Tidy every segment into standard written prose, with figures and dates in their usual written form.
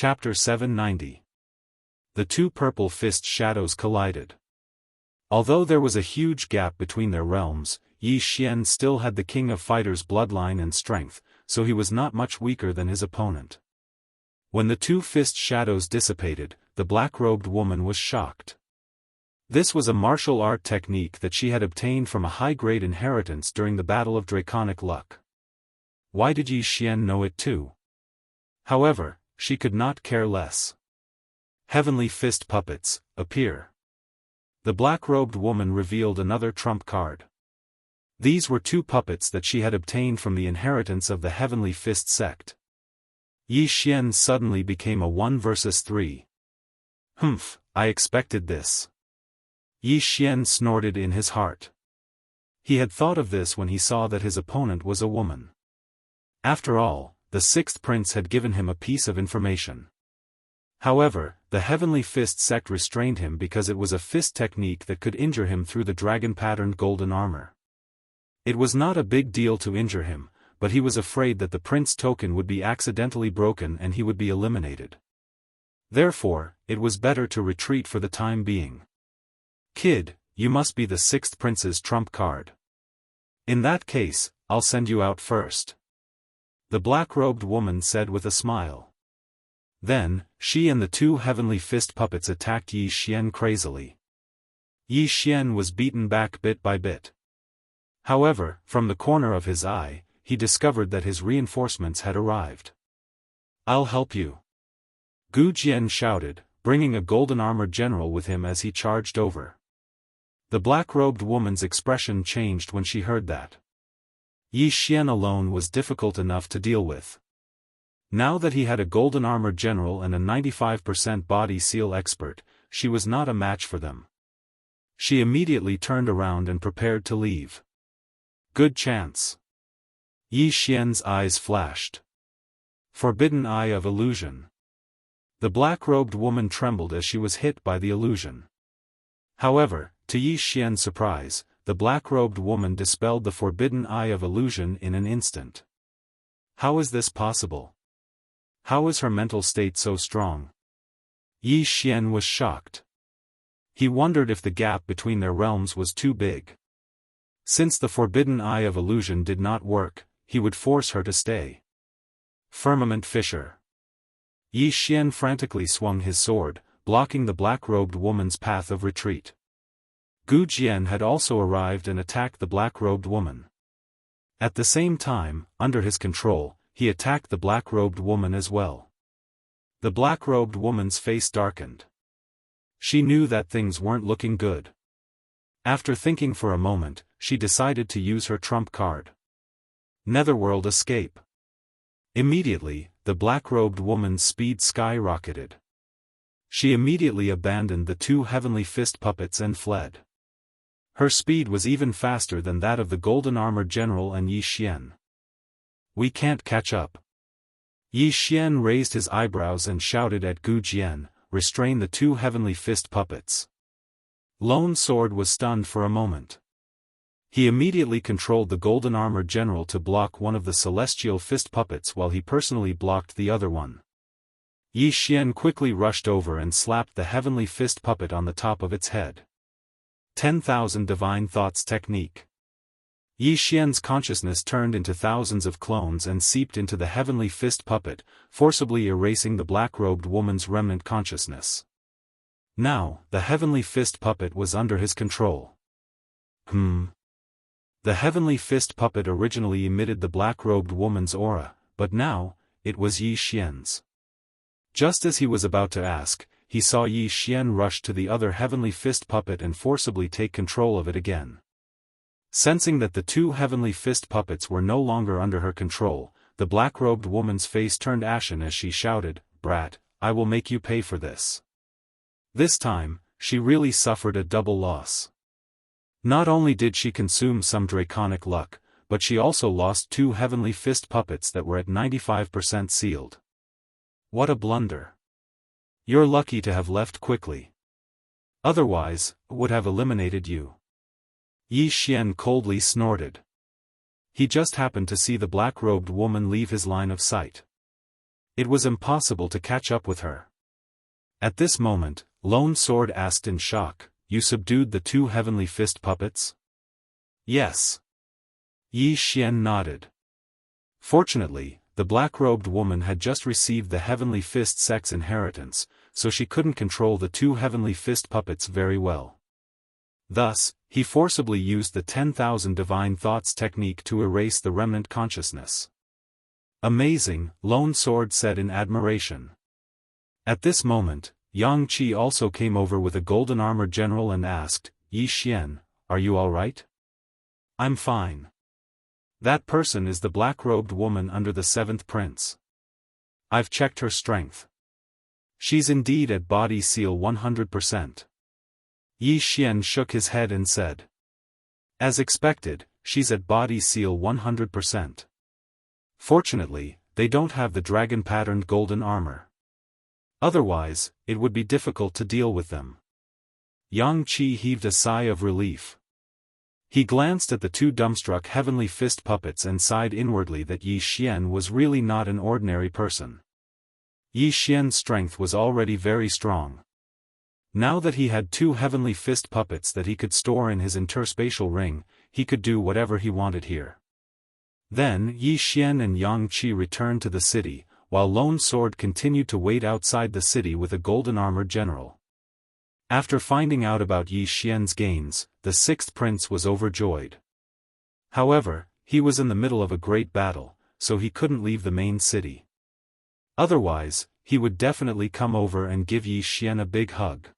Chapter 790. The two purple fist shadows collided. Although there was a huge gap between their realms, Yi Xian still had the King of Fighters' bloodline and strength, so he was not much weaker than his opponent. When the two fist shadows dissipated, the black-robed woman was shocked. This was a martial art technique that she had obtained from a high-grade inheritance during the Battle of Draconic Luck. Why did Yi Xian know it too? However, she could not care less. Heavenly Fist Puppets, appear. The black-robed woman revealed another trump card. These were two puppets that she had obtained from the inheritance of the Heavenly Fist sect. Yi Xian suddenly became a 1 versus 3. Humph, I expected this. Yi Xian snorted in his heart. He had thought of this when he saw that his opponent was a woman. After all, the sixth prince had given him a piece of information. However, the Heavenly Fist sect restrained him because it was a fist technique that could injure him through the dragon-patterned golden armor. It was not a big deal to injure him, but he was afraid that the prince token would be accidentally broken and he would be eliminated. Therefore, it was better to retreat for the time being. Kid, you must be the sixth prince's trump card. In that case, I'll send you out first. The black-robed woman said with a smile. Then, she and the two Heavenly Fist puppets attacked Yi Xian crazily. Yi Xian was beaten back bit by bit. However, from the corner of his eye, he discovered that his reinforcements had arrived. I'll help you. Gu Jian shouted, bringing a golden-armored general with him as he charged over. The black-robed woman's expression changed when she heard that. Yi Xian alone was difficult enough to deal with. Now that he had a golden-armored general and a 95% body seal expert, she was not a match for them. She immediately turned around and prepared to leave. Good chance. Yi Xian's eyes flashed. Forbidden Eye of Illusion. The black-robed woman trembled as she was hit by the illusion. However, to Yi Xian's surprise, the black-robed woman dispelled the Forbidden Eye of Illusion in an instant. How is this possible? How is her mental state so strong? Yi Xian was shocked. He wondered if the gap between their realms was too big. Since the Forbidden Eye of Illusion did not work, he would force her to stay. Firmament Fissure. Yi Xian frantically swung his sword, blocking the black-robed woman's path of retreat. Gu Jian had also arrived and attacked the black-robed woman. At the same time, under his control, he attacked the black-robed woman as well. The black-robed woman's face darkened. She knew that things weren't looking good. After thinking for a moment, she decided to use her trump card. Netherworld Escape. Immediately, the black-robed woman's speed skyrocketed. She immediately abandoned the two Heavenly Fist puppets and fled. Her speed was even faster than that of the golden-armored general and Yi Xian. We can't catch up. Yi Xian raised his eyebrows and shouted at Gu Jian, restrain the two Heavenly Fist puppets. Lone Sword was stunned for a moment. He immediately controlled the golden-armored general to block one of the celestial fist puppets while he personally blocked the other one. Yi Xian quickly rushed over and slapped the Heavenly Fist puppet on the top of its head. 10,000 Divine Thoughts Technique. Yi Xian's consciousness turned into thousands of clones and seeped into the Heavenly Fist puppet, forcibly erasing the black-robed woman's remnant consciousness. Now, the Heavenly Fist puppet was under his control. The Heavenly Fist puppet originally emitted the black-robed woman's aura, but now, it was Yi Xian's. Just as he was about to ask, he saw Yi Xian rush to the other Heavenly Fist puppet and forcibly take control of it again. Sensing that the two Heavenly Fist puppets were no longer under her control, the black-robed woman's face turned ashen as she shouted, "Brat, I will make you pay for this." This time, she really suffered a double loss. Not only did she consume some draconic luck, but she also lost two Heavenly Fist puppets that were at 95% sealed. What a blunder. You're lucky to have left quickly. Otherwise, would have eliminated you. Yi Xian coldly snorted. He just happened to see the black-robed woman leave his line of sight. It was impossible to catch up with her. At this moment, Lone Sword asked in shock, "You subdued the 2 heavenly fist puppets?" "Yes." Yi Xian nodded. Fortunately, the black-robed woman had just received the heavenly fist sect's inheritance, so she couldn't control the 2 heavenly fist puppets very well. Thus, he forcibly used the 10,000 divine thoughts technique to erase the remnant consciousness. "Amazing," Lone Sword said in admiration. At this moment, Yang Qi also came over with a golden armored general and asked, "Yi Xian, are you all right?" "I'm fine." "That person is the black-robed woman under the 7th prince. I've checked her strength. She's indeed at body seal 100%. Yi Xian shook his head and said, "As expected, she's at body seal 100%. Fortunately, they don't have the dragon-patterned golden armor. Otherwise, it would be difficult to deal with them." Yang Qi heaved a sigh of relief. He glanced at the 2 dumbstruck heavenly fist puppets and sighed inwardly that Yi Xian was really not an ordinary person. Yi Xian's strength was already very strong. Now that he had 2 heavenly fist puppets that he could store in his interspatial ring, he could do whatever he wanted here. Then Yi Xian and Yang Qi returned to the city, while Lone Sword continued to wait outside the city with a golden armored general. After finding out about Yi Xian's gains, the 6th prince was overjoyed. However, he was in the middle of a great battle, so he couldn't leave the main city. Otherwise, he would definitely come over and give Yi Xian a big hug.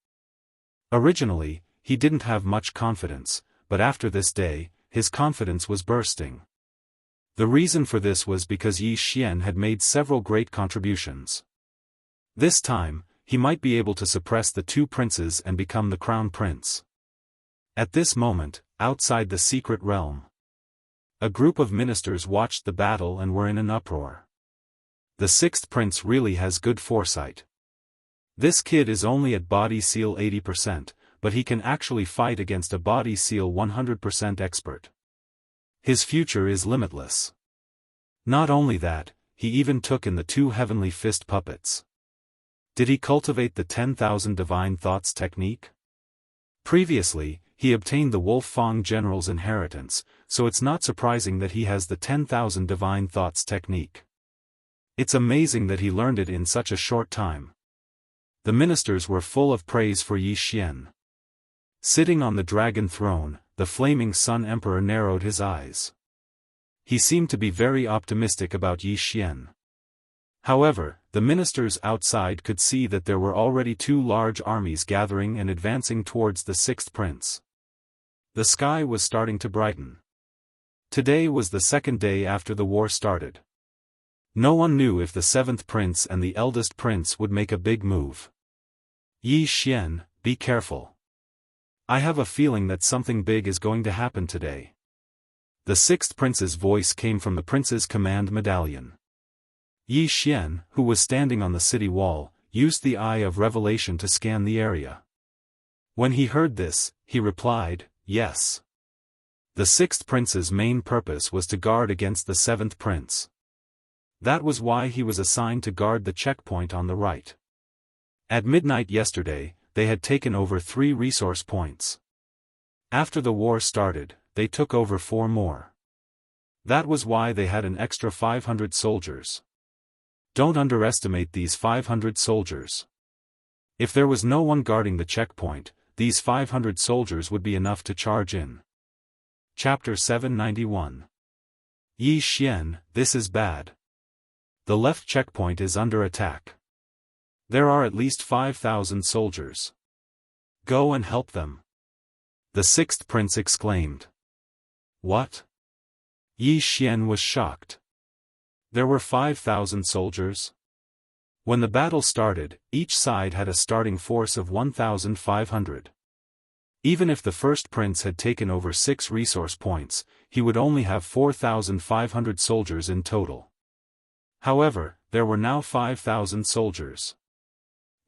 Originally, he didn't have much confidence, but after this day, his confidence was bursting. The reason for this was because Yi Xian had made several great contributions. This time, he might be able to suppress the 2 princes and become the crown prince. At this moment, outside the secret realm, a group of ministers watched the battle and were in an uproar. The 6th prince really has good foresight. This kid is only at body seal 80%, but he can actually fight against a body seal 100% expert. His future is limitless. Not only that, he even took in the 2 heavenly fist puppets. Did he cultivate the 10,000 divine thoughts technique? Previously, he obtained the Wolf Fang general's inheritance, so it's not surprising that he has the 10,000 divine thoughts technique. It's amazing that he learned it in such a short time. The ministers were full of praise for Yi Xian. Sitting on the dragon throne, the flaming Sun Emperor narrowed his eyes. He seemed to be very optimistic about Yi Xian. However, the ministers outside could see that there were already 2 large armies gathering and advancing towards the 6th prince. The sky was starting to brighten. Today was the 2nd day after the war started. No one knew if the 7th prince and the eldest prince would make a big move. "Yi Xian, be careful. I have a feeling that something big is going to happen today." The 6th prince's voice came from the prince's command medallion. Yi Xian, who was standing on the city wall, used the Eye of Revelation to scan the area. When he heard this, he replied, "Yes." The 6th prince's main purpose was to guard against the 7th prince. That was why he was assigned to guard the checkpoint on the right. At midnight yesterday, they had taken over 3 resource points. After the war started, they took over 4 more. That was why they had an extra 500 soldiers. Don't underestimate these 500 soldiers. If there was no one guarding the checkpoint, these 500 soldiers would be enough to charge in. Chapter 791. Yi Xian, this is bad. The left checkpoint is under attack. There are at least 5,000 soldiers. Go and help them. The 6th prince exclaimed. What? Yi Xian was shocked. There were 5,000 soldiers? When the battle started, each side had a starting force of 1,500. Even if the first prince had taken over 6 resource points, he would only have 4,500 soldiers in total. However, there were now 5,000 soldiers.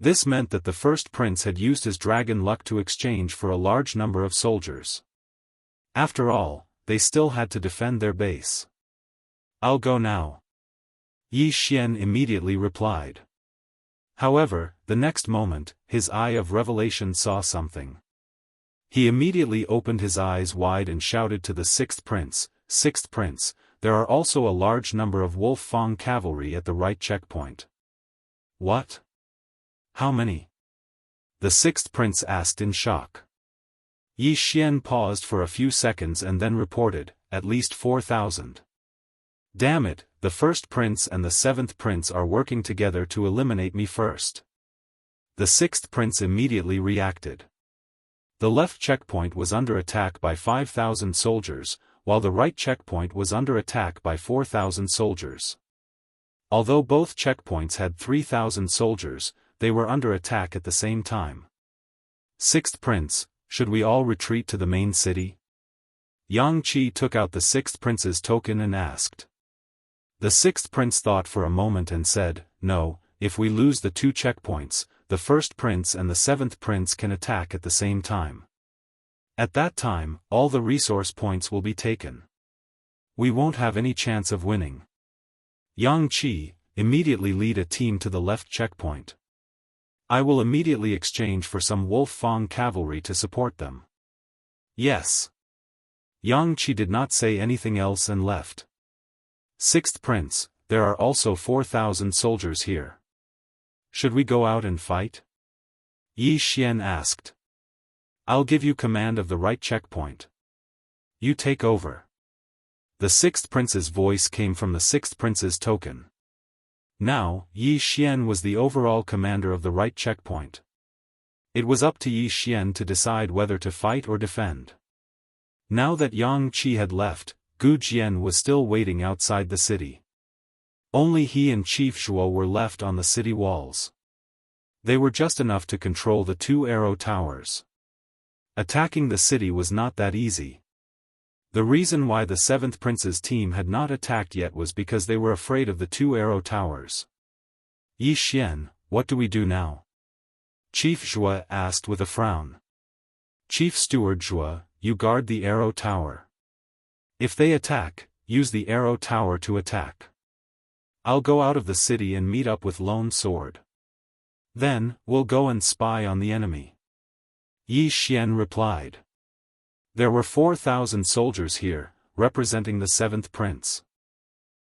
This meant that the first prince had used his dragon luck to exchange for a large number of soldiers. After all, they still had to defend their base. I'll go now. Yi Xian immediately replied. However, the next moment, his eye of revelation saw something. He immediately opened his eyes wide and shouted to the Sixth Prince, "Sixth Prince, there are also a large number of Wolf Fang cavalry at the right checkpoint." "What? How many?" the Sixth Prince asked in shock. Yi Xian paused for a few seconds and then reported, "At least 4,000. Damn it, the First Prince and the Seventh Prince are working together to eliminate me first." The Sixth Prince immediately reacted. The left checkpoint was under attack by 5,000 soldiers, while the right checkpoint was under attack by 4,000 soldiers. Although both checkpoints had 3,000 soldiers, they were under attack at the same time. "Sixth Prince, should we all retreat to the main city?" Yang Qi took out the Sixth Prince's token and asked. The Sixth Prince thought for a moment and said, "No, if we lose the two checkpoints, the First Prince and the Seventh Prince can attack at the same time. At that time, all the resource points will be taken. We won't have any chance of winning. Yang Qi, immediately lead a team to the left checkpoint. I will immediately exchange for some Wolf Fang cavalry to support them." "Yes." Yang Qi did not say anything else and left. "Sixth Prince, there are also 4,000 soldiers here. Should we go out and fight?" Yi Xian asked. "I'll give you command of the right checkpoint. You take over." The Sixth Prince's voice came from the Sixth Prince's token. Now, Yi Xian was the overall commander of the right checkpoint. It was up to Yi Xian to decide whether to fight or defend. Now that Yang Qi had left, Gu Jian was still waiting outside the city. Only he and Chief Zhuo were left on the city walls. They were just enough to control the two arrow towers. Attacking the city was not that easy. The reason why the Seventh Prince's team had not attacked yet was because they were afraid of the two arrow towers. "Yi Xian, what do we do now?" Chief Zhuo asked with a frown. "Chief Steward Zhuo, you guard the arrow tower. If they attack, use the arrow tower to attack. I'll go out of the city and meet up with Lone Sword. Then, we'll go and spy on the enemy." Yi Xian replied. There were 4,000 soldiers here, representing the Seventh Prince.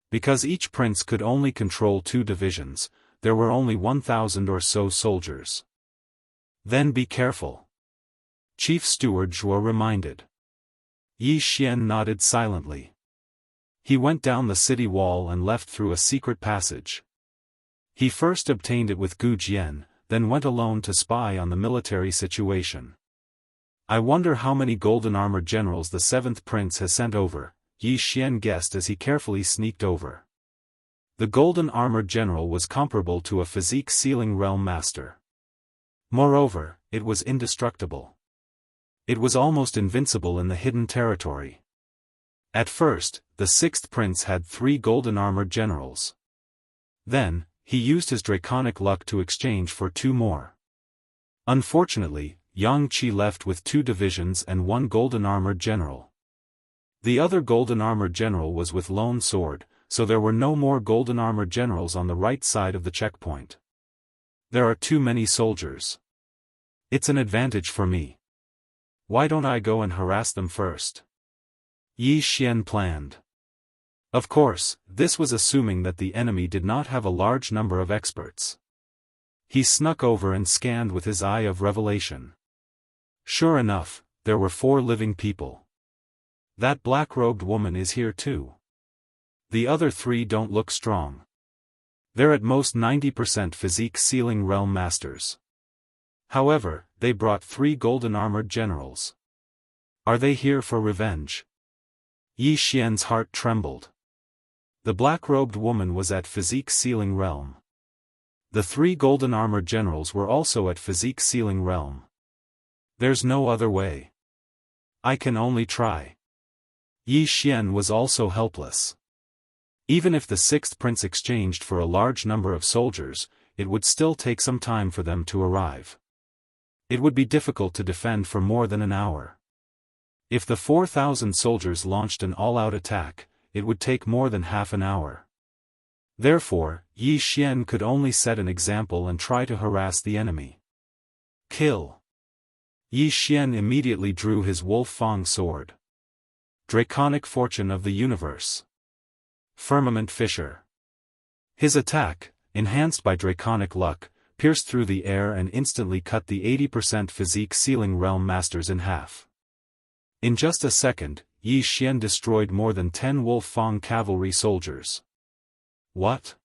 Because each prince could only control 2 divisions, there were only 1,000 or so soldiers. "Then be careful," Chief Steward Zhuo reminded. Yi Xian nodded silently. He went down the city wall and left through a secret passage. He first obtained it with Gu Jian, then went alone to spy on the military situation. "I wonder how many golden armor generals the Seventh Prince has sent over," Yi Xian guessed as he carefully sneaked over. The golden armor general was comparable to a physique sealing realm master. Moreover, it was indestructible. It was almost invincible in the hidden territory. At first, the Sixth Prince had 3 golden armor generals. Then, he used his draconic luck to exchange for 2 more. Unfortunately, Yang Qi left with 2 divisions and 1 golden armor general. The other golden armor general was with Lone Sword, so there were no more golden armor generals on the right side of the checkpoint. There are too many soldiers. It's an advantage for me. Why don't I go and harass them first? Yi Xian planned. Of course, this was assuming that the enemy did not have a large number of experts. He snuck over and scanned with his eye of revelation. Sure enough, there were 4 living people. That black-robed woman is here too. The other 3 don't look strong. They're at most 90% physique sealing realm masters. However, they brought 3 golden armored generals. Are they here for revenge? Yi Xian's heart trembled. The black-robed woman was at physique sealing realm. The 3 golden armored generals were also at physique sealing realm. There's no other way. I can only try. Yi Xian was also helpless. Even if the Sixth Prince exchanged for a large number of soldiers, it would still take some time for them to arrive. It would be difficult to defend for more than an hour. If the 4,000 soldiers launched an all-out attack, it would take more than half an hour. Therefore, Yi Xian could only set an example and try to harass the enemy. Kill. Yi Xian immediately drew his Wolf Fang sword. Draconic Fortune of the Universe. Firmament Fisher. His attack, enhanced by draconic luck, pierced through the air and instantly cut the 80% physique sealing realm masters in half. In just a second, Yi Xian destroyed more than 10 Wolf Fang cavalry soldiers. What?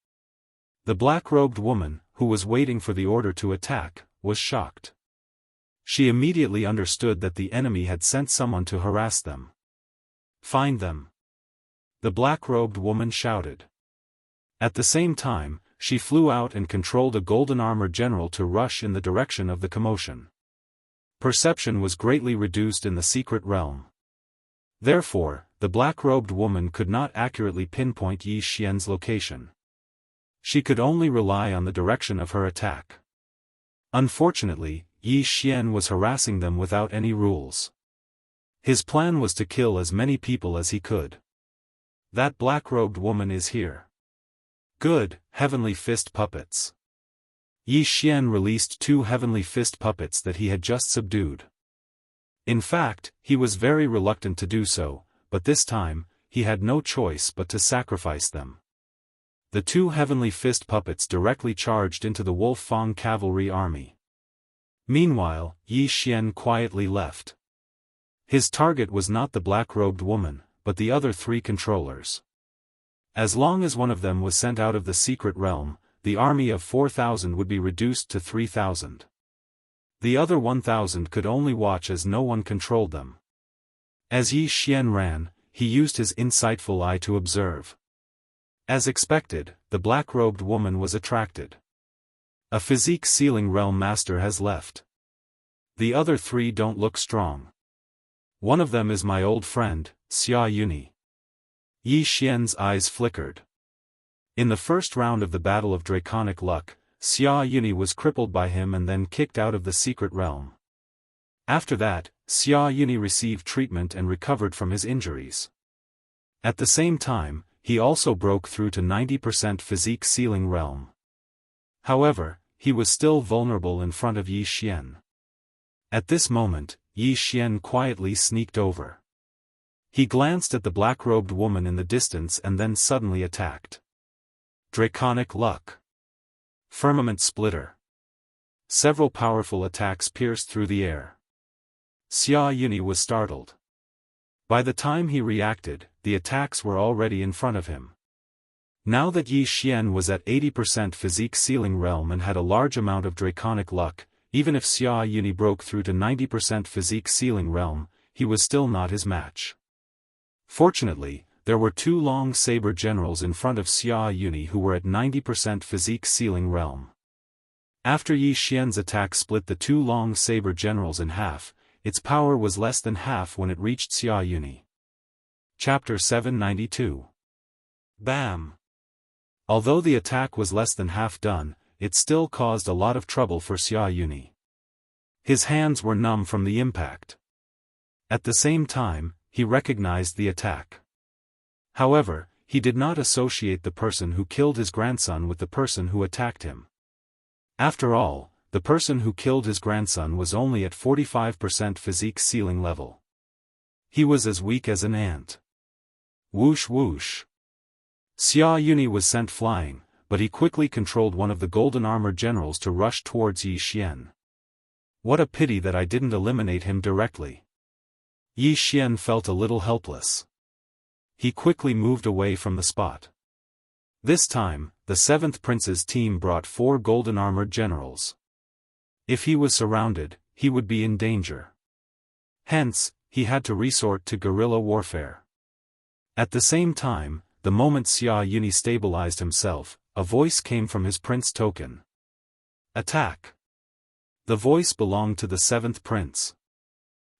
The black-robed woman, who was waiting for the order to attack, was shocked. She immediately understood that the enemy had sent someone to harass them. Find them. The black-robed woman shouted. At the same time, she flew out and controlled a golden-armored general to rush in the direction of the commotion. Perception was greatly reduced in the secret realm. Therefore, the black-robed woman could not accurately pinpoint Yi Xian's location. She could only rely on the direction of her attack. Unfortunately, Yi Xian was harassing them without any rules. His plan was to kill as many people as he could. That black-robed woman is here. Good, heavenly fist puppets. Yi Xian released 2 heavenly fist puppets that he had just subdued. In fact, he was very reluctant to do so, but this time, he had no choice but to sacrifice them. The 2 heavenly fist puppets directly charged into the Wolf Fang cavalry army. Meanwhile, Yi Xian quietly left. His target was not the black-robed woman, but the other 3 controllers. As long as one of them was sent out of the secret realm, the army of 4,000 would be reduced to 3,000. The other 1,000 could only watch as no one controlled them. As Yi Xian ran, he used his insightful eye to observe. As expected, the black-robed woman was attracted. A physique-sealing realm master has left. The other 3 don't look strong. One of them is my old friend, Xia Yuni. Yi Xian's eyes flickered. In the first round of the Battle of Draconic Luck, Xia Yuni was crippled by him and then kicked out of the secret realm. After that, Xia Yuni received treatment and recovered from his injuries. At the same time, he also broke through to 90% physique sealing realm. However, he was still vulnerable in front of Yi Xian. At this moment, Yi Xian quietly sneaked over. He glanced at the black-robed woman in the distance and then suddenly attacked. Draconic Luck. Firmament Splitter. Several powerful attacks pierced through the air. Xia Yuni was startled. By the time he reacted, the attacks were already in front of him. Now that Yi Xian was at 80% physique sealing realm and had a large amount of draconic luck, even if Xia Yuni broke through to 90% physique sealing realm, he was still not his match. Fortunately, there were 2 long saber generals in front of Xia Yuni who were at 90% physique sealing realm. After Yi Xian's attack split the 2 long saber generals in half, its power was less than half when it reached Xia Yuni. Chapter 792. Bam! Although the attack was less than half done, it still caused a lot of trouble for Xia Yuni. His hands were numb from the impact. At the same time, he recognized the attack. However, he did not associate the person who killed his grandson with the person who attacked him. After all, the person who killed his grandson was only at 45% physique sealing level. He was as weak as an ant. Whoosh whoosh. Xia Yuni was sent flying, but he quickly controlled one of the golden armored generals to rush towards Yi Xian. What a pity that I didn't eliminate him directly. Yi Xian felt a little helpless. He quickly moved away from the spot. This time, the 7th Prince's team brought 4 golden armored generals. If he was surrounded, he would be in danger. Hence, he had to resort to guerrilla warfare. At the same time, the moment Xia Yuni stabilized himself, a voice came from his prince token. Attack! The voice belonged to the 7th Prince.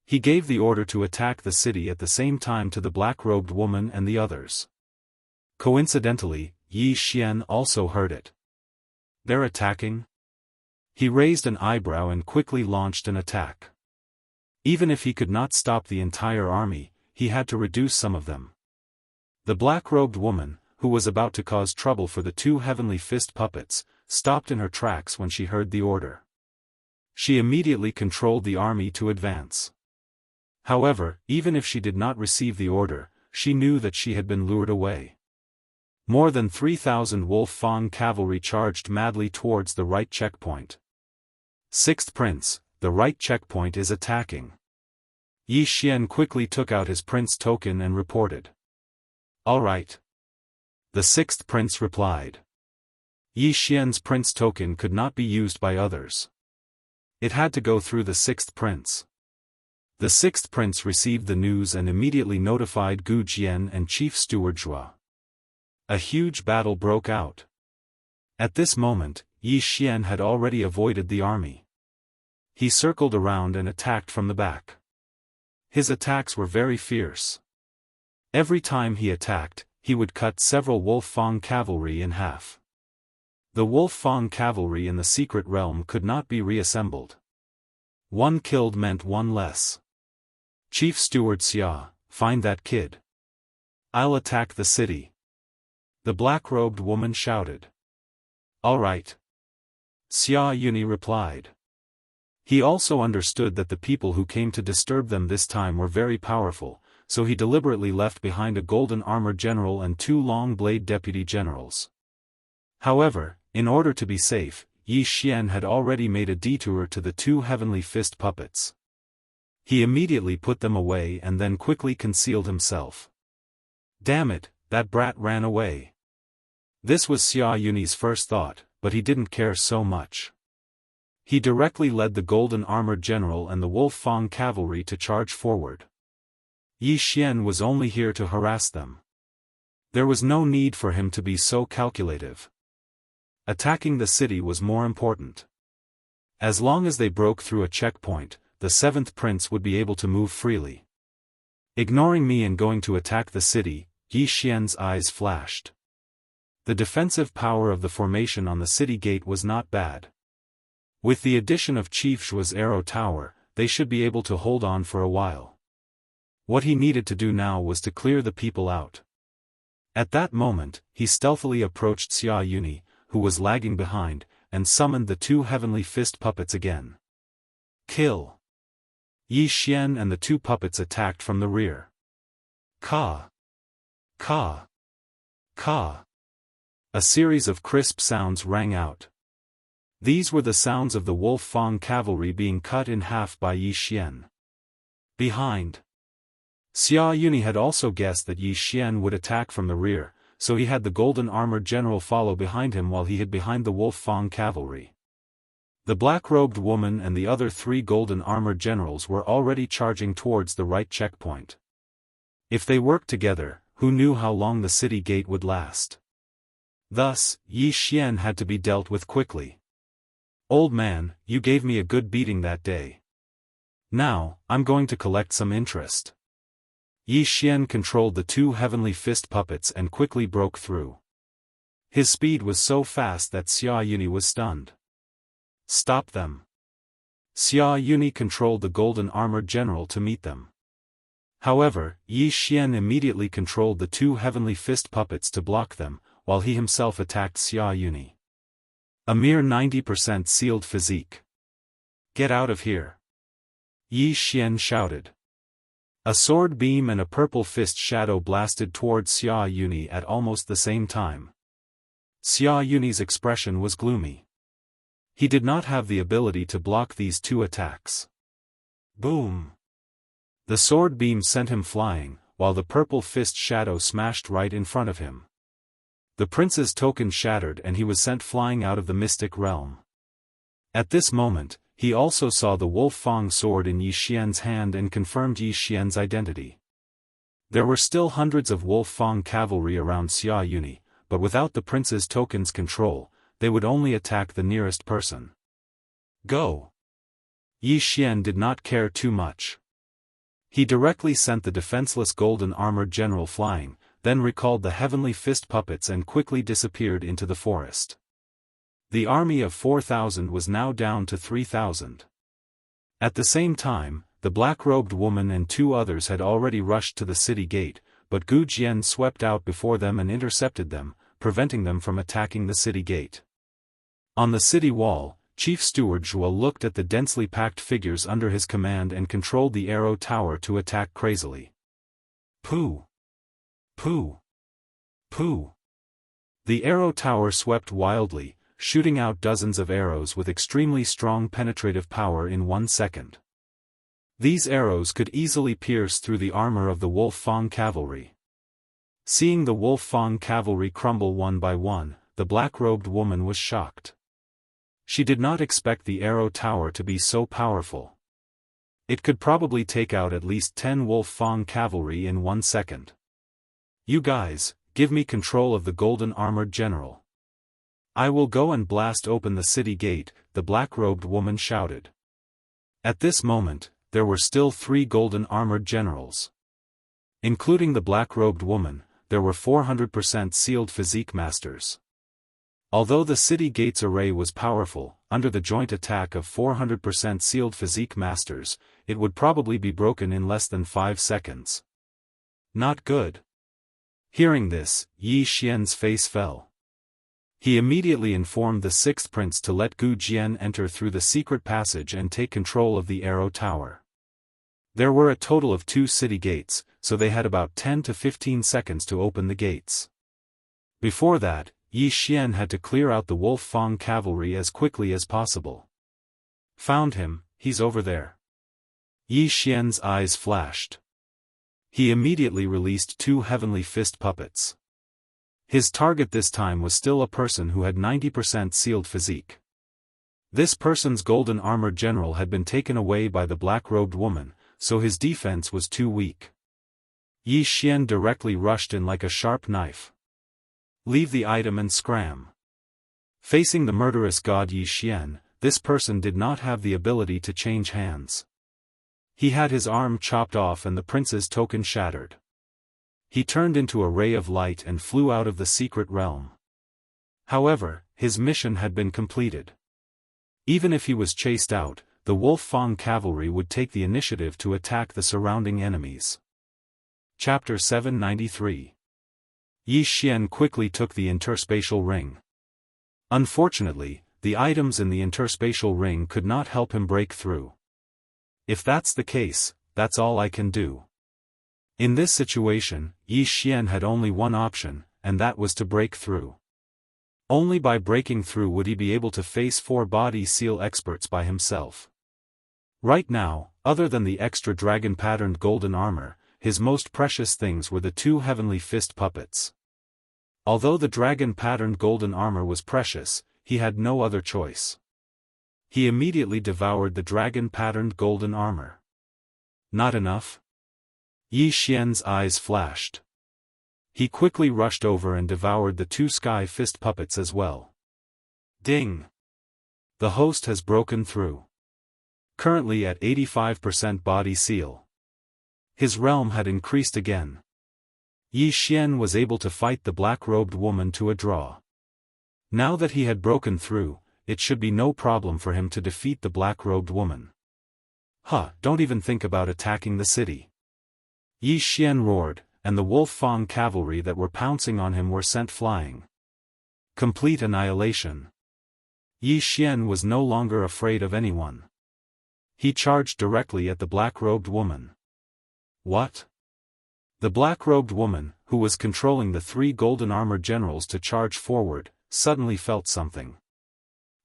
He gave the order to attack the city at the same time to the black-robed woman and the others. Coincidentally, Yi Xian also heard it. They're attacking? He raised an eyebrow and quickly launched an attack. Even if he could not stop the entire army, he had to reduce some of them. The black-robed woman, who was about to cause trouble for the two heavenly fist puppets, stopped in her tracks when she heard the order. She immediately controlled the army to advance. However, even if she did not receive the order, she knew that she had been lured away. More than 3,000 Wolf Fang cavalry charged madly towards the right checkpoint. Sixth Prince, the right checkpoint is attacking. Yi Xian quickly took out his prince token and reported. All right. The sixth prince replied. Yi Xian's prince token could not be used by others. It had to go through the sixth prince. The sixth prince received the news and immediately notified Gu Jian and Chief Steward Zhua. A huge battle broke out. At this moment, Yi Xian had already avoided the army. He circled around and attacked from the back. His attacks were very fierce. Every time he attacked, he would cut several Wolf Fang cavalry in half. The Wolf Fang cavalry in the secret realm could not be reassembled. One killed meant one less. Chief Steward Xia, find that kid. I'll attack the city. The black-robed woman shouted. All right. Xia Yuni replied. He also understood that the people who came to disturb them this time were very powerful, so he deliberately left behind a golden armor general and two long-blade deputy generals. However, in order to be safe, Yi Xian had already made a detour to the two heavenly fist puppets. He immediately put them away and then quickly concealed himself. Damn it, that brat ran away. This was Xia Yuni's first thought, but he didn't care so much. He directly led the golden armored general and the Wolf Fang cavalry to charge forward. Yi Xian was only here to harass them. There was no need for him to be so calculative. Attacking the city was more important. As long as they broke through a checkpoint, the seventh prince would be able to move freely. Ignoring me and going to attack the city, Yi Xian's eyes flashed. The defensive power of the formation on the city gate was not bad. With the addition of Chief Zhua's arrow tower, they should be able to hold on for a while. What he needed to do now was to clear the people out. At that moment, he stealthily approached Xia Yuni, who was lagging behind, and summoned the two heavenly fist puppets again. Kill! Yi Xian and the two puppets attacked from the rear. Ka! Ka! Ka! A series of crisp sounds rang out. These were the sounds of the Wolf Fang cavalry being cut in half by Yi Xian. Behind. Xia Yuni had also guessed that Yi Xian would attack from the rear, so he had the golden armored general follow behind him while he hid behind the Wolf Fang cavalry. The black-robed woman and the other three golden armored generals were already charging towards the right checkpoint. If they worked together, who knew how long the city gate would last? Thus, Yi Xian had to be dealt with quickly. Old man, you gave me a good beating that day. Now, I'm going to collect some interest. Yi Xian controlled the two heavenly fist puppets and quickly broke through. His speed was so fast that Xia Yuni was stunned. Stop them. Xia Yuni controlled the golden armored general to meet them. However, Yi Xian immediately controlled the two heavenly fist puppets to block them, while he himself attacked Xia Yuni. A mere 90% sealed physique. Get out of here. Yi Xian shouted. A sword beam and a purple fist shadow blasted towards Xia Yuni at almost the same time. Xia Yuni's expression was gloomy. He did not have the ability to block these two attacks. Boom! The sword beam sent him flying, while the purple fist shadow smashed right in front of him. The prince's token shattered and he was sent flying out of the mystic realm. At this moment, he also saw the Wolf Fang sword in Yi Xian's hand and confirmed Yi Xian's identity. There were still hundreds of Wolf Fang cavalry around Xia Yuni, but without the prince's token's control, they would only attack the nearest person. Go! Yi Xian did not care too much. He directly sent the defenseless golden armored general flying, then recalled the heavenly fist puppets and quickly disappeared into the forest. The army of 4,000 was now down to 3,000. At the same time, the black-robed woman and two others had already rushed to the city gate, but Gu Jian swept out before them and intercepted them, preventing them from attacking the city gate. On the city wall, Chief Steward Zhuo looked at the densely packed figures under his command and controlled the arrow tower to attack crazily. Pooh! Pooh! Pooh! The arrow tower swept wildly, shooting out dozens of arrows with extremely strong penetrative power in 1 second. These arrows could easily pierce through the armor of the Wolf Fang cavalry. Seeing the Wolf Fang cavalry crumble one by one, the black-robed woman was shocked. She did not expect the arrow tower to be so powerful. It could probably take out at least 10 Wolf Fang cavalry in 1 second. You guys, give me control of the golden armored general. I will go and blast open the city gate, the black-robed woman shouted. At this moment, there were still 3 golden armored generals. Including the black-robed woman, there were 400% sealed physique masters. Although the city gate's array was powerful, under the joint attack of 400% sealed physique masters, it would probably be broken in less than 5 seconds. Not good. Hearing this, Yi Xian's face fell. He immediately informed the 6th prince to let Gu Jian enter through the secret passage and take control of the arrow tower. There were a total of 2 city gates, so they had about 10 to 15 seconds to open the gates. Before that, Yi Xian had to clear out the Wolf Fang cavalry as quickly as possible. Found him, he's over there. Yi Xian's eyes flashed. He immediately released 2 heavenly fist puppets. His target this time was still a person who had 90% sealed physique. This person's golden armored general had been taken away by the black-robed woman, so his defense was too weak. Yi Xian directly rushed in like a sharp knife. Leave the item and scram. Facing the murderous god Yi Xian, this person did not have the ability to change hands. He had his arm chopped off and the prince's token shattered. He turned into a ray of light and flew out of the secret realm. However, his mission had been completed. Even if he was chased out, the Wolf Fang cavalry would take the initiative to attack the surrounding enemies. Chapter 793. Yi Xian quickly took the interspatial ring. Unfortunately, the items in the interspatial ring could not help him break through. If that's the case, that's all I can do. In this situation, Yi Xian had only one option, and that was to break through. Only by breaking through would he be able to face 4 body seal experts by himself. Right now, other than the extra dragon-patterned golden armor, his most precious things were the 2 heavenly fist puppets. Although the dragon-patterned golden armor was precious, he had no other choice. He immediately devoured the dragon-patterned golden armor. Not enough? Yi Xian's eyes flashed. He quickly rushed over and devoured the 2 sky fist puppets as well. Ding! The host has broken through. Currently at 85% body seal. His realm had increased again. Yi Xian was able to fight the black-robed woman to a draw. Now that he had broken through, it should be no problem for him to defeat the black-robed woman. Don't even think about attacking the city. Yi Xian roared, and the Wolf Fang cavalry that were pouncing on him were sent flying. Complete annihilation. Yi Xian was no longer afraid of anyone. He charged directly at the black-robed woman. What? The black-robed woman, who was controlling the 3 golden armored generals to charge forward, suddenly felt something.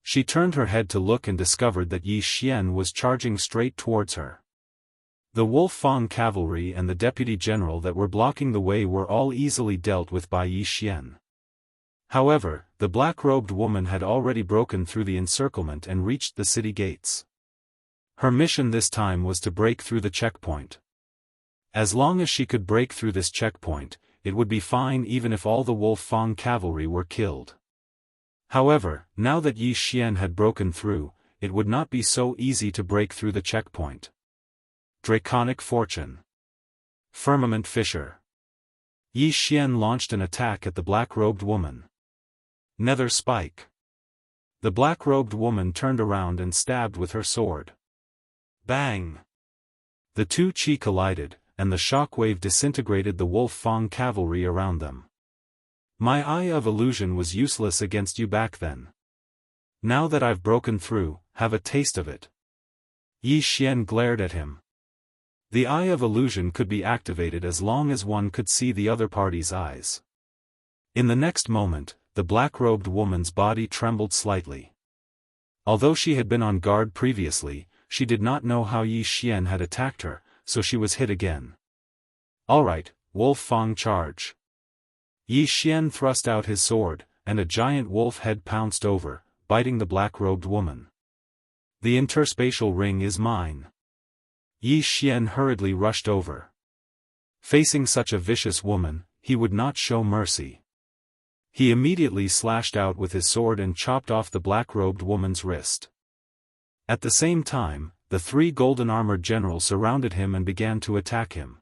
She turned her head to look and discovered that Yi Xian was charging straight towards her. The Wolf Fang cavalry and the deputy general that were blocking the way were all easily dealt with by Yi Xian. However, the black-robed woman had already broken through the encirclement and reached the city gates. Her mission this time was to break through the checkpoint. As long as she could break through this checkpoint, it would be fine even if all the Wolf Fang cavalry were killed. However, now that Yi Xian had broken through, it would not be so easy to break through the checkpoint. Draconic Fortune. Firmament Fissure. Yi Xian launched an attack at the black-robed woman. Nether Spike. The black-robed woman turned around and stabbed with her sword. Bang! The 2 chi collided, and the shockwave disintegrated the Wolf Fang cavalry around them. My eye of illusion was useless against you back then. Now that I've broken through, have a taste of it. Yi Xian glared at him. The eye of illusion could be activated as long as one could see the other party's eyes. In the next moment, the black-robed woman's body trembled slightly. Although she had been on guard previously, she did not know how Yi Xian had attacked her, so she was hit again. Alright, Wolf Fang charge. Yi Xian thrust out his sword, and a giant wolf head pounced over, biting the black-robed woman. The interspatial ring is mine. Yi Xian hurriedly rushed over. Facing such a vicious woman, he would not show mercy. He immediately slashed out with his sword and chopped off the black-robed woman's wrist. At the same time, the 3 golden-armored generals surrounded him and began to attack him.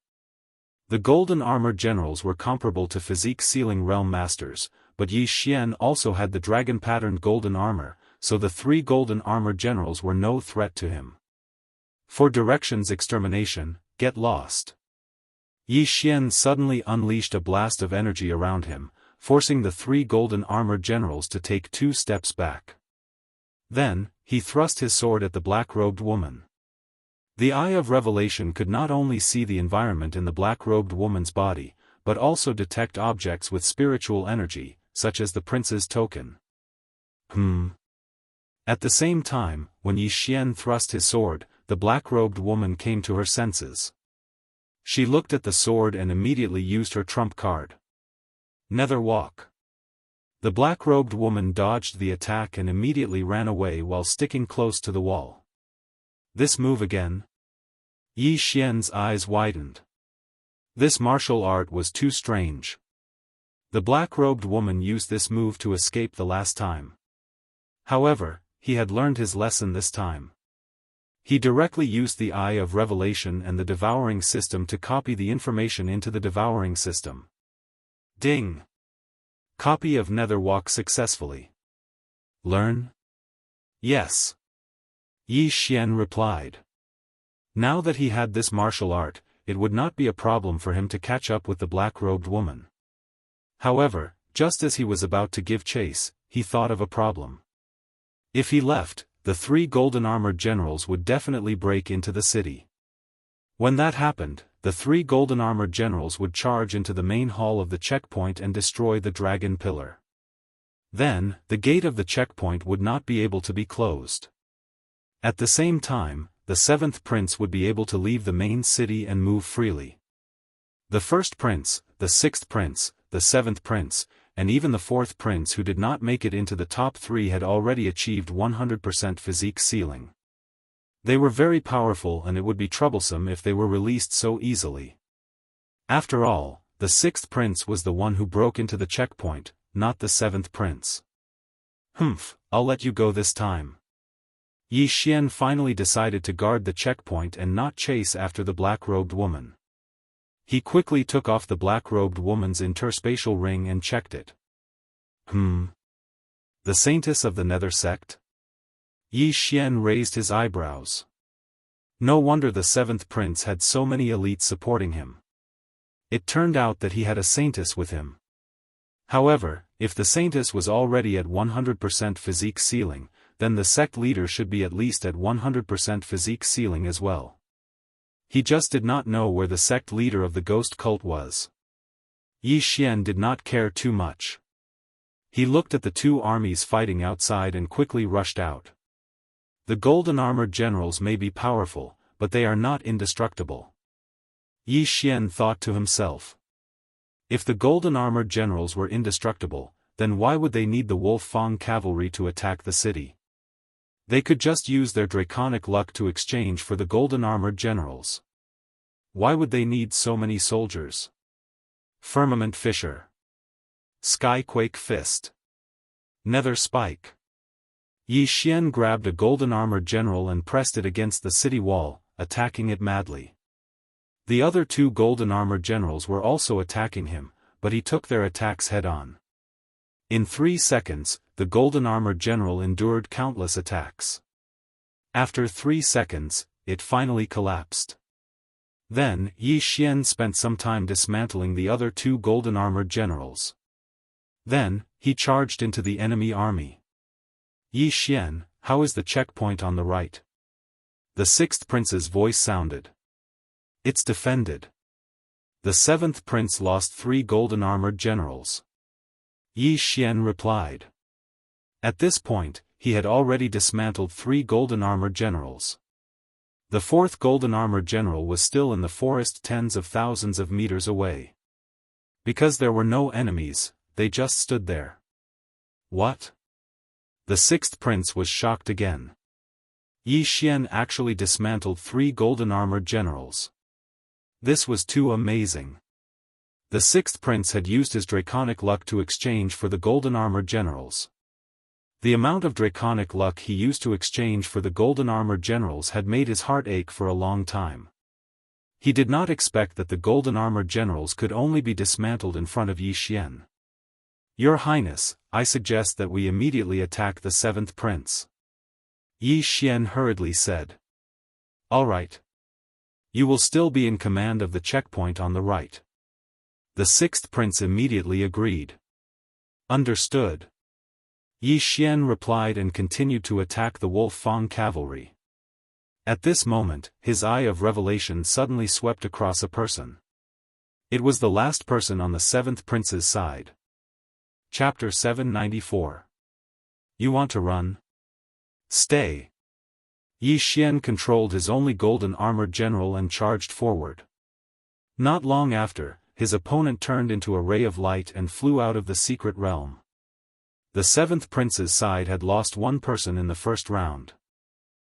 The golden-armored generals were comparable to physique-sealing realm masters, but Yi Xian also had the dragon-patterned golden armor, so the 3 golden-armored generals were no threat to him. For directions extermination, get lost. Yi Xian suddenly unleashed a blast of energy around him, forcing the 3 golden-armored generals to take 2 steps back. Then, he thrust his sword at the black-robed woman. The Eye of Revelation could not only see the environment in the black-robed woman's body, but also detect objects with spiritual energy, such as the prince's token. At the same time, when Yi Xian thrust his sword, the black-robed woman came to her senses. She looked at the sword and immediately used her trump card. Nether walk. The black-robed woman dodged the attack and immediately ran away while sticking close to the wall. This move again? Yi Xian's eyes widened. This martial art was too strange. The black-robed woman used this move to escape the last time. However, he had learned his lesson this time. He directly used the Eye of Revelation and the Devouring system to copy the information into the Devouring system. Ding! Copy of Netherwalk successfully. Learn? Yes. Yi Xian replied. Now that he had this martial art, it would not be a problem for him to catch up with the black-robed woman. However, just as he was about to give chase, he thought of a problem. If he left, the 3 golden-armored generals would definitely break into the city. When that happened, the 3 golden-armored generals would charge into the main hall of the checkpoint and destroy the dragon pillar. Then, the gate of the checkpoint would not be able to be closed. At the same time, the 7th prince would be able to leave the main city and move freely. The 1st prince, the 6th prince, the 7th prince, and even the 4th prince who did not make it into the top 3 had already achieved 100% physique sealing. They were very powerful and it would be troublesome if they were released so easily. After all, the 6th prince was the one who broke into the checkpoint, not the 7th prince. I'll let you go this time. Yi Xian finally decided to guard the checkpoint and not chase after the black-robed woman. He quickly took off the black-robed woman's interspatial ring and checked it. The Saintess of the Nether sect? Yi Xian raised his eyebrows. No wonder the 7th prince had so many elites supporting him. It turned out that he had a saintess with him. However, if the saintess was already at 100% physique sealing, then the sect leader should be at least at 100% physique sealing as well. He just did not know where the sect leader of the ghost cult was. Yi Xian did not care too much. He looked at the 2 armies fighting outside and quickly rushed out. The golden-armored generals may be powerful, but they are not indestructible. Yi Xian thought to himself. If the golden-armored generals were indestructible, then why would they need the Wolf Fang cavalry to attack the city? They could just use their draconic luck to exchange for the golden-armored generals. Why would they need so many soldiers? Firmament Fissure. Skyquake Fist. Nether Spike. Yi Xian grabbed a golden-armored general and pressed it against the city wall, attacking it madly. The other 2 golden-armored generals were also attacking him, but he took their attacks head-on. In 3 seconds, the golden-armored general endured countless attacks. After 3 seconds, it finally collapsed. Then, Yi Xian spent some time dismantling the other 2 golden-armored generals. Then, he charged into the enemy army. Yi Xian, how is the checkpoint on the right? The 6th prince's voice sounded. It's defended. The 7th prince lost 3 golden-armored generals. Yi Xian replied. At this point, he had already dismantled 3 golden-armored generals. The 4th golden-armored general was still in the forest tens of thousands of meters away. Because there were no enemies, they just stood there. What? The 6th prince was shocked again. Yi Xian actually dismantled 3 golden-armored generals. This was too amazing. The 6th prince had used his draconic luck to exchange for the golden-armored generals. The amount of draconic luck he used to exchange for the golden-armored generals had made his heart ache for a long time. He did not expect that the golden-armored generals could only be dismantled in front of Yi Xian. Your Highness, I suggest that we immediately attack the 7th prince. Yi Xian hurriedly said. All right. You will still be in command of the checkpoint on the right. The 6th prince immediately agreed. Understood. Yi Xian replied and continued to attack the Wolf Fang cavalry. At this moment, his eye of revelation suddenly swept across a person. It was the last person on the 7th prince's side. Chapter 794. You want to run? Stay. Yi Xian controlled his only golden-armored general and charged forward. Not long after, his opponent turned into a ray of light and flew out of the secret realm. The 7th prince's side had lost 1 person in the first round.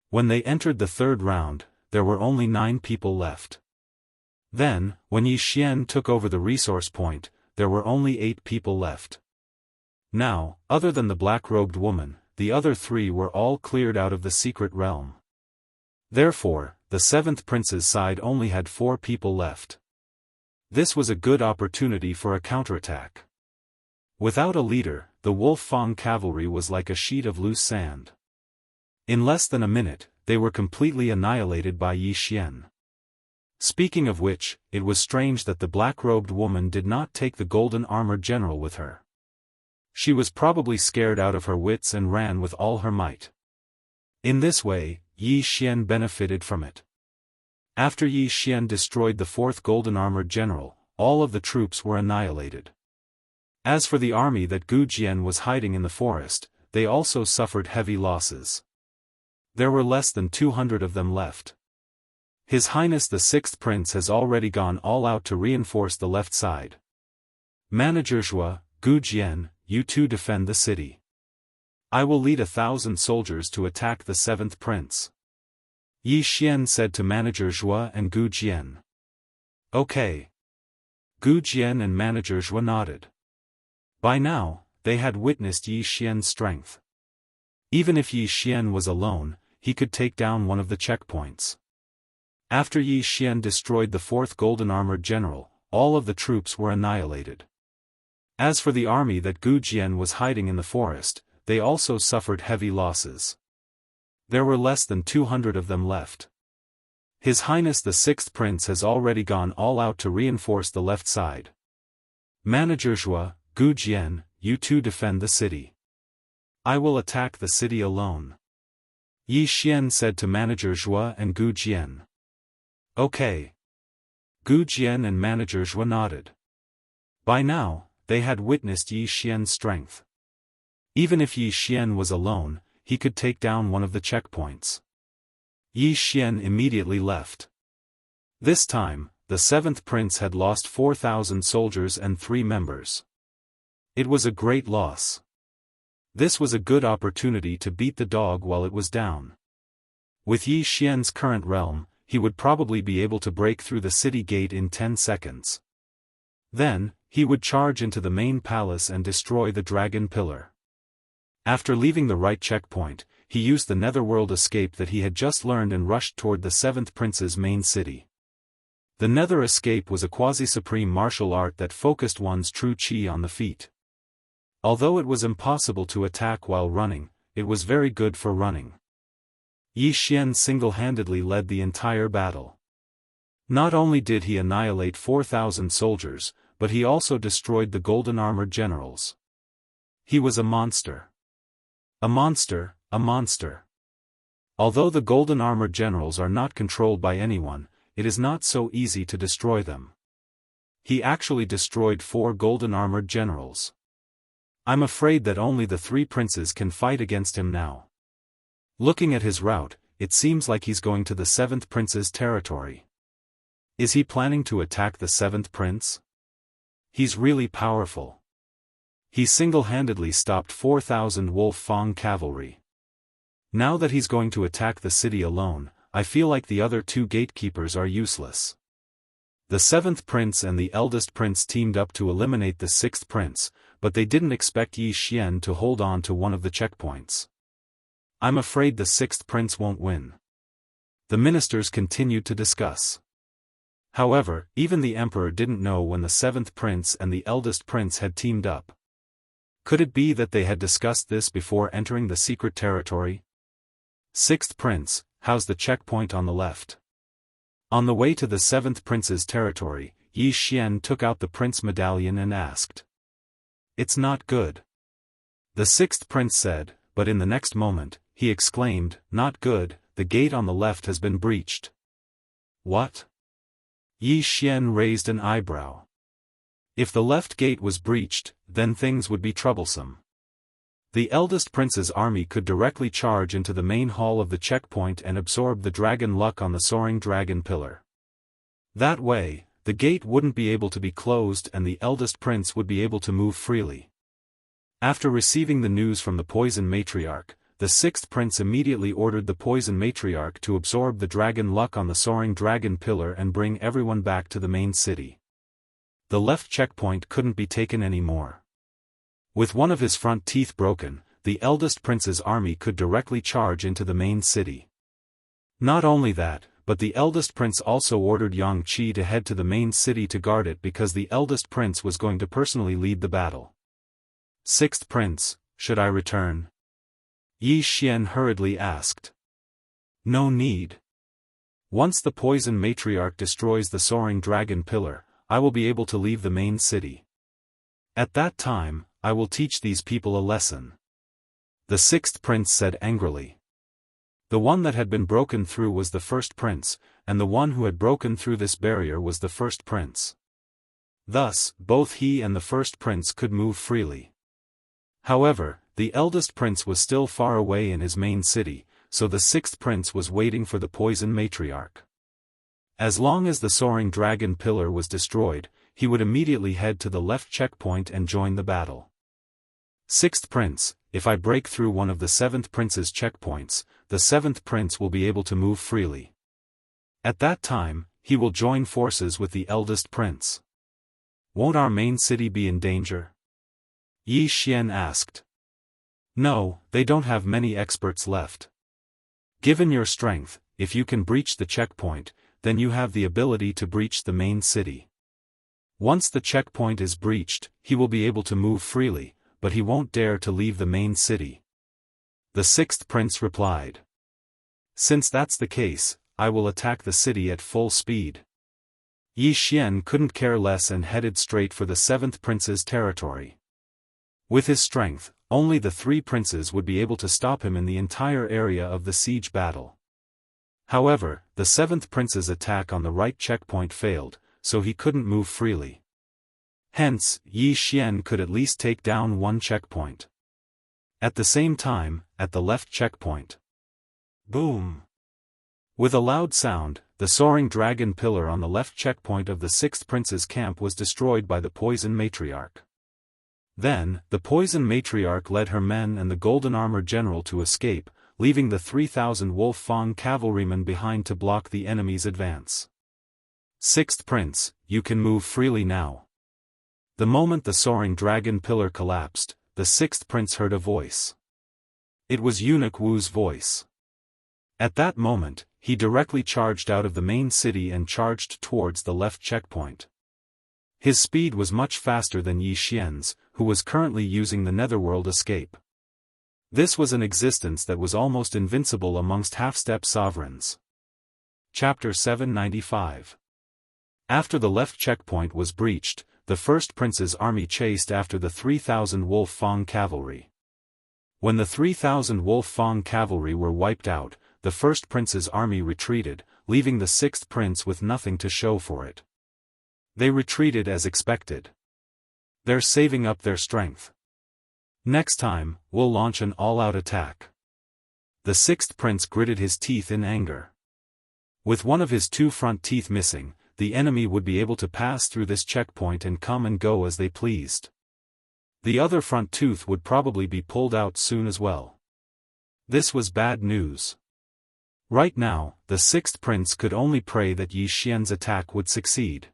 When they entered the 3rd round, there were only 9 people left. Then, when Yi Xian took over the resource point, there were only 8 people left. Now, other than the black-robed woman, the other 3 were all cleared out of the secret realm. Therefore, the 7th prince's side only had 4 people left. This was a good opportunity for a counterattack. Without a leader, the Wolf Fang cavalry was like a sheet of loose sand. In less than a minute, they were completely annihilated by Yi Xian. Speaking of which, it was strange that the black-robed woman did not take the golden-armored general with her. She was probably scared out of her wits and ran with all her might. In this way, Yi Xian benefited from it. After Yi Xian destroyed the 4th golden-armored general, all of the troops were annihilated. As for the army that Gu Jian was hiding in the forest, they also suffered heavy losses. There were less than 200 of them left. His Highness the 6th Prince has already gone all out to reinforce the left side. Manager Zhua, Gu Jian, you 2 defend the city. I will lead 1,000 soldiers to attack the 7th prince. Yi Xian said to Manager Zhua and Gu Jian. Okay. Gu Jian and Manager Zhua nodded. By now, they had witnessed Yi Xian's strength. Even if Yi Xian was alone, he could take down one of the checkpoints. After Yi Xian destroyed the 4th golden-armored general, all of the troops were annihilated. As for the army that Gu Jian was hiding in the forest, they also suffered heavy losses. There were less than 200 of them left. His Highness the 6th Prince has already gone all out to reinforce the left side. Manager Zhua, Gu Jian, you 2 defend the city. I will attack the city alone. Yi Xian said to Manager Zhua and Gu Jian. Okay. Gu Jian and Manager Zhua nodded. By now, they had witnessed Yi Xian's strength. Even if Yi Xian was alone, he could take down one of the checkpoints. Yi Xian immediately left. This time, the 7th prince had lost 4,000 soldiers and 3 members. It was a great loss. This was a good opportunity to beat the dog while it was down. With Yi Xian's current realm, he would probably be able to break through the city gate in 10 seconds. Then, he would charge into the main palace and destroy the dragon pillar. After leaving the right checkpoint, he used the netherworld escape that he had just learned and rushed toward the 7th prince's main city. The nether escape was a quasi-supreme martial art that focused one's true chi on the feet. Although it was impossible to attack while running, it was very good for running. Yi Xian single-handedly led the entire battle. Not only did he annihilate 4,000 soldiers, but he also destroyed the golden-armored generals. He was a monster. A monster, a monster. Although the golden-armored generals are not controlled by anyone, it is not so easy to destroy them. He actually destroyed 4 golden-armored generals. I'm afraid that only the 3 princes can fight against him now. Looking at his route, it seems like he's going to the 7th prince's territory. Is he planning to attack the 7th prince? He's really powerful. He single-handedly stopped 4,000 Wolf Fang cavalry. Now that he's going to attack the city alone, I feel like the other 2 gatekeepers are useless. The 7th prince and the eldest prince teamed up to eliminate the 6th prince, but they didn't expect Yi Xian to hold on to one of the checkpoints. I'm afraid the 6th prince won't win. The ministers continued to discuss. However, even the emperor didn't know when the 7th prince and the eldest prince had teamed up. Could it be that they had discussed this before entering the secret territory? 6th prince, how's the checkpoint on the left? On the way to the 7th prince's territory, Yi Xian took out the prince medallion and asked. It's not good. The 6th prince said, but in the next moment, he exclaimed, not good, the gate on the left has been breached. What? Yi Xian raised an eyebrow. If the left gate was breached, then things would be troublesome. The eldest prince's army could directly charge into the main hall of the checkpoint and absorb the dragon luck on the soaring dragon pillar. That way, the gate wouldn't be able to be closed and the eldest prince would be able to move freely. After receiving the news from the poison matriarch, the 6th prince immediately ordered the poison matriarch to absorb the dragon luck on the soaring dragon pillar and bring everyone back to the main city. The left checkpoint couldn't be taken anymore. With one of his front teeth broken, the eldest prince's army could directly charge into the main city. Not only that, but the eldest prince also ordered Yang Qi to head to the main city to guard it because the eldest prince was going to personally lead the battle. 6th prince, should I return? Yi Xian hurriedly asked. No need. Once the poison matriarch destroys the soaring dragon pillar, I will be able to leave the main city. At that time, I will teach these people a lesson. The 6th prince said angrily. The one that had been broken through was the 1st prince, and the one who had broken through this barrier was the 1st prince. Thus, both he and the 1st prince could move freely. However, the eldest prince was still far away in his main city, so the 6th prince was waiting for the poison matriarch. As long as the soaring dragon pillar was destroyed, he would immediately head to the left checkpoint and join the battle. 6th prince, if I break through one of the 7th prince's checkpoints, the 7th prince will be able to move freely. At that time, he will join forces with the eldest prince. Won't our main city be in danger? Yi Xian asked. No, they don't have many experts left. Given your strength, if you can breach the checkpoint, then you have the ability to breach the main city. Once the checkpoint is breached, he will be able to move freely, but he won't dare to leave the main city. The 6th prince replied. Since that's the case, I will attack the city at full speed. Yi Xian couldn't care less and headed straight for the 7th prince's territory. With his strength, only the 3 princes would be able to stop him in the entire area of the siege battle. However, the 7th prince's attack on the right checkpoint failed, so he couldn't move freely. Hence, Yi Xian could at least take down one checkpoint. At the same time, at the left checkpoint. Boom! With a loud sound, the soaring dragon pillar on the left checkpoint of the 6th prince's camp was destroyed by the poison matriarch. Then, the poison matriarch led her men and the golden-armored general to escape, leaving the 3,000 Wolf Fang cavalrymen behind to block the enemy's advance. 6th prince, you can move freely now. The moment the soaring dragon pillar collapsed, the 6th prince heard a voice. It was Eunuch Wu's voice. At that moment, he directly charged out of the main city and charged towards the left checkpoint. His speed was much faster than Yi Xian's, who was currently using the netherworld escape. This was an existence that was almost invincible amongst half-step sovereigns. Chapter 795. After the left checkpoint was breached, the first prince's army chased after the 3,000 Wolf Fang cavalry. When the 3,000 Wolf Fang cavalry were wiped out, the first prince's army retreated, leaving the sixth prince with nothing to show for it. They retreated as expected. They're saving up their strength. Next time, we'll launch an all-out attack. The sixth prince gritted his teeth in anger. With one of his two front teeth missing, the enemy would be able to pass through this checkpoint and come and go as they pleased. The other front tooth would probably be pulled out soon as well. This was bad news. Right now, the sixth prince could only pray that Yi Xian's attack would succeed.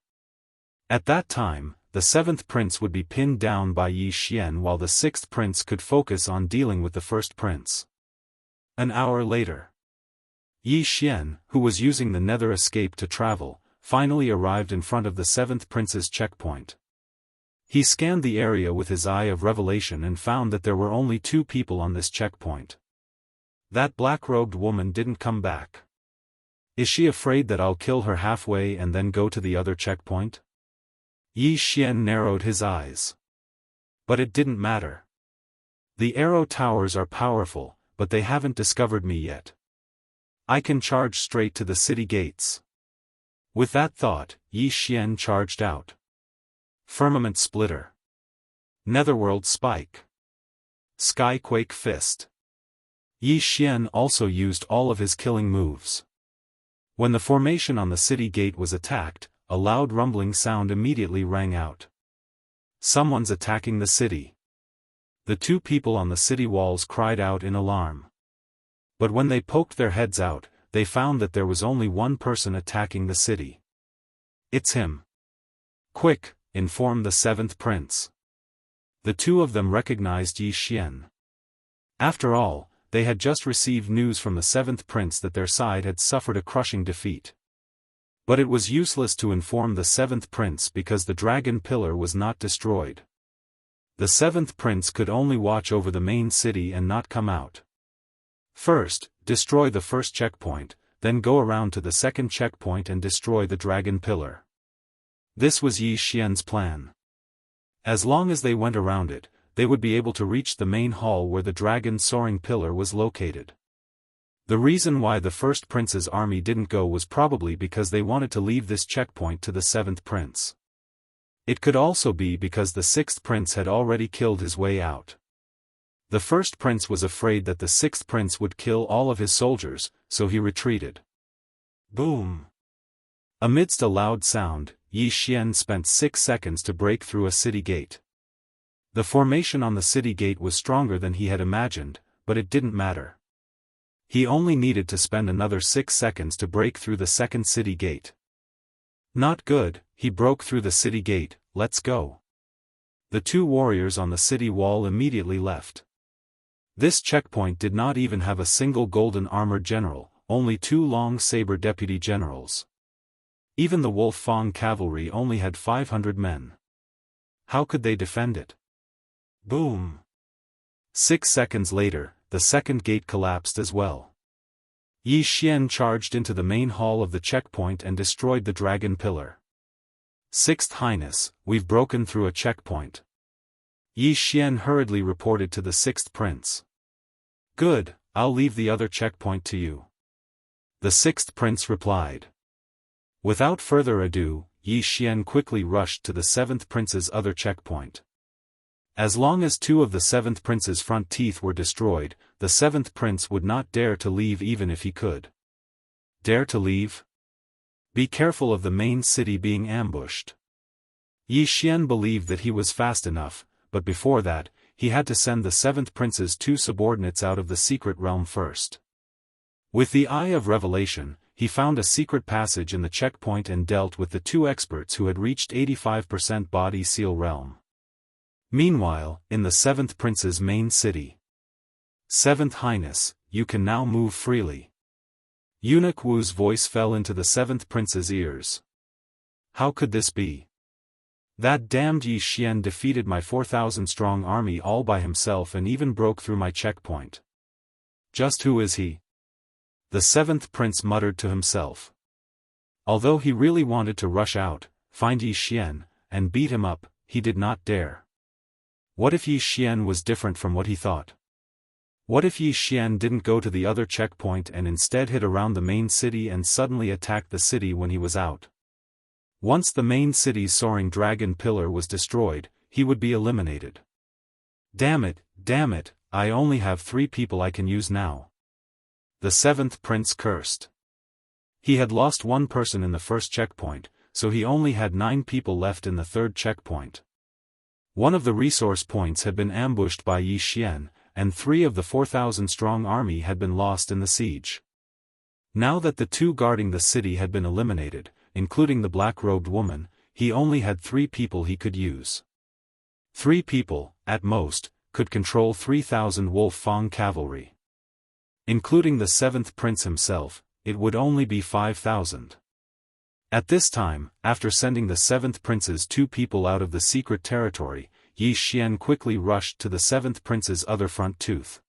At that time, the seventh prince would be pinned down by Yi Xian while the sixth prince could focus on dealing with the first prince. An hour later, Yi Xian, who was using the nether escape to travel, finally arrived in front of the seventh prince's checkpoint. He scanned the area with his eye of revelation and found that there were only two people on this checkpoint. That black-robed woman didn't come back. Is she afraid that I'll kill her halfway and then go to the other checkpoint? Yi Xian narrowed his eyes. But it didn't matter. The arrow towers are powerful, but they haven't discovered me yet. I can charge straight to the city gates. With that thought, Yi Xian charged out. Firmament Splitter. Netherworld Spike. Skyquake Fist. Yi Xian also used all of his killing moves. When the formation on the city gate was attacked, a loud rumbling sound immediately rang out. Someone's attacking the city. The two people on the city walls cried out in alarm. But when they poked their heads out, they found that there was only one person attacking the city. It's him. Quick, inform the seventh prince. The two of them recognized Yi Xian. After all, they had just received news from the seventh prince that their side had suffered a crushing defeat. But it was useless to inform the seventh prince because the dragon pillar was not destroyed. The seventh prince could only watch over the main city and not come out. First, destroy the first checkpoint, then go around to the second checkpoint and destroy the dragon pillar. This was Yi Xian's plan. As long as they went around it, they would be able to reach the main hall where the dragon soaring pillar was located. The reason why the first prince's army didn't go was probably because they wanted to leave this checkpoint to the seventh prince. It could also be because the sixth prince had already killed his way out. The first prince was afraid that the sixth prince would kill all of his soldiers, so he retreated. Boom! Amidst a loud sound, Yi Xian spent 6 seconds to break through a city gate. The formation on the city gate was stronger than he had imagined, but it didn't matter. He only needed to spend another 6 seconds to break through the second city gate. Not good, he broke through the city gate, let's go. The two warriors on the city wall immediately left. This checkpoint did not even have a single golden armored general, only 2 long saber deputy generals. Even the Wolf Fang cavalry only had 500 men. How could they defend it? Boom! 6 seconds later, the second gate collapsed as well. Yi Xian charged into the main hall of the checkpoint and destroyed the dragon pillar. Sixth Highness, we've broken through a checkpoint. Yi Xian hurriedly reported to the sixth prince. Good, I'll leave the other checkpoint to you. The sixth prince replied. Without further ado, Yi Xian quickly rushed to the seventh prince's other checkpoint. As long as 2 of the seventh prince's front teeth were destroyed, the seventh prince would not dare to leave even if he could. Dare to leave? Be careful of the main city being ambushed. Yi Xian believed that he was fast enough, but before that, he had to send the seventh prince's 2 subordinates out of the secret realm first. With the Eye of Revelation, he found a secret passage in the checkpoint and dealt with the 2 experts who had reached 85% body seal realm. Meanwhile, in the seventh prince's main city. Seventh Highness, you can now move freely. Eunuch Wu's voice fell into the seventh prince's ears. How could this be? That damned Yi Xian defeated my 4,000-strong army all by himself and even broke through my checkpoint. Just who is he? The seventh prince muttered to himself. Although he really wanted to rush out, find Yi Xian, and beat him up, he did not dare. What if Yi Xian was different from what he thought? What if Yi Xian didn't go to the other checkpoint and instead hit around the main city and suddenly attacked the city when he was out? Once the main city's soaring dragon pillar was destroyed, he would be eliminated. Damn it, I only have 3 people I can use now. The 7th prince cursed. He had lost 1 person in the first checkpoint, so he only had 9 people left in the 3rd checkpoint. One of the resource points had been ambushed by Yi Xian, and 3 of the 4,000-strong army had been lost in the siege. Now that the 2 guarding the city had been eliminated, including the black-robed woman, he only had 3 people he could use. 3 people, at most, could control 3,000 Wolf Fang cavalry. Including the 7th prince himself, it would only be 5,000. At this time, after sending the 7th prince's 2 people out of the secret territory, Yi Xian quickly rushed to the 7th prince's other front tooth.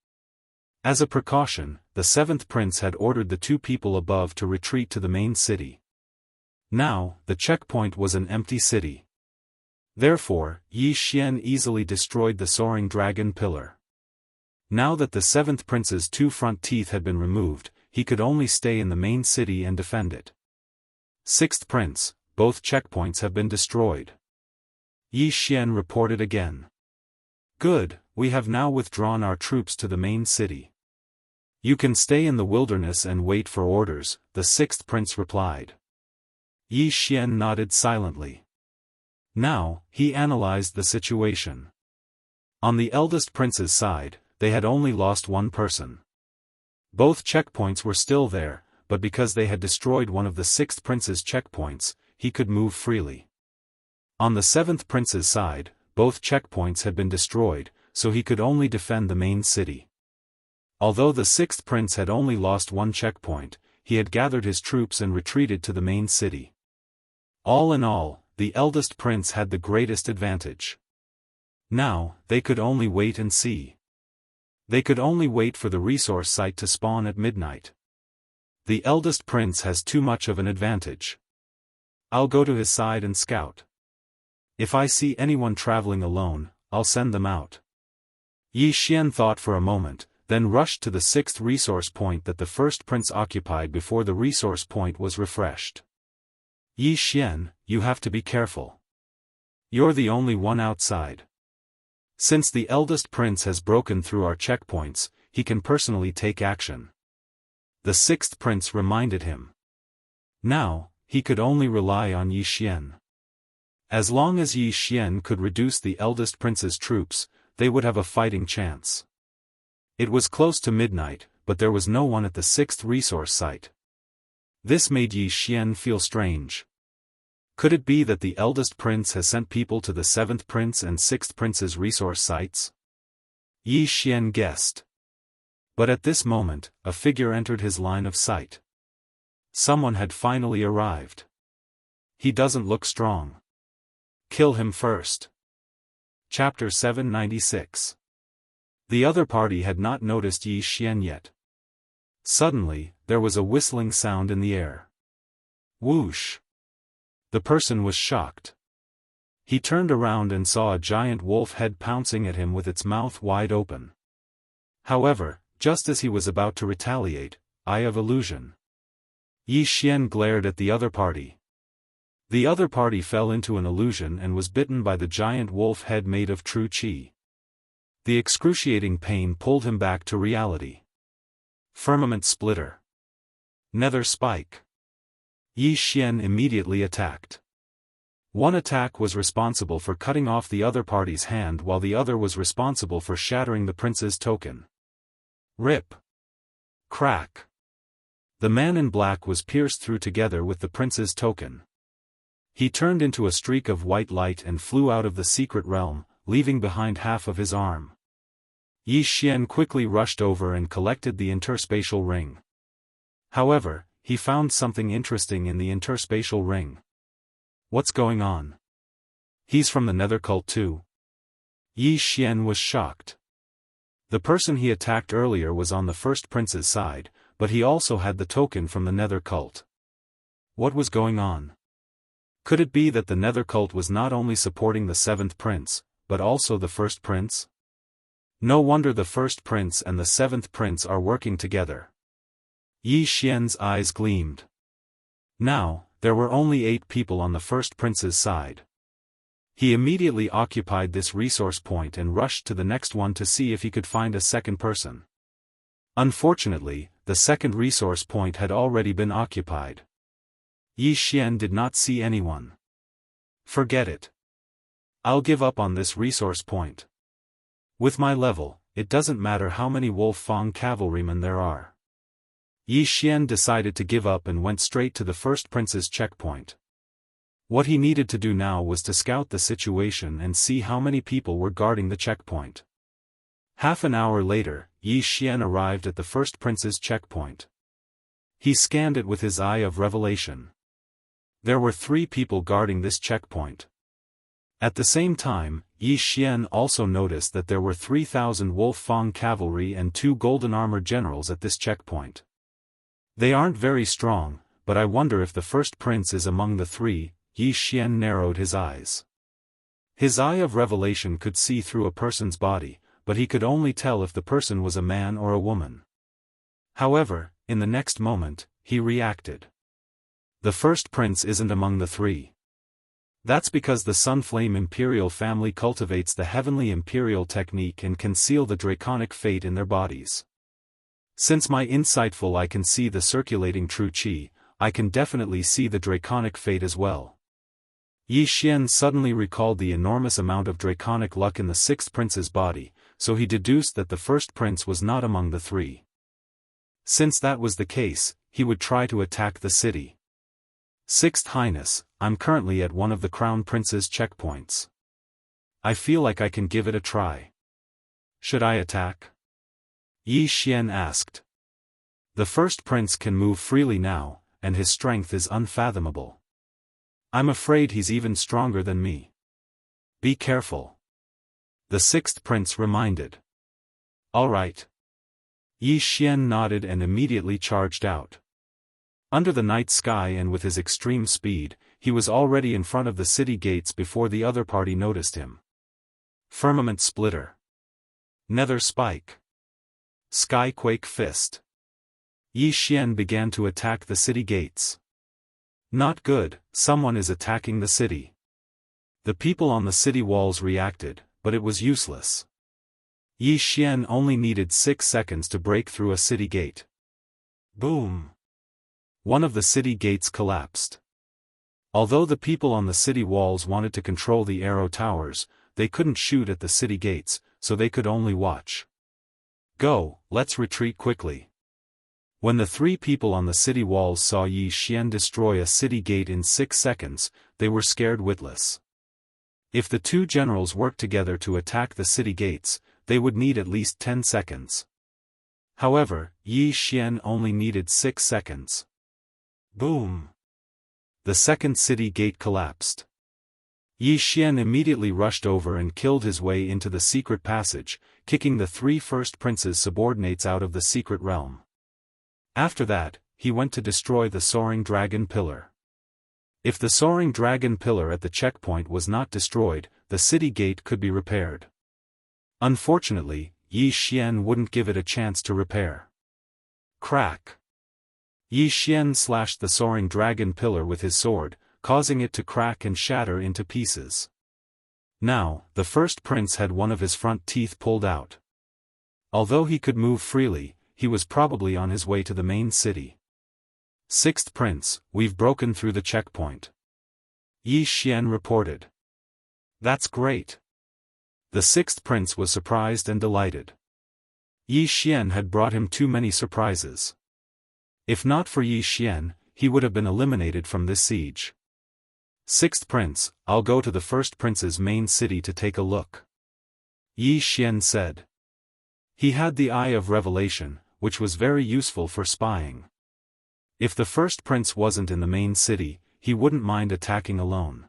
As a precaution, the 7th prince had ordered the 2 people above to retreat to the main city. Now, the checkpoint was an empty city. Therefore, Yi Xian easily destroyed the soaring dragon pillar. Now that the 7th prince's 2 front teeth had been removed, he could only stay in the main city and defend it. 6th prince, both checkpoints have been destroyed. Yi Xian reported again. Good, we have now withdrawn our troops to the main city. You can stay in the wilderness and wait for orders, the 6th prince replied. Yi Xian nodded silently. Now, he analyzed the situation. On the eldest prince's side, they had only lost 1 person. Both checkpoints were still there, but because they had destroyed one of the 6th prince's checkpoints, he could move freely. On the 7th prince's side, both checkpoints had been destroyed, so he could only defend the main city. Although the 6th prince had only lost 1 checkpoint, he had gathered his troops and retreated to the main city. All in all, the eldest prince had the greatest advantage. Now, they could only wait and see. They could only wait for the resource site to spawn at midnight. The eldest prince has too much of an advantage. I'll go to his side and scout. If I see anyone traveling alone, I'll send them out. Yi Xian thought for a moment, then rushed to the 6th resource point that the 1st prince occupied before the resource point was refreshed. Yi Xian, you have to be careful. You're the only one outside. Since the eldest prince has broken through our checkpoints, he can personally take action. The 6th prince reminded him. Now, he could only rely on Yi Xian. As long as Yi Xian could reduce the eldest prince's troops, they would have a fighting chance. It was close to midnight, but there was no one at the 6th resource site. This made Yi Xian feel strange. Could it be that the eldest prince has sent people to the 7th prince and 6th prince's resource sites? Yi Xian guessed. But at this moment, a figure entered his line of sight. Someone had finally arrived. He doesn't look strong. Kill him first. Chapter 796. The other party had not noticed Yi Xian yet. Suddenly, there was a whistling sound in the air. Whoosh! The person was shocked. He turned around and saw a giant wolf head pouncing at him with its mouth wide open. However, just as he was about to retaliate, Eye of Illusion. Yi Xian glared at the other party. The other party fell into an illusion and was bitten by the giant wolf head made of true qi. The excruciating pain pulled him back to reality. Firmament Splitter. Nether Spike. Yi Xian immediately attacked. One attack was responsible for cutting off the other party's hand while the other was responsible for shattering the prince's token. Rip. Crack. The man in black was pierced through together with the prince's token. He turned into a streak of white light and flew out of the secret realm, leaving behind half of his arm. Yi Xian quickly rushed over and collected the interspatial ring. However, he found something interesting in the interspatial ring. What's going on? He's from the Nether cult too? Yi Xian was shocked. The person he attacked earlier was on the 1st prince's side, but he also had the token from the Nether cult. What was going on? Could it be that the Nether cult was not only supporting the seventh prince, but also the first prince? No wonder the first prince and the seventh prince are working together. Yi Xian's eyes gleamed. Now, there were only 8 people on the first prince's side. He immediately occupied this resource point and rushed to the next one to see if he could find a second person. Unfortunately, the second resource point had already been occupied. Yi Xian did not see anyone. Forget it. I'll give up on this resource point. With my level, it doesn't matter how many Wolf Fang cavalrymen there are. Yi Xian decided to give up and went straight to the first prince's checkpoint. What he needed to do now was to scout the situation and see how many people were guarding the checkpoint. Half an hour later, Yi Xian arrived at the first prince's checkpoint. He scanned it with his eye of revelation. There were 3 people guarding this checkpoint. At the same time, Yi Xian also noticed that there were 3,000 Wolf Fang cavalry and 2 golden armored generals at this checkpoint. They aren't very strong, but I wonder if the first prince is among the 3. Yi Xian narrowed his eyes. His eye of revelation could see through a person's body, but he could only tell if the person was a man or a woman. However, in the next moment, he reacted. The first prince isn't among the 3. That's because the Sunflame Imperial family cultivates the Heavenly Imperial technique and can seal the draconic fate in their bodies. Since my insightful eye can see the circulating true qi, I can definitely see the draconic fate as well. Yi Xian suddenly recalled the enormous amount of draconic luck in the 6th prince's body, so he deduced that the first prince was not among the 3. Since that was the case, he would try to attack the city. 6th Highness, I'm currently at one of the Crown Prince's checkpoints. I feel like I can give it a try. Should I attack? Yi Xian asked. The first prince can move freely now, and his strength is unfathomable. I'm afraid he's even stronger than me. Be careful. The 6th prince reminded. All right. Yi Xian nodded and immediately charged out. Under the night sky and with his extreme speed, he was already in front of the city gates before the other party noticed him. Firmament Splitter. Nether Spike. Skyquake Fist. Yi Xian began to attack the city gates. Not good, someone is attacking the city. The people on the city walls reacted, but it was useless. Yi Xian only needed 6 seconds to break through a city gate. Boom! One of the city gates collapsed. Although the people on the city walls wanted to control the arrow towers, they couldn't shoot at the city gates, so they could only watch. Go, let's retreat quickly. When the 3 people on the city walls saw Yi Xian destroy a city gate in 6 seconds, they were scared witless. If the 2 generals worked together to attack the city gates, they would need at least 10 seconds. However, Yi Xian only needed 6 seconds. Boom! The second city gate collapsed. Yi Xian immediately rushed over and killed his way into the secret passage, kicking the 3 first princes' subordinates out of the secret realm. After that, he went to destroy the soaring dragon pillar. If the soaring dragon pillar at the checkpoint was not destroyed, the city gate could be repaired. Unfortunately, Yi Xian wouldn't give it a chance to repair. Crack! Yi Xian slashed the soaring dragon pillar with his sword, causing it to crack and shatter into pieces. Now, the first prince had one of his front teeth pulled out. Although he could move freely, he was probably on his way to the main city. 6th Prince, we've broken through the checkpoint. Yi Xian reported. That's great. The 6th Prince was surprised and delighted. Yi Xian had brought him too many surprises. If not for Yi Xian, he would have been eliminated from this siege. 6th Prince, I'll go to the 1st Prince's main city to take a look. Yi Xian said. He had the Eye of Revelation, which was very useful for spying. If the 1st Prince wasn't in the main city, he wouldn't mind attacking alone.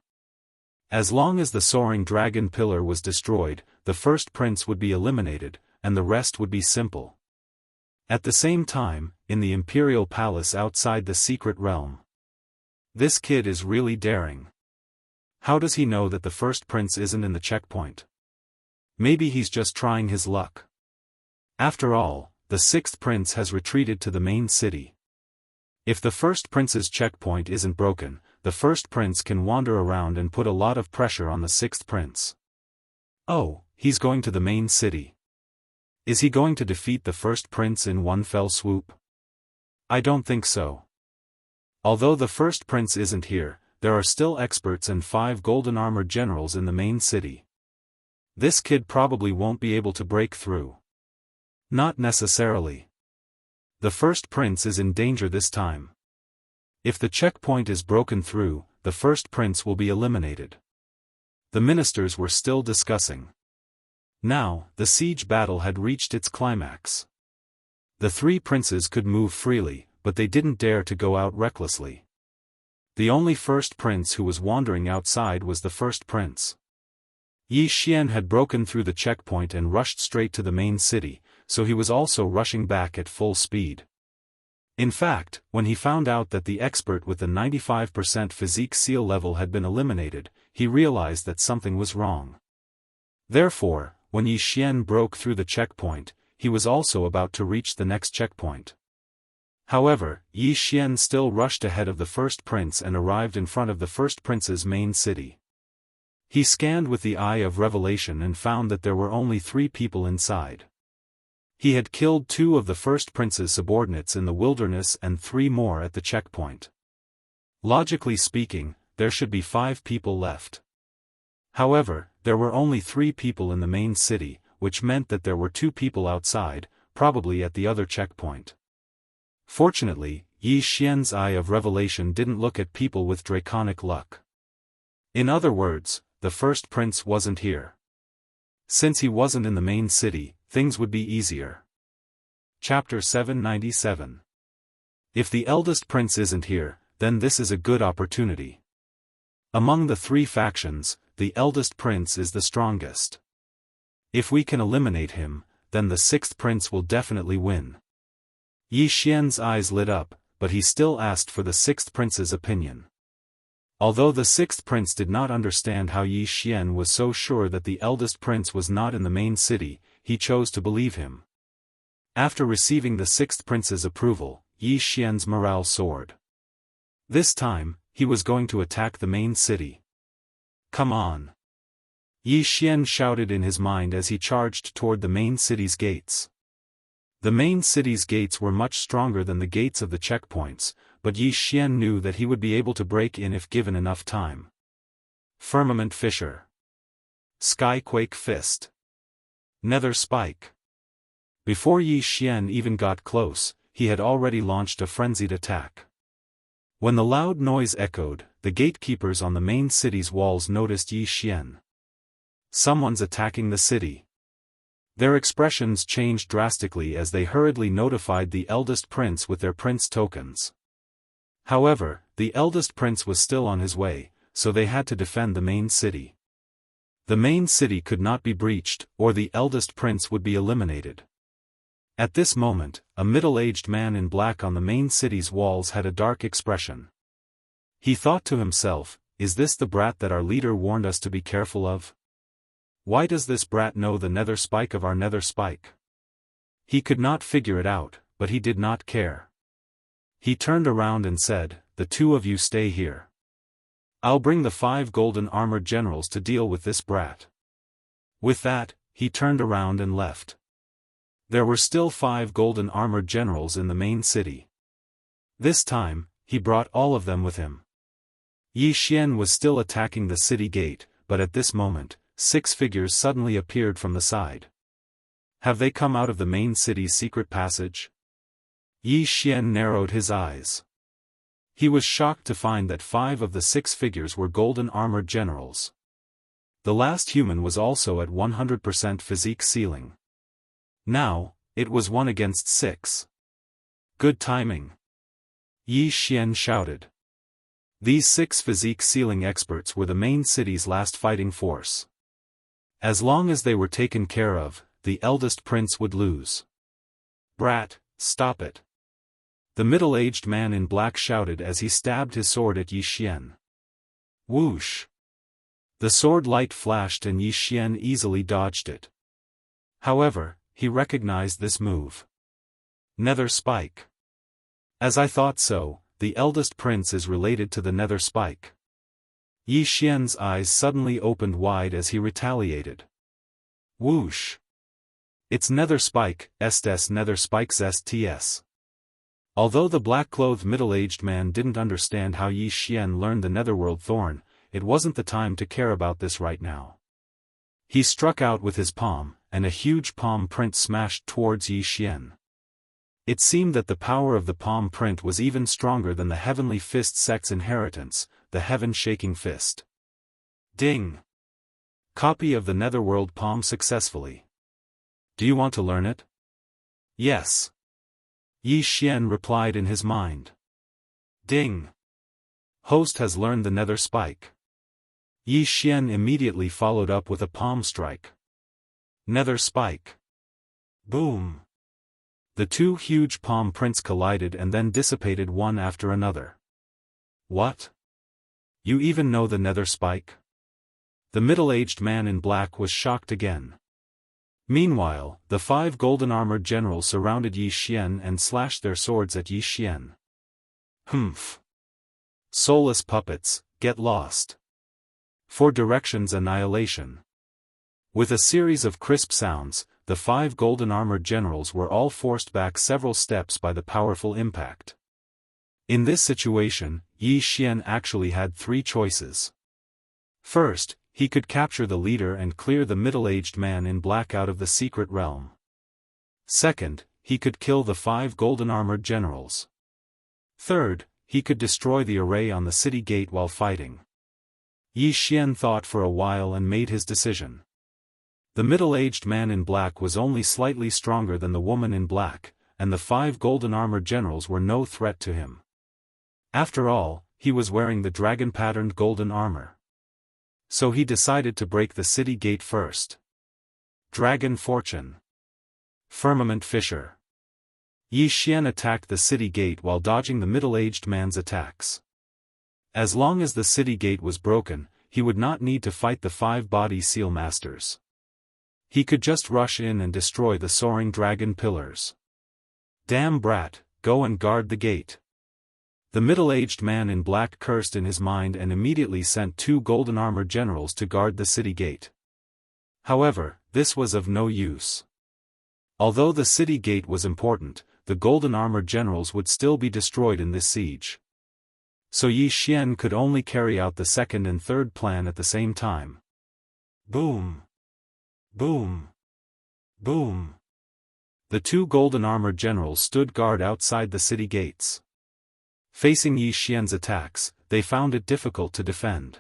As long as the soaring dragon pillar was destroyed, the 1st Prince would be eliminated, and the rest would be simple. At the same time, in the Imperial Palace outside the secret realm. This kid is really daring. How does he know that the first prince isn't in the checkpoint? Maybe he's just trying his luck. After all, the sixth prince has retreated to the main city. If the first prince's checkpoint isn't broken, the first prince can wander around and put a lot of pressure on the sixth prince. Oh, he's going to the main city. Is he going to defeat the first prince in one fell swoop? I don't think so. Although the first prince isn't here, there are still experts and 5 golden armored generals in the main city. This kid probably won't be able to break through. Not necessarily. The first prince is in danger this time. If the checkpoint is broken through, the first prince will be eliminated. The ministers were still discussing. Now, the siege battle had reached its climax. The 3 princes could move freely, but they didn't dare to go out recklessly. The only first prince who was wandering outside was the first prince. Yi Xian had broken through the checkpoint and rushed straight to the main city, so he was also rushing back at full speed. In fact, when he found out that the expert with the 95% physique seal level had been eliminated, he realized that something was wrong. Therefore, when Yi Xian broke through the checkpoint, he was also about to reach the next checkpoint. However, Yi Xian still rushed ahead of the first prince and arrived in front of the first prince's main city. He scanned with the eye of revelation and found that there were only 3 people inside. He had killed 2 of the first prince's subordinates in the wilderness and 3 more at the checkpoint. Logically speaking, there should be 5 people left. However, there were only 3 people in the main city, which meant that there were 2 people outside, probably at the other checkpoint. Fortunately, Yi Xian's eye of revelation didn't look at people with draconic luck. In other words, the first prince wasn't here. Since he wasn't in the main city, things would be easier. Chapter 797. If the eldest prince isn't here, then this is a good opportunity. Among the 3 factions, the eldest prince is the strongest. If we can eliminate him, then the 6th prince will definitely win. Yi Xian's eyes lit up, but he still asked for the 6th prince's opinion. Although the 6th prince did not understand how Yi Xian was so sure that the eldest prince was not in the main city, he chose to believe him. After receiving the 6th prince's approval, Yi Xian's morale soared. This time, he was going to attack the main city. Come on! Yi Xian shouted in his mind as he charged toward the main city's gates. The main city's gates were much stronger than the gates of the checkpoints, but Yi Xian knew that he would be able to break in if given enough time. Firmament Fissure. Skyquake Fist. Nether Spike. Before Yi Xian even got close, he had already launched a frenzied attack. When the loud noise echoed, the gatekeepers on the main city's walls noticed Yi Xian. Someone's attacking the city. Their expressions changed drastically as they hurriedly notified the eldest prince with their prince tokens. However, the eldest prince was still on his way, so they had to defend the main city. The main city could not be breached, or the eldest prince would be eliminated. At this moment, a middle-aged man in black on the main city's walls had a dark expression. He thought to himself, "Is this the brat that our leader warned us to be careful of? Why does this brat know the nether spike of our nether spike?" He could not figure it out, but he did not care. He turned around and said, "The 2 of you stay here. I'll bring the 5 golden armored generals to deal with this brat." With that, he turned around and left. There were still 5 golden armored generals in the main city. This time, he brought all of them with him. Yi Xian was still attacking the city gate, but at this moment, 6 figures suddenly appeared from the side. Have they come out of the main city's secret passage? Yi Xian narrowed his eyes. He was shocked to find that 5 of the 6 figures were golden armored generals. The last human was also at 100% physique ceiling. Now, it was 1 against 6. Good timing. Yi Xian shouted. These 6 physique ceiling experts were the main city's last fighting force. As long as they were taken care of, the eldest prince would lose. Brat, stop it. The middle-aged man in black shouted as he stabbed his sword at Yi Xian. Whoosh! The sword light flashed and Yi Xian easily dodged it. However, he recognized this move. Nether Spike. As I thought so, the eldest prince is related to the Nether Spike. Yi Xian's eyes suddenly opened wide as he retaliated. Whoosh! It's Nether Spike, Estes Nether Spikes STS. Although the black-clothed middle-aged man didn't understand how Yi Xian learned the Netherworld Thorn, it wasn't the time to care about this right now. He struck out with his palm, and a huge palm print smashed towards Yi Xian. It seemed that the power of the palm print was even stronger than the Heavenly Fist sect's inheritance, the Heaven-Shaking Fist. Ding! Copy of the Netherworld Palm successfully. Do you want to learn it? Yes. Yi Xian replied in his mind. Ding! Host has learned the Nether Spike. Yi Xian immediately followed up with a palm strike. Nether Spike. Boom! The two huge palm prints collided and then dissipated one after another. What? You even know the Nether Spike? The middle-aged man in black was shocked again. Meanwhile, the 5 golden-armored generals surrounded Yi Xian and slashed their swords at Yi Xian. Humph! Soulless puppets, get lost. For directions annihilation. With a series of crisp sounds, the 5 golden-armored generals were all forced back several steps by the powerful impact. In this situation, Yi Xian actually had 3 choices. First, he could capture the leader and clear the middle-aged man in black out of the secret realm. Second, he could kill the 5 golden-armored generals. Third, he could destroy the array on the city gate while fighting. Yi Xian thought for a while and made his decision. The middle-aged man in black was only slightly stronger than the woman in black, and the 5 golden-armored generals were no threat to him. After all, he was wearing the dragon-patterned golden armor. So he decided to break the city gate first. Dragon Fortune. Firmament Fissure. Yi Xian attacked the city gate while dodging the middle-aged man's attacks. As long as the city gate was broken, he would not need to fight the 5 body seal masters. He could just rush in and destroy the soaring dragon pillars. Damn brat, go and guard the gate. The middle-aged man in black cursed in his mind and immediately sent 2 golden-armored generals to guard the city gate. However, this was of no use. Although the city gate was important, the golden-armored generals would still be destroyed in this siege. So Yi Xian could only carry out the second and third plan at the same time. Boom! Boom! Boom! The 2 golden-armored generals stood guard outside the city gates. Facing Yi Xian's attacks, they found it difficult to defend.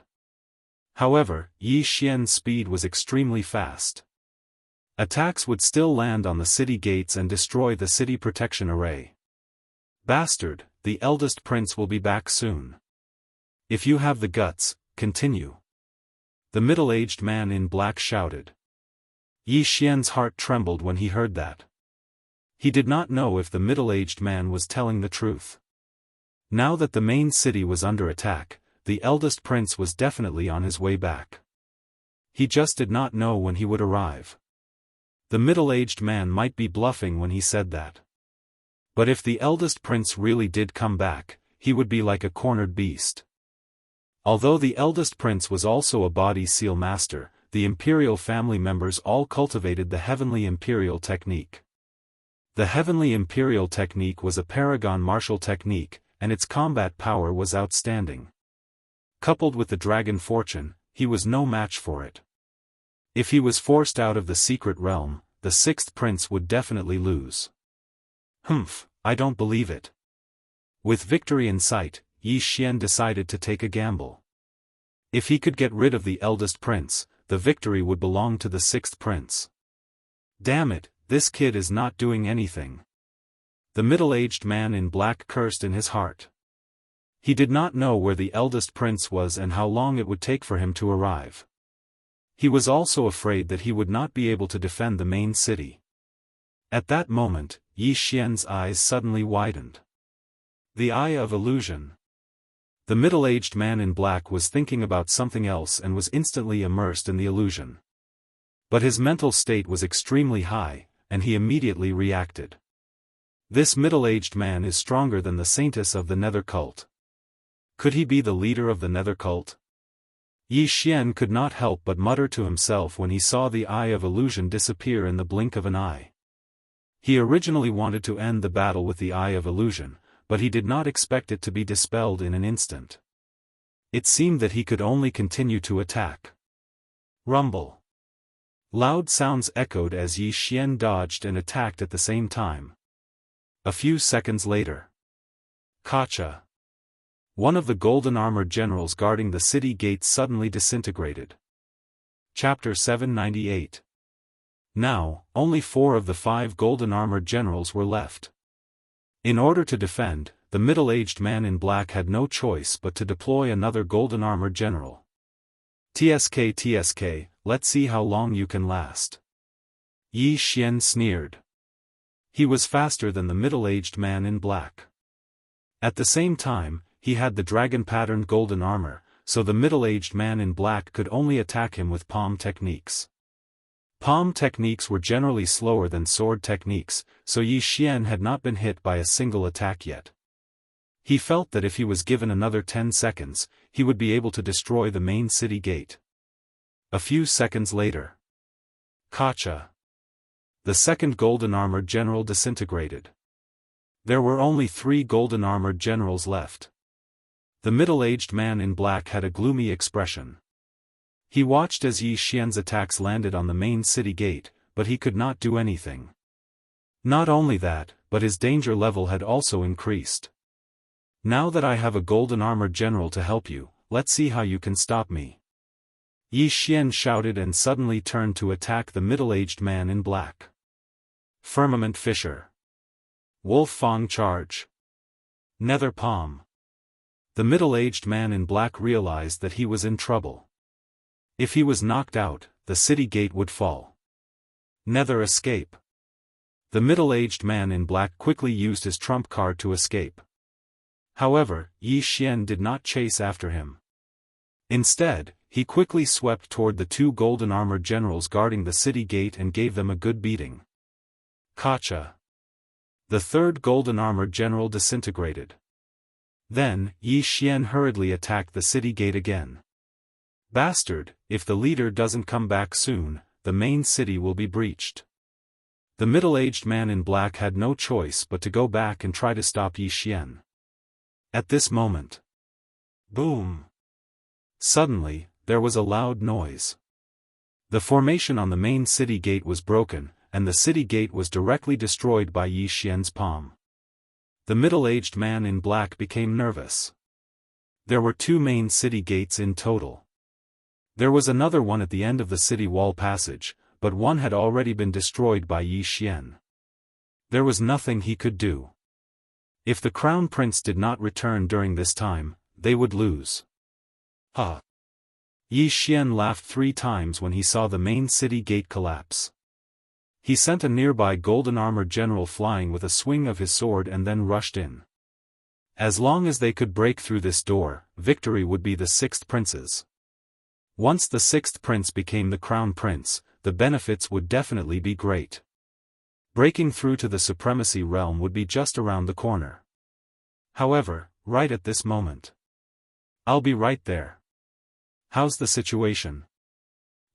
However, Yi Xian's speed was extremely fast. Attacks would still land on the city gates and destroy the city protection array. Bastard, the eldest prince will be back soon. If you have the guts, continue. The middle-aged man in black shouted. Yi Xian's heart trembled when he heard that. He did not know if the middle-aged man was telling the truth. Now that the main city was under attack, the eldest prince was definitely on his way back. He just did not know when he would arrive. The middle-aged man might be bluffing when he said that. But if the eldest prince really did come back, he would be like a cornered beast. Although the eldest prince was also a body seal master, the imperial family members all cultivated the heavenly imperial technique. The heavenly imperial technique was a paragon martial technique, and its combat power was outstanding. Coupled with the dragon fortune, he was no match for it. If he was forced out of the secret realm, the 6th prince would definitely lose. Humph, I don't believe it. With victory in sight, Yi Xian decided to take a gamble. If he could get rid of the eldest prince, the victory would belong to the 6th prince. Damn it, this kid is not doing anything. The middle-aged man in black cursed in his heart. He did not know where the eldest prince was and how long it would take for him to arrive. He was also afraid that he would not be able to defend the main city. At that moment, Yi Xian's eyes suddenly widened. The Eye of Illusion. The middle-aged man in black was thinking about something else and was instantly immersed in the illusion. But his mental state was extremely high, and he immediately reacted. This middle-aged man is stronger than the saintess of the Nether cult. Could he be the leader of the Nether cult? Yi Xian could not help but mutter to himself when he saw the Eye of Illusion disappear in the blink of an eye. He originally wanted to end the battle with the Eye of Illusion, but he did not expect it to be dispelled in an instant. It seemed that he could only continue to attack. Rumble. Loud sounds echoed as Yi Xian dodged and attacked at the same time. A few seconds later. Gotcha. One of the golden-armored generals guarding the city gates suddenly disintegrated. Chapter 798. Now, only 4 of the 5 golden-armored generals were left. In order to defend, the middle-aged man in black had no choice but to deploy another golden-armored general. TSK, let's see how long you can last. Yi Xian sneered. He was faster than the middle-aged man in black. At the same time, he had the dragon-patterned golden armor, so the middle-aged man in black could only attack him with palm techniques. Palm techniques were generally slower than sword techniques, so Yi Xian had not been hit by a single attack yet. He felt that if he was given another 10 seconds, he would be able to destroy the main city gate. A few seconds later. Gotcha. The second golden-armored general disintegrated. There were only 3 golden-armored generals left. The middle-aged man in black had a gloomy expression. He watched as Yi Xian's attacks landed on the main city gate, but he could not do anything. Not only that, but his danger level had also increased. Now that I have a golden-armored general to help you, let's see how you can stop me. Yi Xian shouted and suddenly turned to attack the middle-aged man in black. Firmament Fissure. Wolf Fang Charge. Nether Palm. The middle-aged man in black realized that he was in trouble. If he was knocked out, the city gate would fall. Nether Escape. The middle-aged man in black quickly used his trump card to escape. However, Yi Xian did not chase after him. Instead, he quickly swept toward the 2 golden-armored generals guarding the city gate and gave them a good beating. Gotcha. The third golden-armored general disintegrated. Then, Yi Xian hurriedly attacked the city gate again. Bastard, if the leader doesn't come back soon, the main city will be breached. The middle-aged man in black had no choice but to go back and try to stop Yi Xian. At this moment. Boom! Suddenly, there was a loud noise. The formation on the main city gate was broken, and the city gate was directly destroyed by Yi Xian's palm. The middle-aged man in black became nervous. There were 2 main city gates in total. There was another one at the end of the city wall passage, but one had already been destroyed by Yi Xian. There was nothing he could do. If the crown prince did not return during this time, they would lose. Ha! Yi Xian laughed 3 times when he saw the main city gate collapse. He sent a nearby golden-armored general flying with a swing of his sword and then rushed in. As long as they could break through this door, victory would be the 6th prince's. Once the 6th prince became the crown prince, the benefits would definitely be great. Breaking through to the supremacy realm would be just around the corner. However, right at this moment. I'll be right there. How's the situation?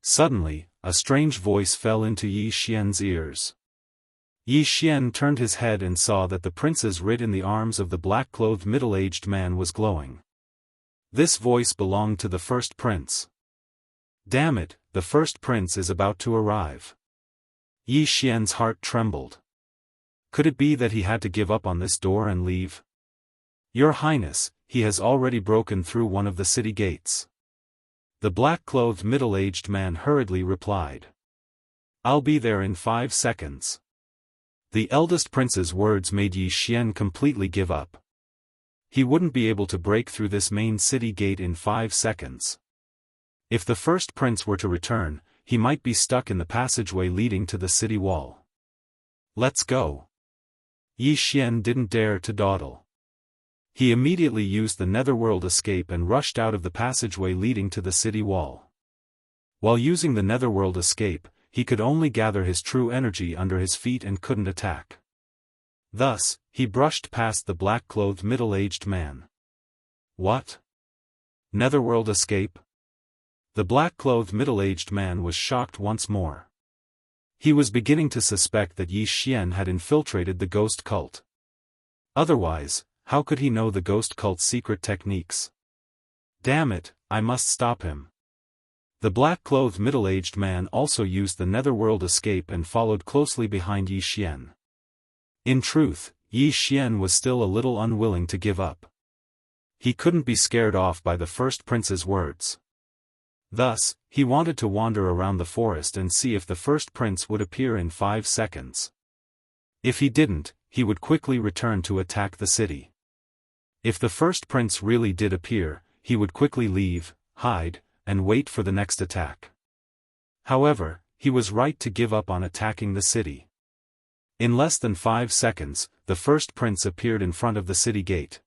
Suddenly, a strange voice fell into Yi Xian's ears. Yi Xian turned his head and saw that the prince's writ in the arms of the black-clothed middle-aged man was glowing. This voice belonged to the 1st prince. Damn it, the 1st prince is about to arrive. Yi Xian's heart trembled. Could it be that he had to give up on this door and leave? Your Highness, he has already broken through one of the city gates. The black-clothed middle-aged man hurriedly replied. I'll be there in 5 seconds. The eldest prince's words made Yi Xian completely give up. He wouldn't be able to break through this main city gate in 5 seconds. If the 1st prince were to return, he might be stuck in the passageway leading to the city wall. Let's go. Yi Xian didn't dare to dawdle. He immediately used the netherworld escape and rushed out of the passageway leading to the city wall. While using the netherworld escape, he could only gather his true energy under his feet and couldn't attack. Thus, he brushed past the black-clothed middle-aged man. What? Netherworld escape? The black-clothed middle-aged man was shocked once more. He was beginning to suspect that Yi Xian had infiltrated the ghost cult. Otherwise, how could he know the ghost cult's secret techniques? Damn it, I must stop him. The black-clothed middle-aged man also used the netherworld escape and followed closely behind Yi Xian. In truth, Yi Xian was still a little unwilling to give up. He couldn't be scared off by the first prince's words. Thus, he wanted to wander around the forest and see if the first prince would appear in 5 seconds. If he didn't, he would quickly return to attack the city. If the first prince really did appear, he would quickly leave, hide, and wait for the next attack. However, he was right to give up on attacking the city. In less than 5 seconds, the first prince appeared in front of the city gate.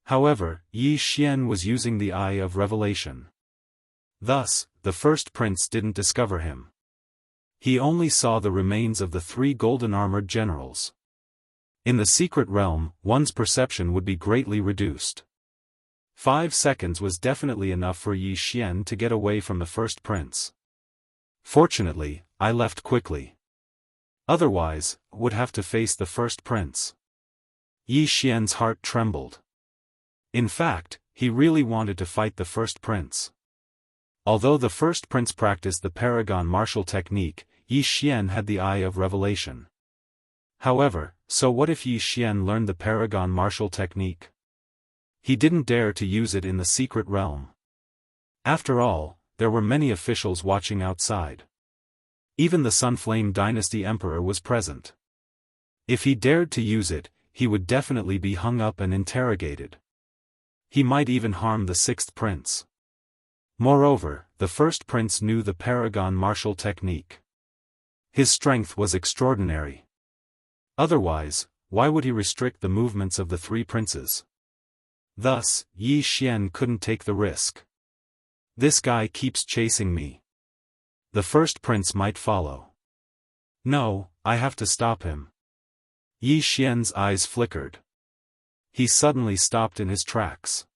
However, Yi Xian was using the Eye of Revelation. Thus, the first prince didn't discover him. He only saw the remains of the 3 golden-armored generals. In the secret realm, one's perception would be greatly reduced. 5 seconds was definitely enough for Yi Xian to get away from the first prince. Fortunately, I left quickly. Otherwise, would have to face the first prince. Yi Xian's heart trembled. In fact, he really wanted to fight the first prince. Although the first prince practiced the Paragon martial technique, Yi Xian had the Eye of Revelation. However, so what if Yi Xian learned the Paragon martial technique? He didn't dare to use it in the secret realm. After all, there were many officials watching outside. Even the Sunflame Dynasty Emperor was present. If he dared to use it, he would definitely be hung up and interrogated. He might even harm the 6th prince. Moreover, the first prince knew the Paragon martial technique. His strength was extraordinary. Otherwise, why would he restrict the movements of the 3 princes? Thus, Yi Xian couldn't take the risk. This guy keeps chasing me. The first prince might follow. No, I have to stop him. Yi Xian's eyes flickered. He suddenly stopped in his tracks.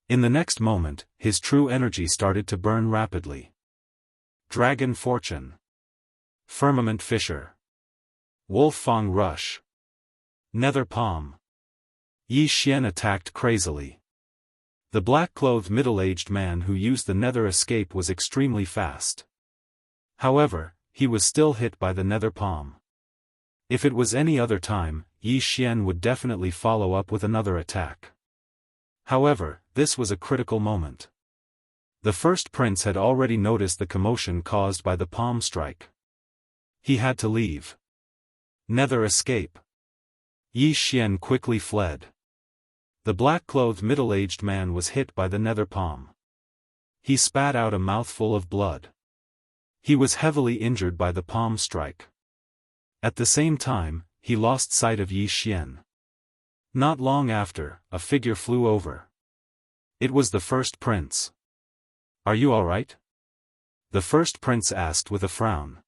In the next moment, his true energy started to burn rapidly. Dragon Fortune. Firmament Fissure. Wolf Fang Rush. Nether Palm. Yi Xian attacked crazily. The black-clothed middle-aged man who used the nether escape was extremely fast. However, he was still hit by the nether palm. If it was any other time, Yi Xian would definitely follow up with another attack. However, this was a critical moment. The first prince had already noticed the commotion caused by the palm strike. He had to leave. Nether escape. Yi Xian quickly fled. The black-clothed middle-aged man was hit by the nether palm. He spat out a mouthful of blood. He was heavily injured by the palm strike. At the same time, he lost sight of Yi Xian. Not long after, a figure flew over. It was the first prince. "Are you all right?" The first prince asked with a frown.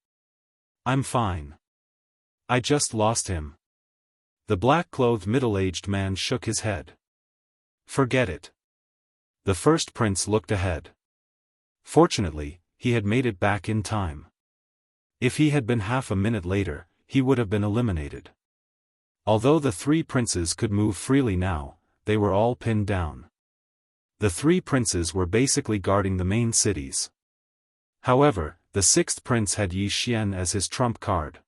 "I'm fine. I just lost him." The black-clothed middle-aged man shook his head. "Forget it." The first prince looked ahead. Fortunately, he had made it back in time. If he had been half a minute later, he would have been eliminated. Although the 3 princes could move freely now, they were all pinned down. The 3 princes were basically guarding the main cities. However, the 6th prince had Yi Xian as his trump card.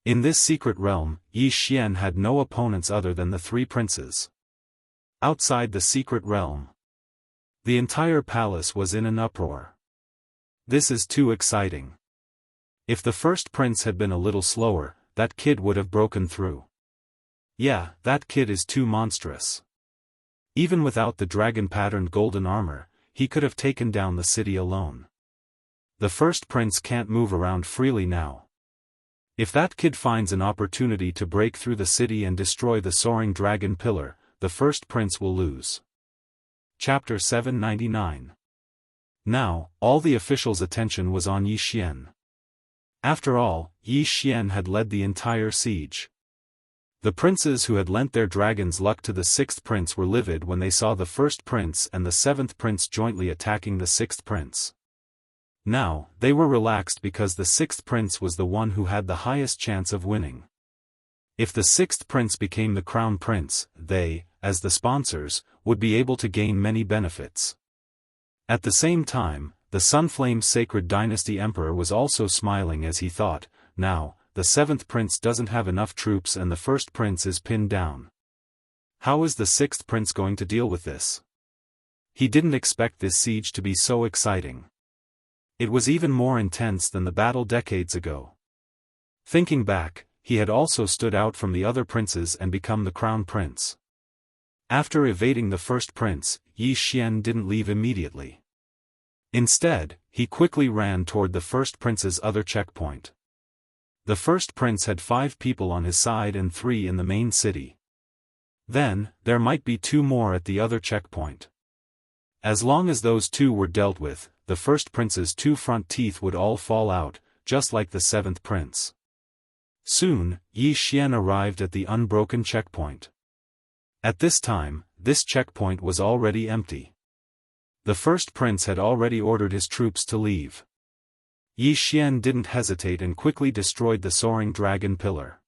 In this secret realm, Yi Xian had no opponents other than the 3 princes. Outside the secret realm, the entire palace was in an uproar. This is too exciting. If the first prince had been a little slower, that kid would have broken through. Yeah, that kid is too monstrous. Even without the dragon-patterned golden armor, he could have taken down the city alone. The first prince can't move around freely now. If that kid finds an opportunity to break through the city and destroy the soaring dragon pillar, the first prince will lose. Chapter 799. Now, all the officials' attention was on Yi Xian. After all, Yi Xian had led the entire siege. The princes who had lent their dragon's luck to the sixth prince were livid when they saw the first prince and the seventh prince jointly attacking the sixth prince. Now, they were relaxed because the sixth prince was the one who had the highest chance of winning. If the sixth prince became the crown prince, they, as the sponsors, would be able to gain many benefits. At the same time, the Sunflame Sacred Dynasty Emperor was also smiling as he thought, now, the seventh prince doesn't have enough troops and the first prince is pinned down. How is the sixth prince going to deal with this? He didn't expect this siege to be so exciting. It was even more intense than the battle decades ago. Thinking back, he had also stood out from the other princes and become the crown prince. After evading the first prince, Yi Xian didn't leave immediately. Instead, he quickly ran toward the first prince's other checkpoint. The first prince had 5 people on his side and 3 in the main city. Then, there might be 2 more at the other checkpoint. As long as those 2 were dealt with, the first prince's 2 front teeth would all fall out, just like the seventh prince. Soon, Yi Xian arrived at the unbroken checkpoint. At this time, this checkpoint was already empty. The first prince had already ordered his troops to leave. Yi Xian didn't hesitate and quickly destroyed the soaring dragon pillar.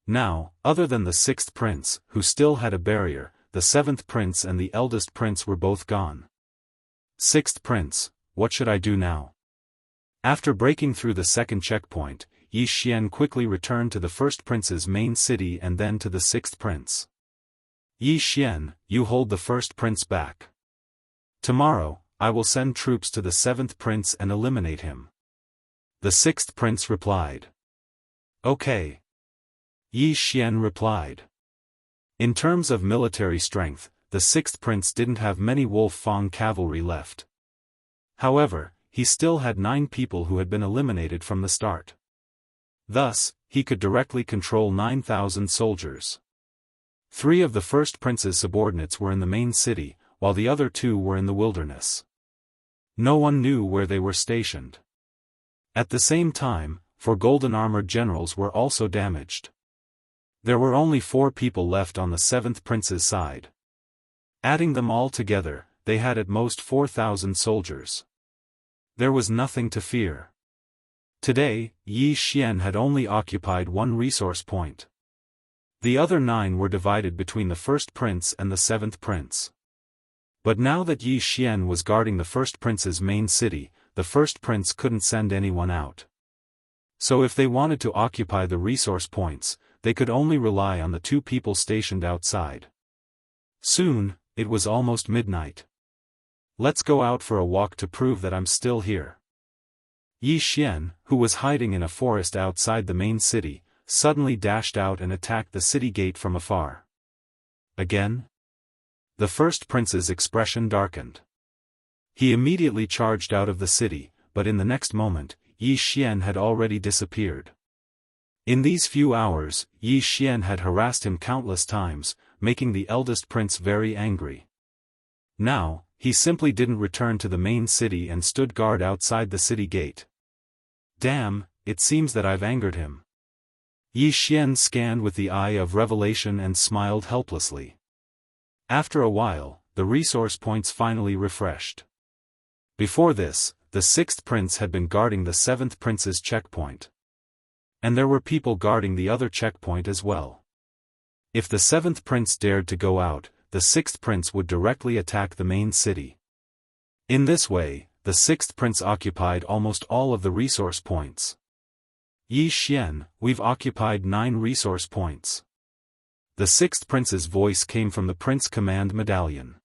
Now, other than the sixth prince, who still had a barrier, the seventh prince and the eldest prince were both gone. Sixth prince, what should I do now? After breaking through the second checkpoint, Yi Xian quickly returned to the first prince's main city and then to the sixth prince. Yi Xian, you hold the first prince back. Tomorrow, I will send troops to the seventh prince and eliminate him. The sixth prince replied. Okay. Yi Xian replied. In terms of military strength, the sixth prince didn't have many Wolf Fang cavalry left. However, he still had 9 people who had been eliminated from the start. Thus, he could directly control 9,000 soldiers. 3 of the first prince's subordinates were in the main city, while the other 2 were in the wilderness. No one knew where they were stationed. At the same time, 4 golden-armored generals were also damaged. There were only 4 people left on the 7th prince's side. Adding them all together, they had at most 4,000 soldiers. There was nothing to fear. Today, Yi Xian had only occupied 1 resource point. The other 9 were divided between the first prince and the 7th prince. But now that Yi Xian was guarding the first prince's main city, the first prince couldn't send anyone out. So if they wanted to occupy the resource points, they could only rely on the 2 people stationed outside. Soon, it was almost midnight. Let's go out for a walk to prove that I'm still here. Yi Xian, who was hiding in a forest outside the main city, suddenly dashed out and attacked the city gate from afar. Again? The first prince's expression darkened. He immediately charged out of the city, but in the next moment, Yi Xian had already disappeared. In these few hours, Yi Xian had harassed him countless times, making the eldest prince very angry. Now, he simply didn't return to the main city and stood guard outside the city gate. Damn, it seems that I've angered him. Yi Xian scanned with the eye of revelation and smiled helplessly. After a while, the resource points finally refreshed. Before this, the sixth prince had been guarding the seventh prince's checkpoint. And there were people guarding the other checkpoint as well. If the seventh prince dared to go out, the sixth prince would directly attack the main city. In this way, the sixth prince occupied almost all of the resource points. Yi Xian, we've occupied 9 resource points. The sixth prince's voice came from the Prince Command Medallion.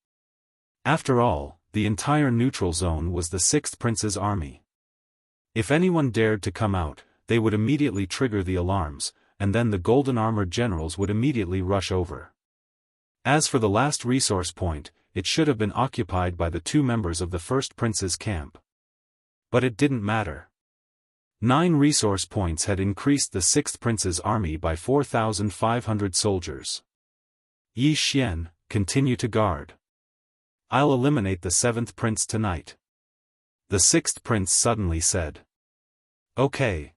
After all, the entire neutral zone was the sixth prince's army. If anyone dared to come out, they would immediately trigger the alarms, and then the golden-armored generals would immediately rush over. As for the last resource point, it should have been occupied by the 2 members of the first prince's camp. But it didn't matter. 9 resource points had increased the sixth prince's army by 4,500 soldiers. Yi Xian, continue to guard. I'll eliminate the 7th prince tonight. The 6th prince suddenly said. Okay.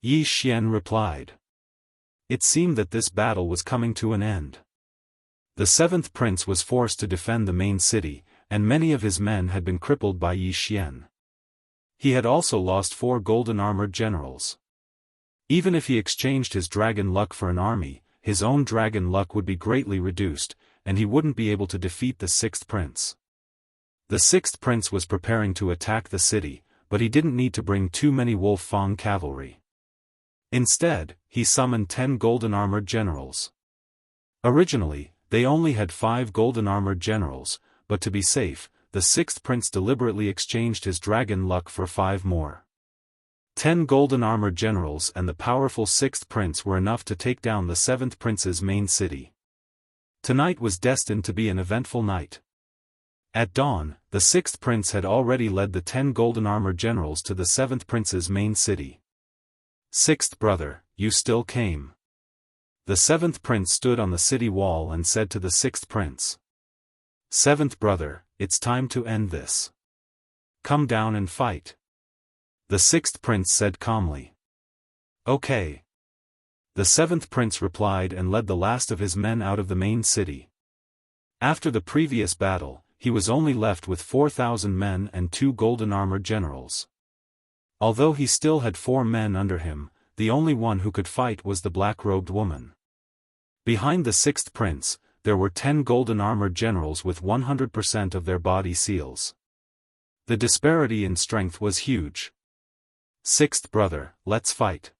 Yi Xian replied. It seemed that this battle was coming to an end. The 7th prince was forced to defend the main city, and many of his men had been crippled by Yi Xian. He had also lost 4 golden-armored generals. Even if he exchanged his dragon luck for an army, his own dragon luck would be greatly reduced, and he wouldn't be able to defeat the 6th prince. The 6th prince was preparing to attack the city, but he didn't need to bring too many Wolf Fang cavalry. Instead, he summoned 10 golden-armored generals. Originally, they only had 5 golden-armored generals, but to be safe, the 6th prince deliberately exchanged his dragon luck for 5 more. 10 golden-armored generals and the powerful 6th prince were enough to take down the 7th prince's main city. Tonight was destined to be an eventful night. At dawn, the 6th prince had already led the 10 golden-armored generals to the 7th prince's main city. 6th brother, you still came. The 7th prince stood on the city wall and said to the 6th prince. 7th brother, it's time to end this. Come down and fight. The 6th prince said calmly. Okay. The 7th prince replied and led the last of his men out of the main city. After the previous battle, he was only left with 4,000 men and 2 golden-armored generals. Although he still had 4 men under him, the only one who could fight was the black-robed woman. Behind the 6th prince, there were 10 golden-armored generals with 100% of their body seals. The disparity in strength was huge. 6th brother, let's fight.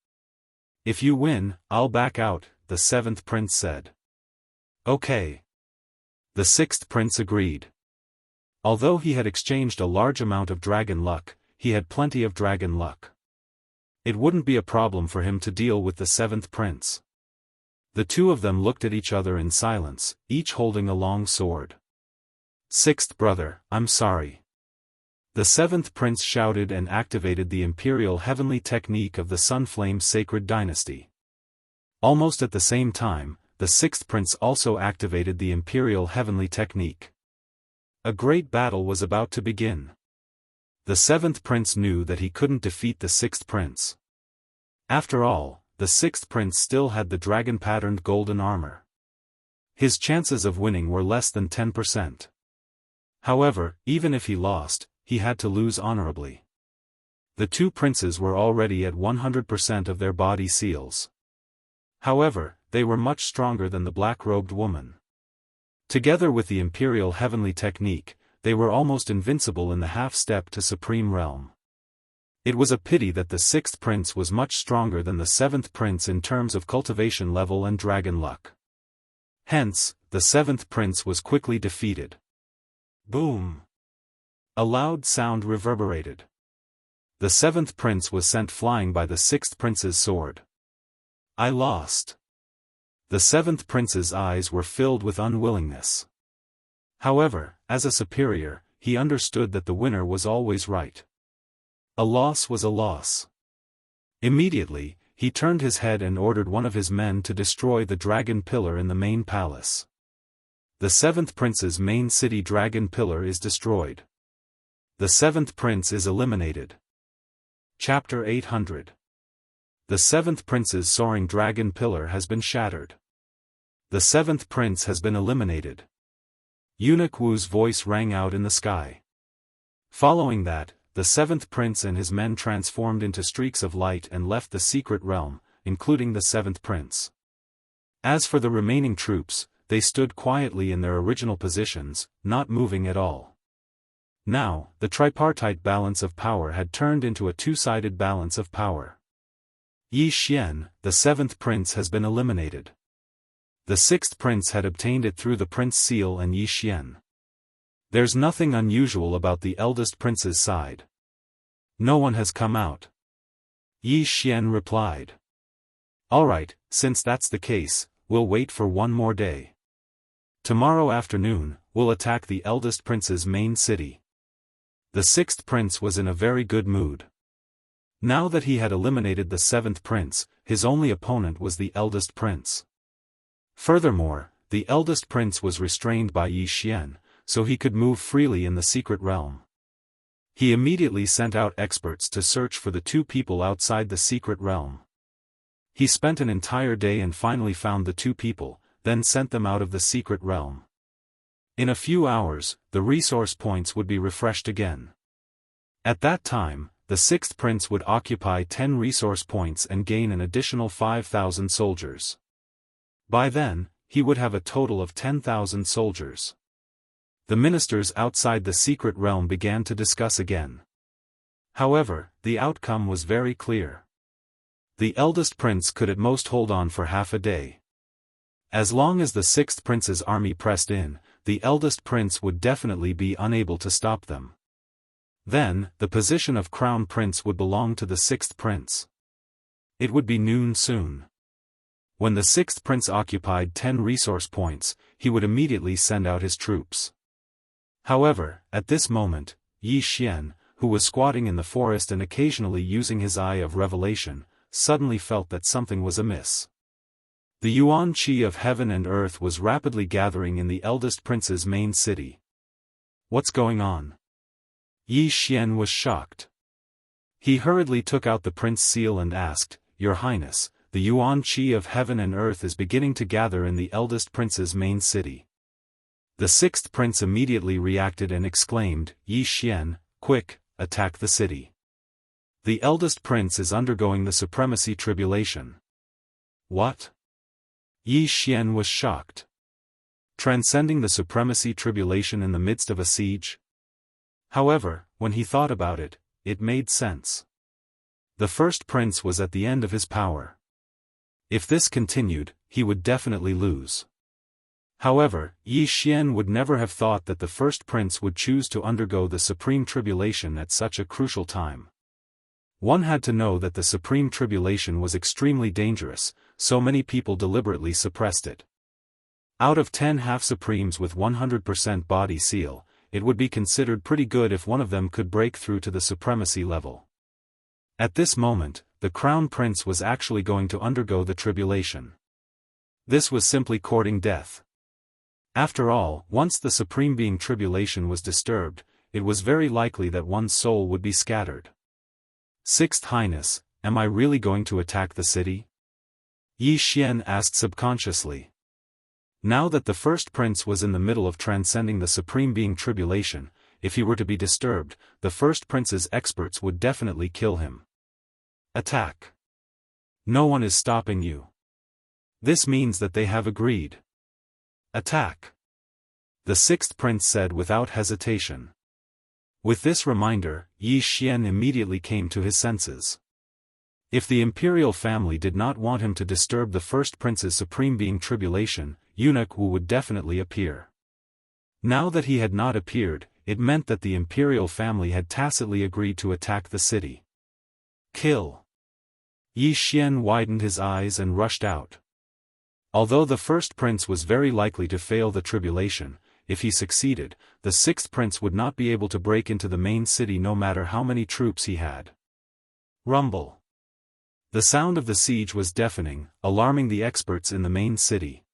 If you win, I'll back out, the 7th prince said. Okay. The 6th prince agreed. Although he had exchanged a large amount of dragon luck, he had plenty of dragon luck. It wouldn't be a problem for him to deal with the 7th prince. The two of them looked at each other in silence, each holding a long sword. 6th brother, I'm sorry. The 7th prince shouted and activated the imperial heavenly technique of the Sunflame Sacred Dynasty. Almost at the same time, the 6th prince also activated the imperial heavenly technique. A great battle was about to begin. The 7th prince knew that he couldn't defeat the 6th prince. After all, the 6th prince still had the dragon-patterned golden armor. His chances of winning were less than 10%. However, even if he lost, he had to lose honorably. The 2 princes were already at 100% of their body seals. However, they were much stronger than the black-robed woman. Together with the imperial heavenly technique, they were almost invincible in the half-step to supreme realm. It was a pity that the 6th prince was much stronger than the 7th prince in terms of cultivation level and dragon luck. Hence, the 7th prince was quickly defeated. Boom! A loud sound reverberated. The 7th prince was sent flying by the 6th prince's sword. I lost. The 7th prince's eyes were filled with unwillingness. However, as a superior, he understood that the winner was always right. A loss was a loss. Immediately, he turned his head and ordered one of his men to destroy the dragon pillar in the main palace. The 7th prince's main city dragon pillar is destroyed. The 7th prince is eliminated. Chapter 800. The 7th prince's soaring dragon pillar has been shattered. The 7th prince has been eliminated. Eunuch Wu's voice rang out in the sky. Following that, the 7th prince and his men transformed into streaks of light and left the secret realm, including the 7th prince. As for the remaining troops, they stood quietly in their original positions, not moving at all. Now, the tripartite balance of power had turned into a two-sided balance of power. Yi Xian, the 7th prince, has been eliminated. The 6th prince had obtained it through the prince seal and Yi Xian. There's nothing unusual about the eldest prince's side. No one has come out. Yi Xian replied. Alright, since that's the case, we'll wait for one more day. Tomorrow afternoon, we'll attack the eldest prince's main city. The 6th prince was in a very good mood. Now that he had eliminated the 7th prince, his only opponent was the eldest prince. Furthermore, the eldest prince was restrained by Yi Xian, so he could move freely in the secret realm. He immediately sent out experts to search for the two people outside the secret realm. He spent an entire day and finally found the two people, then sent them out of the secret realm. In a few hours, the resource points would be refreshed again. At that time, the sixth prince would occupy 10 resource points and gain an additional 5,000 soldiers. By then, he would have a total of 10,000 soldiers. The ministers outside the secret realm began to discuss again. However, the outcome was very clear. The eldest prince could at most hold on for half a day. As long as the sixth prince's army pressed in, the eldest prince would definitely be unable to stop them. Then, the position of crown prince would belong to the sixth prince. It would be noon soon. When the sixth prince occupied 10 resource points, he would immediately send out his troops. However, at this moment, Yi Xian, who was squatting in the forest and occasionally using his eye of revelation, suddenly felt that something was amiss. The yuan qi of heaven and earth was rapidly gathering in the eldest prince's main city. What's going on? Yi Xian was shocked. He hurriedly took out the prince seal and asked, "Your Highness, the yuan qi of heaven and earth is beginning to gather in the eldest prince's main city." The sixth prince immediately reacted and exclaimed, "Yi Xian, quick, attack the city. The eldest prince is undergoing the supremacy tribulation." What? Yi Xian was shocked. Transcending the supremacy tribulation in the midst of a siege? However, when he thought about it, it made sense. The first prince was at the end of his power. If this continued, he would definitely lose. However, Yi Xian would never have thought that the first prince would choose to undergo the supreme tribulation at such a crucial time. One had to know that the supreme tribulation was extremely dangerous, so many people deliberately suppressed it. Out of 10 half-supremes with 100% body seal, it would be considered pretty good if one of them could break through to the supremacy level. At this moment, the crown prince was actually going to undergo the tribulation. This was simply courting death. After all, once the supreme being tribulation was disturbed, it was very likely that one's soul would be scattered. "Sixth Highness, am I really going to attack the city?" Yi Xian asked subconsciously. Now that the first prince was in the middle of transcending the supreme being tribulation, if he were to be disturbed, the first prince's experts would definitely kill him. Attack. No one is stopping you. This means that they have agreed. Attack. The sixth prince said without hesitation. With this reminder, Yi Xian immediately came to his senses. If the imperial family did not want him to disturb the first prince's supreme being tribulation, Eunuch Wu would definitely appear. Now that he had not appeared, it meant that the imperial family had tacitly agreed to attack the city. Kill. Yi Xian widened his eyes and rushed out. Although the first prince was very likely to fail the tribulation, if he succeeded, the sixth prince would not be able to break into the main city no matter how many troops he had. Rumble. The sound of the siege was deafening, alarming the experts in the main city.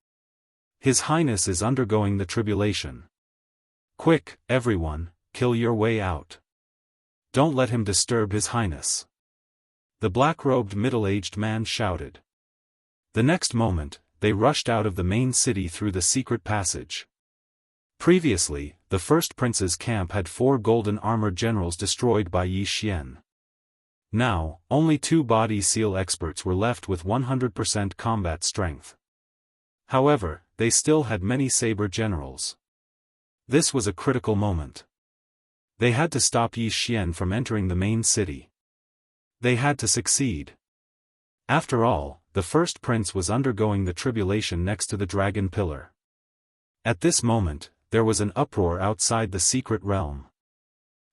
His Highness is undergoing the tribulation. Quick, everyone, kill your way out. Don't let him disturb His Highness. The black-robed middle-aged man shouted. The next moment, they rushed out of the main city through the secret passage. Previously, the first prince's camp had 4 golden armor generals destroyed by Yi Xian. Now, only 2 body seal experts were left with 100% combat strength. However, they still had many saber generals. This was a critical moment. They had to stop Yi Xian from entering the main city. They had to succeed. After all, the first prince was undergoing the tribulation next to the dragon pillar. At this moment, there was an uproar outside the secret realm.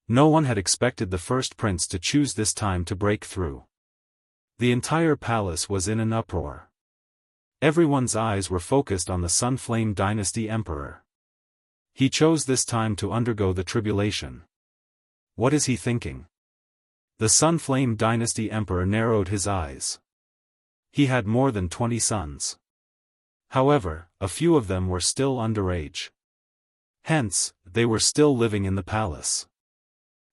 No one had expected the first prince to choose this time to break through. The entire palace was in an uproar. Everyone's eyes were focused on the Sunflame Dynasty Emperor. He chose this time to undergo the tribulation. What is he thinking? The Sunflame Dynasty Emperor narrowed his eyes. He had more than 20 sons. However, a few of them were still underage. Hence, they were still living in the palace.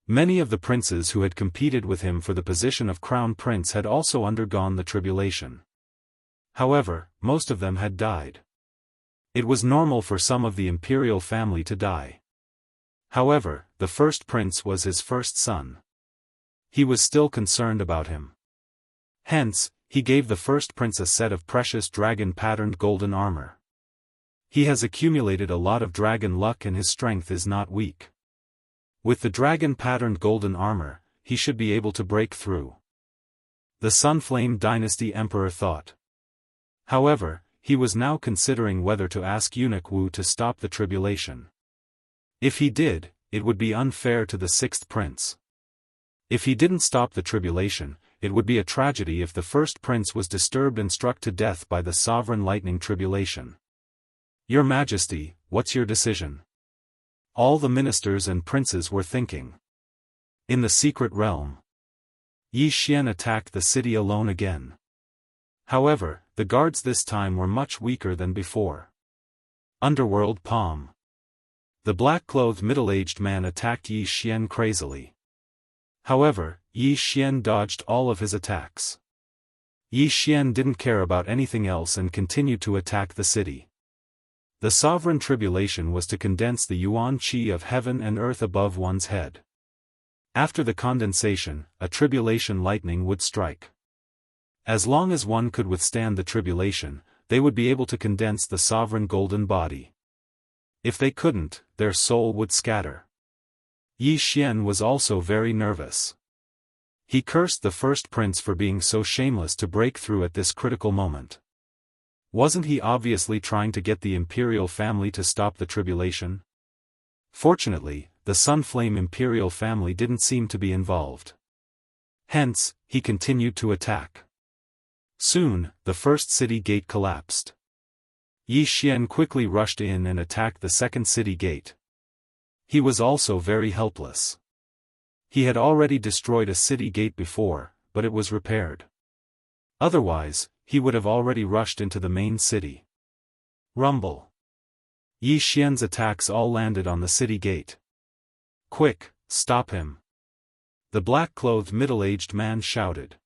Many of the princes who had competed with him for the position of crown prince had also undergone the tribulation. However, most of them had died. It was normal for some of the imperial family to die. However, the first prince was his first son. He was still concerned about him. Hence, he gave the first prince a set of precious dragon-patterned golden armor. He has accumulated a lot of dragon luck and his strength is not weak. With the dragon-patterned golden armor, he should be able to break through. The Sunflame Dynasty Emperor thought. However, he was now considering whether to ask Eunuch Wu to stop the tribulation. If he did, it would be unfair to the sixth prince. If he didn't stop the tribulation, it would be a tragedy if the first prince was disturbed and struck to death by the sovereign lightning tribulation. Your Majesty, what's your decision? All the ministers and princes were thinking. In the secret realm, Yi Xian attacked the city alone again. However, the guards this time were much weaker than before. Underworld Palm. The black-clothed middle-aged man attacked Yi Xian crazily. However, Yi Xian dodged all of his attacks. Yi Xian didn't care about anything else and continued to attack the city. The sovereign tribulation was to condense the yuan qi of heaven and earth above one's head. After the condensation, a tribulation lightning would strike. As long as one could withstand the tribulation, they would be able to condense the sovereign golden body. If they couldn't, their soul would scatter. Yi Xian was also very nervous. He cursed the first prince for being so shameless to break through at this critical moment. Wasn't he obviously trying to get the imperial family to stop the tribulation? Fortunately, the Sunflame imperial family didn't seem to be involved. Hence, he continued to attack. Soon, the first city gate collapsed. Yi Xian quickly rushed in and attacked the second city gate. He was also very helpless. He had already destroyed a city gate before, but it was repaired. Otherwise, he would have already rushed into the main city. Rumble. Yi Xian's attacks all landed on the city gate. Quick, stop him! The black-clothed middle-aged man shouted.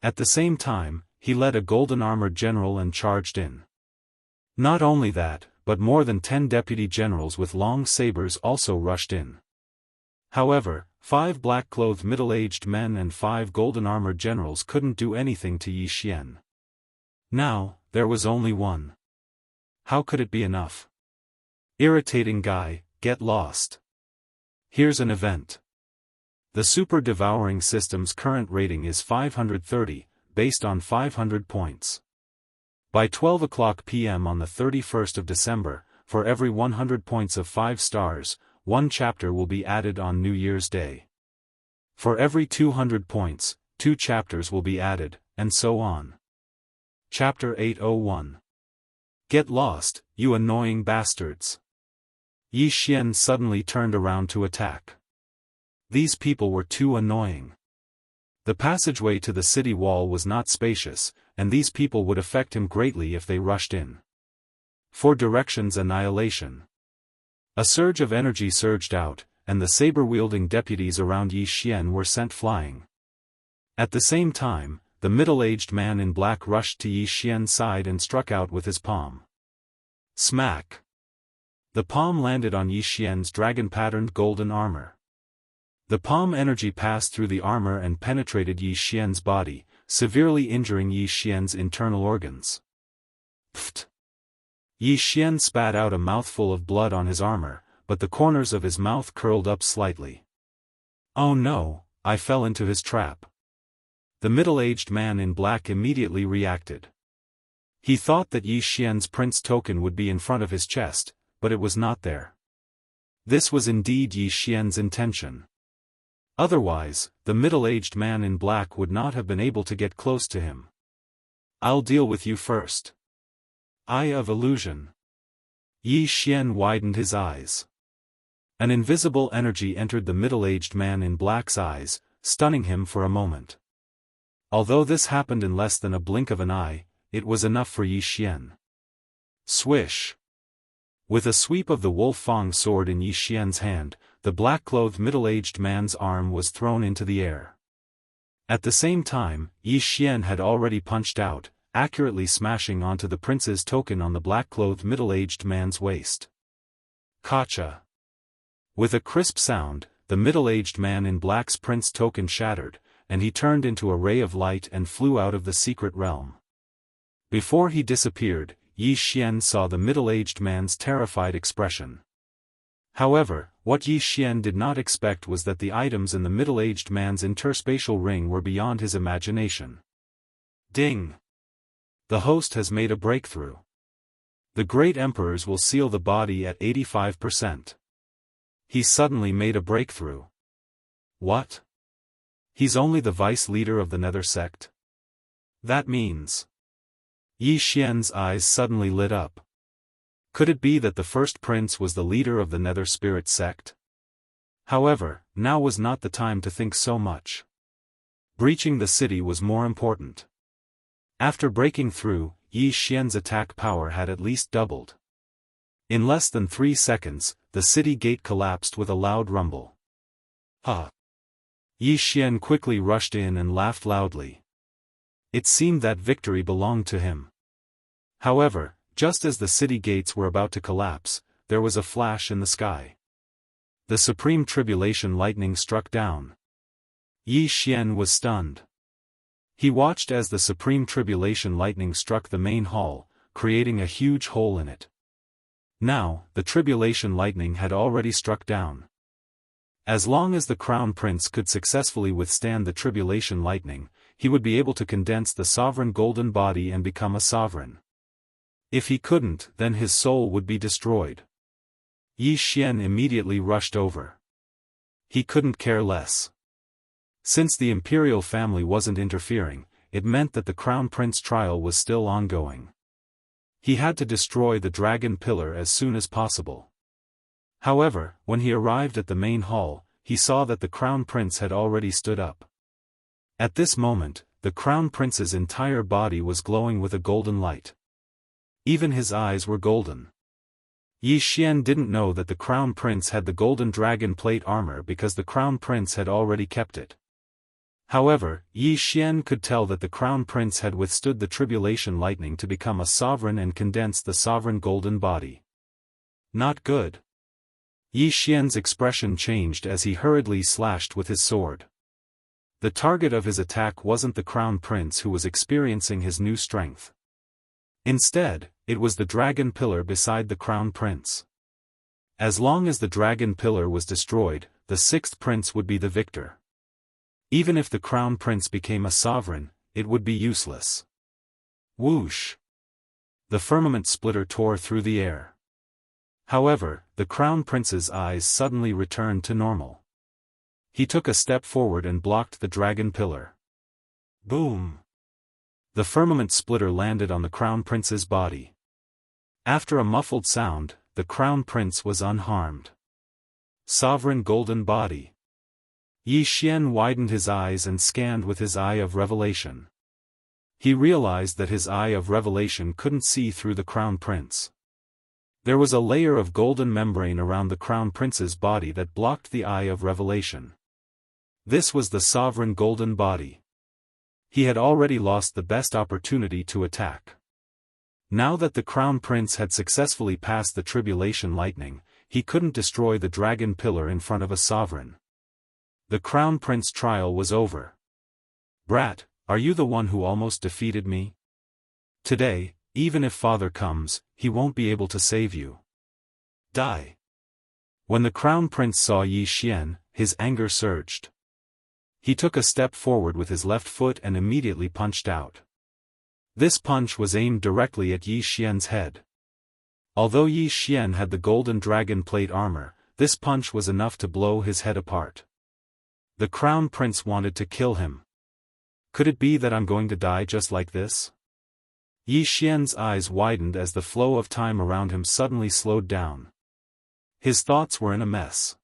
At the same time, he led a golden-armored general and charged in. Not only that, but more than 10 deputy generals with long sabers also rushed in. However, 5 black-clothed middle-aged men and 5 golden-armored generals couldn't do anything to Yi Xian. Now, there was only one. How could it be enough? Irritating guy, get lost. Here's an event. The Super Devouring system's current rating is 530, based on 500 points. By 12 p.m. on the 31st of December, for every 100 points of 5 stars, 1 chapter will be added on New Year's Day. For every 200 points, 2 chapters will be added, and so on. Chapter 801. Get lost, you annoying bastards. Yi Xian suddenly turned around to attack. These people were too annoying. The passageway to the city wall was not spacious, and these people would affect him greatly if they rushed in. For directions annihilation. A surge of energy surged out, and the saber-wielding deputies around Yi Xian were sent flying. At the same time, the middle-aged man in black rushed to Yi Xian's side and struck out with his palm. Smack! The palm landed on Yi Xian's dragon-patterned golden armor. The palm energy passed through the armor and penetrated Yi Xian's body, severely injuring Yi Xian's internal organs. Pfft! Yi Xian spat out a mouthful of blood on his armor, but the corners of his mouth curled up slightly. Oh no, I fell into his trap. The middle-aged man in black immediately reacted. He thought that Yi Xian's prince token would be in front of his chest, but it was not there. This was indeed Yi Xian's intention. Otherwise, the middle-aged man in black would not have been able to get close to him. I'll deal with you first. Eye of Illusion. Yi Xian widened his eyes. An invisible energy entered the middle-aged man in black's eyes, stunning him for a moment. Although this happened in less than a blink of an eye, it was enough for Yi Xian. Swish! With a sweep of the wolf-fang sword in Yi Xian's hand, the black-clothed middle-aged man's arm was thrown into the air. At the same time, Yi Xian had already punched out, accurately smashing onto the prince's token on the black-clothed middle-aged man's waist. Kacha! With a crisp sound, the middle-aged man in black's prince token shattered, and he turned into a ray of light and flew out of the secret realm. Before he disappeared, Yi Xian saw the middle-aged man's terrified expression. However, what Yi Xian did not expect was that the items in the middle-aged man's interspatial ring were beyond his imagination. Ding! The host has made a breakthrough. The great emperors will seal the body at 85%. He suddenly made a breakthrough. What? He's only the vice leader of the Nether sect? That means... Yi Xian's eyes suddenly lit up. Could it be that the first prince was the leader of the Nether Spirit sect? However, now was not the time to think so much. Breaching the city was more important. After breaking through, Yi Xian's attack power had at least doubled. In less than 3 seconds, the city gate collapsed with a loud rumble. Ah! Yi Xian quickly rushed in and laughed loudly. It seemed that victory belonged to him. However, just as the city gates were about to collapse, there was a flash in the sky. The supreme tribulation lightning struck down. Yi Xian was stunned. He watched as the supreme tribulation lightning struck the main hall, creating a huge hole in it. Now, the tribulation lightning had already struck down. As long as the crown prince could successfully withstand the tribulation lightning, he would be able to condense the sovereign golden body and become a sovereign. If he couldn't, then his soul would be destroyed. Yi Xian immediately rushed over. He couldn't care less. Since the imperial family wasn't interfering, it meant that the crown prince trial was still ongoing. He had to destroy the dragon pillar as soon as possible. However, when he arrived at the main hall, he saw that the crown prince had already stood up. At this moment, the crown prince's entire body was glowing with a golden light. Even his eyes were golden. Yi Xian didn't know that the crown prince had the golden dragon plate armor because the crown prince had already kept it. However, Yi Xian could tell that the crown prince had withstood the tribulation lightning to become a sovereign and condense the sovereign golden body. Not good. Yi Xian's expression changed as he hurriedly slashed with his sword. The target of his attack wasn't the crown prince who was experiencing his new strength. Instead, it was the dragon pillar beside the crown prince. As long as the dragon pillar was destroyed, the sixth prince would be the victor. Even if the crown prince became a sovereign, it would be useless. Whoosh! The firmament splitter tore through the air. However, the crown prince's eyes suddenly returned to normal. He took a step forward and blocked the dragon pillar. Boom! The firmament splitter landed on the crown prince's body. After a muffled sound, the crown prince was unharmed. Sovereign golden body. Yi Xian widened his eyes and scanned with his eye of revelation. He realized that his eye of revelation couldn't see through the crown prince. There was a layer of golden membrane around the crown prince's body that blocked the eye of revelation. This was the sovereign golden body. He had already lost the best opportunity to attack. Now that the crown prince had successfully passed the tribulation lightning, he couldn't destroy the dragon pillar in front of a sovereign. The crown prince trial was over. Brat, are you the one who almost defeated me? Today, even if father comes, he won't be able to save you. Die. When the crown prince saw Yi Xian, his anger surged. He took a step forward with his left foot and immediately punched out. This punch was aimed directly at Yi Xian's head. Although Yi Xian had the golden dragon plate armor, this punch was enough to blow his head apart. The crown prince wanted to kill him. Could it be that I'm going to die just like this? Yi Xian's eyes widened as the flow of time around him suddenly slowed down. His thoughts were in a mess.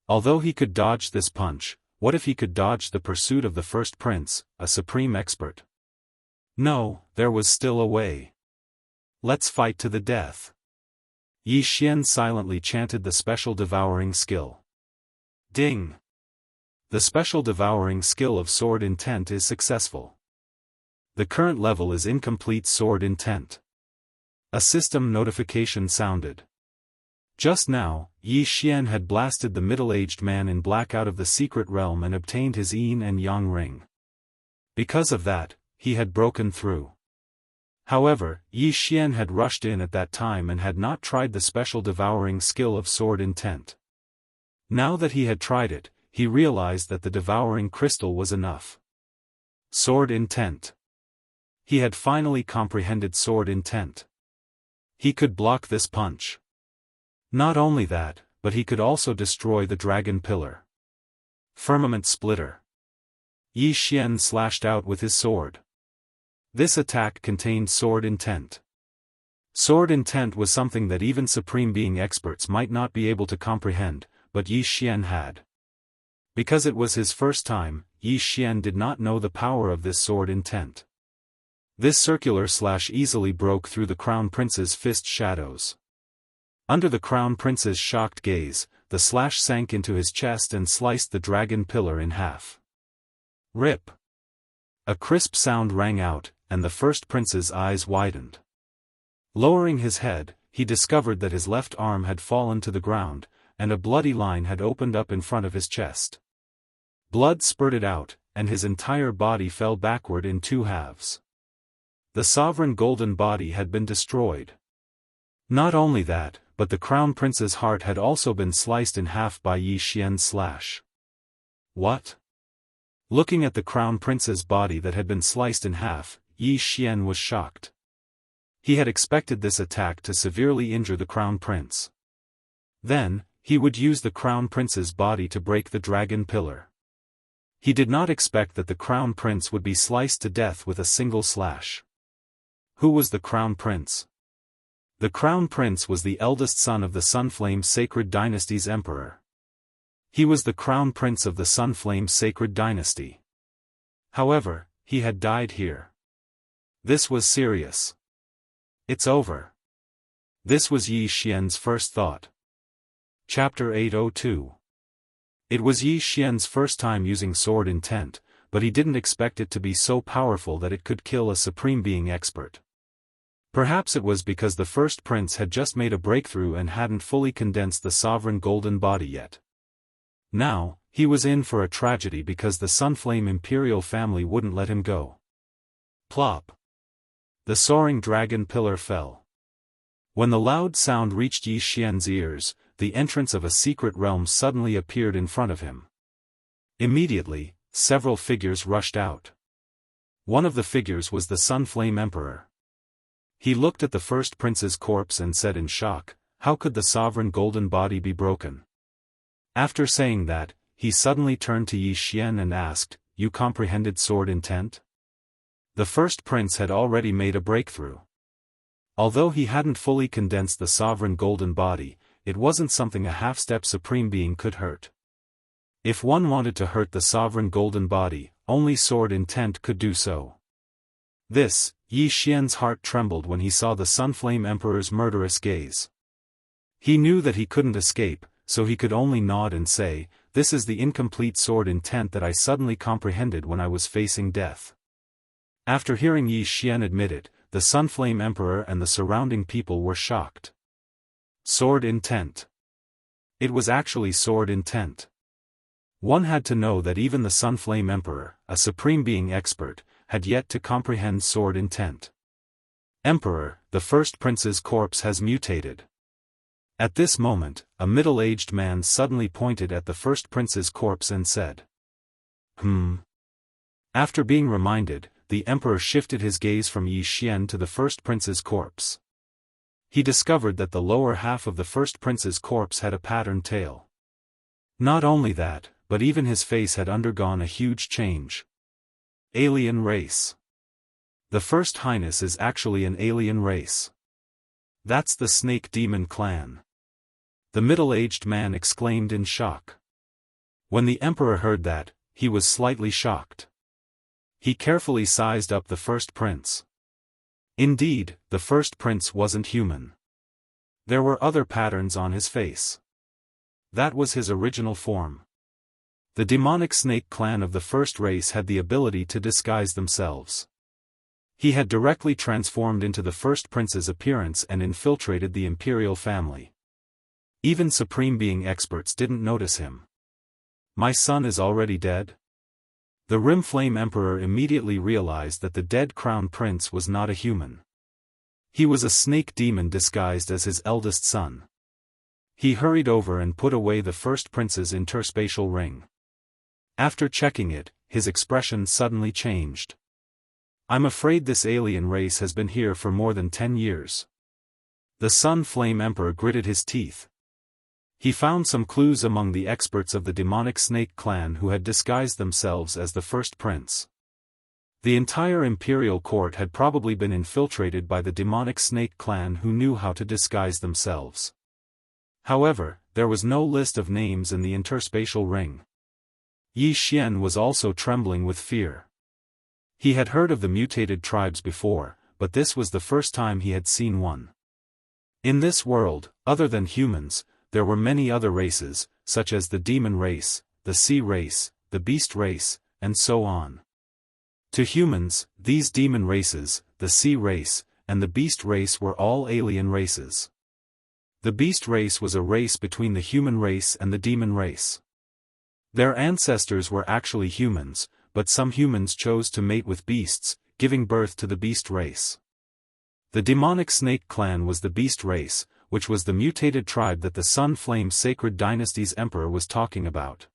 Although he could dodge this punch, what if he could dodge the pursuit of the first prince, a supreme expert? No, there was still a way. Let's fight to the death. Yi Xian silently chanted the special devouring skill. Ding! The special devouring skill of sword intent is successful. The current level is incomplete sword intent. A system notification sounded. Just now, Yi Xian had blasted the middle-aged man in black out of the secret realm and obtained his yin and yang ring. Because of that, he had broken through. However, Yi Xian had rushed in at that time and had not tried the special devouring skill of sword intent. Now that he had tried it, he realized that the devouring crystal was enough. Sword intent. He had finally comprehended sword intent. He could block this punch. Not only that, but he could also destroy the dragon pillar. Firmament splitter. Yi Xian slashed out with his sword. This attack contained sword intent. Sword intent was something that even Supreme Being experts might not be able to comprehend, but Yi Xian had. Because it was his first time, Yi Xian did not know the power of this sword intent. This circular slash easily broke through the Crown Prince's fist shadows. Under the Crown Prince's shocked gaze, the slash sank into his chest and sliced the dragon pillar in half. Rip! A crisp sound rang out, and the first prince's eyes widened. Lowering his head, he discovered that his left arm had fallen to the ground, and a bloody line had opened up in front of his chest. Blood spurted out, and his entire body fell backward in two halves. The sovereign golden body had been destroyed. Not only that, but the Crown Prince's heart had also been sliced in half by Yi Xian's slash. What? Looking at the Crown Prince's body that had been sliced in half, Yi Xian was shocked. He had expected this attack to severely injure the Crown Prince. Then, he would use the Crown Prince's body to break the dragon pillar. He did not expect that the Crown Prince would be sliced to death with a single slash. Who was the Crown Prince? The Crown Prince was the eldest son of the Sunflame Sacred Dynasty's emperor. He was the Crown Prince of the Sunflame Sacred Dynasty. However, he had died here. This was serious. It's over. This was Yi Xian's first thought. Chapter 802. It was Yi Xian's first time using sword intent, but he didn't expect it to be so powerful that it could kill a Supreme Being expert. Perhaps it was because the first prince had just made a breakthrough and hadn't fully condensed the sovereign golden body yet. Now, he was in for a tragedy because the Sunflame Imperial family wouldn't let him go. Plop. The soaring dragon pillar fell. When the loud sound reached Yi Xian's ears, the entrance of a secret realm suddenly appeared in front of him. Immediately, several figures rushed out. One of the figures was the Sunflame Emperor. He looked at the first prince's corpse and said in shock, "How could the sovereign golden body be broken?" After saying that, he suddenly turned to Yi Xian and asked, "You comprehended sword intent?" The first prince had already made a breakthrough. Although he hadn't fully condensed the sovereign golden body, it wasn't something a half-step Supreme Being could hurt. If one wanted to hurt the sovereign golden body, only sword intent could do so. This, Yi Xian's heart trembled when he saw the Sunflame Emperor's murderous gaze. He knew that he couldn't escape, so he could only nod and say, "This is the incomplete sword intent that I suddenly comprehended when I was facing death." After hearing Yi Xian admit it, the Sunflame Emperor and the surrounding people were shocked. Sword intent. It was actually sword intent. One had to know that even the Sunflame Emperor, a Supreme Being expert, had yet to comprehend sword intent. Emperor, the first prince's corpse has mutated. At this moment, a middle-aged man suddenly pointed at the first prince's corpse and said, After being reminded, the emperor shifted his gaze from Yi Xian to the first prince's corpse. He discovered that the lower half of the first prince's corpse had a patterned tail. Not only that, but even his face had undergone a huge change. Alien race. The First Highness is actually an alien race. That's the Snake Demon clan. The middle-aged man exclaimed in shock. When the emperor heard that, he was slightly shocked. He carefully sized up the first prince. Indeed, the first prince wasn't human. There were other patterns on his face. That was his original form. The demonic snake clan of the first race had the ability to disguise themselves. He had directly transformed into the first prince's appearance and infiltrated the imperial family. Even Supreme Being experts didn't notice him. My son is already dead? The Rimflame Emperor immediately realized that the dead crown prince was not a human. He was a snake demon disguised as his eldest son. He hurried over and put away the first prince's interspatial ring. After checking it, his expression suddenly changed. I'm afraid this alien race has been here for more than 10 years. The Sun Flame Emperor gritted his teeth. He found some clues among the experts of the demonic snake clan who had disguised themselves as the first prince. The entire imperial court had probably been infiltrated by the demonic snake clan who knew how to disguise themselves. However, there was no list of names in the interspatial ring. Yi Xian was also trembling with fear. He had heard of the mutated tribes before, but this was the first time he had seen one. In this world, other than humans, there were many other races, such as the demon race, the sea race, the beast race, and so on. To humans, these demon races, the sea race, and the beast race were all alien races. The beast race was a race between the human race and the demon race. Their ancestors were actually humans, but some humans chose to mate with beasts, giving birth to the beast race. The demonic snake clan was the beast race, which was the mutated tribe that the Sun Flame Sacred Dynasty's emperor was talking about.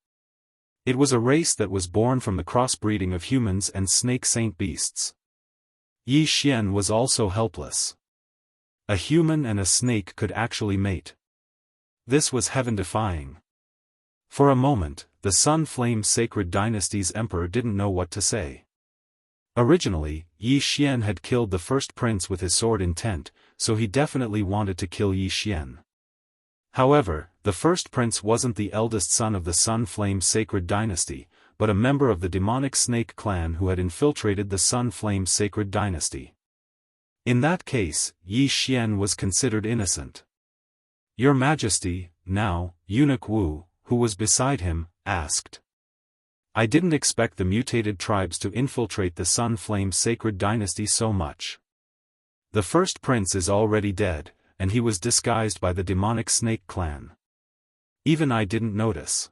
It was a race that was born from the crossbreeding of humans and snake saint beasts. Yi Xian was also helpless. A human and a snake could actually mate. This was heaven-defying. For a moment, the Sun Flame Sacred Dynasty's emperor didn't know what to say. Originally, Yi Xian had killed the first prince with his sword intent, so he definitely wanted to kill Yi Xian. However, the first prince wasn't the eldest son of the Sun Flame Sacred Dynasty, but a member of the demonic snake clan who had infiltrated the Sun Flame Sacred Dynasty. In that case, Yi Xian was considered innocent. Your Majesty, now, Eunuch Wu, who was beside him, asked. I didn't expect the mutated tribes to infiltrate the Sun Flame Sacred Dynasty so much. The first prince is already dead, and he was disguised by the demonic snake clan. Even I didn't notice.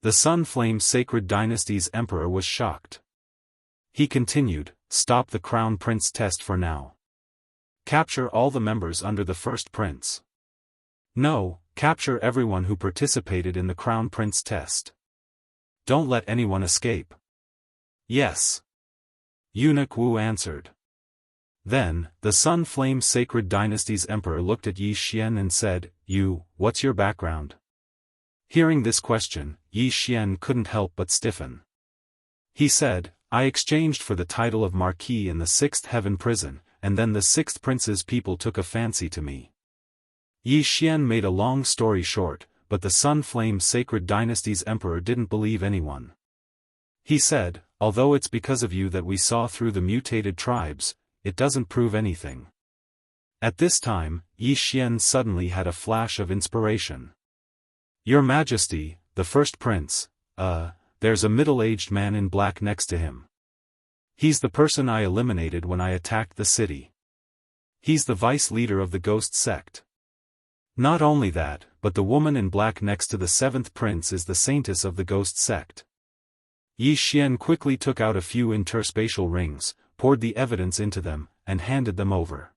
The Sun Flame Sacred Dynasty's emperor was shocked. He continued, stop the crown prince test for now. Capture all the members under the first prince. No, capture everyone who participated in the crown prince test. Don't let anyone escape. Yes. Eunuch Wu answered. Then, the Sun Flame Sacred Dynasty's emperor looked at Yi Xian and said, what's your background? Hearing this question, Yi Xian couldn't help but stiffen. He said, I exchanged for the title of Marquis in the 6th Heaven prison, and then the 6th Prince's people took a fancy to me. Yi Xian made a long story short, but the Sun Flame Sacred Dynasty's emperor didn't believe anyone. He said, although it's because of you that we saw through the mutated tribes, it doesn't prove anything. At this time, Yi Xian suddenly had a flash of inspiration. Your Majesty, the first prince, there's a middle-aged man in black next to him. He's the person I eliminated when I attacked the city. He's the vice leader of the ghost sect. Not only that, but the woman in black next to the 7th prince is the saintess of the ghost sect. Yi Xian quickly took out a few interspatial rings, poured the evidence into them, and handed them over.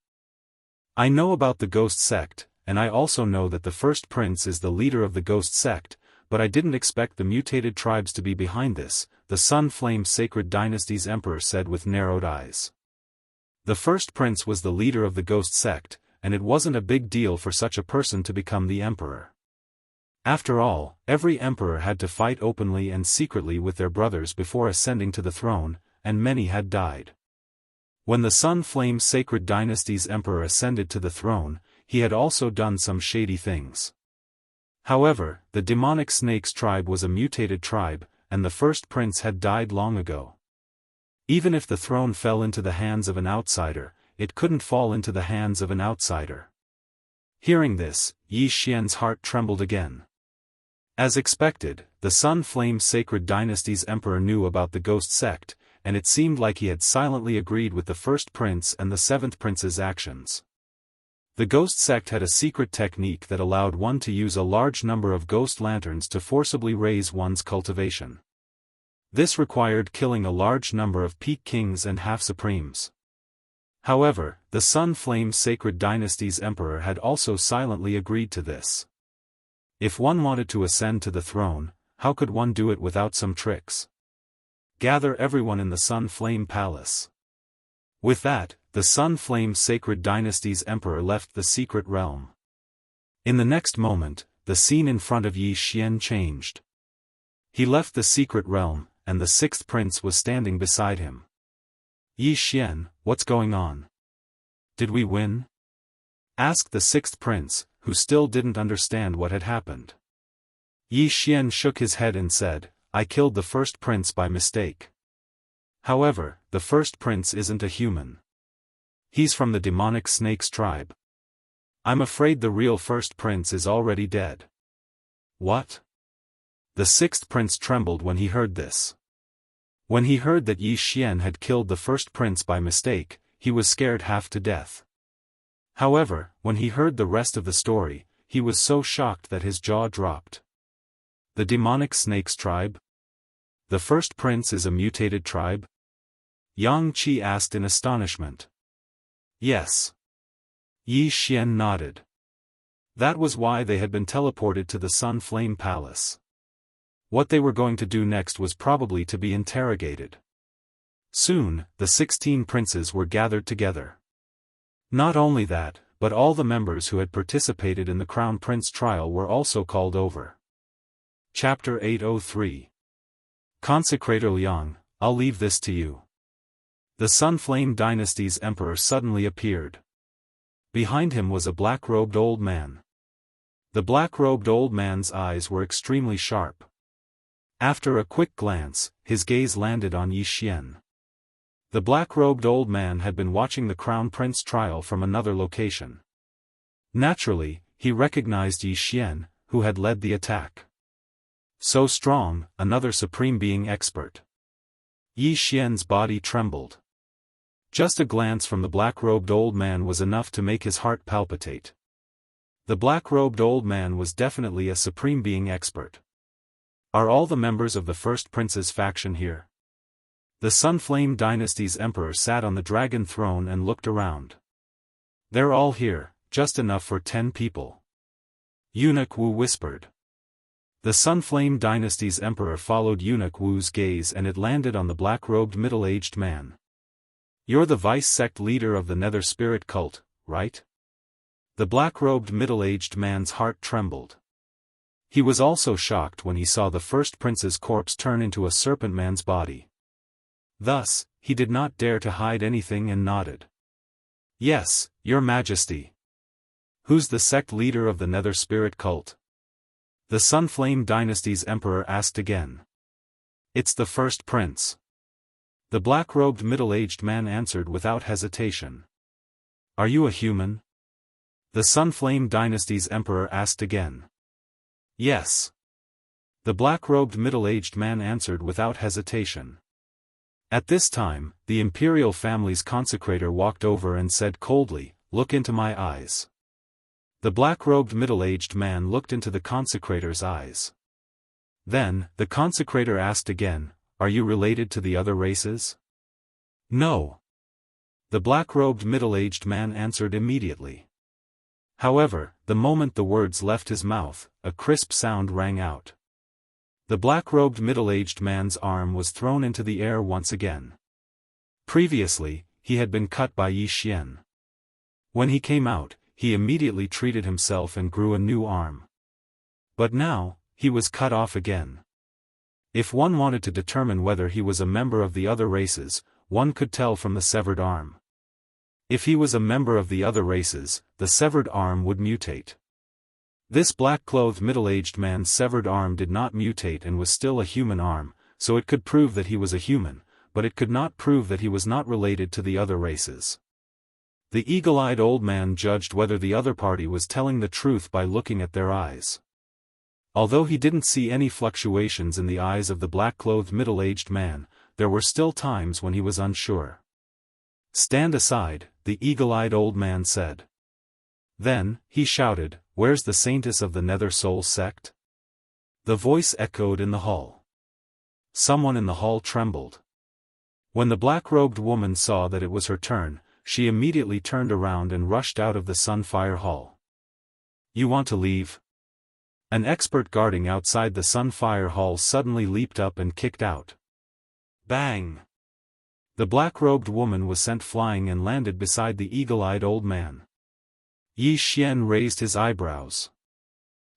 I know about the ghost sect, and I also know that the first prince is the leader of the ghost sect, but I didn't expect the mutated tribes to be behind this, the Sun Flame Sacred Dynasty's emperor said with narrowed eyes. The first prince was the leader of the ghost sect, and it wasn't a big deal for such a person to become the emperor. After all, every emperor had to fight openly and secretly with their brothers before ascending to the throne, and many had died. When the Sun Flame Sacred Dynasty's emperor ascended to the throne, he had also done some shady things. However, the demonic snake's tribe was a mutated tribe, and the first prince had died long ago. Even if the throne fell into the hands of an outsider, it couldn't fall into the hands of an outsider. Hearing this, Yi Xian's heart trembled again. As expected, the Sun Flame Sacred Dynasty's emperor knew about the ghost sect, and it seemed like he had silently agreed with the first prince and the seventh prince's actions. The ghost sect had a secret technique that allowed one to use a large number of ghost lanterns to forcibly raise one's cultivation. This required killing a large number of peak kings and half-supremes. However, the Sun Flame Sacred Dynasty's emperor had also silently agreed to this. If one wanted to ascend to the throne, how could one do it without some tricks? Gather everyone in the Sun Flame Palace. With that, the Sun Flame Sacred Dynasty's emperor left the secret realm. In the next moment, the scene in front of Yi Xian changed. He left the secret realm, and the sixth prince was standing beside him. Yi Xian, what's going on? Did we win? Asked the sixth prince, who still didn't understand what had happened. Yi Xian shook his head and said, I killed the first prince by mistake. However, the first prince isn't a human. He's from the demonic snakes tribe. I'm afraid the real first prince is already dead. What? The sixth prince trembled when he heard this. When he heard that Yi Xian had killed the first prince by mistake, he was scared half to death. However, when he heard the rest of the story, he was so shocked that his jaw dropped. The demonic snakes tribe? The first prince is a mutated tribe? Yang Qi asked in astonishment. Yes. Yi Xian nodded. That was why they had been teleported to the Sun Flame Palace. What they were going to do next was probably to be interrogated. Soon, the 16 princes were gathered together. Not only that, but all the members who had participated in the Crown Prince trial were also called over. Chapter 803. Consecrator Liang, I'll leave this to you. The Sun Flame Dynasty's emperor suddenly appeared. Behind him was a black-robed old man. The black-robed old man's eyes were extremely sharp. After a quick glance, his gaze landed on Yi Xian. The black-robed old man had been watching the Crown Prince trial from another location. Naturally, he recognized Yi Xian, who had led the attack. So strong, another supreme being expert. Yi Xian's body trembled. Just a glance from the black-robed old man was enough to make his heart palpitate. The black-robed old man was definitely a supreme being expert. Are all the members of the first prince's faction here? The Sunflame Dynasty's emperor sat on the dragon throne and looked around. They're all here, just enough for 10 people. Eunuch Wu whispered. The Sunflame Dynasty's emperor followed Eunuch Wu's gaze and it landed on the black-robed middle-aged man. You're the vice-sect leader of the Nether Spirit cult, right? The black-robed middle-aged man's heart trembled. He was also shocked when he saw the first prince's corpse turn into a serpent man's body. Thus, he did not dare to hide anything and nodded. Yes, your majesty. Who's the sect leader of the Nether Spirit cult? The Sunflame Dynasty's emperor asked again. It's the first prince. The black-robed middle-aged man answered without hesitation. Are you a human? The Sunflame Dynasty's emperor asked again. Yes. The black-robed middle-aged man answered without hesitation. At this time, the imperial family's consecrator walked over and said coldly, "Look into my eyes." The black-robed middle-aged man looked into the consecrator's eyes. Then, the consecrator asked again, "Are you related to the other races?" No. The black-robed middle-aged man answered immediately. However, the moment the words left his mouth, a crisp sound rang out. The black-robed middle-aged man's arm was thrown into the air once again. Previously, he had been cut by Yi Xian. When he came out, he immediately treated himself and grew a new arm. But now, he was cut off again. If one wanted to determine whether he was a member of the other races, one could tell from the severed arm. If he was a member of the other races, the severed arm would mutate. This black-clothed middle-aged man's severed arm did not mutate and was still a human arm, so it could prove that he was a human, but it could not prove that he was not related to the other races. The eagle-eyed old man judged whether the other party was telling the truth by looking at their eyes. Although he didn't see any fluctuations in the eyes of the black-clothed middle-aged man, there were still times when he was unsure. "Stand aside," the eagle-eyed old man said. Then, he shouted, "Where's the saintess of the Nether Soul sect?" The voice echoed in the hall. Someone in the hall trembled. When the black-robed woman saw that it was her turn, she immediately turned around and rushed out of the Sunfire Hall. "You want to leave?" An expert guarding outside the Sunfire Hall suddenly leaped up and kicked out. Bang! The black-robed woman was sent flying and landed beside the eagle-eyed old man. Yi Xian raised his eyebrows.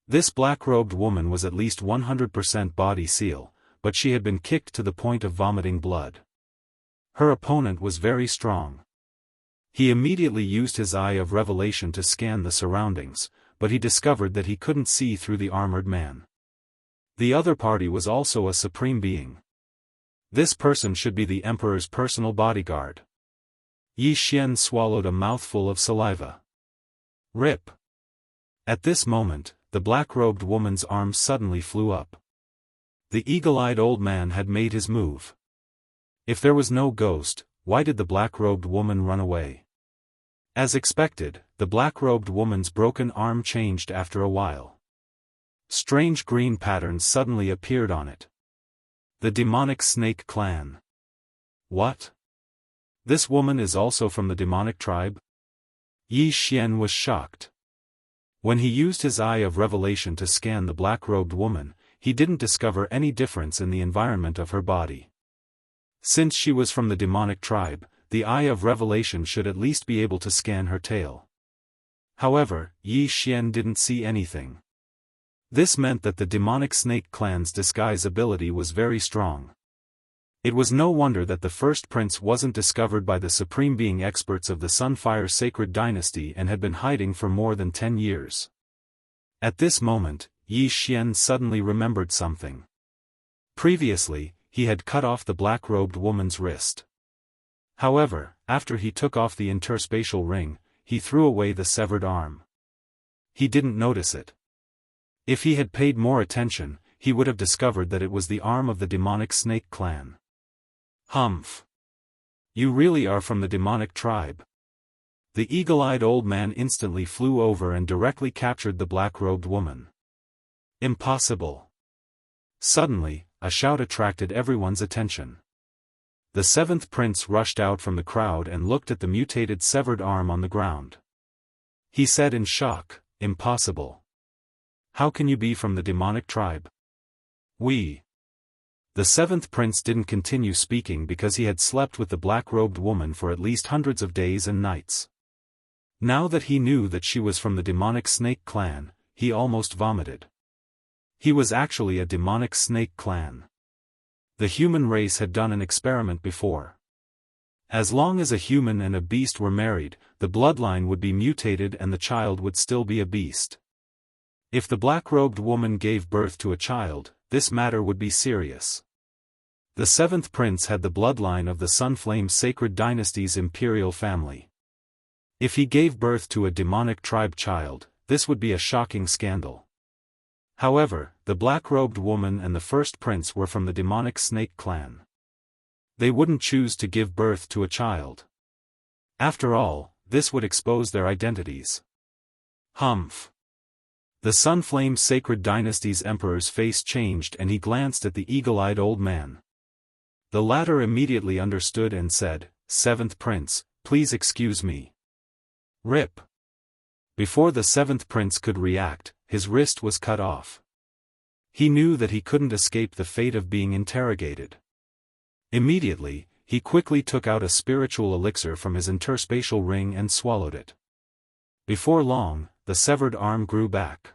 This black-robed woman was at least 100% body seal, but she had been kicked to the point of vomiting blood. Her opponent was very strong. He immediately used his eye of revelation to scan the surroundings, but he discovered that he couldn't see through the armored man. The other party was also a supreme being. This person should be the emperor's personal bodyguard. Yi Xian swallowed a mouthful of saliva. Rip! At this moment, the black-robed woman's arm suddenly flew up. The eagle-eyed old man had made his move. If there was no ghost, why did the black-robed woman run away? As expected, the black-robed woman's broken arm changed after a while. Strange green patterns suddenly appeared on it. The demonic snake clan. What? This woman is also from the demonic tribe? Yi Xian was shocked. When he used his eye of revelation to scan the black-robed woman, he didn't discover any difference in the environment of her body. Since she was from the demonic tribe, the eye of revelation should at least be able to scan her tail. However, Yi Xian didn't see anything. This meant that the demonic snake clan's disguise ability was very strong. It was no wonder that the first prince wasn't discovered by the supreme being experts of the Sunfire Sacred Dynasty and had been hiding for more than 10 years. At this moment, Yi Xian suddenly remembered something. Previously, he had cut off the black-robed woman's wrist. However, after he took off the interspatial ring, he threw away the severed arm. He didn't notice it. If he had paid more attention, he would have discovered that it was the arm of the demonic snake clan. Humph! You really are from the demonic tribe. The eagle-eyed old man instantly flew over and directly captured the black-robed woman. Impossible! Suddenly, a shout attracted everyone's attention. The seventh prince rushed out from the crowd and looked at the mutated severed arm on the ground. He said in shock, "Impossible. How can you be from the demonic tribe?" The seventh prince didn't continue speaking because he had slept with the black-robed woman for at least hundreds of days and nights. Now that he knew that she was from the demonic snake clan, he almost vomited. He was actually a demonic snake clan. The human race had done an experiment before. As long as a human and a beast were married, the bloodline would be mutated and the child would still be a beast. If the black-robed woman gave birth to a child, this matter would be serious. The seventh prince had the bloodline of the Sunflame Sacred Dynasty's imperial family. If he gave birth to a demonic tribe child, this would be a shocking scandal. However, the black-robed woman and the first prince were from the demonic snake clan. They wouldn't choose to give birth to a child. After all, this would expose their identities. Humph! The Sunflame Sacred Dynasty's emperor's face changed and he glanced at the eagle-eyed old man. The latter immediately understood and said, "Seventh prince, please excuse me." Rip! Before the seventh prince could react, his wrist was cut off. He knew that he couldn't escape the fate of being interrogated. Immediately, he quickly took out a spiritual elixir from his interspatial ring and swallowed it. Before long, the severed arm grew back.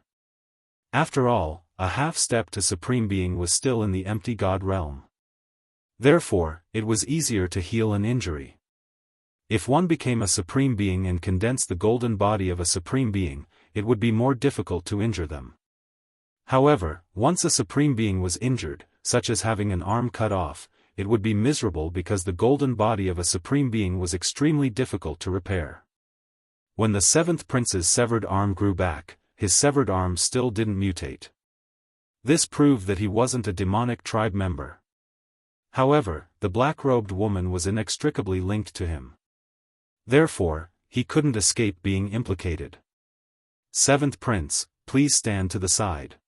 After all, a half-step to supreme being was still in the empty god realm. Therefore, it was easier to heal an injury. If one became a supreme being and condensed the golden body of a supreme being, it would be more difficult to injure them. However, once a supreme being was injured, such as having an arm cut off, it would be miserable because the golden body of a supreme being was extremely difficult to repair. When the seventh prince's severed arm grew back, his severed arm still didn't mutate. This proved that he wasn't a demonic tribe member. However, the black-robed woman was inextricably linked to him. Therefore, he couldn't escape being implicated. "Seventh prince, please stand to the side,"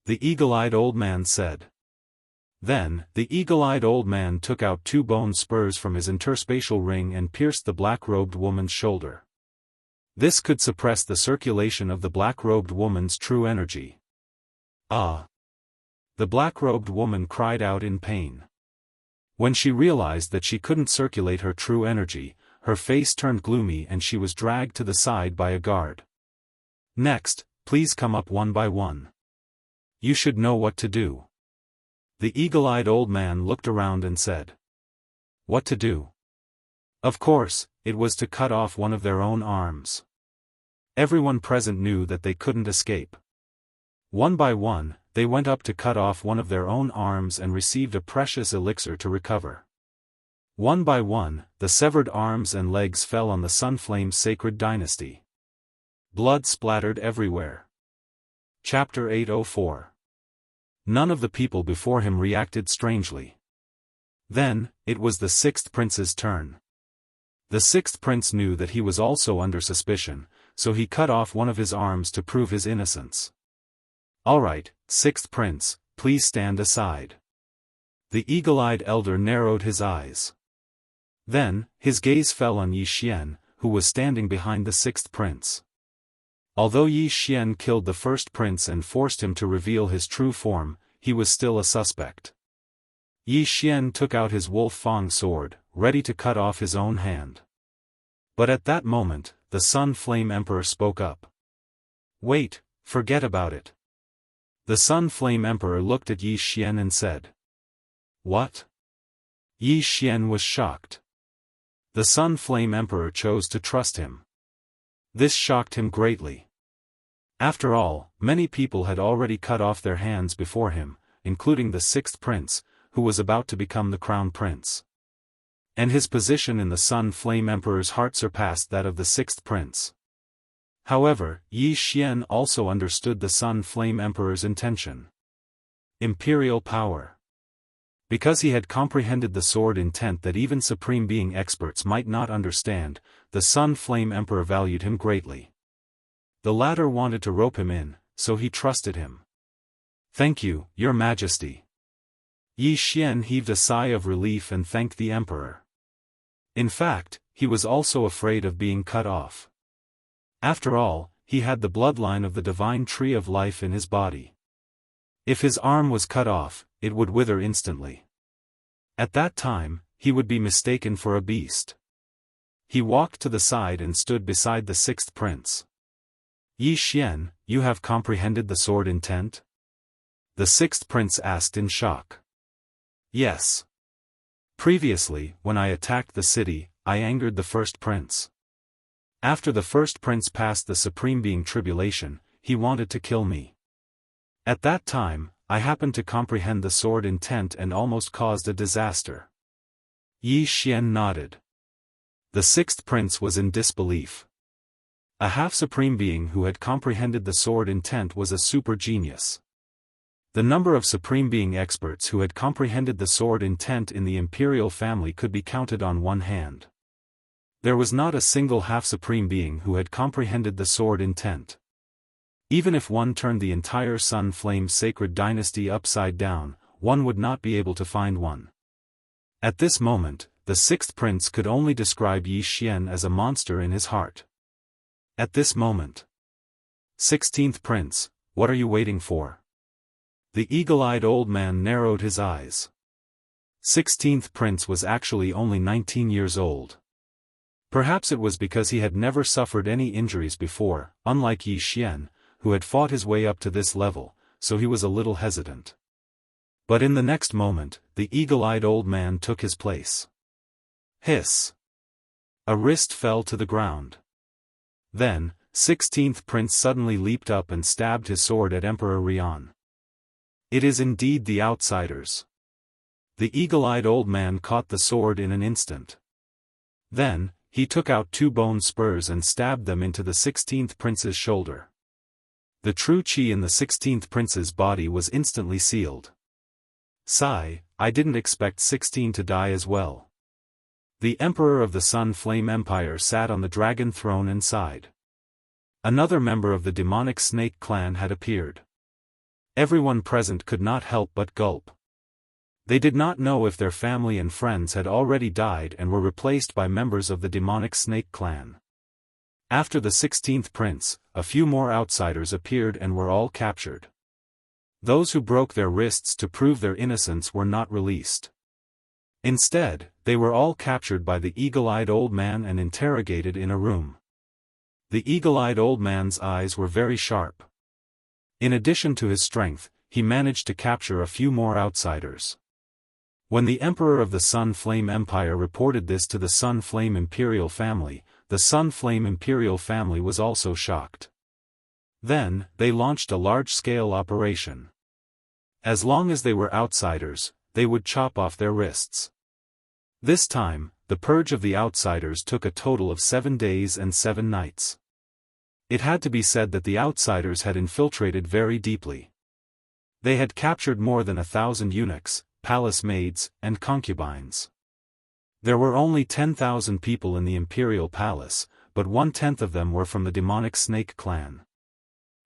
the eagle-eyed old man said. Then, the eagle-eyed old man took out 2 bone spurs from his interspatial ring and pierced the black-robed woman's shoulder. This could suppress the circulation of the black-robed woman's true energy. "Ah!" The black-robed woman cried out in pain. When she realized that she couldn't circulate her true energy, her face turned gloomy and she was dragged to the side by a guard. "Next, please come up one by one. You should know what to do." The eagle-eyed old man looked around and said, "What to do?" Of course, it was to cut off one of their own arms. Everyone present knew that they couldn't escape. One by one, they went up to cut off one of their own arms and received a precious elixir to recover. One by one, the severed arms and legs fell on the Sunflame's sacred dynasty. Blood splattered everywhere. Chapter 804. None of the people before him reacted strangely. Then, it was the sixth prince's turn. The sixth prince knew that he was also under suspicion, so he cut off one of his arms to prove his innocence. "All right, sixth prince, please stand aside." The eagle-eyed elder narrowed his eyes. Then, his gaze fell on Yi Xian, who was standing behind the sixth prince. Although Yi Xian killed the first prince and forced him to reveal his true form, he was still a suspect. Yi Xian took out his wolf fang sword, ready to cut off his own hand. But at that moment, the Sun Flame Emperor spoke up. "Wait, forget about it." The Sun Flame Emperor looked at Yi Xian and said, "What?" Yi Xian was shocked. The Sun Flame Emperor chose to trust him. This shocked him greatly. After all, many people had already cut off their hands before him, including the sixth prince, who was about to become the crown prince. And his position in the Sun Flame Emperor's heart surpassed that of the sixth prince. However, Yi Xian also understood the Sun Flame Emperor's intention. Imperial power. Because he had comprehended the sword intent that even Supreme Being experts might not understand, the Sun Flame Emperor valued him greatly. The latter wanted to rope him in, so he trusted him. "Thank you, Your Majesty." Yi Xian heaved a sigh of relief and thanked the Emperor. In fact, he was also afraid of being cut off. After all, he had the bloodline of the divine tree of life in his body. If his arm was cut off, it would wither instantly. At that time, he would be mistaken for a beast. He walked to the side and stood beside the sixth prince. "Yi Xian, you have comprehended the sword intent?" The sixth prince asked in shock. "Yes. Previously, when I attacked the city, I angered the first prince. After the first prince passed the Supreme Being tribulation, he wanted to kill me. At that time, I happened to comprehend the sword intent and almost caused a disaster." Yi Xian nodded. The sixth prince was in disbelief. A half-supreme being who had comprehended the sword intent was a super genius. The number of Supreme Being experts who had comprehended the sword intent in the imperial family could be counted on one hand. There was not a single half-supreme being who had comprehended the sword intent. Even if one turned the entire Sun Flame sacred dynasty upside down, one would not be able to find one. At this moment, the sixth prince could only describe Yi Xian as a monster in his heart. At this moment. "16th prince, what are you waiting for?" The eagle-eyed old man narrowed his eyes. 16th prince was actually only 19 years old. Perhaps it was because he had never suffered any injuries before, unlike Yi Xian, who had fought his way up to this level, so he was a little hesitant. But in the next moment, the eagle-eyed old man took his place. Hiss! A wrist fell to the ground. Then, 16th prince suddenly leaped up and stabbed his sword at Emperor Rian. It is indeed the outsiders. The eagle-eyed old man caught the sword in an instant. Then, he took out 2 bone spurs and stabbed them into the 16th prince's shoulder. The true qi in the 16th prince's body was instantly sealed. Sigh, I didn't expect 16 to die as well. The Emperor of the Sun Flame Empire sat on the dragon throne and sighed. Another member of the demonic snake clan had appeared. Everyone present could not help but gulp. They did not know if their family and friends had already died and were replaced by members of the demonic snake clan. After the 16th prince, a few more outsiders appeared and were all captured. Those who broke their wrists to prove their innocence were not released. Instead, they were all captured by the eagle-eyed old man and interrogated in a room. The eagle-eyed old man's eyes were very sharp. In addition to his strength, he managed to capture a few more outsiders. When the Emperor of the Sun Flame Empire reported this to the Sun Flame Imperial family, the Sun Flame Imperial family was also shocked. Then, they launched a large-scale operation. As long as they were outsiders, they would chop off their wrists. This time, the purge of the outsiders took a total of 7 days and 7 nights. It had to be said that the outsiders had infiltrated very deeply. They had captured more than 1,000 eunuchs, palace maids, and concubines. There were only 10,000 people in the imperial palace, but 1/10 of them were from the demonic snake clan.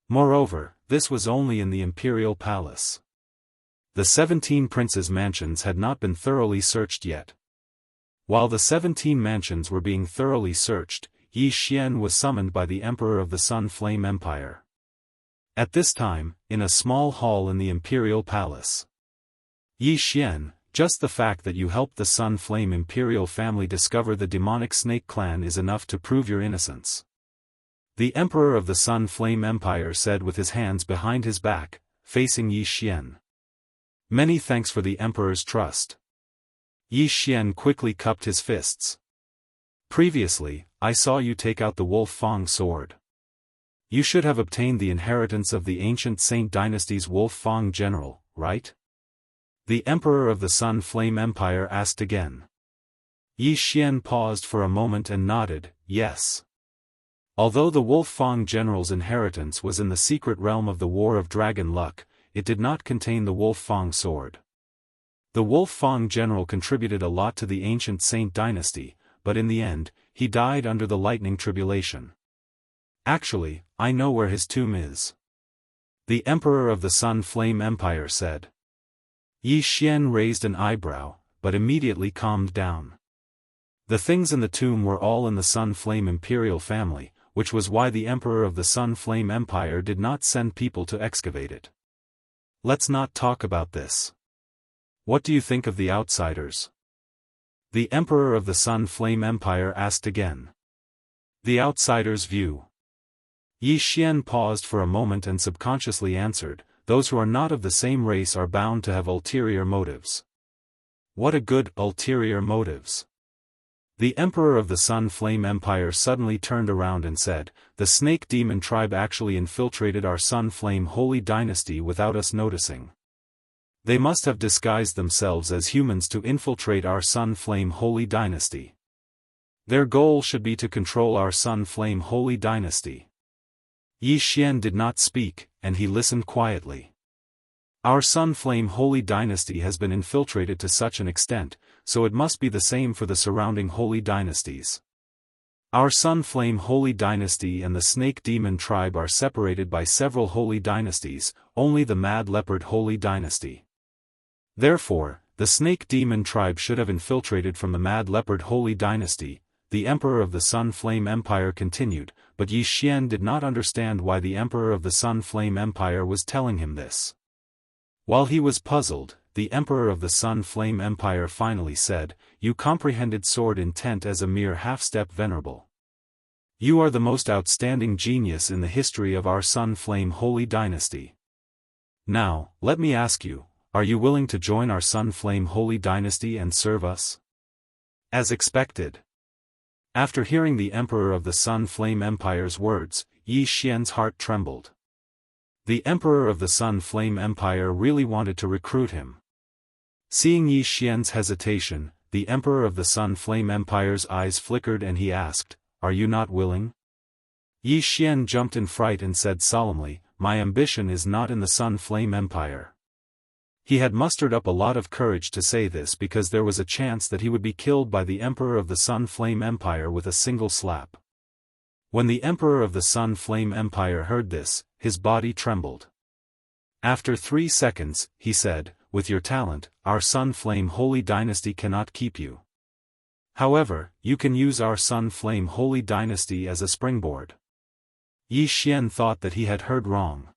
Moreover, this was only in the imperial palace. The 17 princes' mansions had not been thoroughly searched yet. While the 17 mansions were being thoroughly searched, Yi Xian was summoned by the Emperor of the Sun Flame Empire. At this time, in a small hall in the imperial palace. Yi Xian, just the fact that you helped the Sun Flame Imperial family discover the demonic snake clan is enough to prove your innocence. The Emperor of the Sun Flame Empire said with his hands behind his back, facing Yi Xian. Many thanks for the Emperor's trust. Yi Xian quickly cupped his fists. Previously, I saw you take out the Wolf Fang sword. You should have obtained the inheritance of the ancient Saint Dynasty's Wolf Fang general, right? The Emperor of the Sun Flame Empire asked again. Yi Xian paused for a moment and nodded, yes. Although the Wolf Fang general's inheritance was in the secret realm of the War of Dragon Luck, it did not contain the Wolf Fang sword. The Wolf Fang general contributed a lot to the ancient Saint Dynasty, but in the end, he died under the lightning tribulation. Actually, I know where his tomb is. The Emperor of the Sun Flame Empire said. Yi Xian raised an eyebrow, but immediately calmed down. The things in the tomb were all in the Sun Flame Imperial family, which was why the Emperor of the Sun Flame Empire did not send people to excavate it. Let's not talk about this. What do you think of the outsiders? The Emperor of the Sun Flame Empire asked again. The outsiders' view. Yi Xian paused for a moment and subconsciously answered, those who are not of the same race are bound to have ulterior motives. What a good ulterior motives. The Emperor of the Sun Flame Empire suddenly turned around and said, the Snake Demon tribe actually infiltrated our Sun Flame Holy Dynasty without us noticing. They must have disguised themselves as humans to infiltrate our Sun Flame Holy Dynasty. Their goal should be to control our Sun Flame Holy Dynasty. Yi Xian did not speak, and he listened quietly. Our Sun Flame Holy Dynasty has been infiltrated to such an extent, so it must be the same for the surrounding holy dynasties. Our Sun Flame Holy Dynasty and the Snake Demon tribe are separated by several holy dynasties, only the Mad Leopard Holy Dynasty. Therefore, the Snake Demon tribe should have infiltrated from the Mad Leopard Holy Dynasty, the Emperor of the Sun Flame Empire continued, but Yi Xian did not understand why the Emperor of the Sun Flame Empire was telling him this. While he was puzzled, the Emperor of the Sun Flame Empire finally said, you comprehended sword intent as a mere half-step venerable. You are the most outstanding genius in the history of our Sun Flame Holy Dynasty. Now, let me ask you, are you willing to join our Sun Flame Holy Dynasty and serve us? As expected. After hearing the Emperor of the Sun Flame Empire's words, Yi Xian's heart trembled. The Emperor of the Sun Flame Empire really wanted to recruit him. Seeing Yi Xian's hesitation, the Emperor of the Sun Flame Empire's eyes flickered and he asked, "Are you not willing?" Yi Xian jumped in fright and said solemnly, "My ambition is not in the Sun Flame Empire." He had mustered up a lot of courage to say this because there was a chance that he would be killed by the Emperor of the Sun Flame Empire with a single slap. When the Emperor of the Sun Flame Empire heard this, his body trembled. After 3 seconds, he said, "With your talent, our Sun Flame Holy Dynasty cannot keep you. However, you can use our Sun Flame Holy Dynasty as a springboard." Yi Xian thought that he had heard wrong.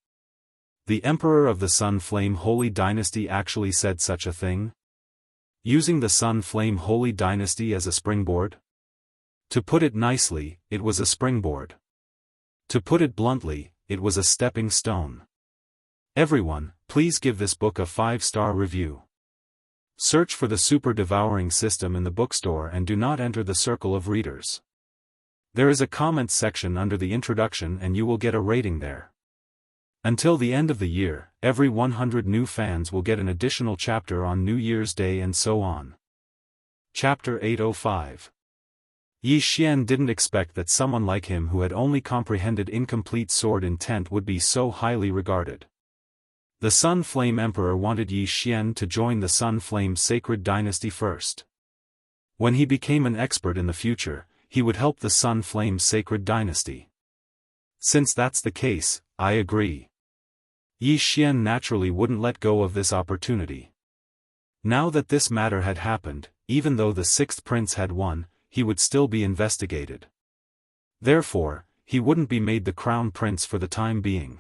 The Emperor of the Sun Flame Holy Dynasty actually said such a thing? Using the Sun Flame Holy Dynasty as a springboard? To put it nicely, it was a springboard. To put it bluntly, it was a stepping stone. Everyone, please give this book a 5-star review. Search for the Super Devouring system in the bookstore and do not enter the circle of readers. There is a comment section under the introduction and you will get a rating there. Until the end of the year, every 100 new fans will get an additional chapter on New Year's Day and so on. Chapter 805. Yi Xian didn't expect that someone like him who had only comprehended incomplete sword intent would be so highly regarded. The Sun Flame Emperor wanted Yi Xian to join the Sun Flame Sacred Dynasty first. When he became an expert in the future, he would help the Sun Flame Sacred Dynasty. Since that's the case, I agree. Yi Xian naturally wouldn't let go of this opportunity. Now that this matter had happened, even though the 6th prince had won, he would still be investigated. Therefore, he wouldn't be made the crown prince for the time being.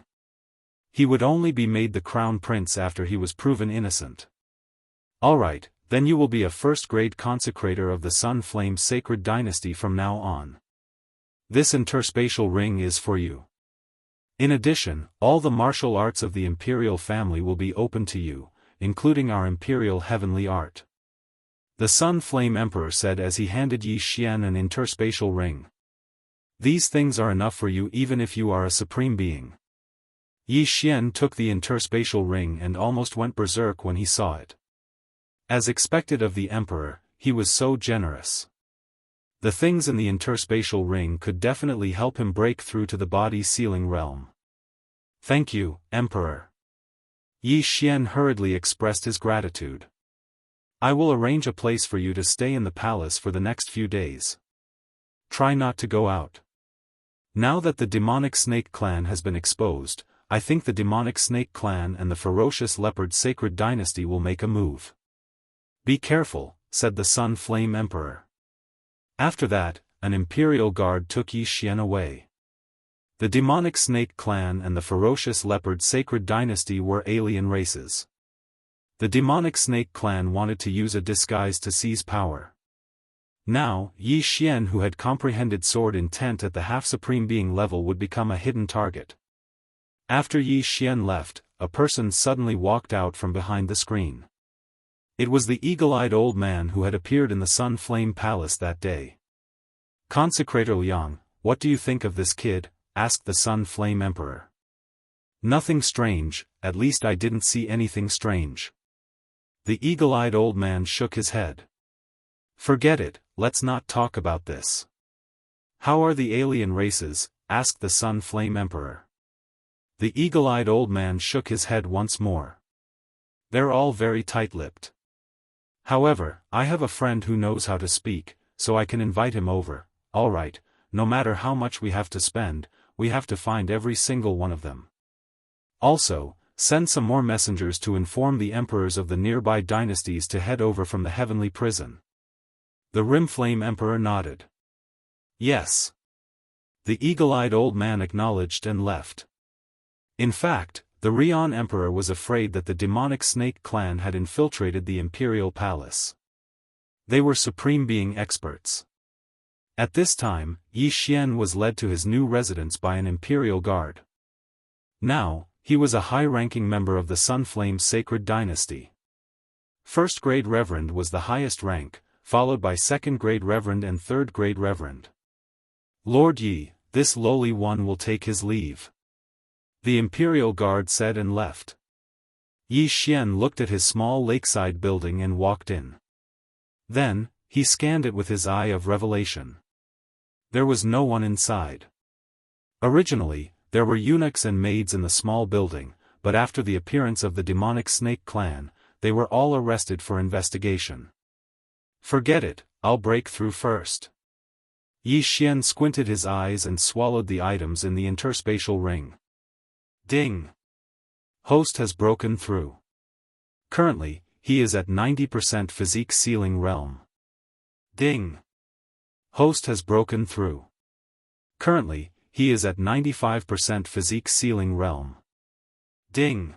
He would only be made the crown prince after he was proven innocent. Alright, then you will be a first-grade consecrator of the Sun Flame Sacred Dynasty from now on. This interspatial ring is for you. In addition, all the martial arts of the imperial family will be open to you, including our imperial heavenly art. The Sun Flame Emperor said as he handed Yi Xian an interspatial ring. These things are enough for you even if you are a supreme being. Yi Xian took the interspatial ring and almost went berserk when he saw it. As expected of the Emperor, he was so generous. The things in the interspatial ring could definitely help him break through to the body-sealing realm. Thank you, Emperor. Yi Xian hurriedly expressed his gratitude. I will arrange a place for you to stay in the palace for the next few days. Try not to go out. Now that the demonic snake clan has been exposed, I think the demonic snake clan and the ferocious leopard sacred dynasty will make a move. Be careful, said the Sun Flame Emperor. After that, an imperial guard took Yi Xian away. The demonic snake clan and the ferocious leopard sacred dynasty were alien races. The demonic snake clan wanted to use a disguise to seize power. Now, Yi Xian who had comprehended sword intent at the half-supreme being level would become a hidden target. After Yi Xian left, a person suddenly walked out from behind the screen. It was the eagle-eyed old man who had appeared in the Sun Flame Palace that day. Consecrator Liang, what do you think of this kid? Asked the Sun Flame Emperor. Nothing strange, at least I didn't see anything strange. The eagle-eyed old man shook his head. Forget it, let's not talk about this. How are the alien races? Asked the Sun Flame Emperor. The eagle-eyed old man shook his head once more. They're all very tight-lipped. However, I have a friend who knows how to speak, so I can invite him over. Alright, no matter how much we have to spend, we have to find every single one of them. Also, send some more messengers to inform the emperors of the nearby dynasties to head over from the heavenly prison. The Rimflame Emperor nodded. Yes. The eagle-eyed old man acknowledged and left. In fact, the Rion Emperor was afraid that the demonic snake clan had infiltrated the imperial palace. They were supreme being experts. At this time, Yi Xian was led to his new residence by an imperial guard. Now, he was a high-ranking member of the Sunflame Sacred Dynasty. First-grade Reverend was the highest rank, followed by second-grade Reverend and third-grade Reverend. Lord Yi, this lowly one will take his leave. The Imperial Guard said and left. Yi Xian looked at his small lakeside building and walked in. Then, he scanned it with his eye of revelation. There was no one inside. Originally, there were eunuchs and maids in the small building, but after the appearance of the demonic snake clan, they were all arrested for investigation. Forget it, I'll break through first. Yi Xian squinted his eyes and swallowed the items in the interspatial ring. Ding! Host has broken through. Currently, he is at 90% physique sealing realm. Ding! Host has broken through. Currently, he is at 95% physique sealing realm. Ding!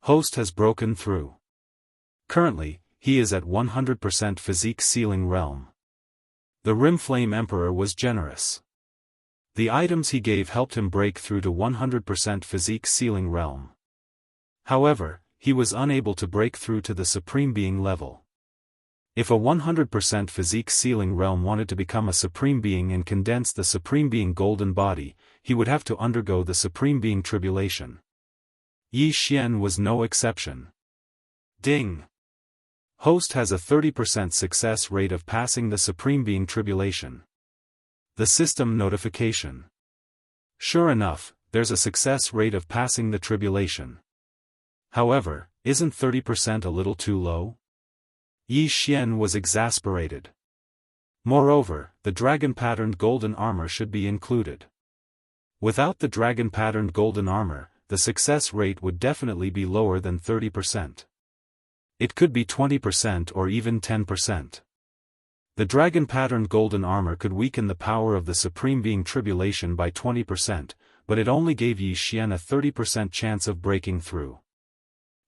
Host has broken through. Currently, he is at 100% physique sealing realm. The Rimflame Emperor was generous. The items he gave helped him break through to 100% physique sealing realm. However, he was unable to break through to the Supreme Being level. If a 100% physique sealing realm wanted to become a Supreme Being and condense the Supreme Being golden body, he would have to undergo the Supreme Being tribulation. Yi Xian was no exception. Ding! Host has a 30% success rate of passing the Supreme Being tribulation. The system notification. Sure enough, there's a success rate of passing the tribulation. However, isn't 30% a little too low? Yi Xian was exasperated. Moreover, the dragon-patterned golden armor should be included. Without the dragon-patterned golden armor, the success rate would definitely be lower than 30%. It could be 20% or even 10%. The dragon-patterned golden armor could weaken the power of the Supreme Being tribulation by 20%, but it only gave Yi Xian a 30% chance of breaking through.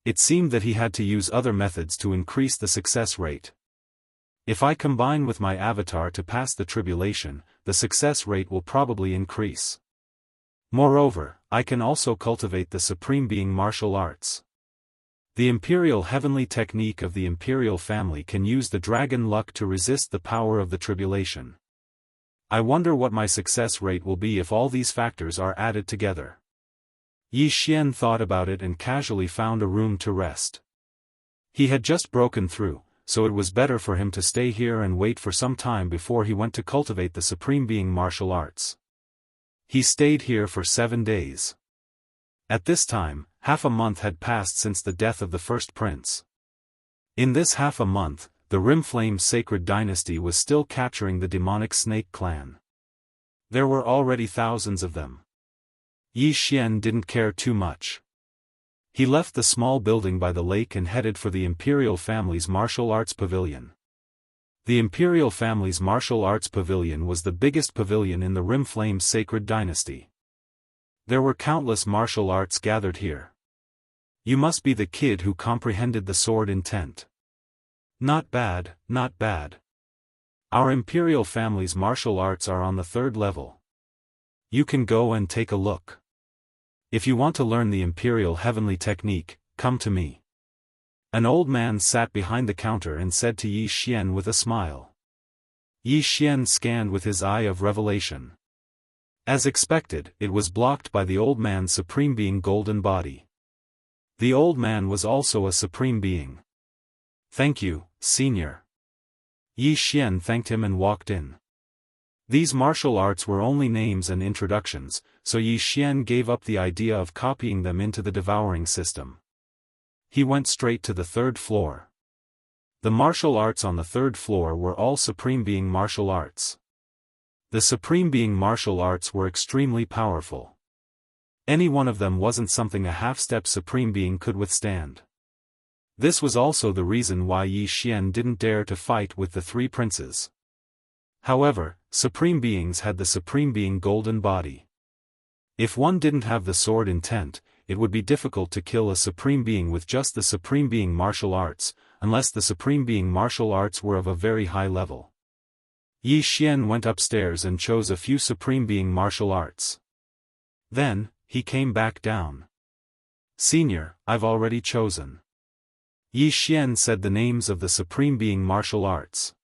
It seemed that he had to use other methods to increase the success rate. If I combine with my avatar to pass the tribulation, the success rate will probably increase. Moreover, I can also cultivate the Supreme Being martial arts. The Imperial Heavenly Technique of the Imperial family can use the dragon luck to resist the power of the tribulation. I wonder what my success rate will be if all these factors are added together. Yi Xian thought about it and casually found a room to rest. He had just broken through, so it was better for him to stay here and wait for some time before he went to cultivate the Supreme Being martial arts. He stayed here for 7 days. At this time, half a month had passed since the death of the first prince. In this half a month, the Rimflame Sacred Dynasty was still capturing the demonic snake clan. There were already thousands of them. Yi Xian didn't care too much. He left the small building by the lake and headed for the Imperial family's martial arts pavilion. The Imperial family's martial arts pavilion was the biggest pavilion in the Rimflame Sacred Dynasty. There were countless martial arts gathered here. You must be the kid who comprehended the sword intent. Not bad, not bad. Our Imperial family's martial arts are on the 3rd level. You can go and take a look. If you want to learn the Imperial Heavenly Technique, come to me. An old man sat behind the counter and said to Yi Xian with a smile. Yi Xian scanned with his eye of revelation. As expected, it was blocked by the old man's Supreme Being golden body. The old man was also a Supreme Being. Thank you, Senior. Yi Xian thanked him and walked in. These martial arts were only names and introductions, so Yi Xian gave up the idea of copying them into the Devouring system. He went straight to the 3rd floor. The martial arts on the 3rd floor were all Supreme Being martial arts. The Supreme Being martial arts were extremely powerful. Any one of them wasn't something a half-step Supreme Being could withstand. This was also the reason why Yi Xian didn't dare to fight with the 3 princes. However, Supreme Beings had the Supreme Being golden body. If one didn't have the sword intent, it would be difficult to kill a Supreme Being with just the Supreme Being martial arts, unless the Supreme Being martial arts were of a very high level. Yi Xian went upstairs and chose a few Supreme Being martial arts. Then, he came back down. Senior, I've already chosen. Yi Xian said the names of the Supreme Being martial arts.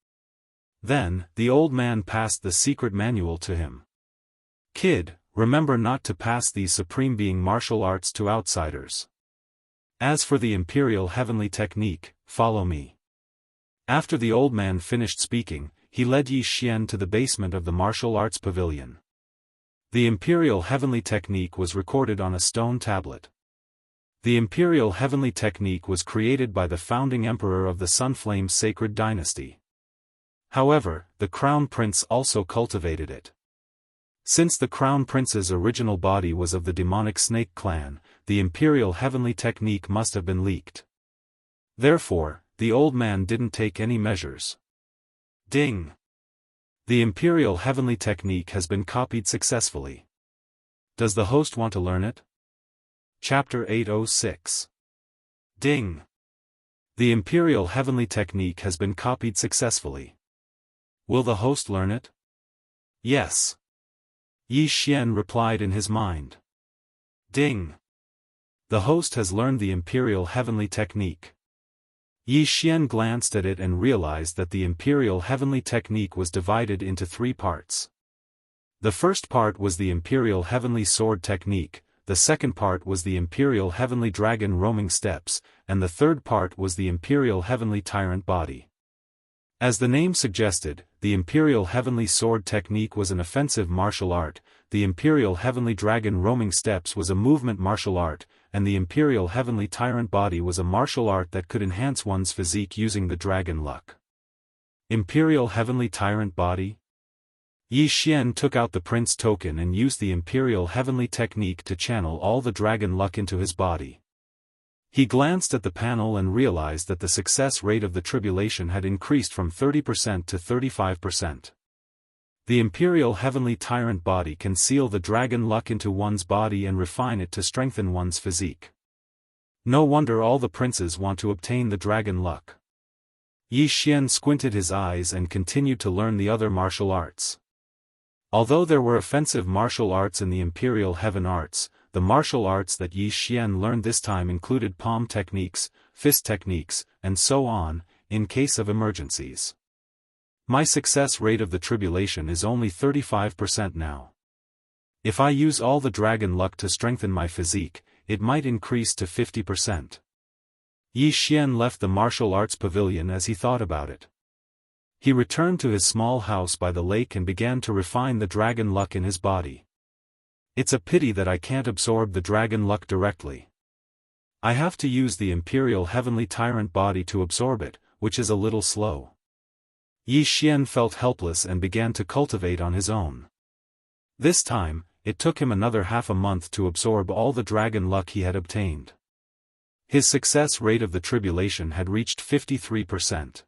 Then, the old man passed the secret manual to him. Kid, remember not to pass these Supreme Being martial arts to outsiders. As for the Imperial Heavenly Technique, follow me. After the old man finished speaking, he led Yi Xian to the basement of the martial arts pavilion. The imperial heavenly technique was recorded on a stone tablet. The imperial heavenly technique was created by the founding emperor of the Sunflame Sacred Dynasty. However, the crown prince also cultivated it. Since the crown prince's original body was of the demonic snake clan, the imperial heavenly technique must have been leaked. Therefore, the old man didn't take any measures. Ding! The imperial heavenly technique has been copied successfully. Does the host want to learn it? Chapter 806. Ding! The imperial heavenly technique has been copied successfully. Will the host learn it? Yes. Yi Xian replied in his mind. Ding! The host has learned the imperial heavenly technique. Yi Xian glanced at it and realized that the imperial heavenly technique was divided into 3 parts. The first part was the imperial heavenly sword technique, the second part was the imperial heavenly dragon roaming steps, and the third part was the imperial heavenly tyrant body. As the name suggested, the imperial heavenly sword technique was an offensive martial art, the imperial heavenly dragon roaming steps was a movement martial art, and the imperial heavenly tyrant body was a martial art that could enhance one's physique using the dragon luck. Imperial heavenly tyrant body? Yi Xian took out the prince token and used the imperial heavenly technique to channel all the dragon luck into his body. He glanced at the panel and realized that the success rate of the tribulation had increased from 30% to 35%. The imperial heavenly tyrant body can seal the dragon luck into one's body and refine it to strengthen one's physique. No wonder all the princes want to obtain the dragon luck. Yi Xian squinted his eyes and continued to learn the other martial arts. Although there were offensive martial arts in the imperial heaven arts, the martial arts that Yi Xian learned this time included palm techniques, fist techniques, and so on, in case of emergencies. My success rate of the tribulation is only 35% now. If I use all the dragon luck to strengthen my physique, it might increase to 50%. Yi Xian left the martial arts pavilion as he thought about it. He returned to his small house by the lake and began to refine the dragon luck in his body. It's a pity that I can't absorb the dragon luck directly. I have to use the imperial heavenly tyrant body to absorb it, which is a little slow. Yi Xian felt helpless and began to cultivate on his own. This time, it took him another half a month to absorb all the dragon luck he had obtained. His success rate of the tribulation had reached 53%.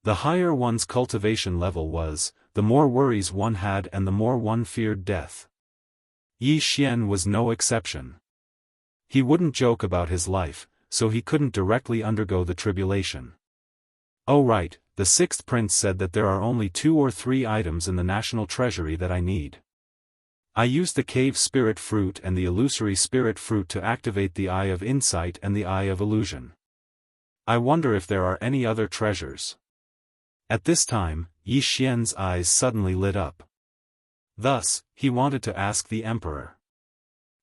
The higher one's cultivation level was, the more worries one had and the more one feared death. Yi Xian was no exception. He wouldn't joke about his life, so he couldn't directly undergo the tribulation. Oh right, the 6th prince said that there are only 2 or 3 items in the national treasury that I need. I used the cave spirit fruit and the illusory spirit fruit to activate the Eye of Insight and the Eye of Illusion. I wonder if there are any other treasures. At this time, Yi Xian's eyes suddenly lit up. Thus, he wanted to ask the emperor.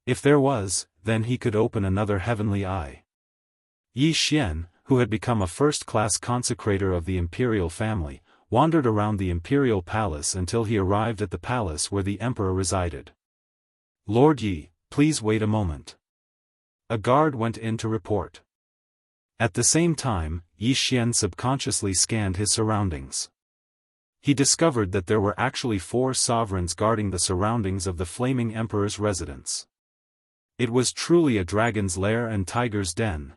If there was, then he could open another heavenly eye. Yi Xian, who had become a first-class consecrator of the imperial family, wandered around the imperial palace until he arrived at the palace where the emperor resided. Lord Yi, please wait a moment. A guard went in to report. At the same time, Yi Xian subconsciously scanned his surroundings. He discovered that there were actually 4 sovereigns guarding the surroundings of the flaming emperor's residence. It was truly a dragon's lair and tiger's den.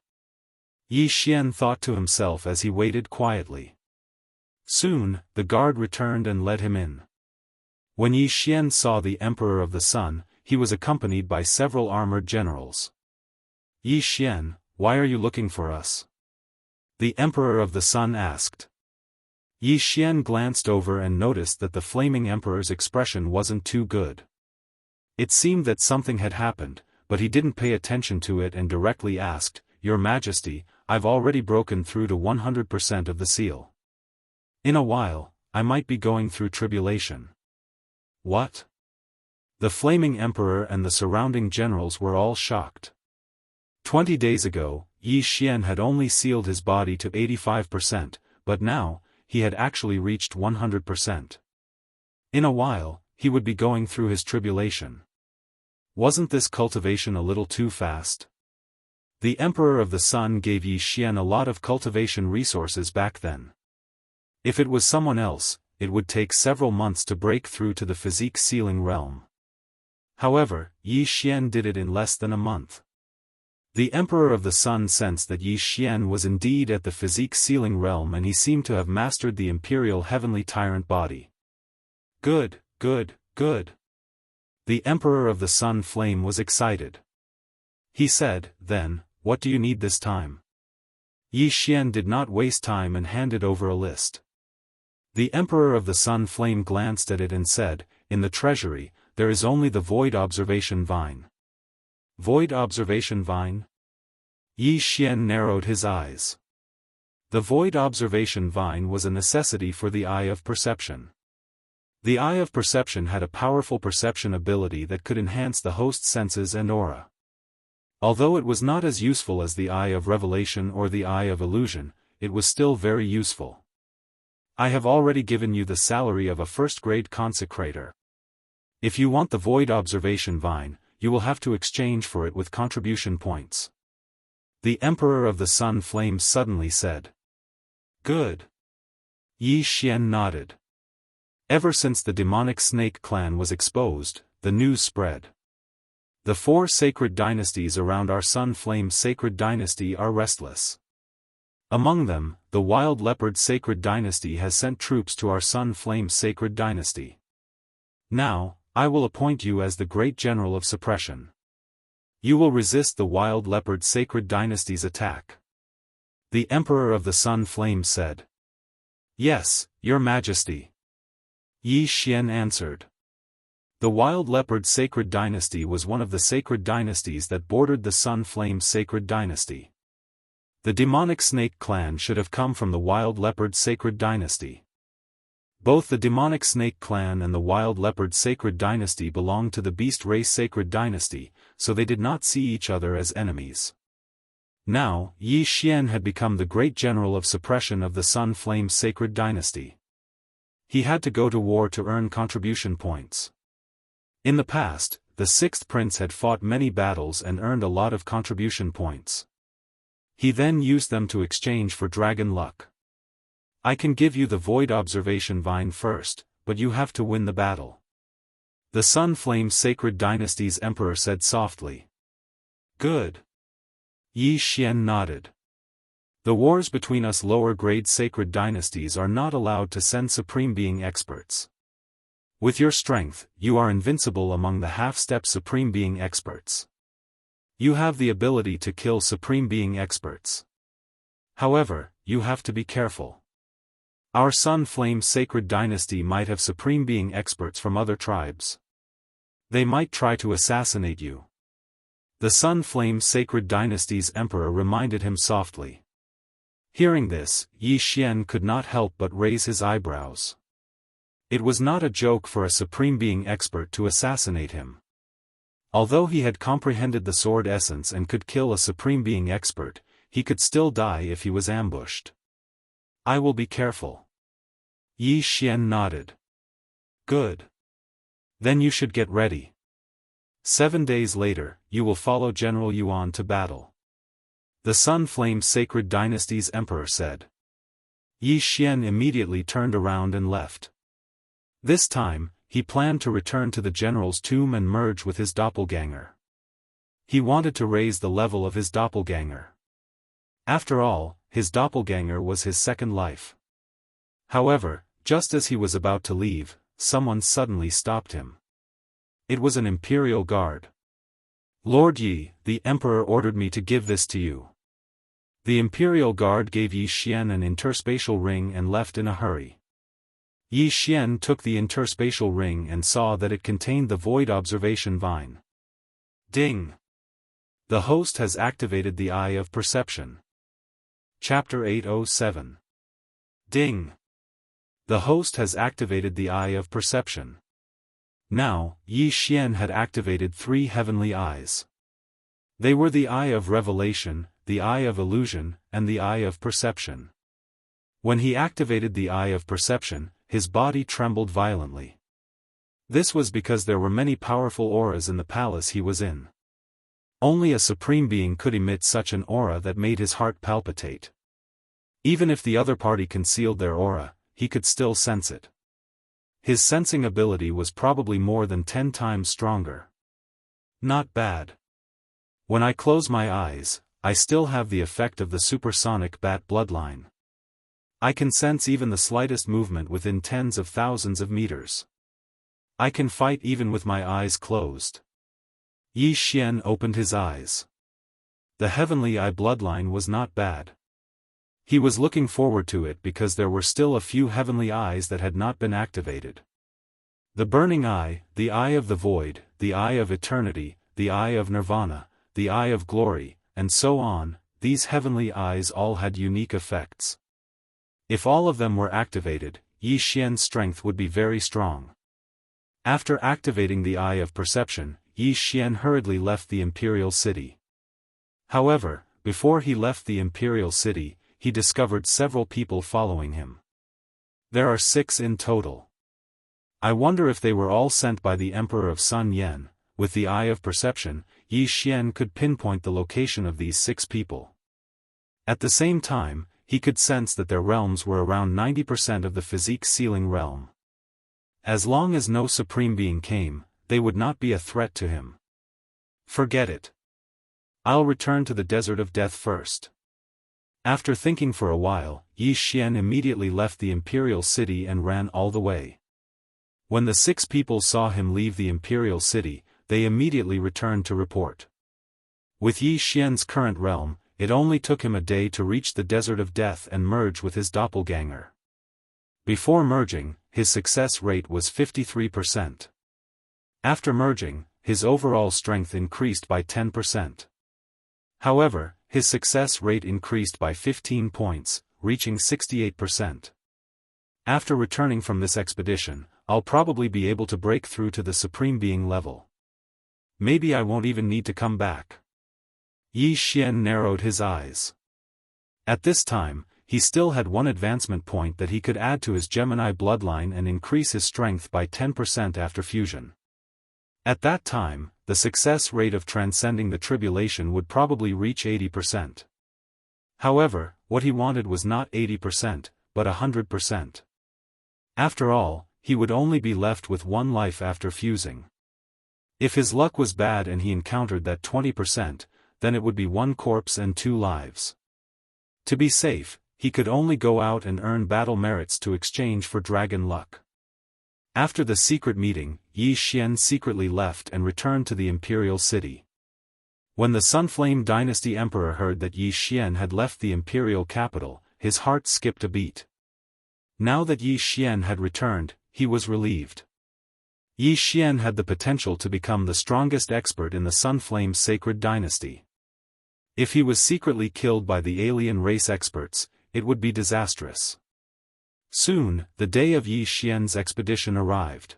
Yi Xian thought to himself as he waited quietly. Soon, the guard returned and led him in. When Yi Xian saw the Emperor of the Sun, he was accompanied by several armored generals. Yi Xian, why are you looking for us? The Emperor of the Sun asked. Yi Xian glanced over and noticed that the flaming emperor's expression wasn't too good. It seemed that something had happened, but he didn't pay attention to it and directly asked, Your Majesty, I've already broken through to 100% of the seal. In a while, I might be going through tribulation. What? The flaming emperor and the surrounding generals were all shocked. 20 days ago, Yi Xian had only sealed his body to 85%, but now, he had actually reached 100%. In a while, he would be going through his tribulation. Wasn't this cultivation a little too fast? The Emperor of the Sun gave Yi Xian a lot of cultivation resources back then. If it was someone else, it would take several months to break through to the physique sealing realm. However, Yi Xian did it in less than a month. The Emperor of the Sun sensed that Yi Xian was indeed at the physique sealing realm, and he seemed to have mastered the imperial heavenly tyrant body. Good, good, good. The Emperor of the Sun Flame was excited. He said, "Then, what do you need this time?" Yi Xian did not waste time and handed over a list. The Emperor of the Sun Flame glanced at it and said, "In the treasury, there is only the Void Observation Vine." Void Observation Vine? Yi Xian narrowed his eyes. The Void Observation Vine was a necessity for the Eye of Perception. The Eye of Perception had a powerful perception ability that could enhance the host's senses and aura. Although it was not as useful as the Eye of Revelation or the Eye of Illusion, it was still very useful. I have already given you the salary of a first-grade consecrator. If you want the Void Observation Vine, you will have to exchange for it with contribution points. The Emperor of the Sun Flame suddenly said. Good. Yi Xian nodded. Ever since the demonic snake clan was exposed, the news spread. The 4 sacred dynasties around our Sun Flame sacred dynasty are restless. Among them, the Wild Leopard sacred dynasty has sent troops to our Sun Flame sacred dynasty. Now, I will appoint you as the great general of suppression. You will resist the Wild Leopard sacred dynasty's attack. The Emperor of the Sun Flame said. Yes, Your Majesty. Yi Xian answered. The Wild Leopard sacred dynasty was one of the sacred dynasties that bordered the Sun Flame sacred dynasty. The demonic snake clan should have come from the Wild Leopard sacred dynasty. Both the demonic snake clan and the Wild Leopard sacred dynasty belonged to the beast race sacred dynasty, so they did not see each other as enemies. Now, Yi Xian had become the great general of suppression of the Sun Flame sacred dynasty. He had to go to war to earn contribution points. In the past, the 6th prince had fought many battles and earned a lot of contribution points. He then used them to exchange for dragon luck. I can give you the Void Observation Vine first, but you have to win the battle. The Sun Flame Sacred Dynasty's Emperor said softly. Good. Yi Xian nodded. The wars between us lower-grade sacred dynasties are not allowed to send Supreme Being experts. With your strength, you are invincible among the half-step Supreme Being experts. You have the ability to kill Supreme Being experts. However, you have to be careful. Our Sun Flame Sacred Dynasty might have Supreme Being experts from other tribes. They might try to assassinate you. The Sun Flame Sacred Dynasty's Emperor reminded him softly. Hearing this, Yi Xian could not help but raise his eyebrows. It was not a joke for a Supreme Being expert to assassinate him. Although he had comprehended the sword essence and could kill a Supreme Being expert, he could still die if he was ambushed. I will be careful. Yi Xian nodded. Good. Then you should get ready. 7 days later, you will follow General Yuan to battle. The Sun Flame Sacred Dynasty's Emperor said. Yi Xian immediately turned around and left. This time, he planned to return to the general's tomb and merge with his doppelganger. He wanted to raise the level of his doppelganger. After all, his doppelganger was his second life. However, just as he was about to leave, someone suddenly stopped him. It was an imperial guard. Lord Yi, the Emperor ordered me to give this to you. The Imperial Guard gave Yi Xian an interspatial ring and left in a hurry. Yi Xian took the interspatial ring and saw that it contained the Void Observation Vine. Ding! The host has activated the Eye of Perception. Chapter 807. Ding! The host has activated the Eye of Perception. Now, Yi Xian had activated 3 heavenly eyes. They were the Eye of Revelation, the Eye of Illusion, and the Eye of Perception. When he activated the Eye of Perception, his body trembled violently. This was because there were many powerful auras in the palace he was in. Only a supreme being could emit such an aura that made his heart palpitate. Even if the other party concealed their aura, he could still sense it. His sensing ability was probably more than 10 times stronger. Not bad. When I close my eyes, I still have the effect of the supersonic bat bloodline. I can sense even the slightest movement within tens of thousands of meters. I can fight even with my eyes closed. Yi Xian opened his eyes. The Heavenly Eye bloodline was not bad. He was looking forward to it because there were still a few Heavenly Eyes that had not been activated. The Burning Eye, the Eye of the Void, the Eye of Eternity, the Eye of Nirvana, the Eye of Glory, and so on, these Heavenly Eyes all had unique effects. If all of them were activated, Yi Xian's strength would be very strong. After activating the Eye of Perception, Yi Xian hurriedly left the Imperial City. However, before he left the Imperial City, he discovered several people following him. There are 6 in total. I wonder if they were all sent by the Emperor of Sun Yen. With the Eye of Perception, Yi Xian could pinpoint the location of these 6 people. At the same time, he could sense that their realms were around 90% of the physique ceiling realm. As long as no supreme being came, they would not be a threat to him. Forget it. I'll return to the Desert of Death first. After thinking for a while, Yi Xian immediately left the Imperial City and ran all the way. When the 6 people saw him leave the Imperial City, they immediately returned to report. With Yi Xian's current realm, it only took him a day to reach the Desert of Death and merge with his doppelganger. Before merging, his success rate was 53%. After merging, his overall strength increased by 10%. However, his success rate increased by 15 points, reaching 68%. After returning from this expedition, I'll probably be able to break through to the Supreme Being level. Maybe I won't even need to come back. Yi Xian narrowed his eyes. At this time, he still had one advancement point that he could add to his Gemini bloodline and increase his strength by 10% after fusion. At that time, the success rate of transcending the tribulation would probably reach 80%. However, what he wanted was not 80%, but 100%. After all, he would only be left with 1 life after fusing. If his luck was bad and he encountered that 20%, then it would be 1 corpse and 2 lives. To be safe, he could only go out and earn battle merits to exchange for dragon luck. After the secret meeting, Yi Xian secretly left and returned to the Imperial City. When the Sunflame Dynasty Emperor heard that Yi Xian had left the imperial capital, his heart skipped a beat. Now that Yi Xian had returned, he was relieved. Yi Xian had the potential to become the strongest expert in the Sunflame Sacred Dynasty. If he was secretly killed by the alien race experts, it would be disastrous. Soon, the day of Yi Xian's expedition arrived.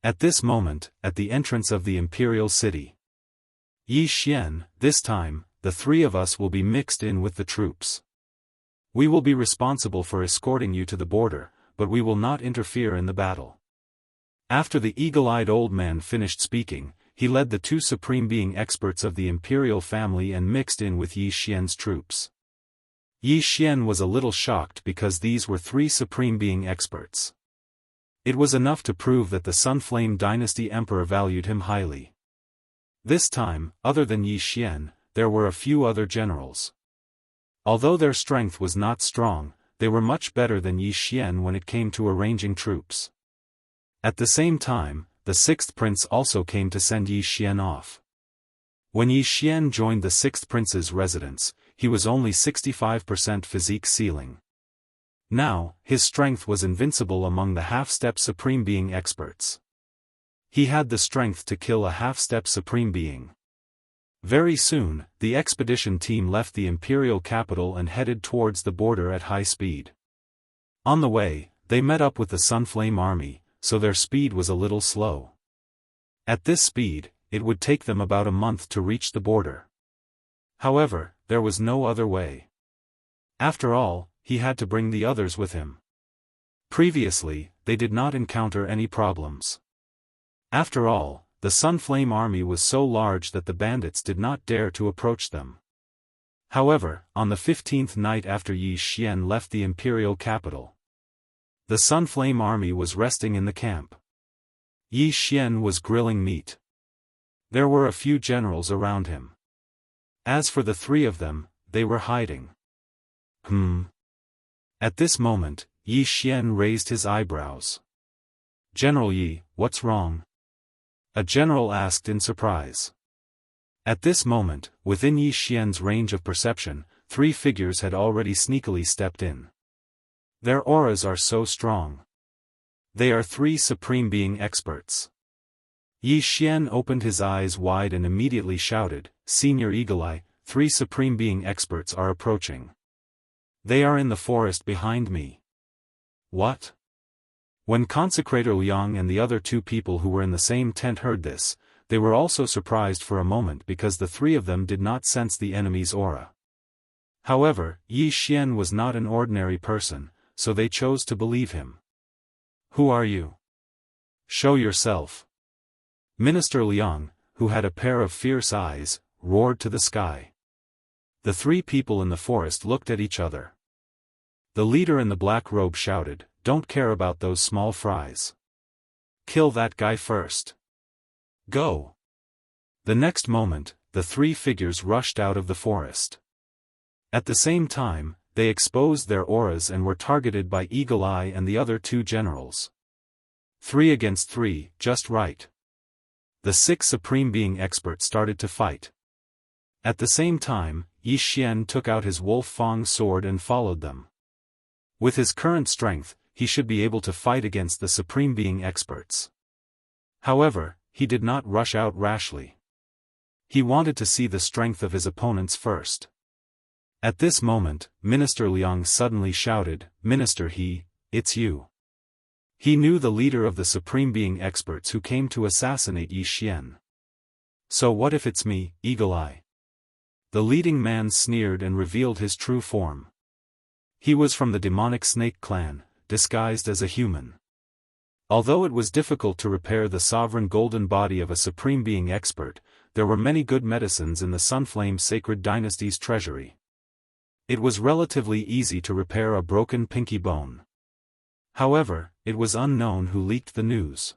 At this moment, at the entrance of the Imperial City. Yi Xian, this time, the 3 of us will be mixed in with the troops. We will be responsible for escorting you to the border, but we will not interfere in the battle. After the eagle-eyed old man finished speaking, he led the 2 supreme being experts of the imperial family and mixed in with Yi Xian's troops. Yi Xian was a little shocked because these were 3 supreme being experts. It was enough to prove that the Sunflame Dynasty Emperor valued him highly. This time, other than Yi Xian, there were a few other generals. Although their strength was not strong, they were much better than Yi Xian when it came to arranging troops. At the same time, the 6th prince also came to send Yi Xian off. When Yi Xian joined the 6th prince's residence, he was only 65% physique ceiling. Now, his strength was invincible among the half-step supreme being experts. He had the strength to kill a half-step supreme being. Very soon, the expedition team left the imperial capital and headed towards the border at high speed. On the way, they met up with the Sunflame army, so their speed was a little slow. At this speed, it would take them about a month to reach the border. However, there was no other way. After all, he had to bring the others with him. Previously, they did not encounter any problems. After all, the Sunflame army was so large that the bandits did not dare to approach them. However, on the 15th night after Yi Xian left the imperial capital, the Sunflame army was resting in the camp. Yi Xian was grilling meat. There were a few generals around him. As for the three of them, they were hiding. At this moment, Yi Xian raised his eyebrows. "General Yi, what's wrong?" a general asked in surprise. At this moment, within Yi Xian's range of perception, three figures had already sneakily stepped in. Their auras are so strong. They are three Supreme Being experts. Yi Xian opened his eyes wide and immediately shouted, "Senior Eagle Eye, three Supreme Being experts are approaching. They are in the forest behind me." "What?" When Consecrator Liang and the other two people who were in the same tent heard this, they were also surprised for a moment because the three of them did not sense the enemy's aura. However, Yi Xian was not an ordinary person, so they chose to believe him. "Who are you? Show yourself." Minister Liang, who had a pair of fierce eyes, roared to the sky. The three people in the forest looked at each other. The leader in the black robe shouted, "Don't care about those small fries. Kill that guy first. Go." The next moment, the three figures rushed out of the forest. At the same time, they exposed their auras and were targeted by Eagle Eye and the other two generals. 3 against 3, just right. The 6 Supreme Being experts started to fight. At the same time, Yi Xian took out his Wolf Fang sword and followed them. With his current strength, he should be able to fight against the Supreme Being experts. However, he did not rush out rashly. He wanted to see the strength of his opponents first. At this moment, Minister Liang suddenly shouted, "Minister He, it's you." He knew the leader of the Supreme Being experts who came to assassinate Yi Xian. "So what if it's me, Eagle Eye?" The leading man sneered and revealed his true form. He was from the demonic snake clan, disguised as a human. Although it was difficult to repair the sovereign golden body of a Supreme Being expert, there were many good medicines in the Sunflame Sacred Dynasty's treasury. It was relatively easy to repair a broken pinky bone. However, it was unknown who leaked the news.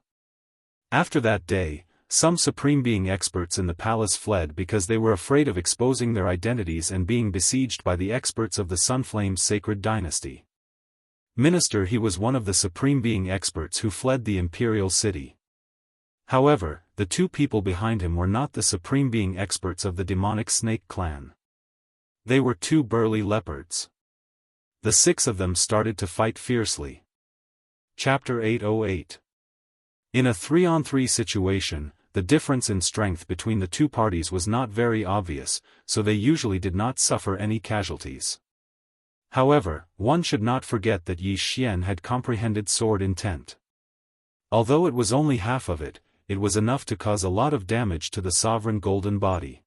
After that day, some Supreme Being experts in the palace fled because they were afraid of exposing their identities and being besieged by the experts of the Sunflame Sacred Dynasty. Minister He was one of the Supreme Being experts who fled the imperial city. However, the two people behind him were not the Supreme Being experts of the demonic snake clan. They were two burly leopards. The 6 of them started to fight fiercely. Chapter 808. In a 3-on-3 situation, the difference in strength between the two parties was not very obvious, so they usually did not suffer any casualties. However, one should not forget that Yi Xian had comprehended sword intent. Although it was only half of it, it was enough to cause a lot of damage to the sovereign golden body.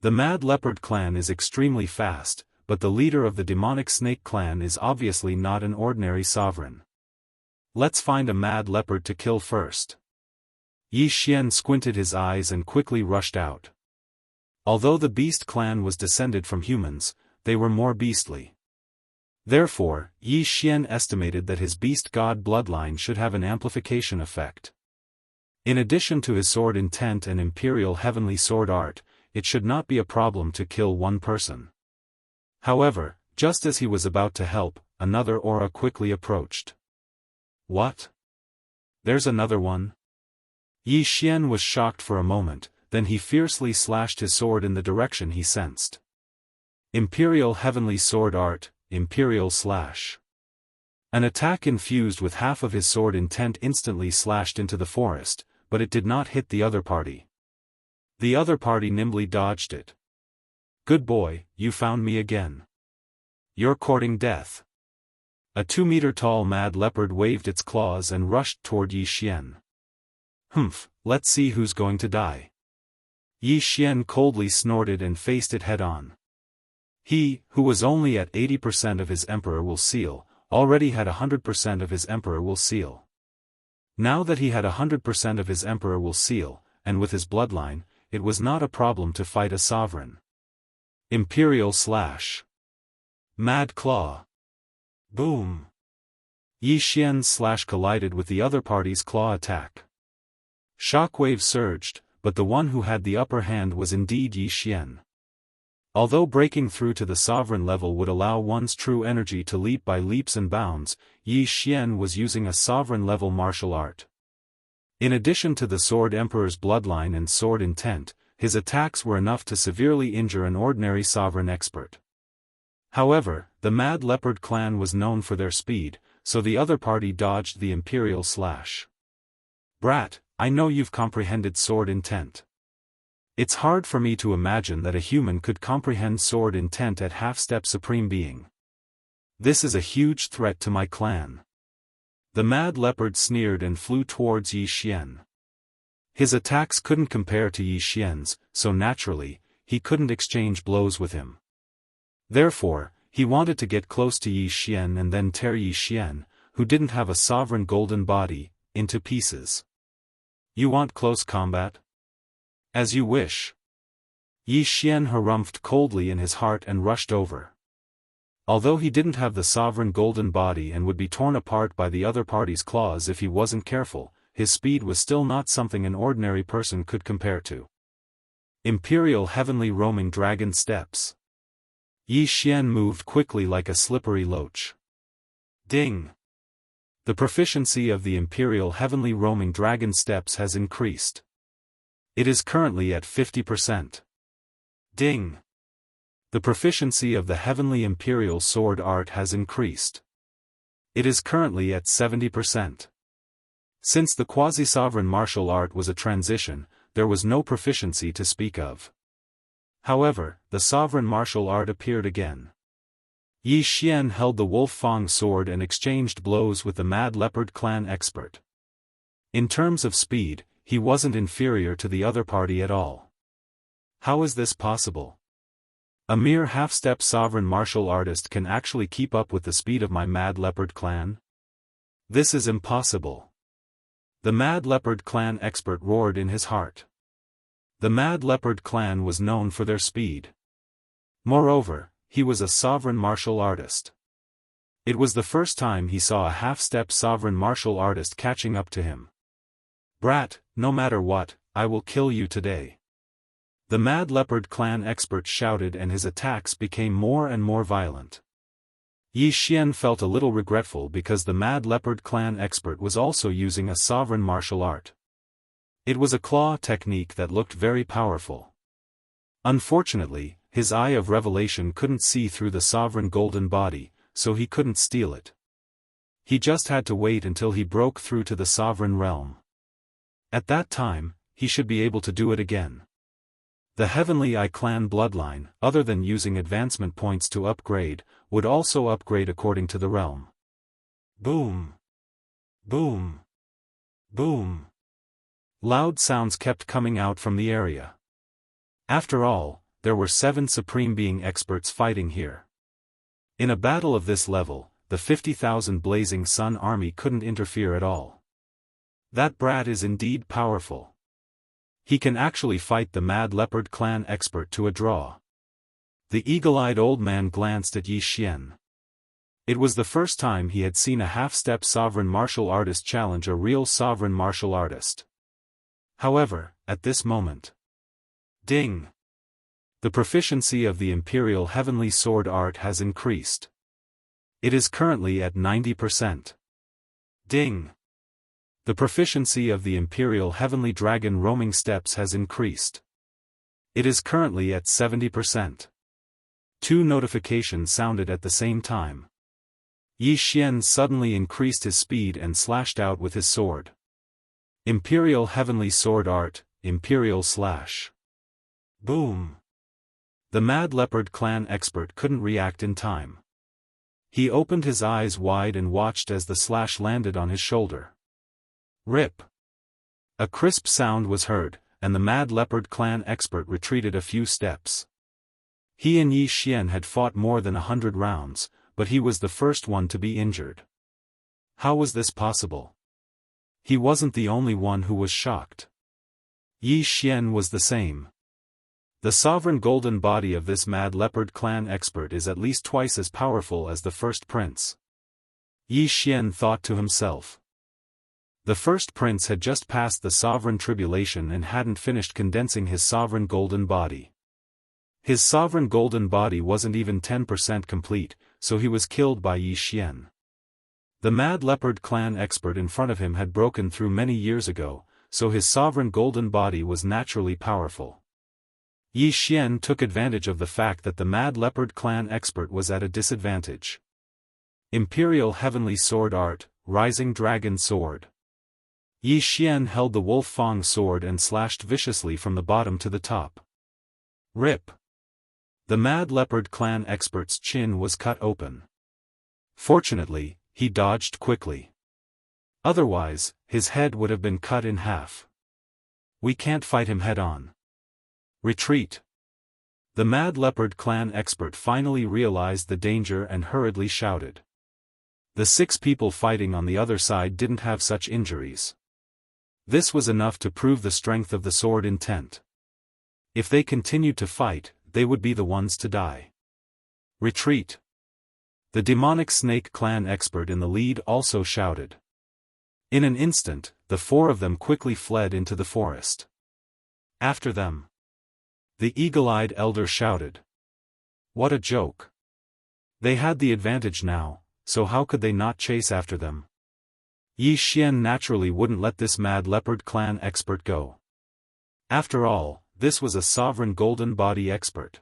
The Mad Leopard clan is extremely fast, but the leader of the demonic snake clan is obviously not an ordinary sovereign. Let's find a mad leopard to kill first. Yi Xian squinted his eyes and quickly rushed out. Although the beast clan was descended from humans, they were more beastly. Therefore, Yi Xian estimated that his beast god bloodline should have an amplification effect. In addition to his sword intent and imperial heavenly sword art, it should not be a problem to kill one person. However, just as he was about to help, another aura quickly approached. "What? There's another one?" Yi Xian was shocked for a moment, then he fiercely slashed his sword in the direction he sensed. Imperial Heavenly Sword Art, Imperial Slash. An attack infused with half of his sword intent instantly slashed into the forest, but it did not hit the other party. The other party nimbly dodged it. "Good boy, you found me again. You're courting death." A 2-meter-tall mad leopard waved its claws and rushed toward Yi Xian. "Humph, let's see who's going to die." Yi Xian coldly snorted and faced it head-on. He, who was only at 80% of his Emperor Will seal, already had 100% of his Emperor Will seal. Now that he had 100% of his Emperor Will seal, and with his bloodline, it was not a problem to fight a sovereign. Imperial slash. Mad claw. Boom. Yi Xian's slash collided with the other party's claw attack. Shockwaves surged, but the one who had the upper hand was indeed Yi Xian. Although breaking through to the sovereign level would allow one's true energy to leap by leaps and bounds, Yi Xian was using a sovereign-level martial art. In addition to the Sword Emperor's bloodline and sword intent, his attacks were enough to severely injure an ordinary sovereign expert. However, the Mad Leopard clan was known for their speed, so the other party dodged the Imperial slash. Brat, I know you've comprehended sword intent. It's hard for me to imagine that a human could comprehend sword intent at half-step Supreme Being. This is a huge threat to my clan. The Mad Leopard sneered and flew towards Yi Xian. His attacks couldn't compare to Yi Xian's, so naturally, he couldn't exchange blows with him. Therefore, he wanted to get close to Yi Xian and then tear Yi Xian, who didn't have a sovereign golden body, into pieces. You want close combat? As you wish. Yi Xian harumphed coldly in his heart and rushed over. Although he didn't have the sovereign golden body and would be torn apart by the other party's claws if he wasn't careful, his speed was still not something an ordinary person could compare to. Imperial Heavenly Roaming Dragon Steps. Yi Xian moved quickly like a slippery loach. Ding! The proficiency of the Imperial Heavenly Roaming Dragon Steps has increased. It is currently at 50%. Ding! The proficiency of the Heavenly Imperial Sword Art has increased. It is currently at 70%. Since the quasi-sovereign martial art was a transition, there was no proficiency to speak of. However, the sovereign martial art appeared again. Yi Xian held the Wolf Fang sword and exchanged blows with the Mad Leopard clan expert. In terms of speed, he wasn't inferior to the other party at all. How is this possible? A mere half-step sovereign martial artist can actually keep up with the speed of my Mad Leopard clan? This is impossible. The Mad Leopard clan expert roared in his heart. The Mad Leopard clan was known for their speed. Moreover, he was a sovereign martial artist. It was the first time he saw a half-step sovereign martial artist catching up to him. Brat, no matter what, I will kill you today. The Mad Leopard clan expert shouted and his attacks became more and more violent. Yi Xian felt a little regretful because the Mad Leopard clan expert was also using a sovereign martial art. It was a claw technique that looked very powerful. Unfortunately, his eye of revelation couldn't see through the sovereign golden body, so he couldn't steal it. He just had to wait until he broke through to the sovereign realm. At that time, he should be able to do it again. The Heavenly Eye clan bloodline, other than using advancement points to upgrade, would also upgrade according to the realm. Boom! Boom! Boom! Loud sounds kept coming out from the area. After all, there were 7 Supreme Being experts fighting here. In a battle of this level, the 50,000 Blazing Sun army couldn't interfere at all. That brat is indeed powerful. He can actually fight the Mad Leopard clan expert to a draw. The eagle-eyed old man glanced at Yi Xian. It was the first time he had seen a half-step sovereign martial artist challenge a real sovereign martial artist. However, at this moment... Ding! The proficiency of the Imperial Heavenly Sword Art has increased. It is currently at 90%. Ding! The proficiency of the Imperial Heavenly Dragon Roaming Steps has increased. It is currently at 70%. 2 notifications sounded at the same time. Yi Xian suddenly increased his speed and slashed out with his sword. Imperial Heavenly Sword Art, Imperial Slash. Boom! The Mad Leopard clan expert couldn't react in time. He opened his eyes wide and watched as the slash landed on his shoulder. Rip! A crisp sound was heard, and the Mad Leopard clan expert retreated a few steps. He and Yi Xian had fought more than 100 rounds, but he was the first one to be injured. How was this possible? He wasn't the only one who was shocked. Yi Xian was the same. The sovereign golden body of this mad leopard clan expert is at least twice as powerful as the first prince. Yi Xian thought to himself. The first prince had just passed the sovereign tribulation and hadn't finished condensing his sovereign golden body. His sovereign golden body wasn't even 10% complete, so he was killed by Yi Xian. The mad leopard clan expert in front of him had broken through many years ago, so his sovereign golden body was naturally powerful. Yi Xian took advantage of the fact that the mad leopard clan expert was at a disadvantage. Imperial Heavenly Sword Art, Rising Dragon Sword. Yi Xian held the Wolf Fang sword and slashed viciously from the bottom to the top. Rip! The mad leopard clan expert's chin was cut open. Fortunately, he dodged quickly. Otherwise, his head would have been cut in half. We can't fight him head-on. Retreat! The mad leopard clan expert finally realized the danger and hurriedly shouted. The 6 people fighting on the other side didn't have such injuries. This was enough to prove the strength of the sword intent. If they continued to fight, they would be the ones to die. Retreat! The demonic snake clan expert in the lead also shouted. In an instant, the 4 of them quickly fled into the forest. After them. The eagle-eyed elder shouted. What a joke! They had the advantage now, so how could they not chase after them? Yi Xian naturally wouldn't let this mad leopard clan expert go. After all, this was a sovereign golden body expert.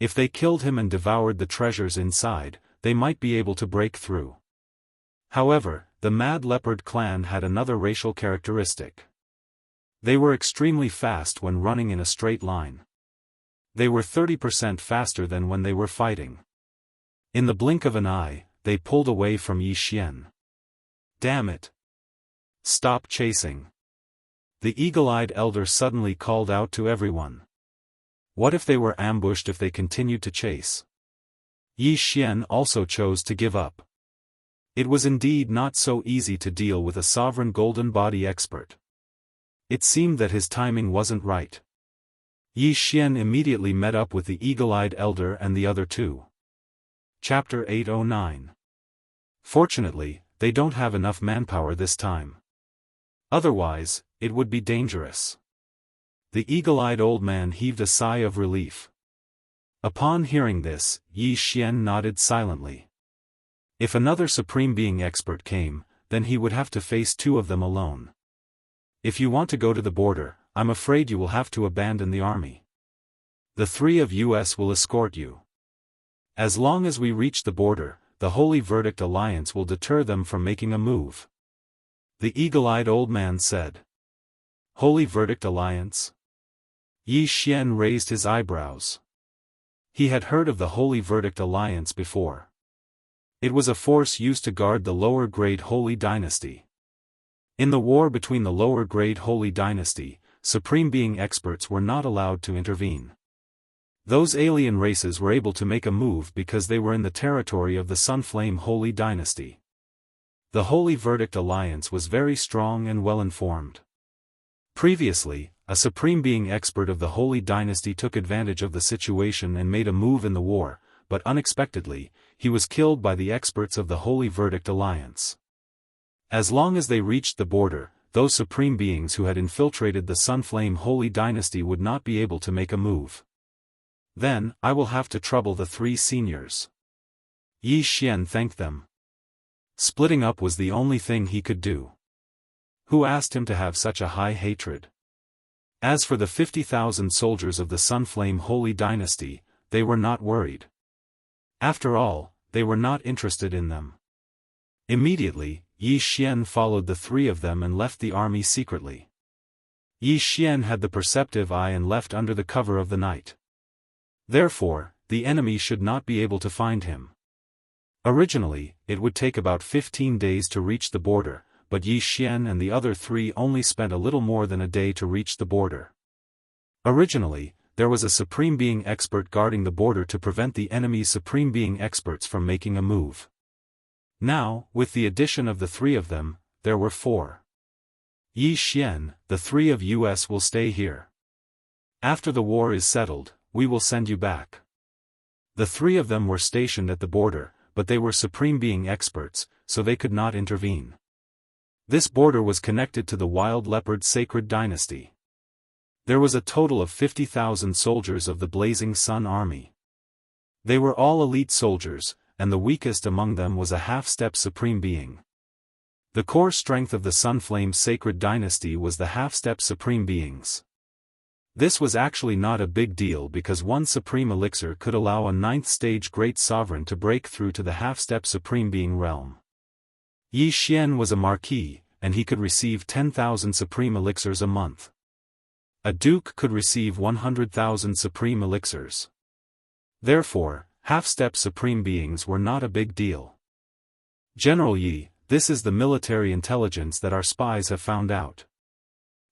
If they killed him and devoured the treasures inside, they might be able to break through. However, the mad leopard clan had another racial characteristic. They were extremely fast when running in a straight line. They were 30% faster than when they were fighting. In the blink of an eye, they pulled away from Yi Xian. Damn it! Stop chasing! The eagle-eyed elder suddenly called out to everyone. What if they were ambushed if they continued to chase? Yi Xian also chose to give up. It was indeed not so easy to deal with a sovereign golden body expert. It seemed that his timing wasn't right. Yi Xian immediately met up with the eagle-eyed elder and the other 2. Chapter 809. Fortunately, they don't have enough manpower this time. Otherwise, it would be dangerous. The eagle-eyed old man heaved a sigh of relief. Upon hearing this, Yi Xian nodded silently. If another Supreme Being expert came, then he would have to face 2 of them alone. If you want to go to the border, I'm afraid you will have to abandon the army. The 3 of us will escort you. As long as we reach the border, the Holy Verdict Alliance will deter them from making a move. The eagle-eyed old man said. Holy Verdict Alliance? Yi Xian raised his eyebrows. He had heard of the Holy Verdict Alliance before. It was a force used to guard the lower-grade Holy Dynasty. In the war between the lower-grade Holy Dynasty, Supreme Being experts were not allowed to intervene. Those alien races were able to make a move because they were in the territory of the Sunflame Holy Dynasty. The Holy Verdict Alliance was very strong and well-informed. Previously, a Supreme Being expert of the Holy Dynasty took advantage of the situation and made a move in the war, but unexpectedly, he was killed by the experts of the Holy Verdict Alliance. As long as they reached the border, those Supreme Beings who had infiltrated the Sunflame Holy Dynasty would not be able to make a move. Then, I will have to trouble the 3 seniors. Yi Xian thanked them. Splitting up was the only thing he could do. Who asked him to have such a high hatred? As for the 50,000 soldiers of the Sunflame Holy Dynasty, they were not worried. After all, they were not interested in them. Immediately, Yi Xian followed the 3 of them and left the army secretly. Yi Xian had the perceptive eye and left under the cover of the night. Therefore, the enemy should not be able to find him. Originally, it would take about 15 days to reach the border, but Yi Xian and the other 3 only spent a little more than a day to reach the border. Originally, there was a Supreme Being expert guarding the border to prevent the enemy's Supreme Being experts from making a move. Now, with the addition of the 3 of them, there were 4. Yi Xian, the 3 of us will stay here. After the war is settled, we will send you back. The 3 of them were stationed at the border, but they were Supreme Being experts, so they could not intervene. This border was connected to the Wild Leopard Sacred Dynasty. There was a total of 50,000 soldiers of the Blazing Sun Army. They were all elite soldiers, and the weakest among them was a half-step Supreme Being. The core strength of the Sunflame Sacred Dynasty was the half-step Supreme Beings. This was actually not a big deal because one Supreme Elixir could allow a 9th stage Great Sovereign to break through to the half-step Supreme Being realm. Yi Xian was a Marquis, and he could receive 10,000 Supreme Elixirs a month. A Duke could receive 100,000 Supreme Elixirs. Therefore, half-step Supreme Beings were not a big deal. General Yi, this is the military intelligence that our spies have found out.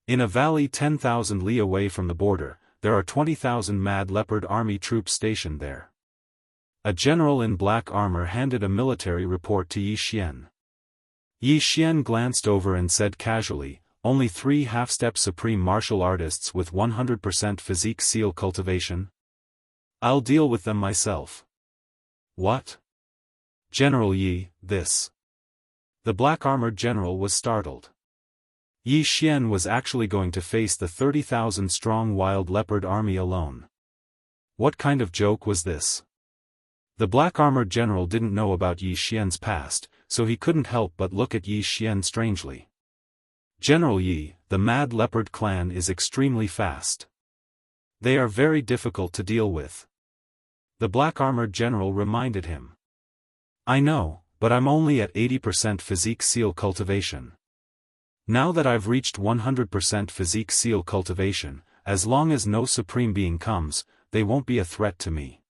In a valley 10,000 li away from the border, there are 20,000 Mad Leopard Army troops stationed there. A general in black armor handed a military report to Yi Xian. Yi Xian glanced over and said casually, only 3 half-step supreme martial artists with 100% physique seal cultivation? I'll deal with them myself. What? General Yi, this. The black-armored general was startled. Yi Xian was actually going to face the 30,000-strong Wild Leopard army alone. What kind of joke was this? The black-armored general didn't know about Yi Xian's past, so he couldn't help but look at Yi Xian strangely. General Yi, the Mad Leopard clan is extremely fast. They are very difficult to deal with. The black-armored general reminded him. I know, but I'm only at 80% physique seal cultivation. Now that I've reached 100% physique seal cultivation, as long as no Supreme Being comes, they won't be a threat to me.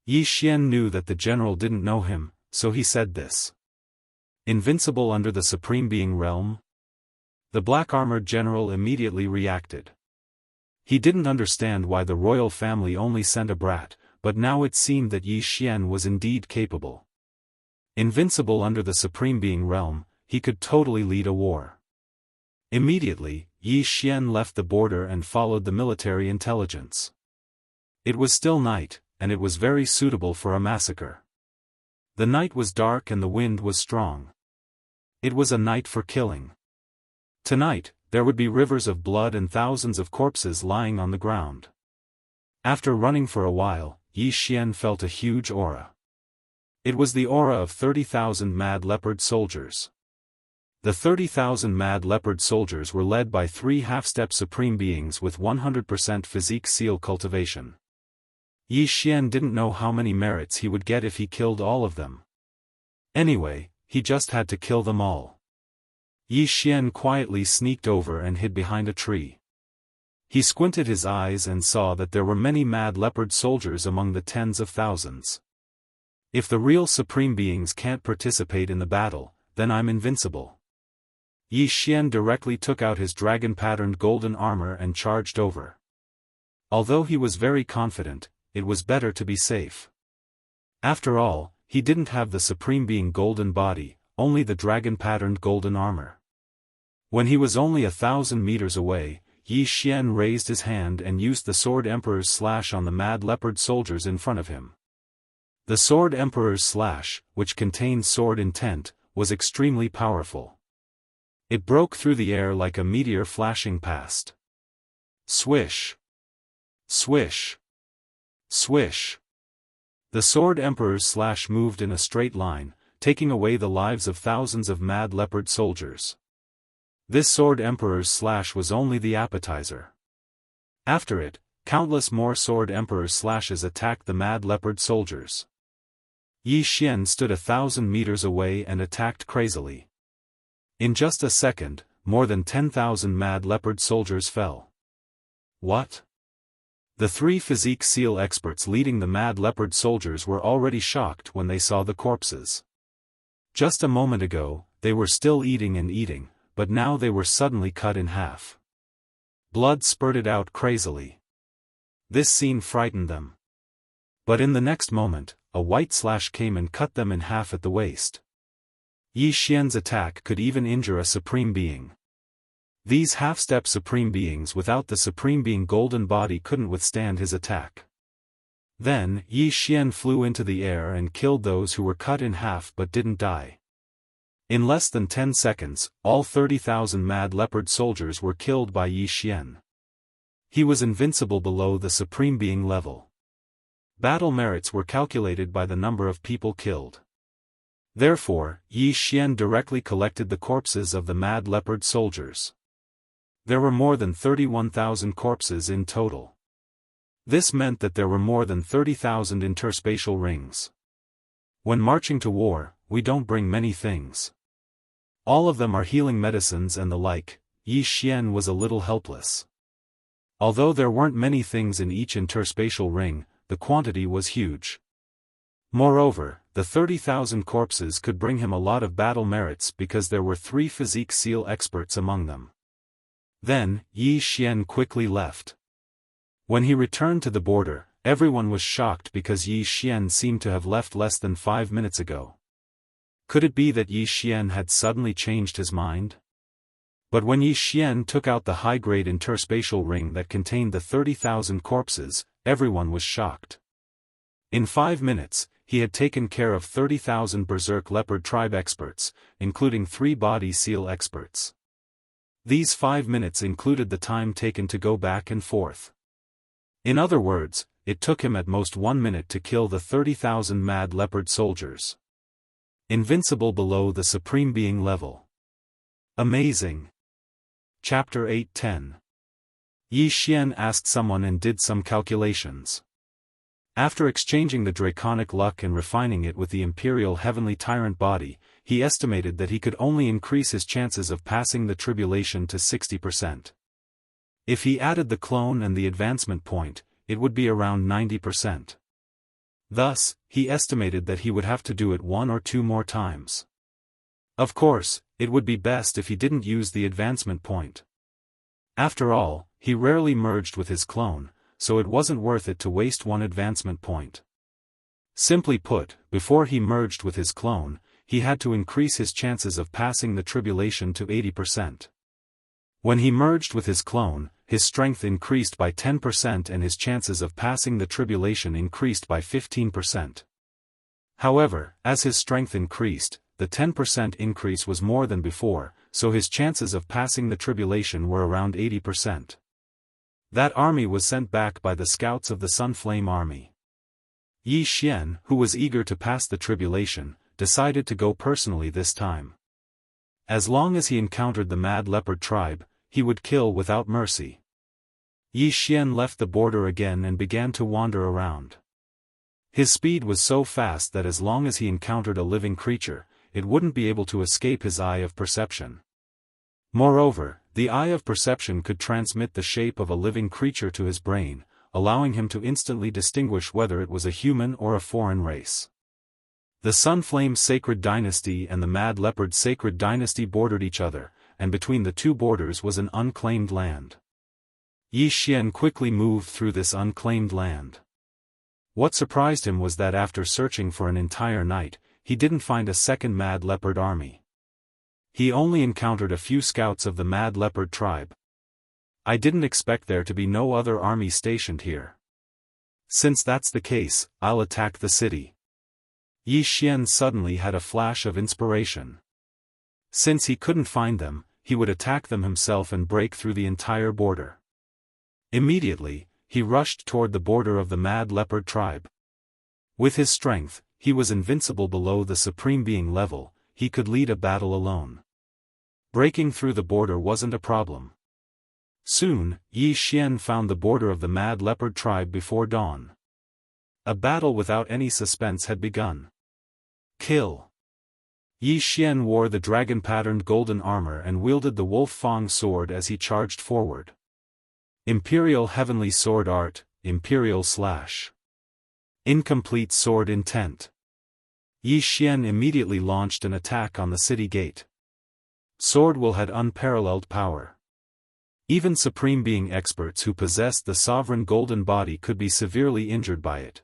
Yi Xian knew that the general didn't know him, so he said this. Invincible under the Supreme Being realm? The black-armored general immediately reacted. He didn't understand why the royal family only sent a brat, but now it seemed that Yi Xian was indeed capable. Invincible under the Supreme Being realm, he could totally lead a war. Immediately, Yi Xian left the border and followed the military intelligence. It was still night, and it was very suitable for a massacre. The night was dark and the wind was strong. It was a night for killing. Tonight, there would be rivers of blood and thousands of corpses lying on the ground. After running for a while, Yi Xian felt a huge aura. It was the aura of 30,000 Mad Leopard soldiers. The 30,000 Mad Leopard soldiers were led by 3 half-step Supreme Beings with 100% physique seal cultivation. Yi Xian didn't know how many merits he would get if he killed all of them. Anyway, he just had to kill them all. Yi Xian quietly sneaked over and hid behind a tree. He squinted his eyes and saw that there were many Mad Leopard soldiers among the tens of thousands. If the real Supreme Beings can't participate in the battle, then I'm invincible. Yi Xian directly took out his dragon-patterned golden armor and charged over. Although he was very confident, it was better to be safe. After all, he didn't have the Supreme Being golden body, only the dragon-patterned golden armor. When he was only 1,000 meters away, Yi Xian raised his hand and used the Sword Emperor's slash on the Mad Leopard soldiers in front of him. The Sword Emperor's slash, which contained sword intent, was extremely powerful. It broke through the air like a meteor flashing past. Swish! Swish! Swish! The Sword Emperor's slash moved in a straight line, taking away the lives of thousands of Mad Leopard soldiers. This Sword Emperor's slash was only the appetizer. After it, countless more Sword Emperor's slashes attacked the Mad Leopard soldiers. Yi Xian stood 1,000 meters away and attacked crazily. In just a second, more than 10,000 Mad Leopard soldiers fell. What? The 3 physique seal experts leading the Mad Leopard soldiers were already shocked when they saw the corpses. Just a moment ago, they were still eating and eating, but now they were suddenly cut in half. Blood spurted out crazily. This scene frightened them. But in the next moment, a white slash came and cut them in half at the waist. Yi Xian's attack could even injure a supreme being. These half-step supreme beings without the supreme being golden body couldn't withstand his attack. Then, Yi Xian flew into the air and killed those who were cut in half but didn't die. In less than 10 seconds, all 30,000 mad leopard soldiers were killed by Yi Xian. He was invincible below the supreme being level. Battle merits were calculated by the number of people killed. Therefore, Yi Xian directly collected the corpses of the mad leopard soldiers. There were more than 31,000 corpses in total. This meant that there were more than 30,000 interspatial rings. When marching to war, we don't bring many things. All of them are healing medicines and the like. Yi Xian was a little helpless. Although there weren't many things in each interspatial ring, the quantity was huge. Moreover, the 30,000 corpses could bring him a lot of battle merits because there were 3 physique seal experts among them. Then, Yi Xian quickly left. When he returned to the border, everyone was shocked because Yi Xian seemed to have left less than 5 minutes ago. Could it be that Yi Xian had suddenly changed his mind? But when Yi Xian took out the high-grade interspatial ring that contained the 30,000 corpses, everyone was shocked. In 5 minutes, he had taken care of 30,000 berserk leopard tribe experts, including 3 body seal experts. These 5 minutes included the time taken to go back and forth. In other words, it took him at most 1 minute to kill the 30,000 mad leopard soldiers. Invincible below the supreme being level. Amazing. Chapter 8:10. Yi Xian asked someone and did some calculations. After exchanging the draconic luck and refining it with the imperial heavenly tyrant body, he estimated that he could only increase his chances of passing the tribulation to 60%. If he added the clone and the advancement point, it would be around 90%. Thus, he estimated that he would have to do it 1 or 2 more times. Of course, it would be best if he didn't use the advancement point. After all, he rarely merged with his clone, so it wasn't worth it to waste 1 advancement point. Simply put, before he merged with his clone, he had to increase his chances of passing the tribulation to 80%. When he merged with his clone, his strength increased by 10% and his chances of passing the tribulation increased by 15%. However, as his strength increased, the 10% increase was more than before, so his chances of passing the tribulation were around 80%. That army was sent back by the scouts of the Sunflame army. Yi Xian, who was eager to pass the tribulation, decided to go personally this time. As long as he encountered the mad leopard tribe, he would kill without mercy. Yi Xian left the border again and began to wander around. His speed was so fast that as long as he encountered a living creature, it wouldn't be able to escape his eye of perception. Moreover, the eye of perception could transmit the shape of a living creature to his brain, allowing him to instantly distinguish whether it was a human or a foreign race. The Sunflame Sacred Dynasty and the Mad Leopard Sacred Dynasty bordered each other, and between the 2 borders was an unclaimed land. Yi Xian quickly moved through this unclaimed land. What surprised him was that after searching for an entire night, he didn't find a second Mad Leopard army. He only encountered a few scouts of the Mad Leopard tribe. I didn't expect there to be no other army stationed here. Since that's the case, I'll attack the city. Yi Xian suddenly had a flash of inspiration. Since he couldn't find them, he would attack them himself and break through the entire border. Immediately, he rushed toward the border of the Mad Leopard tribe. With his strength, he was invincible below the supreme being level, he could lead a battle alone. Breaking through the border wasn't a problem. Soon, Yi Xian found the border of the Mad Leopard tribe before dawn. A battle without any suspense had begun. Kill. Yi Xian wore the dragon-patterned golden armor and wielded the Wolf Fang sword as he charged forward. Imperial Heavenly Sword Art, Imperial Slash. Incomplete Sword Intent. Yi Xian immediately launched an attack on the city gate. SwordWill had unparalleled power. Even supreme being experts who possessed the sovereign golden body could be severely injured by it.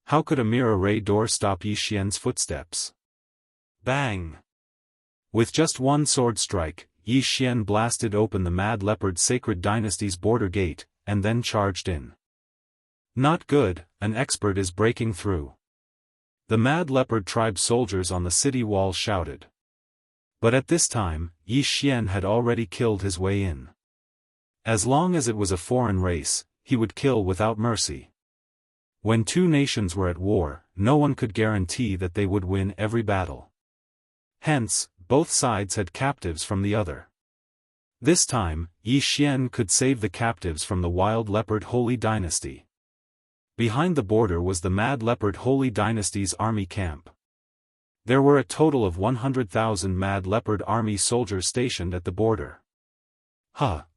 How could a mere array door stop Yi Xian's footsteps? Bang! With just one sword strike, Yi Xian blasted open the Mad Leopard Sacred Dynasty's border gate, and then charged in. Not good, an expert is breaking through. The Mad Leopard tribe soldiers on the city wall shouted. But at this time, Yi Xian had already killed his way in. As long as it was a foreign race, he would kill without mercy. When two nations were at war, no one could guarantee that they would win every battle. Hence, both sides had captives from the other. This time, Yi Xian could save the captives from the Wild Leopard Holy Dynasty. Behind the border was the Mad Leopard Holy Dynasty's army camp. There were a total of 100,000 Mad Leopard army soldiers stationed at the border.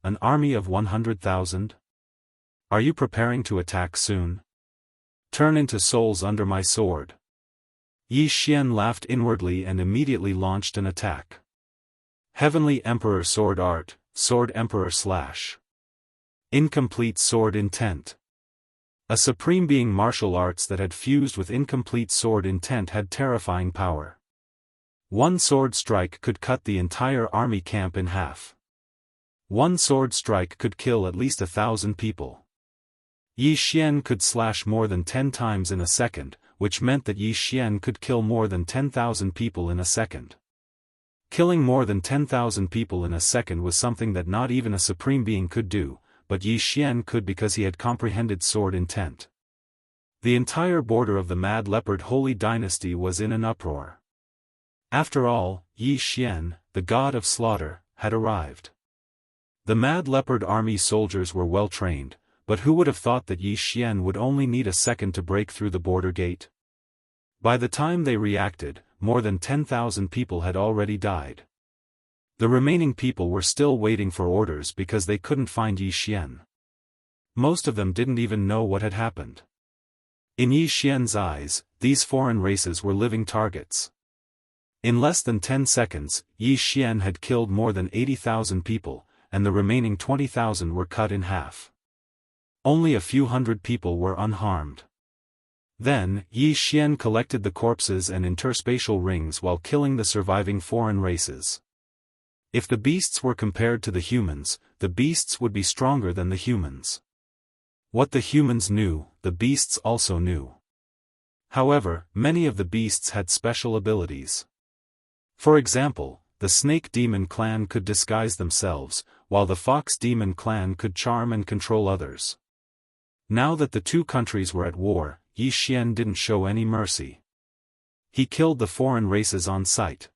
An army of 100,000? Are you preparing to attack soon? Turn into souls under my sword. Yi Xian laughed inwardly and immediately launched an attack. Heavenly Emperor Sword Art, Sword Emperor / Incomplete Sword Intent. A supreme being martial arts that had fused with incomplete sword intent had terrifying power. One sword strike could cut the entire army camp in half. One sword strike could kill at least 1,000 people. Yi Xian could slash more than 10 times in a second, which meant that Yi Xian could kill more than 10,000 people in a second. Killing more than 10,000 people in a second was something that not even a supreme being could do, but Yi Xian could because he had comprehended sword intent. The entire border of the Mad Leopard Holy Dynasty was in an uproar. After all, Yi Xian, the god of slaughter, had arrived. The Mad Leopard army soldiers were well trained, but who would have thought that Yi Xian would only need a second to break through the border gate? By the time they reacted, more than 10,000 people had already died. The remaining people were still waiting for orders because they couldn't find Yi Xian. Most of them didn't even know what had happened. In Yi Xian's eyes, these foreign races were living targets. In less than 10 seconds, Yi Xian had killed more than 80,000 people, and the remaining 20,000 were cut in half. Only a few hundred people were unharmed. Then, Yi Xian collected the corpses and interspatial rings while killing the surviving foreign races. If the beasts were compared to the humans, the beasts would be stronger than the humans. What the humans knew, the beasts also knew. However, many of the beasts had special abilities. For example, the snake demon clan could disguise themselves, while the fox demon clan could charm and control others. Now that the two countries were at war, Yi Xian didn't show any mercy. He killed the foreign races on sight.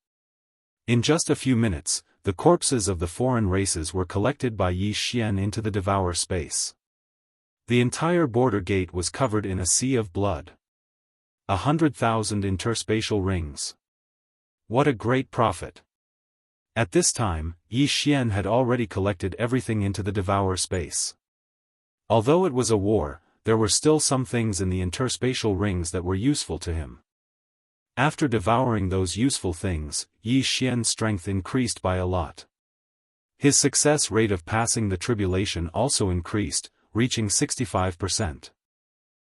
In just a few minutes, the corpses of the foreign races were collected by Yi Xian into the devour space. The entire border gate was covered in a sea of blood. 100,000 interspatial rings. What a great profit! At this time, Yi Xian had already collected everything into the devour space. Although it was a war, there were still some things in the interspatial rings that were useful to him. After devouring those useful things, Yi Xian's strength increased by a lot. His success rate of passing the tribulation also increased, reaching 65%.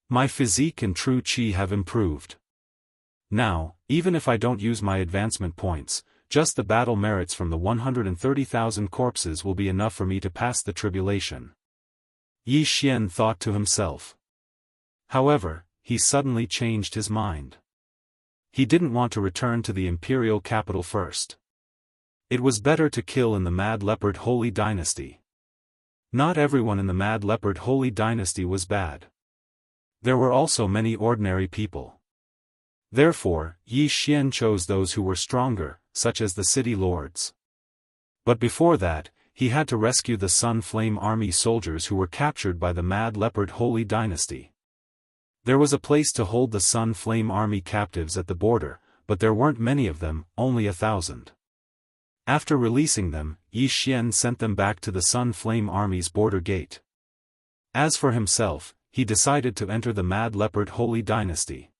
My physique and true qi have improved. Now, even if I don't use my advancement points, just the battle merits from the 130,000 corpses will be enough for me to pass the tribulation. Yi Xian thought to himself. However, he suddenly changed his mind. He didn't want to return to the imperial capital first. It was better to kill in the Mad Leopard Holy Dynasty. Not everyone in the Mad Leopard Holy Dynasty was bad. There were also many ordinary people. Therefore, Yi Xian chose those who were stronger, such as the city lords. But before that, he had to rescue the Sun Flame Army soldiers who were captured by the Mad Leopard Holy Dynasty. There was a place to hold the Sun Flame Army captives at the border, but there weren't many of them, only 1,000. After releasing them, Yi Xian sent them back to the Sun Flame Army's border gate. As for himself, he decided to enter the Mad Leopard Holy Dynasty.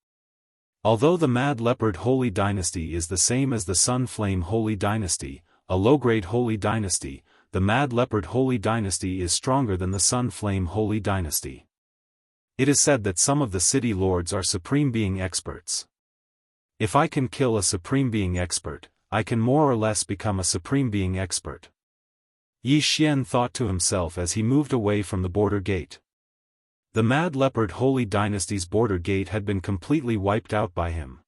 Although the Mad Leopard Holy Dynasty is the same as the Sun Flame Holy Dynasty, a low-grade holy dynasty, the Mad Leopard Holy Dynasty is stronger than the Sun Flame Holy Dynasty. It is said that some of the city lords are Supreme Being experts. If I can kill a Supreme Being expert, I can more or less become a Supreme Being expert. Yi Xian thought to himself as he moved away from the border gate. The Mad Leopard Holy Dynasty's border gate had been completely wiped out by him.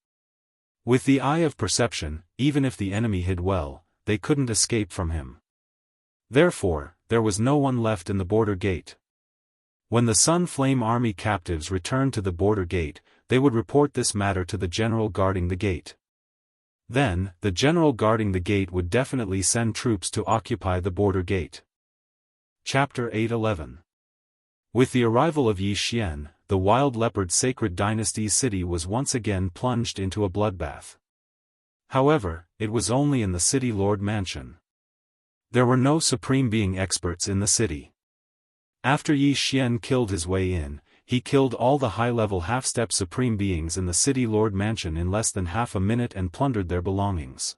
With the eye of perception, even if the enemy hid well, they couldn't escape from him. Therefore, there was no one left in the border gate. When the Sun Flame Army captives returned to the border gate, they would report this matter to the general guarding the gate. Then, the general guarding the gate would definitely send troops to occupy the border gate. Chapter 8:11. With the arrival of Yi Xian, the Wild Leopard Sacred Dynasty's city was once again plunged into a bloodbath. However, it was only in the City Lord Mansion. There were no Supreme Being experts in the city. After Yi Xian killed his way in, he killed all the high-level half-step Supreme Beings in the City Lord Mansion in less than half a minute and plundered their belongings.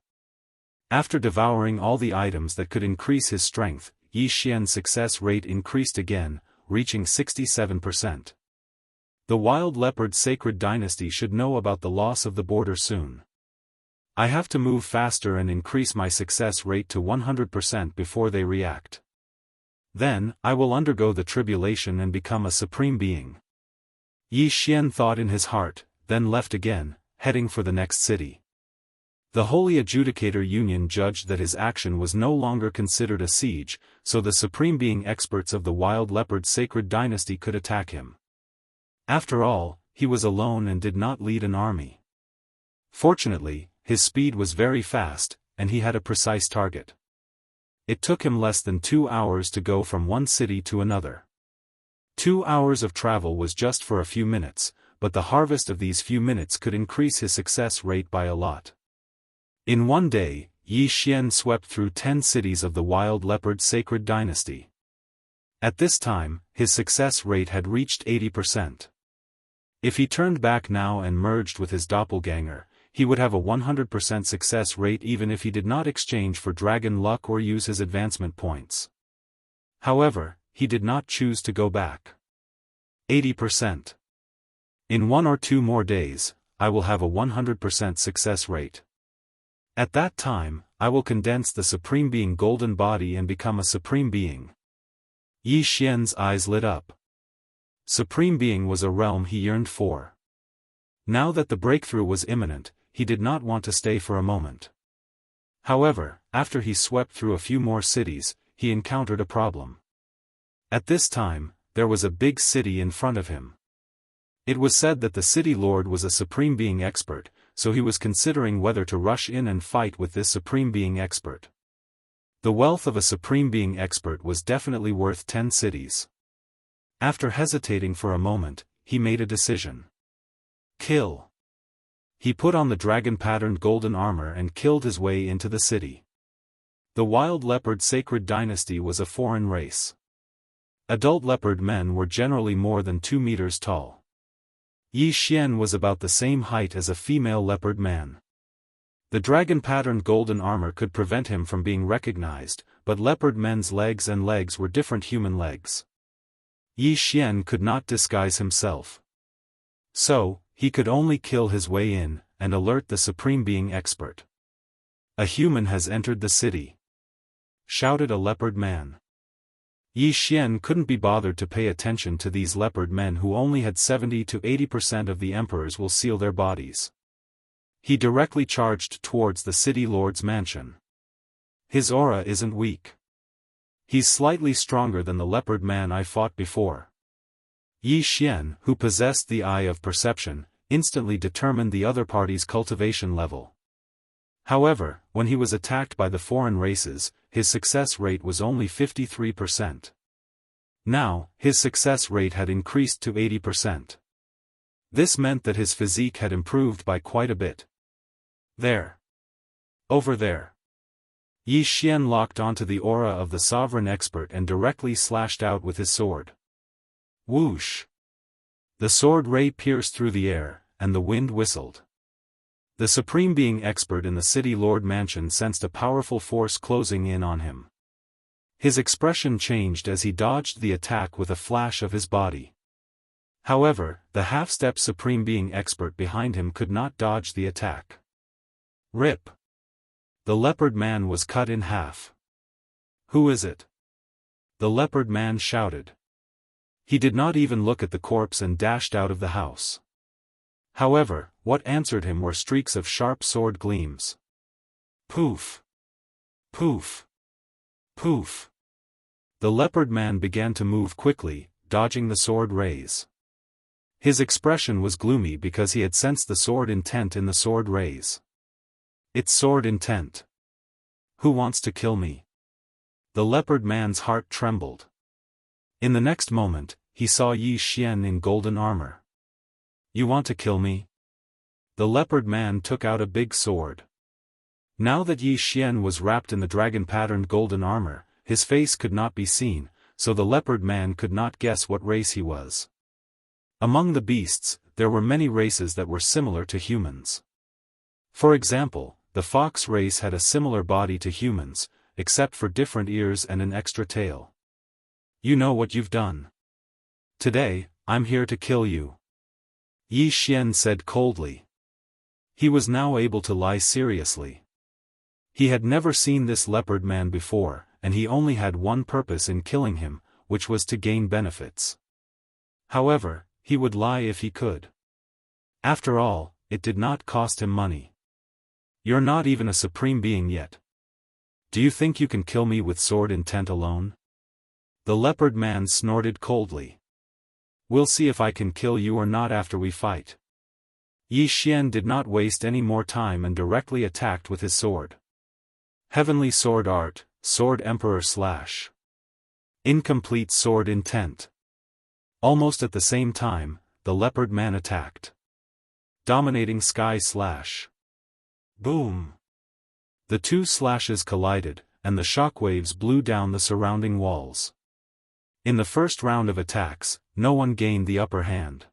After devouring all the items that could increase his strength, Yi Xian's success rate increased again, reaching 67%. The Wild Leopard Sacred Dynasty should know about the loss of the border soon. I have to move faster and increase my success rate to 100% before they react. Then, I will undergo the tribulation and become a Supreme Being. Yi Xian thought in his heart, then left again, heading for the next city. The Holy Adjudicator Union judged that his action was no longer considered a siege, so the Supreme Being experts of the Wild Leopard Sacred Dynasty could attack him. After all, he was alone and did not lead an army. Fortunately, his speed was very fast, and he had a precise target. It took him less than 2 hours to go from one city to another. 2 hours of travel was just for a few minutes, but the harvest of these few minutes could increase his success rate by a lot. In one day, Yi Xian swept through 10 cities of the Wild Leopard Sacred Dynasty. At this time, his success rate had reached 80%. If he turned back now and merged with his doppelganger, he would have a 100% success rate even if he did not exchange for dragon luck or use his advancement points. However, he did not choose to go back. 80%. In 1 or 2 more days, I will have a 100% success rate. At that time, I will condense the Supreme Being golden body and become a Supreme Being. Yi Xian's eyes lit up. Supreme Being was a realm he yearned for. Now that the breakthrough was imminent, he did not want to stay for a moment. However, after he swept through a few more cities, he encountered a problem. At this time, there was a big city in front of him. It was said that the city lord was a Supreme Being expert, so he was considering whether to rush in and fight with this Supreme Being expert. The wealth of a Supreme Being expert was definitely worth 10 cities. After hesitating for a moment, he made a decision. Kill. He put on the dragon-patterned golden armor and killed his way into the city. The Wild Leopard Sacred Dynasty was a foreign race. Adult leopard men were generally more than 2 meters tall. Yi Xian was about the same height as a female leopard man. The dragon-patterned golden armor could prevent him from being recognized, but leopard men's legs and legs were different human legs. Yi Xian could not disguise himself. So, he could only kill his way in, and alert the Supreme Being expert. A human has entered the city, shouted a leopard man. Yi Xian couldn't be bothered to pay attention to these leopard men who only had 70 to 80% of the emperors will seal their bodies. He directly charged towards the city lord's mansion. His aura isn't weak. He's slightly stronger than the leopard man I fought before. Yi Xian, who possessed the eye of perception, instantly determined the other party's cultivation level. However, when he was attacked by the foreign races, his success rate was only 53%. Now, his success rate had increased to 80%. This meant that his physique had improved by quite a bit. There. Over there. Yi Xian locked onto the aura of the sovereign expert and directly slashed out with his sword. Whoosh! The sword ray pierced through the air, and the wind whistled. The Supreme Being expert in the City Lord Mansion sensed a powerful force closing in on him. His expression changed as he dodged the attack with a flash of his body. However, the half-step Supreme Being expert behind him could not dodge the attack. Rip! The leopard man was cut in half. "Who is it?" the leopard man shouted. He did not even look at the corpse and dashed out of the house. However, what answered him were streaks of sharp sword gleams. Poof! Poof! Poof! The leopard man began to move quickly, dodging the sword rays. His expression was gloomy because he had sensed the sword intent in the sword rays. It's sword intent. Who wants to kill me? The leopard man's heart trembled. In the next moment, he saw Yi Xian in golden armor. You want to kill me? The leopard man took out a big sword. Now that Yi Xian was wrapped in the dragon-patterned golden armor, his face could not be seen, so the leopard man could not guess what race he was. Among the beasts, there were many races that were similar to humans. For example, the fox race had a similar body to humans, except for different ears and an extra tail. You know what you've done. Today, I'm here to kill you. Yi Xian said coldly. He was now able to lie seriously. He had never seen this leopard man before, and he only had one purpose in killing him, which was to gain benefits. However, he would lie if he could. After all, it did not cost him money. You're not even a supreme being yet. Do you think you can kill me with sword intent alone? The leopard man snorted coldly. We'll see if I can kill you or not after we fight. Yi Xian did not waste any more time and directly attacked with his sword. Heavenly Sword Art, Sword Emperor / Incomplete Sword Intent. Almost at the same time, the leopard man attacked. Dominating Sky / Boom! The two slashes collided, and the shockwaves blew down the surrounding walls. In the first round of attacks, no one gained the upper hand.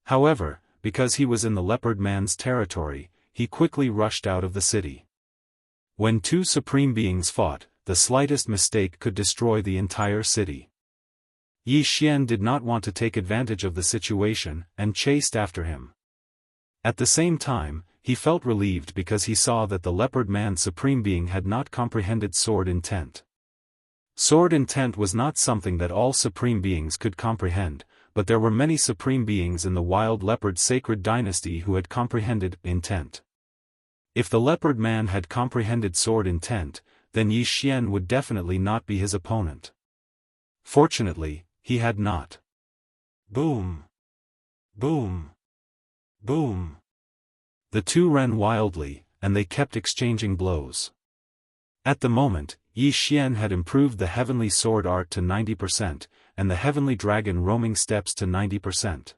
However, because he was in the leopard man's territory, he quickly rushed out of the city. When two supreme beings fought, the slightest mistake could destroy the entire city. Yi Xian did not want to take advantage of the situation, and chased after him. At the same time, he felt relieved because he saw that the leopard man's supreme being had not comprehended sword intent. Sword intent was not something that all supreme beings could comprehend, but there were many supreme beings in the wild leopard sacred dynasty who had comprehended intent. If the leopard man had comprehended sword intent, then Yi Xian would definitely not be his opponent. Fortunately, he had not. Boom! Boom! Boom! The two ran wildly, and they kept exchanging blows. At the moment, Yi Xian had improved the heavenly sword art to 90%, and the heavenly dragon roaming steps to 90%.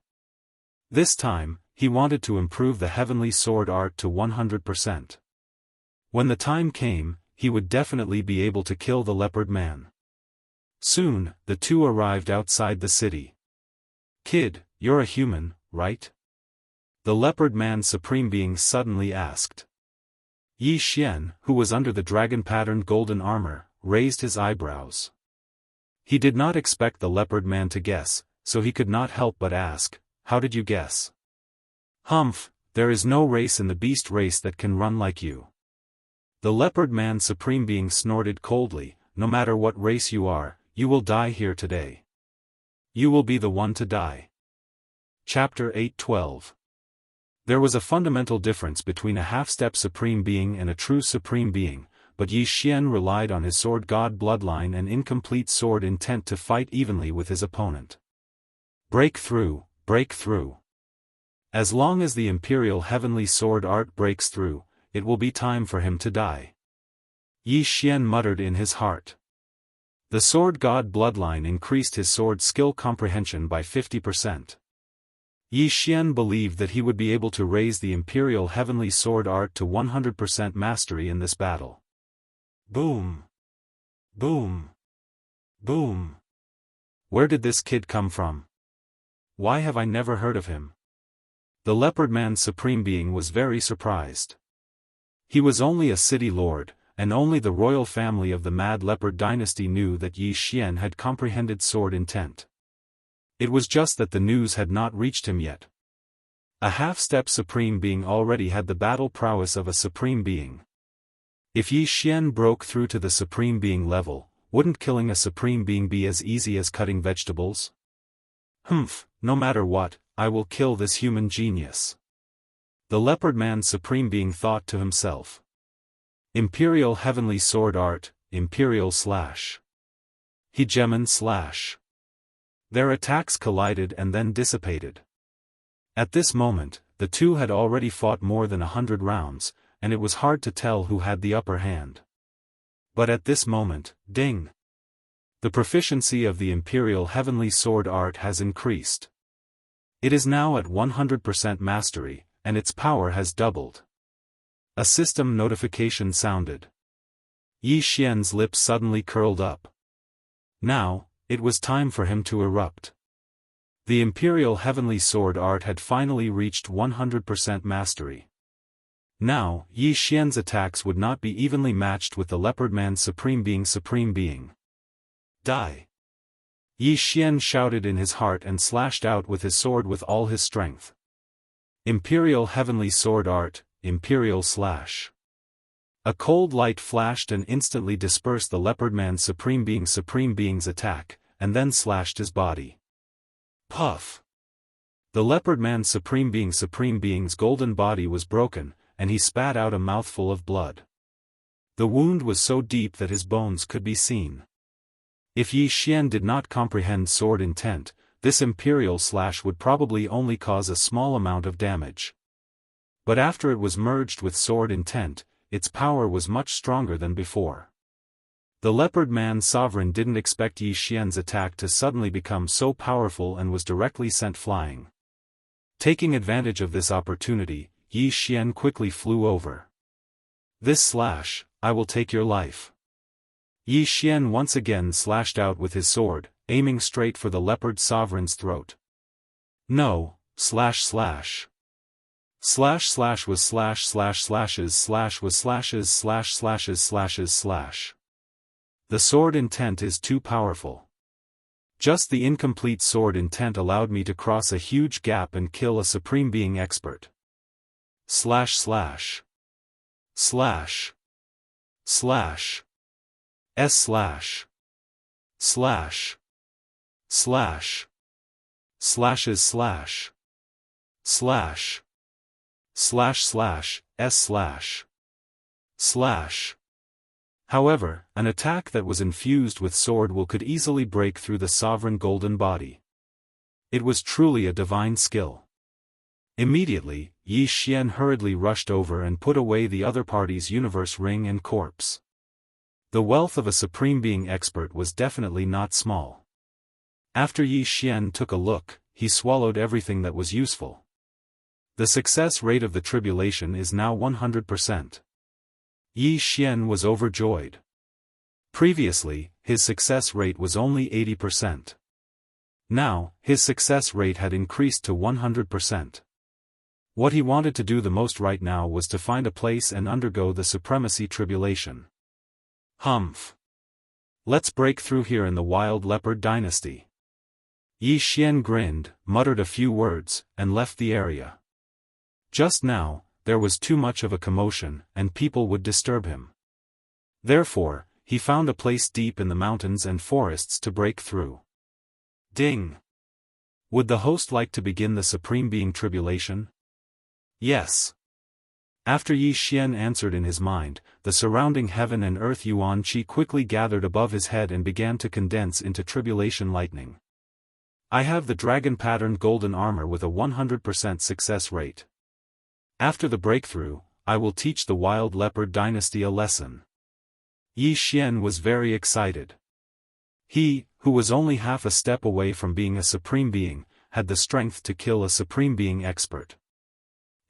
This time, he wanted to improve the heavenly sword art to 100%. When the time came, he would definitely be able to kill the leopard man. Soon, the two arrived outside the city. Kid, you're a human, right? The leopard man's supreme being suddenly asked. Yi Xian, who was under the dragon-patterned golden armor, raised his eyebrows. He did not expect the leopard man to guess, so he could not help but ask, "How did you guess?" "Humph, there is no race in the beast race that can run like you." The leopard man's supreme being snorted coldly, "No matter what race you are, you will die here today. You will be the one to die." Chapter 8:12. There was a fundamental difference between a half-step supreme being and a true supreme being, but Yi Xian relied on his sword god bloodline and incomplete sword intent to fight evenly with his opponent. Break through, break through. As long as the imperial heavenly sword art breaks through, it will be time for him to die. Yi Xian muttered in his heart. The sword god bloodline increased his sword skill comprehension by 50%. Yi Xian believed that he would be able to raise the imperial heavenly sword art to 100% mastery in this battle. Boom! Boom! Boom! Where did this kid come from? Why have I never heard of him? The leopard man's supreme being was very surprised. He was only a city lord, and only the royal family of the Mad Leopard dynasty knew that Yi Xian had comprehended sword intent. It was just that the news had not reached him yet. A half-step supreme being already had the battle prowess of a supreme being. If Yi Xian broke through to the supreme being level, wouldn't killing a supreme being be as easy as cutting vegetables? Humph, no matter what, I will kill this human genius. The leopard man supreme being thought to himself. Imperial Heavenly Sword Art, Imperial Slash. Hegemon Slash. Their attacks collided and then dissipated. At this moment, the two had already fought more than 100 rounds, and it was hard to tell who had the upper hand. But at this moment, ding! The proficiency of the Imperial Heavenly Sword Art has increased. It is now at 100% mastery, and its power has doubled. A system notification sounded. Yi Xian's lips suddenly curled up. Now, it was time for him to erupt. The Imperial Heavenly Sword Art had finally reached 100% mastery. Now, Yi Xian's attacks would not be evenly matched with the Leopard Man's Supreme Being. Die! Yi Xian shouted in his heart and slashed out with his sword with all his strength. Imperial Heavenly Sword Art, Imperial Slash. A cold light flashed and instantly dispersed the Leopard Man's Supreme Being's attack, and then slashed his body. Puff! The Leopard Man's Supreme Being's golden body was broken, and he spat out a mouthful of blood. The wound was so deep that his bones could be seen. If Yi Xian did not comprehend sword intent, this Imperial Slash would probably only cause a small amount of damage. But after it was merged with sword intent, its power was much stronger than before. The Leopard Man Sovereign didn't expect Yi Xian's attack to suddenly become so powerful and was directly sent flying. Taking advantage of this opportunity, Yi Xian quickly flew over. This slash, I will take your life. Yi Xian once again slashed out with his sword, aiming straight for the Leopard Sovereign's throat. No, slash slash. Slash slash was slash slash slashes slash was slashes slash slashes slashes slash. The sword intent is too powerful. Just the incomplete sword intent allowed me to cross a huge gap and kill a Supreme Being expert. Slash slash. Slash. Slash. S slash. Slash. Slash. Slashes slash. Slash. Slash slash, S slash. Slash. However, an attack that was infused with sword will could easily break through the sovereign golden body. It was truly a divine skill. Immediately, Yi Xian hurriedly rushed over and put away the other party's universe ring and corpse. The wealth of a Supreme Being expert was definitely not small. After Yi Xian took a look, he swallowed everything that was useful. The success rate of the tribulation is now 100%. Yi Xian was overjoyed. Previously, his success rate was only 80%. Now, his success rate had increased to 100%. What he wanted to do the most right now was to find a place and undergo the supremacy tribulation. Humph. Let's break through here in the Wild Leopard Dynasty. Yi Xian grinned, muttered a few words, and left the area. Just now, there was too much of a commotion, and people would disturb him. Therefore, he found a place deep in the mountains and forests to break through. Ding! Would the host like to begin the Supreme Being tribulation? Yes. After Yi Xian answered in his mind, the surrounding heaven and earth Yuan Qi quickly gathered above his head and began to condense into tribulation lightning. I have the dragon-patterned golden armor with a 100% success rate. After the breakthrough, I will teach the Wild Leopard Dynasty a lesson. Yi Xian was very excited. He, who was only half a step away from being a Supreme Being, had the strength to kill a Supreme Being expert.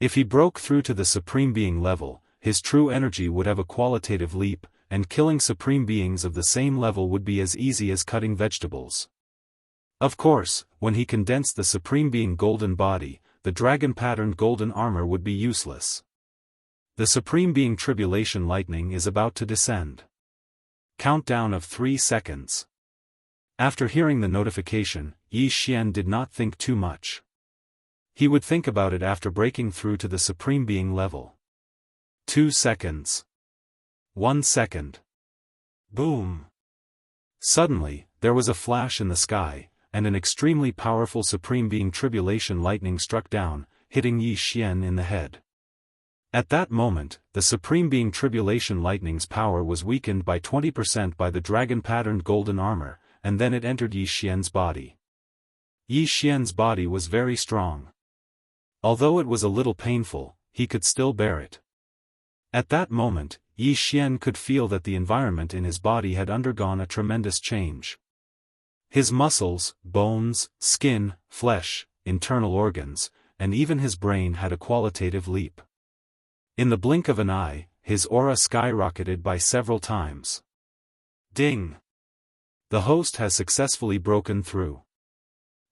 If he broke through to the Supreme Being level, his true energy would have a qualitative leap, and killing Supreme Beings of the same level would be as easy as cutting vegetables. Of course, when he condensed the Supreme Being golden body, the dragon-patterned golden armor would be useless. The Supreme Being Tribulation Lightning is about to descend. Countdown of 3 seconds. After hearing the notification, Yi Xian did not think too much. He would think about it after breaking through to the Supreme Being level. 2 seconds. 1 second. Boom. Suddenly, there was a flash in the sky, and an extremely powerful Supreme Being Tribulation Lightning struck down, hitting Yi Xian in the head. At that moment, the Supreme Being Tribulation Lightning's power was weakened by 20% by the dragon-patterned golden armor, and then it entered Yi Xian's body. Yi Xian's body was very strong. Although it was a little painful, he could still bear it. At that moment, Yi Xian could feel that the environment in his body had undergone a tremendous change. His muscles, bones, skin, flesh, internal organs, and even his brain had a qualitative leap. In the blink of an eye, his aura skyrocketed by several times. Ding! The host has successfully broken through.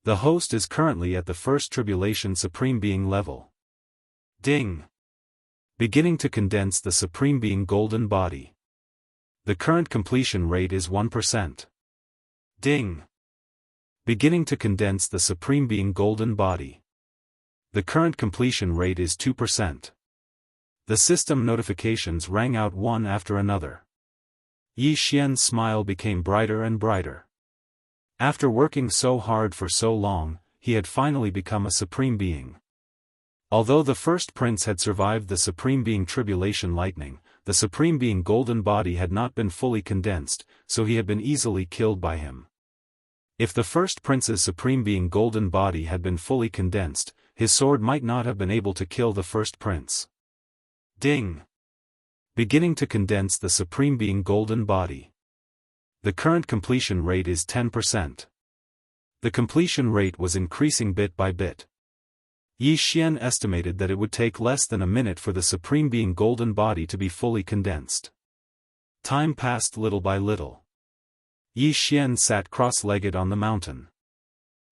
The host is currently at the first Tribulation Supreme Being level. Ding! Beginning to condense the Supreme Being Golden Body. The current completion rate is 1%. Ding! Beginning to condense the Supreme Being Golden Body. The current completion rate is 2%. The system notifications rang out one after another. Yi Xian's smile became brighter and brighter. After working so hard for so long, he had finally become a Supreme Being. Although the first prince had survived the Supreme Being Tribulation Lightning, the Supreme Being Golden Body had not been fully condensed, so he had been easily killed by him. If the first prince's Supreme Being Golden Body had been fully condensed, his sword might not have been able to kill the first prince. Ding! Beginning to condense the Supreme Being Golden Body. The current completion rate is 10%. The completion rate was increasing bit by bit. Yi Xian estimated that it would take less than a minute for the Supreme Being Golden Body to be fully condensed. Time passed little by little. Yi Xian sat cross-legged on the mountain.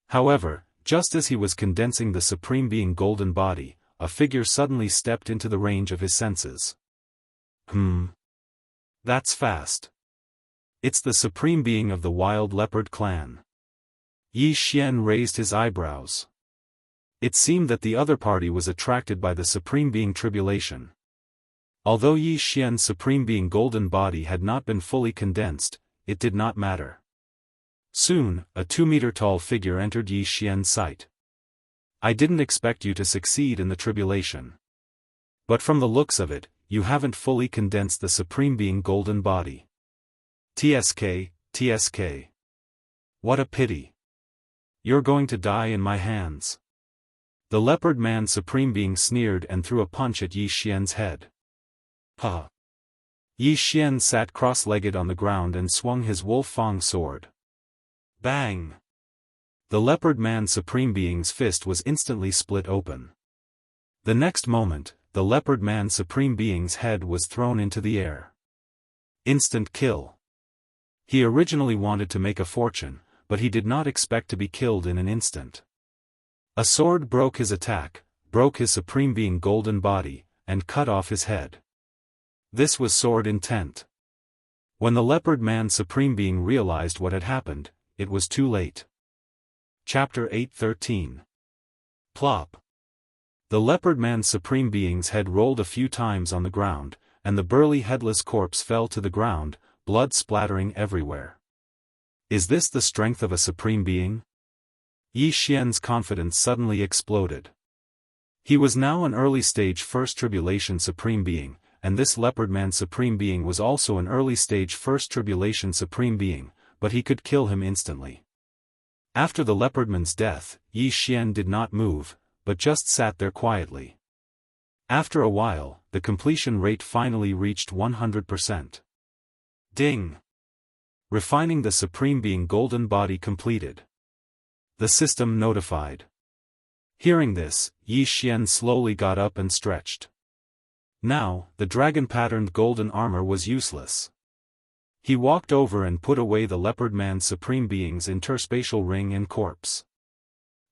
However, just as he was condensing the Supreme Being Golden Body, a figure suddenly stepped into the range of his senses. That's fast. It's the Supreme Being of the Wild Leopard clan. Yi Xian raised his eyebrows. It seemed that the other party was attracted by the Supreme Being Tribulation. Although Yi Xian's Supreme Being Golden Body had not been fully condensed, it did not matter. Soon, a 2-meter-tall figure entered Yi Xian's sight. I didn't expect you to succeed in the tribulation. But from the looks of it, you haven't fully condensed the Supreme Being Golden Body. TSK, TSK. What a pity. You're going to die in my hands. The Leopard Man Supreme Being sneered and threw a punch at Yi Xian's head. Ha! Yi Xian sat cross-legged on the ground and swung his Wolf Fang sword. Bang! The Leopard Man Supreme Being's fist was instantly split open. The next moment, the Leopard Man Supreme Being's head was thrown into the air. Instant kill. He originally wanted to make a fortune, but he did not expect to be killed in an instant. A sword broke his attack, broke his Supreme Being Golden Body, and cut off his head. This was sword intent. When the Leopard Man Supreme Being realized what had happened, it was too late. Chapter 8:13. Plop. The Leopard Man Supreme Being's head rolled a few times on the ground, and the burly headless corpse fell to the ground, blood splattering everywhere. Is this the strength of a Supreme Being? Yi Xian's confidence suddenly exploded. He was now an early-stage First Tribulation Supreme Being, and this Leopard Man Supreme Being was also an early-stage First Tribulation Supreme Being, but he could kill him instantly. After the Leopardman's death, Yi Xian did not move, but just sat there quietly. After a while, the completion rate finally reached 100%. Ding! Refining the Supreme Being Golden Body completed. The system notified. Hearing this, Yi Xian slowly got up and stretched. Now, the dragon-patterned golden armor was useless. He walked over and put away the Leopard Man Supreme Being's interspatial ring and corpse.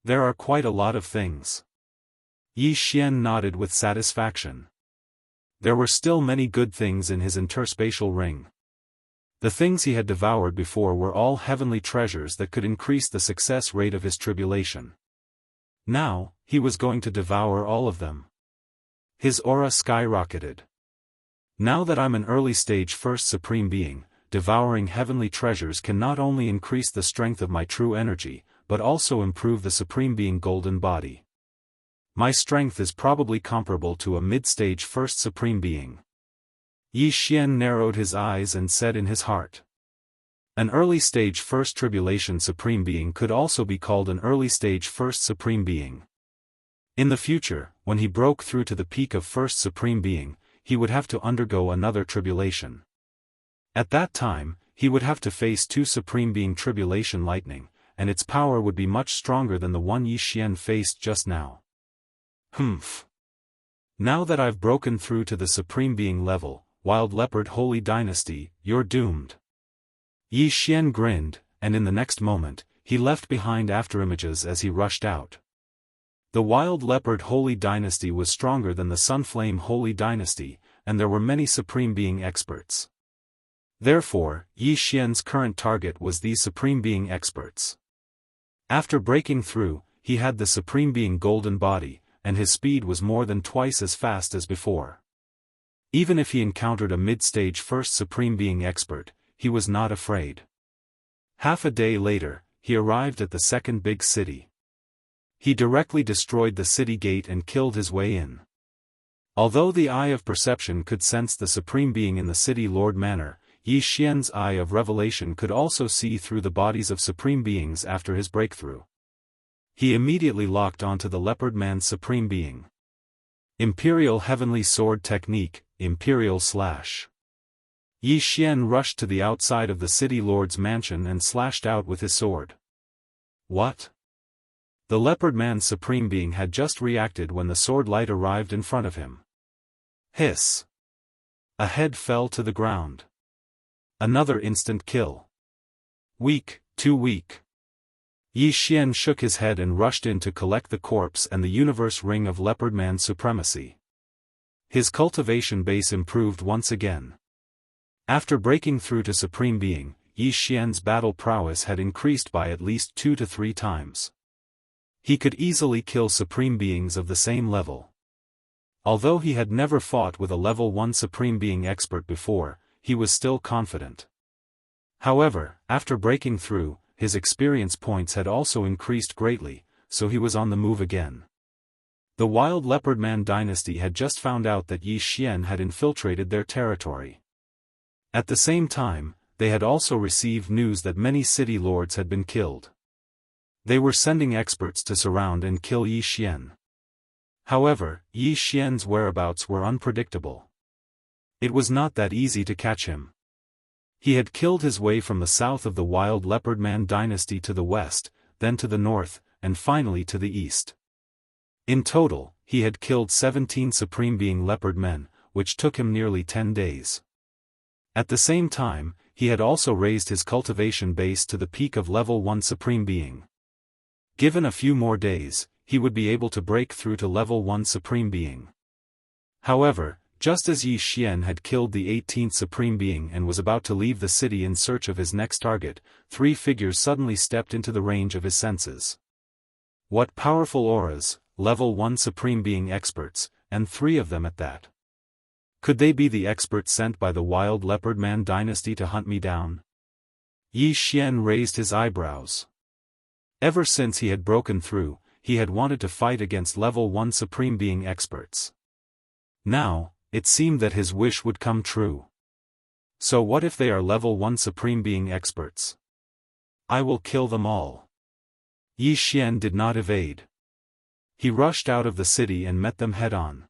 There are quite a lot of things. Yi Xian nodded with satisfaction. There were still many good things in his interspatial ring. The things he had devoured before were all heavenly treasures that could increase the success rate of his tribulation. Now, he was going to devour all of them. His aura skyrocketed. Now that I'm an early-stage first supreme being, devouring heavenly treasures can not only increase the strength of my true energy, but also improve the supreme being golden body. My strength is probably comparable to a mid-stage first supreme being. Yi Xian narrowed his eyes and said in his heart. An early-stage first tribulation supreme being could also be called an early-stage first supreme being. In the future, when he broke through to the peak of first supreme being, he would have to undergo another tribulation. At that time, he would have to face two supreme being tribulation lightning, and its power would be much stronger than the one Yi Xian faced just now. Humph. Now that I've broken through to the supreme being level, Wild Leopard Holy Dynasty, you're doomed. Yi Xian grinned, and in the next moment, he left behind afterimages as he rushed out. The Wild Leopard Holy Dynasty was stronger than the Sunflame Holy Dynasty, and there were many supreme being experts. Therefore, Yi Xian's current target was these supreme being experts. After breaking through, he had the supreme being golden body, and his speed was more than twice as fast as before. Even if he encountered a mid-stage first supreme being expert, he was not afraid. Half a day later, he arrived at the second big city. He directly destroyed the city gate and killed his way in. Although the eye of perception could sense the supreme being in the city Lord Manor, Yi Xian's eye of revelation could also see through the bodies of supreme beings after his breakthrough. He immediately locked onto the Leopard Man's supreme being. Imperial Heavenly Sword Technique, Imperial Slash. Yi Xian rushed to the outside of the city lord's mansion and slashed out with his sword. What? The Leopard Man's supreme being had just reacted when the sword light arrived in front of him. Hiss. A head fell to the ground. Another instant kill. Weak, too weak. Yi Xian shook his head and rushed in to collect the corpse and the universe ring of Leopard Man's supremacy. His cultivation base improved once again. After breaking through to supreme being, Yi Xian's battle prowess had increased by at least 2 to 3 times. He could easily kill supreme beings of the same level. Although he had never fought with a level 1 supreme being expert before, he was still confident. However, after breaking through, his experience points had also increased greatly, so he was on the move again. The Wild Leopard Man dynasty had just found out that Yi Xian had infiltrated their territory. At the same time, they had also received news that many city lords had been killed. They were sending experts to surround and kill Yi Xian. However, Yi Xian's whereabouts were unpredictable. It was not that easy to catch him. He had killed his way from the south of the Wild Leopard Man dynasty to the west, then to the north, and finally to the east. In total, he had killed 17 supreme being leopard men, which took him nearly 10 days. At the same time, he had also raised his cultivation base to the peak of level 1 supreme being. Given a few more days, he would be able to break through to level 1 supreme being. However, just as Yi Xian had killed the 18th supreme being and was about to leave the city in search of his next target, 3 figures suddenly stepped into the range of his senses. What powerful auras, level 1 supreme being experts, and 3 of them at that. Could they be the experts sent by the Wild Leopard Man dynasty to hunt me down? Yi Xian raised his eyebrows. Ever since he had broken through, he had wanted to fight against level 1 supreme being experts. Now, it seemed that his wish would come true. So what if they are level 1 supreme being experts? I will kill them all. Yi Xian did not evade. He rushed out of the city and met them head-on.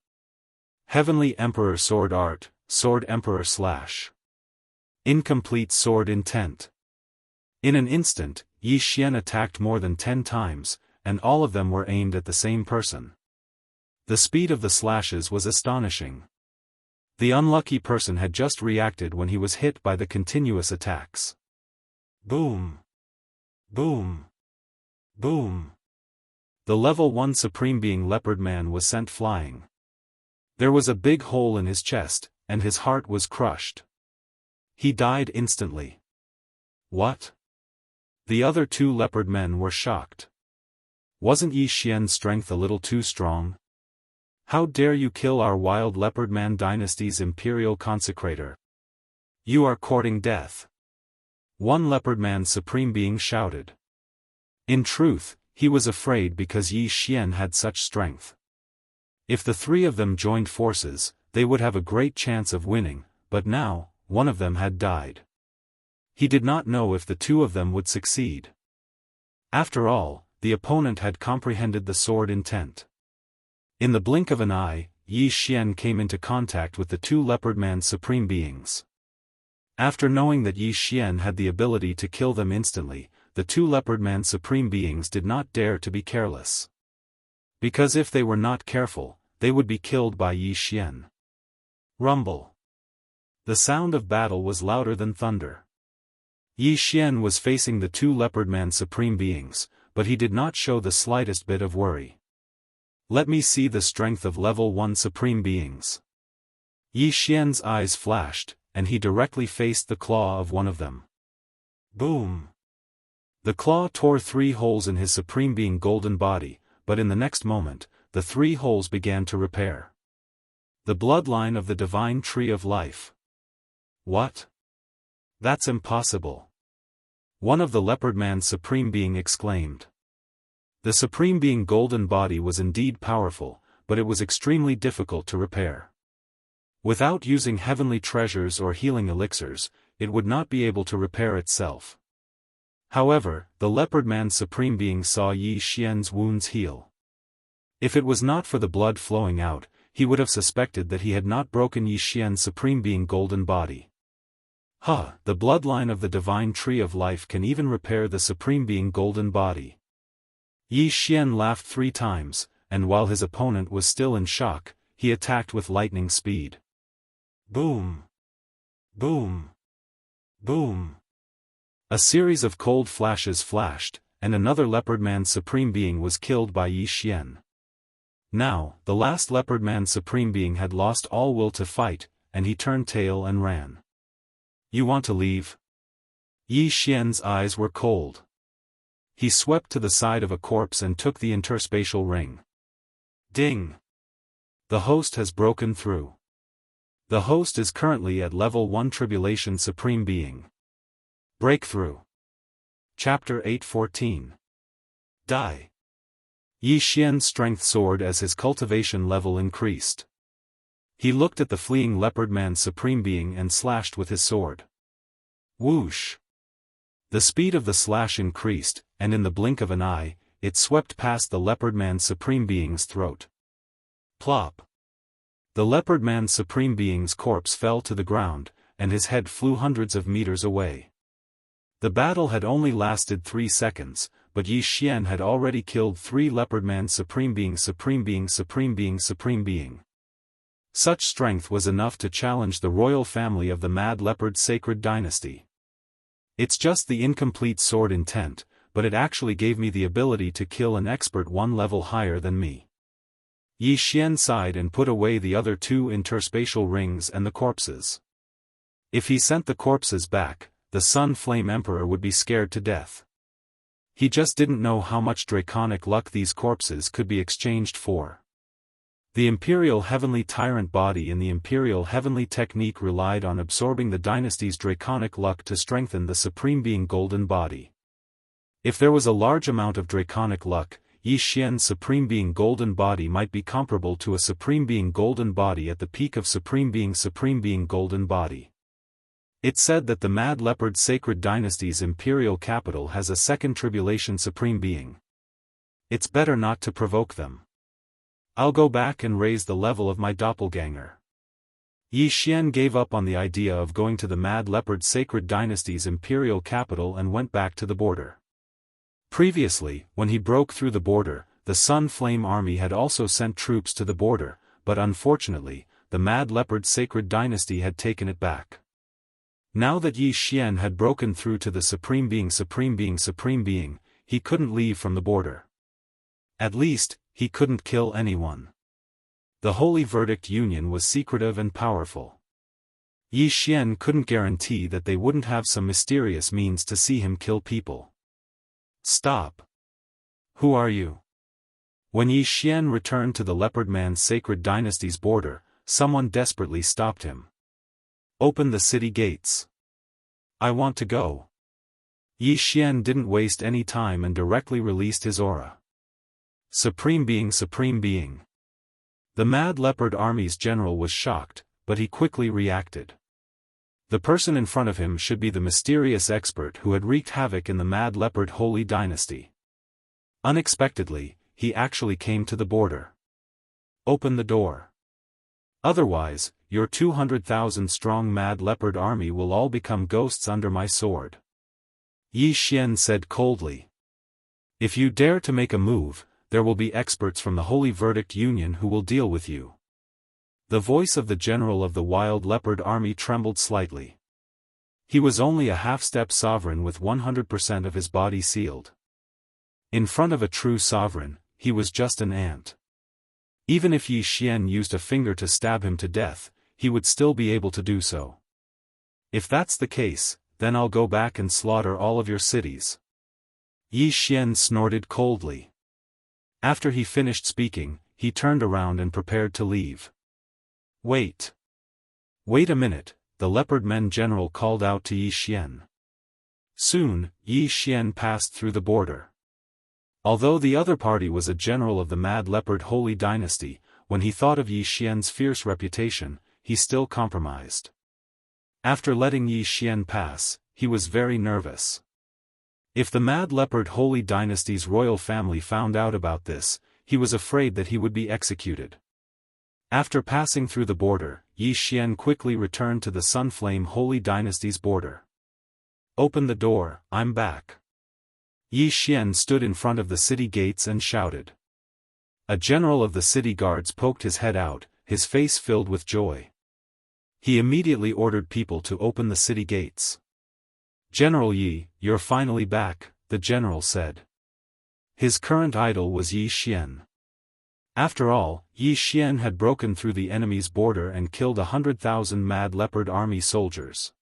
Heavenly Emperor Sword Art, Sword Emperor Slash. Incomplete Sword Intent. In an instant, Yi Xian attacked more than 10 times, and all of them were aimed at the same person. The speed of the slashes was astonishing. The unlucky person had just reacted when he was hit by the continuous attacks. Boom! Boom! Boom! The level 1 supreme being Leopard Man was sent flying. There was a big hole in his chest, and his heart was crushed. He died instantly. What? The other two leopard men were shocked. Wasn't Yi Xian's strength a little too strong? How dare you kill our wild leopard man dynasty's imperial consecrator? You are courting death. One leopard man supreme being shouted. In truth, he was afraid because Yi Xian had such strength. If the three of them joined forces, they would have a great chance of winning, but now, one of them had died. He did not know if the two of them would succeed. After all, the opponent had comprehended the sword intent. In the blink of an eye, Yi Xian came into contact with the two leopard man supreme beings. After knowing that Yi Xian had the ability to kill them instantly, the two leopard man supreme beings did not dare to be careless. Because if they were not careful, they would be killed by Yi Xian. Rumble. The sound of battle was louder than thunder. Yi Xian was facing the two leopard man supreme beings, but he did not show the slightest bit of worry. Let me see the strength of level 1 supreme beings. Yi Xian's eyes flashed, and he directly faced the claw of one of them. Boom! The claw tore 3 holes in his supreme being golden body, but in the next moment, the 3 holes began to repair. The bloodline of the divine tree of life. What? That's impossible. One of the leopard man's supreme being exclaimed. The supreme being golden body was indeed powerful, but it was extremely difficult to repair. Without using heavenly treasures or healing elixirs, it would not be able to repair itself. However, the leopard man's supreme being saw Yi Xian's wounds heal. If it was not for the blood flowing out, he would have suspected that he had not broken Yi Xian's supreme being golden body. The bloodline of the divine tree of life can even repair the supreme being golden body. Yi Xian laughed 3 times, and while his opponent was still in shock, he attacked with lightning speed. Boom! Boom! Boom! A series of cold flashes flashed, and another leopard man supreme being was killed by Yi Xian. Now, the last leopard man supreme being had lost all will to fight, and he turned tail and ran. You want to leave? Yi Xian's eyes were cold. He swept to the side of a corpse and took the interspatial ring. Ding! The host has broken through. The host is currently at level 1 Tribulation Supreme Being. Breakthrough. Chapter 8:14. Die. Yi Xian's strength soared as his cultivation level increased. He looked at the fleeing leopard man supreme being and slashed with his sword. Whoosh! The speed of the slash increased, and in the blink of an eye, it swept past the leopard man's supreme being's throat. Plop! The leopard man's supreme being's corpse fell to the ground, and his head flew hundreds of meters away. The battle had only lasted 3 seconds, but Yi Xian had already killed 3 leopard man's supreme being. Such strength was enough to challenge the royal family of the Mad Leopard Sacred Dynasty. It's just the incomplete sword intent, but it actually gave me the ability to kill an expert 1 level higher than me. Yi Xian sighed and put away the other 2 interspatial rings and the corpses. If he sent the corpses back, the Sun Flame Emperor would be scared to death. He just didn't know how much draconic luck these corpses could be exchanged for. The Imperial Heavenly Tyrant body in the Imperial Heavenly Technique relied on absorbing the dynasty's draconic luck to strengthen the Supreme Being Golden body. If there was a large amount of draconic luck, Yi Xian's Supreme Being Golden body might be comparable to a Supreme Being Golden body at the peak of Supreme Being Golden body. It's said that the Mad Leopard Sacred Dynasty's imperial capital has a second Tribulation Supreme Being. It's better not to provoke them. I'll go back and raise the level of my doppelganger. Yi Xian gave up on the idea of going to the Mad Leopard Sacred Dynasty's imperial capital and went back to the border. Previously, when he broke through the border, the Sun Flame Army had also sent troops to the border, but unfortunately, the Mad Leopard Sacred Dynasty had taken it back. Now that Yi Xian had broken through to the Supreme Being, he couldn't leave from the border. At least, he couldn't kill anyone. The Holy Verdict Union was secretive and powerful. Yi Xian couldn't guarantee that they wouldn't have some mysterious means to see him kill people. Stop. Who are you? When Yi Xian returned to the Leopard Man's sacred dynasty's border, someone desperately stopped him. Open the city gates. I want to go. Yi Xian didn't waste any time and directly released his aura. Supreme Being, Supreme Being. The Mad Leopard Army's general was shocked, but he quickly reacted. The person in front of him should be the mysterious expert who had wreaked havoc in the Mad Leopard Holy Dynasty. Unexpectedly, he actually came to the border. Open the door. Otherwise, your 200,000-strong Mad Leopard army will all become ghosts under my sword. Yi Xian said coldly. If you dare to make a move, there will be experts from the Holy Verdict Union who will deal with you. The voice of the general of the Wild Leopard Army trembled slightly. He was only a half-step sovereign with 100% of his body sealed. In front of a true sovereign, he was just an ant. Even if Yi Xian used a finger to stab him to death, he would still be able to do so. If that's the case, then I'll go back and slaughter all of your cities. Yi Xian snorted coldly. After he finished speaking, he turned around and prepared to leave. Wait. Wait a minute, the Leopard Men general called out to Yi Xian. Soon, Yi Xian passed through the border. Although the other party was a general of the Mad Leopard Holy Dynasty, when he thought of Yi Xian's fierce reputation, he still compromised. After letting Yi Xian pass, he was very nervous. If the Mad Leopard Holy Dynasty's royal family found out about this, he was afraid that he would be executed. After passing through the border, Yi Xian quickly returned to the Sunflame Holy Dynasty's border. Open the door, I'm back. Yi Xian stood in front of the city gates and shouted. A general of the city guards poked his head out, his face filled with joy. He immediately ordered people to open the city gates. General Yi, you're finally back, the general said. His current idol was Yi Xian. After all, Yi Xian had broken through the enemy's border and killed 100,000 Mad Leopard Army soldiers.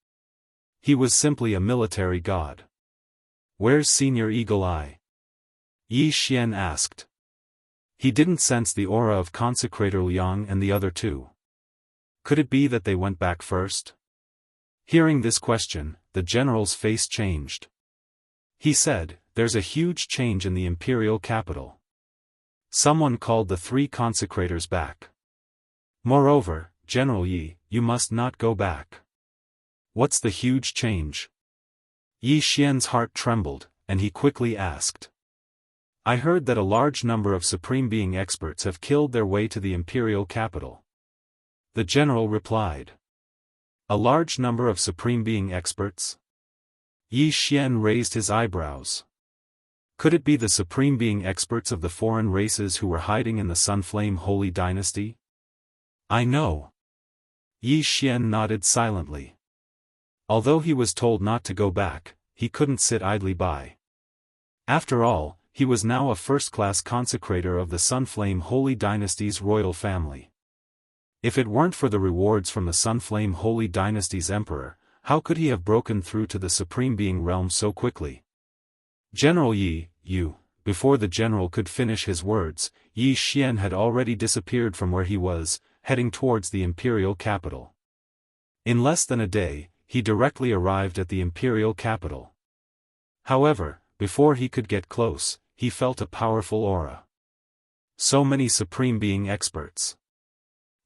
He was simply a military god. Where's Senior Eagle Eye? Yi Xian asked. He didn't sense the aura of Consecrator Liang and the other two. Could it be that they went back first? Hearing this question, the general's face changed. He said, there's a huge change in the imperial capital. Someone called the 3 consecrators back. Moreover, General Yi, you must not go back. What's the huge change? Yi Xian's heart trembled, and he quickly asked. I heard that a large number of Supreme Being experts have killed their way to the imperial capital. The general replied. A large number of Supreme Being experts? Yi Xian raised his eyebrows. Could it be the Supreme Being experts of the foreign races who were hiding in the Sunflame Holy Dynasty? I know. Yi Xian nodded silently. Although he was told not to go back, he couldn't sit idly by. After all, he was now a first-class consecrator of the Sunflame Holy Dynasty's royal family. If it weren't for the rewards from the Sunflame Holy Dynasty's emperor, how could he have broken through to the Supreme Being realm so quickly? General Yi, you. Before the general could finish his words, Yi Xian had already disappeared from where he was, heading towards the imperial capital. In less than a day, he directly arrived at the imperial capital. However, before he could get close, he felt a powerful aura. So many Supreme Being experts.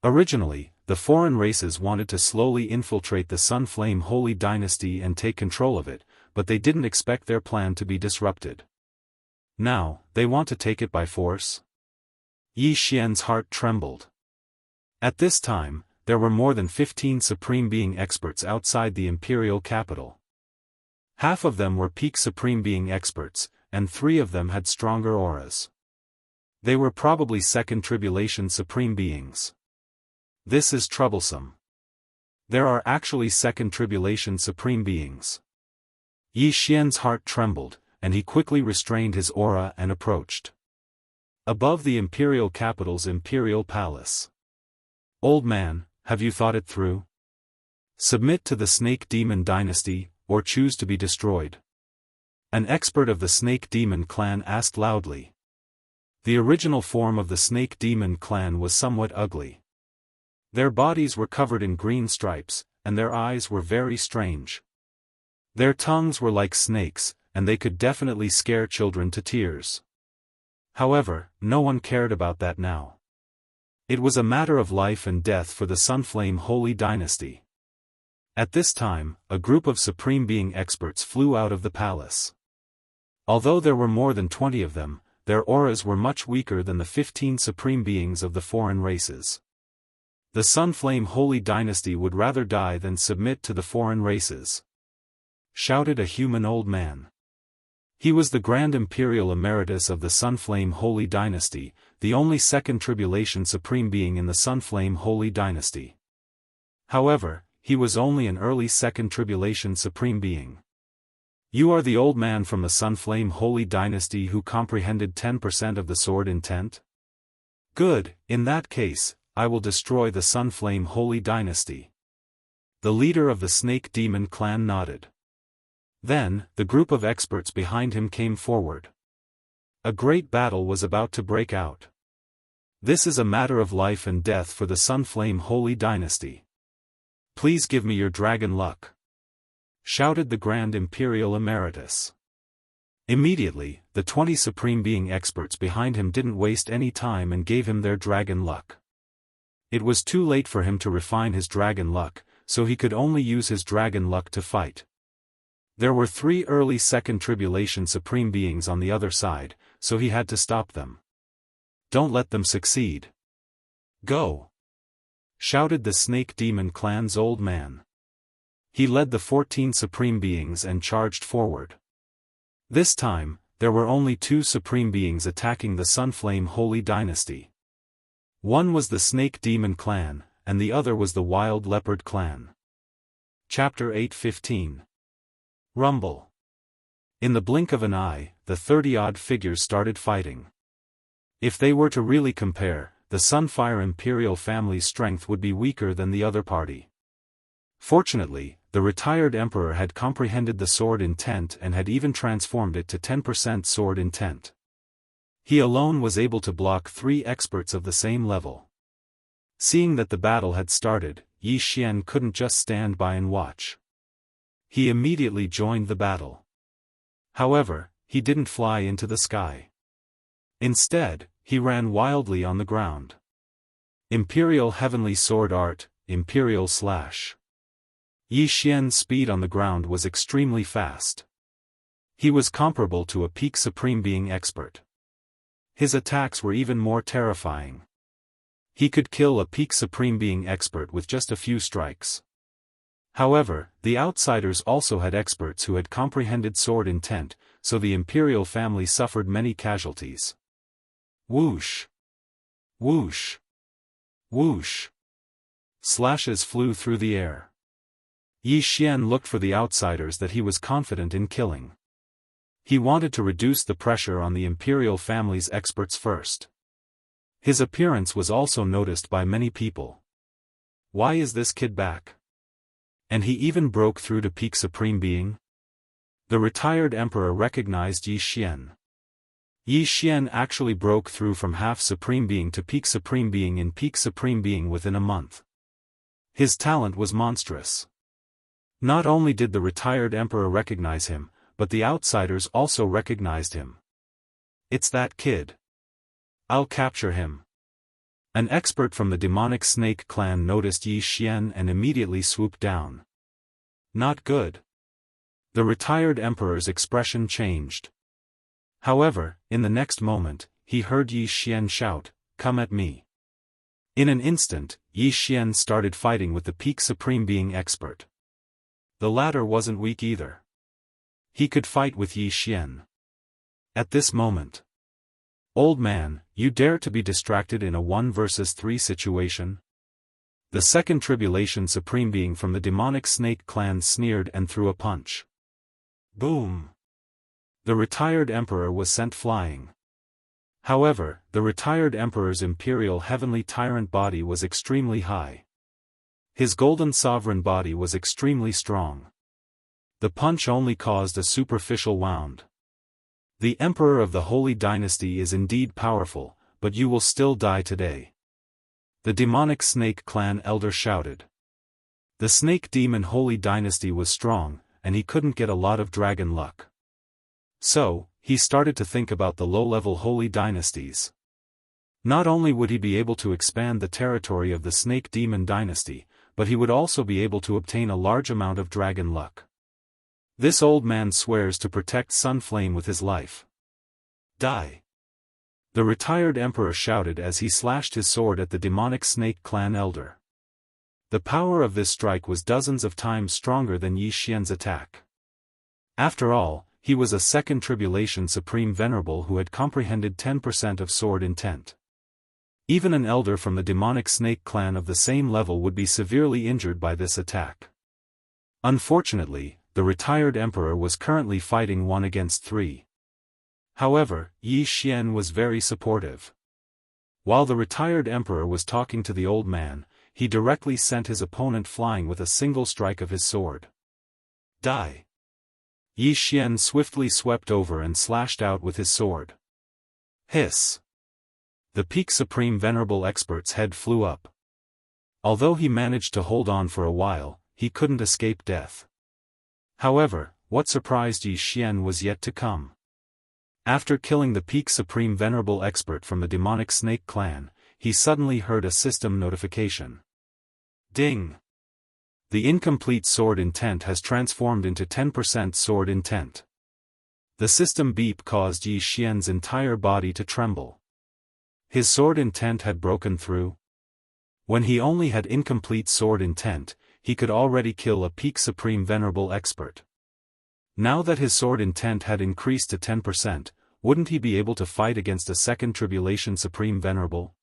Originally, the foreign races wanted to slowly infiltrate the Sunflame Holy Dynasty and take control of it, but they didn't expect their plan to be disrupted. Now, they want to take it by force? Yi Xian's heart trembled. At this time, there were more than 15 Supreme Being experts outside the imperial capital. Half of them were peak Supreme Being experts, and 3 of them had stronger auras. They were probably Second Tribulation Supreme Beings. This is troublesome. There are actually Second Tribulation Supreme Beings. Yi Xian's heart trembled, and he quickly restrained his aura and approached. Above the imperial capital's imperial palace. Old man, have you thought it through? Submit to the Snake Demon Dynasty, or choose to be destroyed? An expert of the Snake Demon clan asked loudly. The original form of the Snake Demon clan was somewhat ugly. Their bodies were covered in green stripes, and their eyes were very strange. Their tongues were like snakes, and they could definitely scare children to tears. However, no one cared about that now. It was a matter of life and death for the Sunflame Holy Dynasty. At this time, a group of Supreme Being experts flew out of the palace. Although there were more than 20 of them, their auras were much weaker than the 15 Supreme Beings of the foreign races. The Sunflame Holy Dynasty would rather die than submit to the foreign races, shouted a human old man. He was the Grand Imperial Emeritus of the Sunflame Holy Dynasty, the only second tribulation Supreme Being in the Sunflame Holy Dynasty. However, he was only an early second tribulation Supreme Being. You are the old man from the Sunflame Holy Dynasty who comprehended 10% of the sword intent? Good, in that case, I will destroy the Sunflame Holy Dynasty. The leader of the Snake Demon clan nodded. Then, the group of experts behind him came forward. A great battle was about to break out. This is a matter of life and death for the Sunflame Holy Dynasty. Please give me your dragon luck, shouted the Grand Imperial Emeritus. Immediately, the 20 Supreme Being experts behind him didn't waste any time and gave him their dragon luck. It was too late for him to refine his dragon luck, so he could only use his dragon luck to fight. There were 3 early second tribulation Supreme Beings on the other side, so he had to stop them. Don't let them succeed. Go! Shouted the Snake Demon clan's old man. He led the 14 Supreme Beings and charged forward. This time, there were only 2 Supreme Beings attacking the Sunflame Holy Dynasty. One was the Snake Demon clan, and the other was the Wild Leopard clan. Chapter 8:15. Rumble. In the blink of an eye, the 30-odd figures started fighting. If they were to really compare, the Sunfire Imperial family's strength would be weaker than the other party. Fortunately, the retired emperor had comprehended the sword intent and had even transformed it to 10% sword intent. He alone was able to block 3 experts of the same level. Seeing that the battle had started, Yi Xian couldn't just stand by and watch. He immediately joined the battle. However, he didn't fly into the sky. Instead, he ran wildly on the ground. Imperial Heavenly Sword Art, Imperial Slash. Yi Xian's speed on the ground was extremely fast. He was comparable to a peak Supreme Being expert. His attacks were even more terrifying. He could kill a peak Supreme Being expert with just a few strikes. However, the outsiders also had experts who had comprehended sword intent, so the Imperial family suffered many casualties. Whoosh! Whoosh! Whoosh! Slashes flew through the air. Yi Xian looked for the outsiders that he was confident in killing. He wanted to reduce the pressure on the Imperial family's experts first. His appearance was also noticed by many people. Why is this kid back? And he even broke through to peak Supreme Being? The retired emperor recognized Yi Xian. Yi Xian actually broke through from half Supreme Being to peak Supreme Being in peak Supreme Being within a month. His talent was monstrous. Not only did the retired emperor recognize him, but the outsiders also recognized him. It's that kid. I'll capture him. An expert from the demonic snake clan noticed Yi Xian and immediately swooped down. Not good. The retired emperor's expression changed. However, in the next moment, he heard Yi Xian shout, "Come at me." In an instant, Yi Xian started fighting with the peak Supreme Being expert. The latter wasn't weak either. He could fight with Yi Xian. At this moment, "Old man, you dare to be distracted in a 1 versus 3 situation?" The second tribulation Supreme Being from the demonic snake clan sneered and threw a punch. Boom! The retired emperor was sent flying. However, the retired emperor's imperial heavenly tyrant body was extremely high. His golden sovereign body was extremely strong. The punch only caused a superficial wound. The emperor of the Holy Dynasty is indeed powerful, but you will still die today. The demonic snake clan elder shouted. The snake demon Holy Dynasty was strong, and he couldn't get a lot of dragon luck. So, he started to think about the low-level Holy Dynasties. Not only would he be able to expand the territory of the Snake Demon Dynasty, but he would also be able to obtain a large amount of dragon luck. This old man swears to protect Sunflame with his life. Die! The retired emperor shouted as he slashed his sword at the demonic snake clan elder. The power of this strike was dozens of times stronger than Yi Xian's attack. After all, he was a second tribulation supreme venerable who had comprehended 10% of sword intent. Even an elder from the demonic snake clan of the same level would be severely injured by this attack. Unfortunately, the retired emperor was currently fighting 1 against 3. However, Yi Xian was very supportive. While the retired emperor was talking to the old man, he directly sent his opponent flying with a single strike of his sword. Die! Yi Xian swiftly swept over and slashed out with his sword. Hiss! The peak supreme venerable expert's head flew up. Although he managed to hold on for a while, he couldn't escape death. However, what surprised Yi Xian was yet to come. After killing the peak supreme venerable expert from the demonic snake clan, he suddenly heard a system notification. Ding! The incomplete sword intent has transformed into 10% sword intent. The system beep caused Yi Xian's entire body to tremble. His sword intent had broken through. When he only had incomplete sword intent, he could already kill a peak supreme venerable expert. Now that his sword intent had increased to 10%, wouldn't he be able to fight against a second tribulation supreme venerable?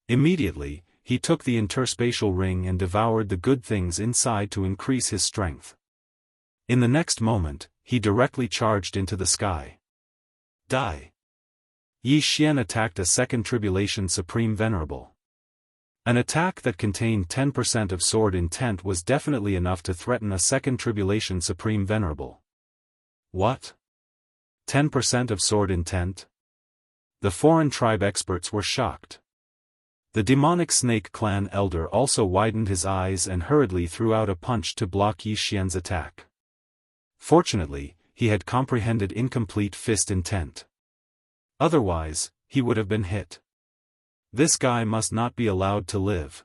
Immediately, he took the interspatial ring and devoured the good things inside to increase his strength. In the next moment, he directly charged into the sky. Die! Yi Xian attacked a second tribulation supreme venerable. An attack that contained 10% of sword intent was definitely enough to threaten a second tribulation supreme venerable. What? 10% of sword intent? The foreign tribe experts were shocked. The demonic snake clan elder also widened his eyes and hurriedly threw out a punch to block Yi Xian's attack. Fortunately, he had comprehended incomplete fist intent. Otherwise, he would have been hit. This guy must not be allowed to live.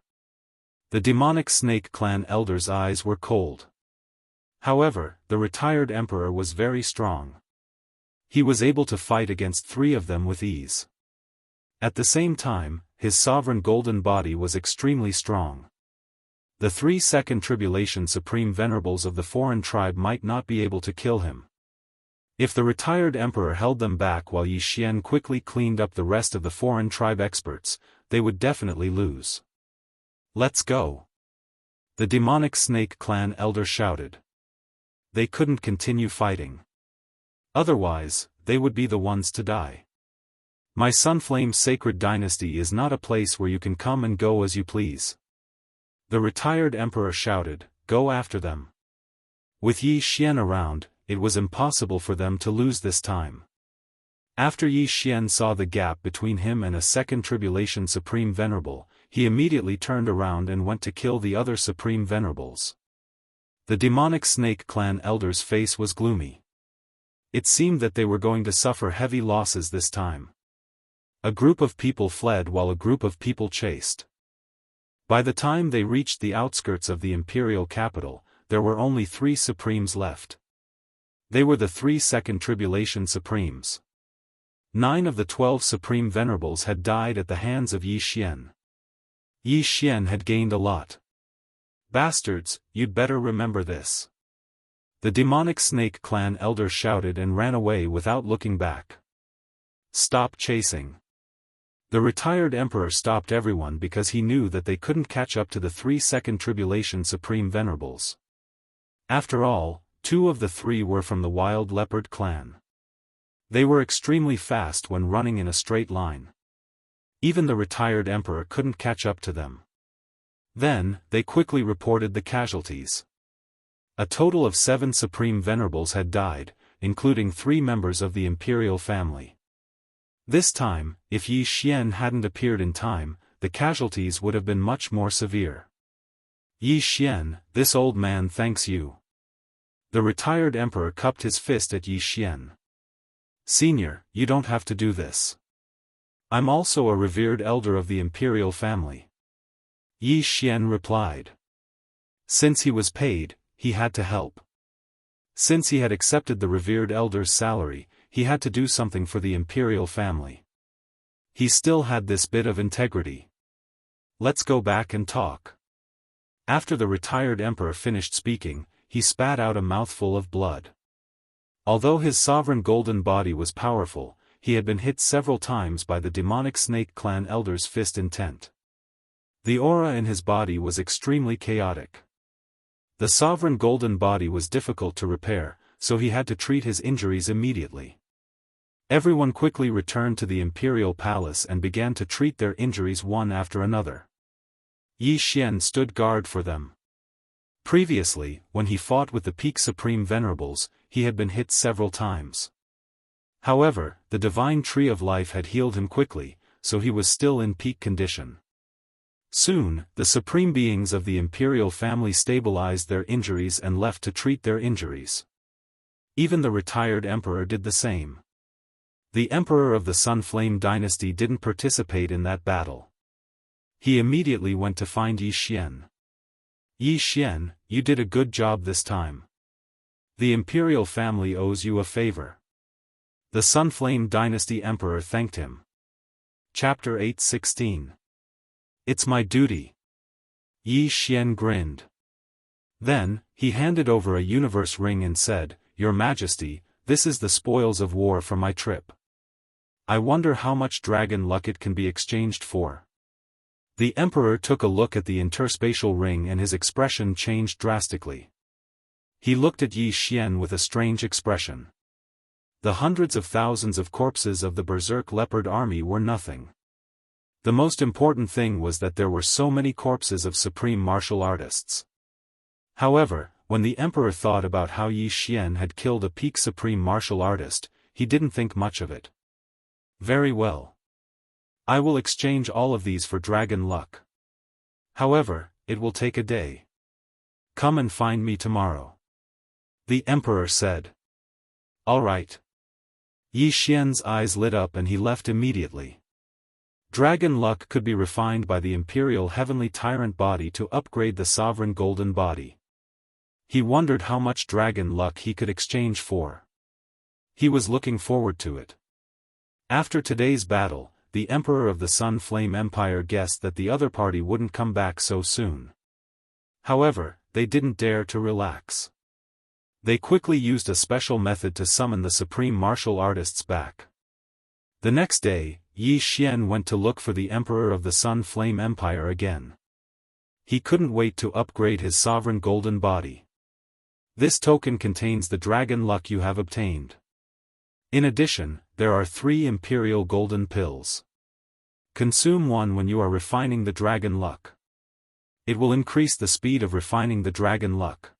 The demonic snake clan elder's eyes were cold. However, the retired emperor was very strong. He was able to fight against 3 of them with ease. At the same time, his sovereign golden body was extremely strong. The 3 second tribulation supreme venerables of the foreign tribe might not be able to kill him. If the retired emperor held them back while Yi Xian quickly cleaned up the rest of the foreign tribe experts, they would definitely lose. Let's go! The demonic snake clan elder shouted. They couldn't continue fighting. Otherwise, they would be the ones to die. My Sunflame sacred dynasty is not a place where you can come and go as you please. The retired emperor shouted, go after them. With Yi Xian around, it was impossible for them to lose this time. After Yi Xian saw the gap between him and a second tribulation supreme venerable, he immediately turned around and went to kill the other supreme venerables. The demonic snake clan elder's face was gloomy. It seemed that they were going to suffer heavy losses this time. A group of people fled while a group of people chased. By the time they reached the outskirts of the imperial capital, there were only 3 supremes left. They were the 3 second tribulation supremes. 9 of the 12 supreme venerables had died at the hands of Yi Xian. Yi Xian had gained a lot. Bastards, you'd better remember this. The demonic snake clan elder shouted and ran away without looking back. Stop chasing. The retired emperor stopped everyone because he knew that they couldn't catch up to the 3 second tribulation supreme venerables. After all, 2 of the 3 were from the wild leopard clan. They were extremely fast when running in a straight line. Even the retired emperor couldn't catch up to them. Then, they quickly reported the casualties. A total of 7 supreme venerables had died, including 3 members of the imperial family. This time, if Yi Xian hadn't appeared in time, the casualties would have been much more severe. Yi Xian, this old man thanks you. The retired emperor cupped his fist at Yi Xian. Senior, you don't have to do this. I'm also a revered elder of the imperial family. Yi Xian replied. Since he was paid, he had to help. Since he had accepted the revered elder's salary, he had to do something for the imperial family. He still had this bit of integrity. Let's go back and talk. After the retired emperor finished speaking, he spat out a mouthful of blood. Although his sovereign golden body was powerful, he had been hit several times by the demonic snake clan elder's fist intent. The aura in his body was extremely chaotic. The sovereign golden body was difficult to repair, so he had to treat his injuries immediately. Everyone quickly returned to the imperial palace and began to treat their injuries one after another. Yi Xian stood guard for them. Previously, when he fought with the peak supreme venerables, he had been hit several times. However, the divine tree of life had healed him quickly, so he was still in peak condition. Soon, the supreme beings of the imperial family stabilized their injuries and left to treat their injuries. Even the retired emperor did the same. The emperor of the Sun Flame dynasty didn't participate in that battle. He immediately went to find Yi Xian. Yi Xian, you did a good job this time. The imperial family owes you a favor. The Sun Flame dynasty emperor thanked him. Chapter 8:16. It's my duty. Yi Xian grinned. Then, he handed over a universe ring and said, Your Majesty, this is the spoils of war from my trip. I wonder how much dragon luck it can be exchanged for. The emperor took a look at the interspatial ring and his expression changed drastically. He looked at Yi Xian with a strange expression. The hundreds of thousands of corpses of the berserk leopard army were nothing. The most important thing was that there were so many corpses of supreme martial artists. However, when the emperor thought about how Yi Xian had killed a peak supreme martial artist, he didn't think much of it. Very well. I will exchange all of these for dragon luck. However, it will take a day. Come and find me tomorrow. The emperor said. All right. Yi Xian's eyes lit up and he left immediately. Dragon luck could be refined by the imperial heavenly tyrant body to upgrade the sovereign golden body. He wondered how much dragon luck he could exchange for. He was looking forward to it. After today's battle, the emperor of the Sun Flame Empire guessed that the other party wouldn't come back so soon. However, they didn't dare to relax. They quickly used a special method to summon the supreme martial artists back. The next day, Yi Xian went to look for the emperor of the Sun Flame Empire again. He couldn't wait to upgrade his sovereign golden body. This token contains the dragon luck you have obtained. In addition, there are 3 imperial golden pills. Consume one when you are refining the dragon luck. It will increase the speed of refining the dragon luck.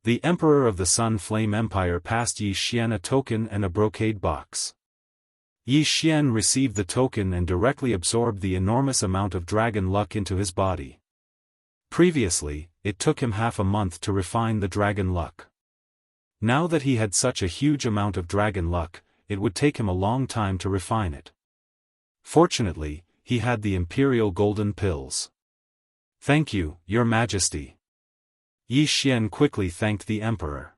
The emperor of the Sun Flame Empire passed Yi Xian a token and a brocade box. Yi Xian received the token and directly absorbed the enormous amount of dragon luck into his body. Previously, it took him half a month to refine the dragon luck. Now that he had such a huge amount of dragon luck, it would take him a long time to refine it. Fortunately, he had the imperial golden pills. Thank you, Your Majesty. Yi Xian quickly thanked the emperor.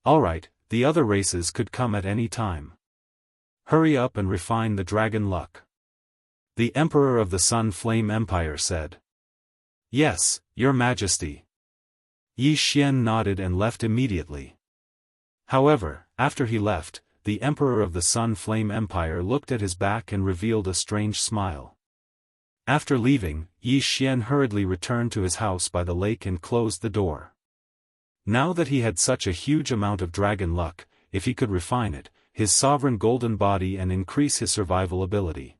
Alright, the other races could come at any time. Hurry up and refine the dragon luck. The emperor of the Sun Flame Empire said. Yes, Your Majesty. Yi Xian nodded and left immediately. However, after he left, the emperor of the Sun Flame Empire looked at his back and revealed a strange smile. After leaving, Yi Xian hurriedly returned to his house by the lake and closed the door. Now that he had such a huge amount of dragon luck, if he could refine it, his sovereign golden body and increase his survival ability.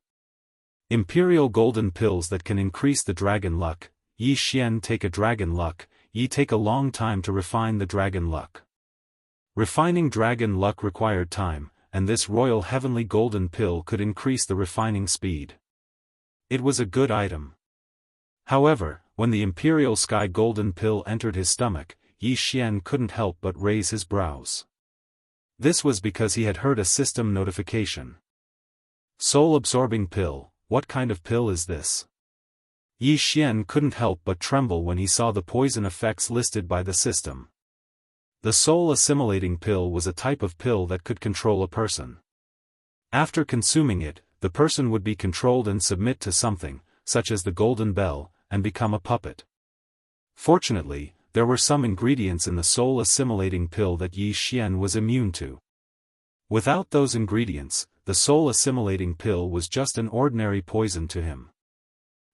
Imperial golden pills that can increase the dragon luck. Yi Xian take a dragon luck. Yi take a long time to refine the dragon luck. Refining dragon luck required time, and this royal heavenly golden pill could increase the refining speed. It was a good item. However, when the imperial sky golden pill entered his stomach, Yi Xian couldn't help but raise his brows. This was because he had heard a system notification. Soul-absorbing pill, what kind of pill is this? Yi Xian couldn't help but tremble when he saw the poison effects listed by the system. The soul-assimilating pill was a type of pill that could control a person. After consuming it, the person would be controlled and submit to something, such as the golden bell, and become a puppet. Fortunately, there were some ingredients in the soul-assimilating pill that Yi Xian was immune to. Without those ingredients, the soul-assimilating pill was just an ordinary poison to him.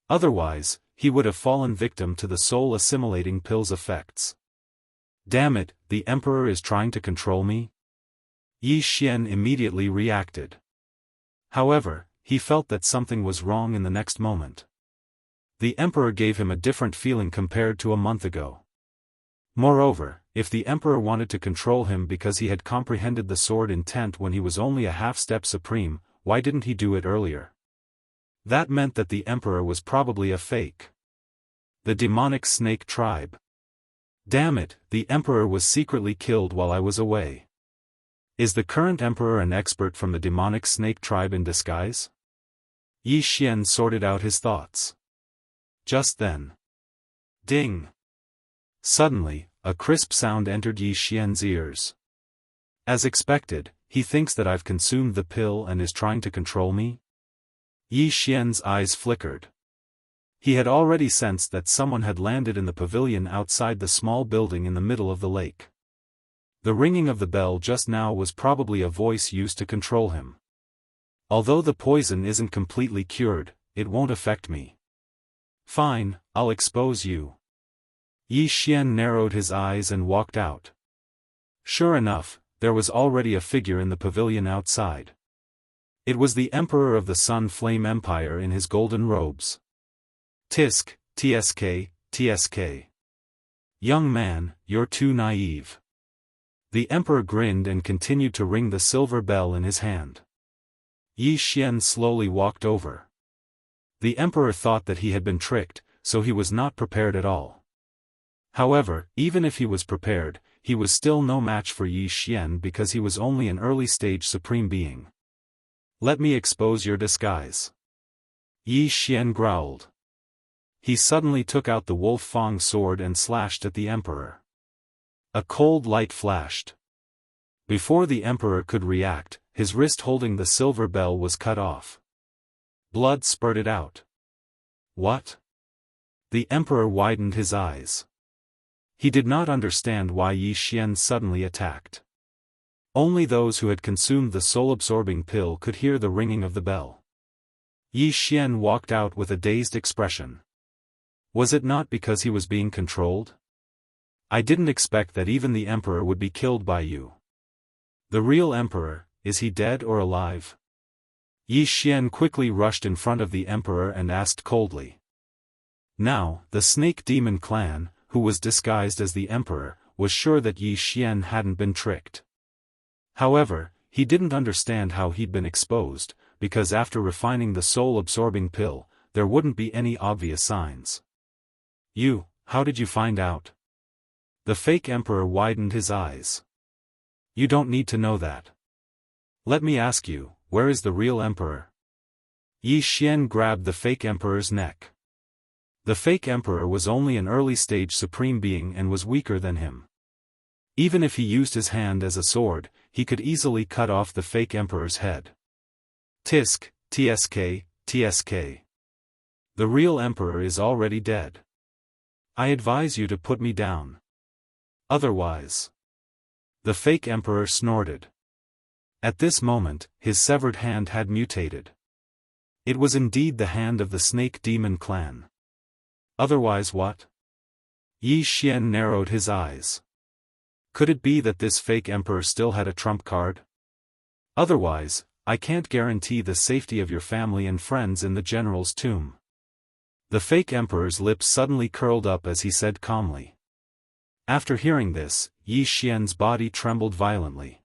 Otherwise, he would have fallen victim to the soul-assimilating pill's effects. Damn it, the Emperor is trying to control me? Yi Xian immediately reacted. However, he felt that something was wrong in the next moment. The Emperor gave him a different feeling compared to a month ago. Moreover, if the Emperor wanted to control him because he had comprehended the sword intent when he was only a half-step supreme, why didn't he do it earlier? That meant that the Emperor was probably a fake. The demonic snake tribe. Damn it, the Emperor was secretly killed while I was away. Is the current Emperor an expert from the demonic snake tribe in disguise? Yi Xian sorted out his thoughts. Just then. Ding! Suddenly, a crisp sound entered Yi Xian's ears. As expected, he thinks that I've consumed the pill and is trying to control me? Yi Xian's eyes flickered. He had already sensed that someone had landed in the pavilion outside the small building in the middle of the lake. The ringing of the bell just now was probably a voice used to control him. Although the poison isn't completely cured, it won't affect me. Fine, I'll expose you. Yi Xian narrowed his eyes and walked out. Sure enough, there was already a figure in the pavilion outside. It was the Emperor of the Sun Flame Empire in his golden robes. Tisk, tsk, tsk. Young man, you're too naive. The Emperor grinned and continued to ring the silver bell in his hand. Yi Xian slowly walked over. The Emperor thought that he had been tricked, so he was not prepared at all. However, even if he was prepared, he was still no match for Yi Xian because he was only an early-stage supreme being. Let me expose your disguise. Yi Xian growled. He suddenly took out the Wolf Fang sword and slashed at the Emperor. A cold light flashed. Before the Emperor could react, his wrist holding the silver bell was cut off. Blood spurted out. What? The Emperor widened his eyes. He did not understand why Yi Xian suddenly attacked. Only those who had consumed the soul-absorbing pill could hear the ringing of the bell. Yi Xian walked out with a dazed expression. Was it not because he was being controlled? I didn't expect that even the Emperor would be killed by you. The real Emperor, is he dead or alive? Yi Xian quickly rushed in front of the Emperor and asked coldly. Now, the Snake Demon clan, who was disguised as the Emperor, was sure that Yi Xian hadn't been tricked. However, he didn't understand how he'd been exposed, because after refining the soul-absorbing pill, there wouldn't be any obvious signs. How did you find out? The fake Emperor widened his eyes. You don't need to know that. Let me ask you, where is the real Emperor? Yi Xian grabbed the fake Emperor's neck. The fake Emperor was only an early-stage supreme being and was weaker than him. Even if he used his hand as a sword, he could easily cut off the fake Emperor's head. Tisk, tsk, tsk. The real Emperor is already dead. I advise you to put me down. Otherwise. The fake Emperor snorted. At this moment, his severed hand had mutated. It was indeed the hand of the Snake Demon clan. Otherwise what? Yi Xian narrowed his eyes. Could it be that this fake Emperor still had a trump card? Otherwise, I can't guarantee the safety of your family and friends in the general's tomb." The fake emperor's lips suddenly curled up as he said calmly. After hearing this, Yi Xian's body trembled violently.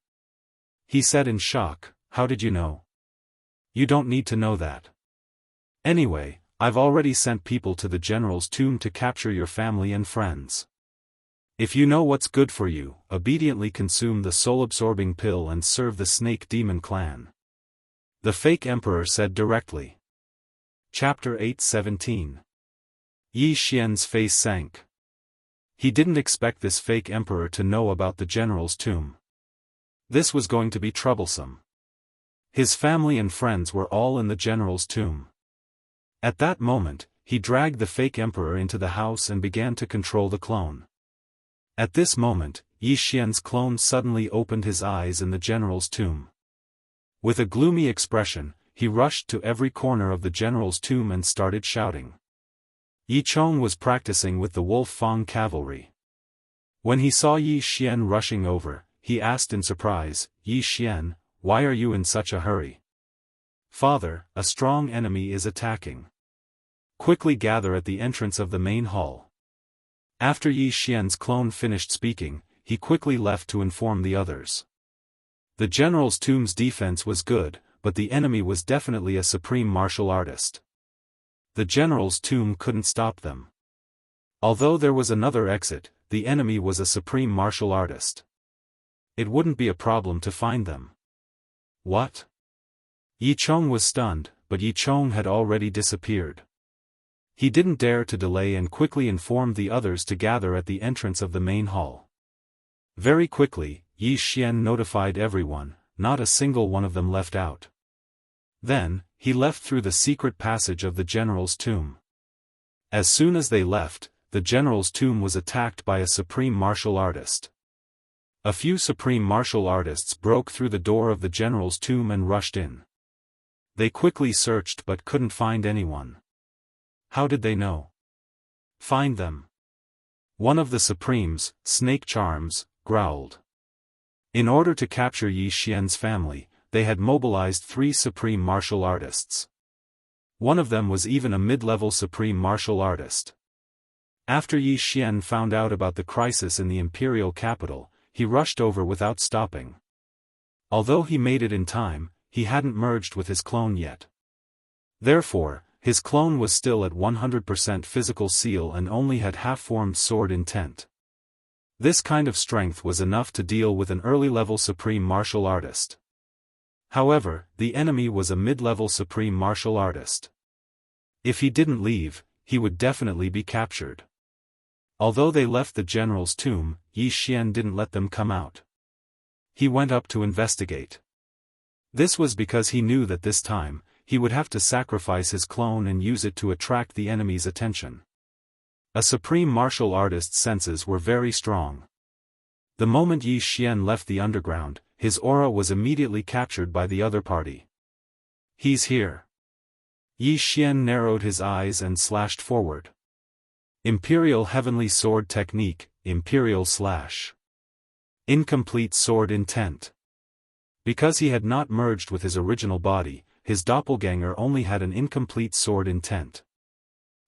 He said in shock, "How did you know?" "You don't need to know that. Anyway, I've already sent people to the general's tomb to capture your family and friends. If you know what's good for you, obediently consume the soul-absorbing pill and serve the snake demon clan," the fake emperor said directly. Chapter 8:17. Yi Xian's face sank. He didn't expect this fake emperor to know about the general's tomb. This was going to be troublesome. His family and friends were all in the general's tomb. At that moment, he dragged the fake emperor into the house and began to control the clone. At this moment, Yi Xian's clone suddenly opened his eyes in the general's tomb. With a gloomy expression, he rushed to every corner of the general's tomb and started shouting. Yi Chong was practicing with the Wolf Fang cavalry. When he saw Yi Xian rushing over, he asked in surprise, "Yi Xian, why are you in such a hurry?" "Father, a strong enemy is attacking. Quickly gather at the entrance of the main hall." After Yi Xian's clone finished speaking, he quickly left to inform the others. The general's tomb's defense was good, but the enemy was definitely a supreme martial artist. The general's tomb couldn't stop them. Although there was another exit, the enemy was a supreme martial artist. It wouldn't be a problem to find them. What? Yi Chong was stunned, but Yi Chong had already disappeared. He didn't dare to delay and quickly informed the others to gather at the entrance of the main hall. Very quickly, Yi Xian notified everyone, not a single one of them left out. Then, he left through the secret passage of the general's tomb. As soon as they left, the general's tomb was attacked by a supreme martial artist. A few supreme martial artists broke through the door of the general's tomb and rushed in. They quickly searched but couldn't find anyone. How did they know? Find them. One of the Supremes, Snake Charms, growled. In order to capture Yi Xian's family, they had mobilized 3 supreme martial artists. One of them was even a mid-level supreme martial artist. After Yi Xian found out about the crisis in the imperial capital, he rushed over without stopping. Although he made it in time, he hadn't merged with his clone yet. Therefore, his clone was still at 100% physical seal and only had half-formed sword intent. This kind of strength was enough to deal with an early-level supreme martial artist. However, the enemy was a mid-level supreme martial artist. If he didn't leave, he would definitely be captured. Although they left the general's tomb, Yi Xian didn't let them come out. He went up to investigate. This was because he knew that this time, he would have to sacrifice his clone and use it to attract the enemy's attention. A supreme martial artist's senses were very strong. The moment Yi Xian left the underground, his aura was immediately captured by the other party. He's here. Yi Xian narrowed his eyes and slashed forward. Imperial Heavenly Sword Technique, Imperial Slash. Incomplete Sword Intent. Because he had not merged with his original body, his doppelganger only had an incomplete sword intent.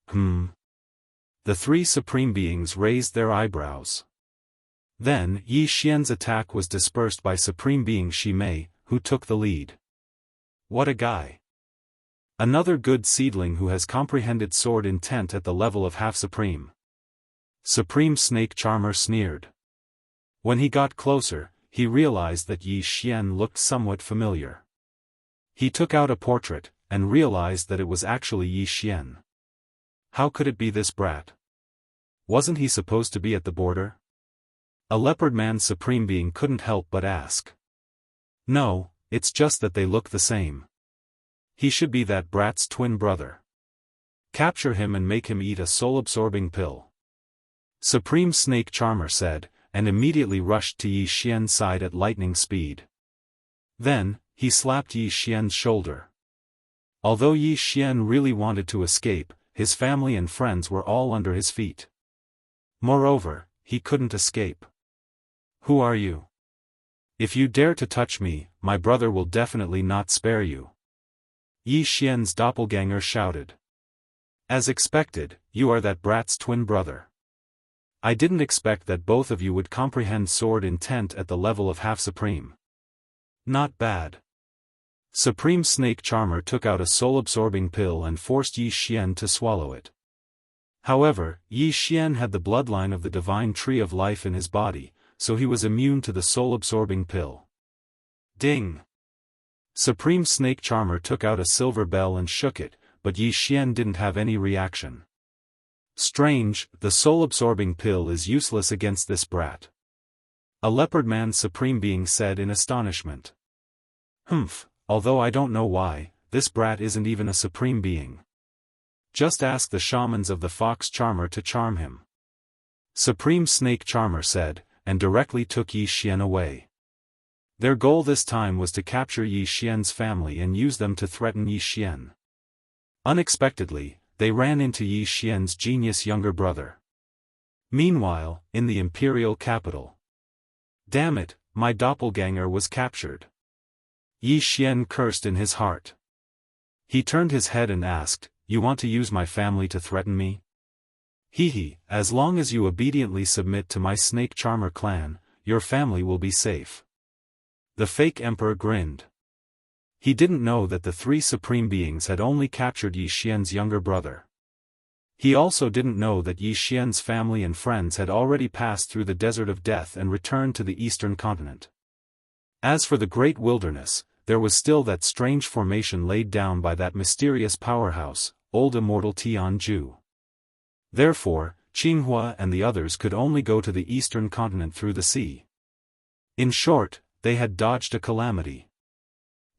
The 3 supreme beings raised their eyebrows. Then, Yi Xian's attack was dispersed by Supreme Being Shi Mei, who took the lead. What a guy. Another good seedling who has comprehended sword intent at the level of half-supreme. Supreme Snake Charmer sneered. When he got closer, he realized that Yi Xian looked somewhat familiar. He took out a portrait, and realized that it was actually Yi Xian. How could it be this brat? Wasn't he supposed to be at the border? A leopard man's supreme being couldn't help but ask. No, it's just that they look the same. He should be that brat's twin brother. Capture him and make him eat a soul-absorbing pill. Supreme Snake Charmer said, and immediately rushed to Yi Xian's side at lightning speed. Then, he slapped Yi Xian's shoulder. Although Yi Xian really wanted to escape, his family and friends were all under his feet. Moreover, he couldn't escape. Who are you? If you dare to touch me, my brother will definitely not spare you. Yi Xian's doppelganger shouted. As expected, you are that brat's twin brother. I didn't expect that both of you would comprehend sword intent at the level of half-supreme. Not bad. Supreme Snake Charmer took out a soul-absorbing pill and forced Yi Xian to swallow it. However, Yi Xian had the bloodline of the divine tree of life in his body, so he was immune to the soul-absorbing pill. Ding! Supreme Snake Charmer took out a silver bell and shook it, but Yi Xian didn't have any reaction. Strange, the soul-absorbing pill is useless against this brat. A leopard man supreme being said in astonishment. Humph, although I don't know why, this brat isn't even a supreme being. Just ask the shamans of the fox charmer to charm him. Supreme Snake Charmer said, and directly took Yi Xian away. Their goal this time was to capture Yi Xian's family and use them to threaten Yi Xian. Unexpectedly, they ran into Yi Xian's genius younger brother. Meanwhile, in the imperial capital. Damn it, my doppelganger was captured. Yi Xian cursed in his heart. He turned his head and asked, "You want to use my family to threaten me? Hee, as long as you obediently submit to my Snake Charmer clan, your family will be safe." The fake emperor grinned. He didn't know that the three supreme beings had only captured Yi Xian's younger brother. He also didn't know that Yi Xian's family and friends had already passed through the desert of death and returned to the eastern continent. As for the great wilderness, there was still that strange formation laid down by that mysterious powerhouse, old Immortal Jianghu. Therefore, Qinghua and the others could only go to the eastern continent through the sea. In short, they had dodged a calamity.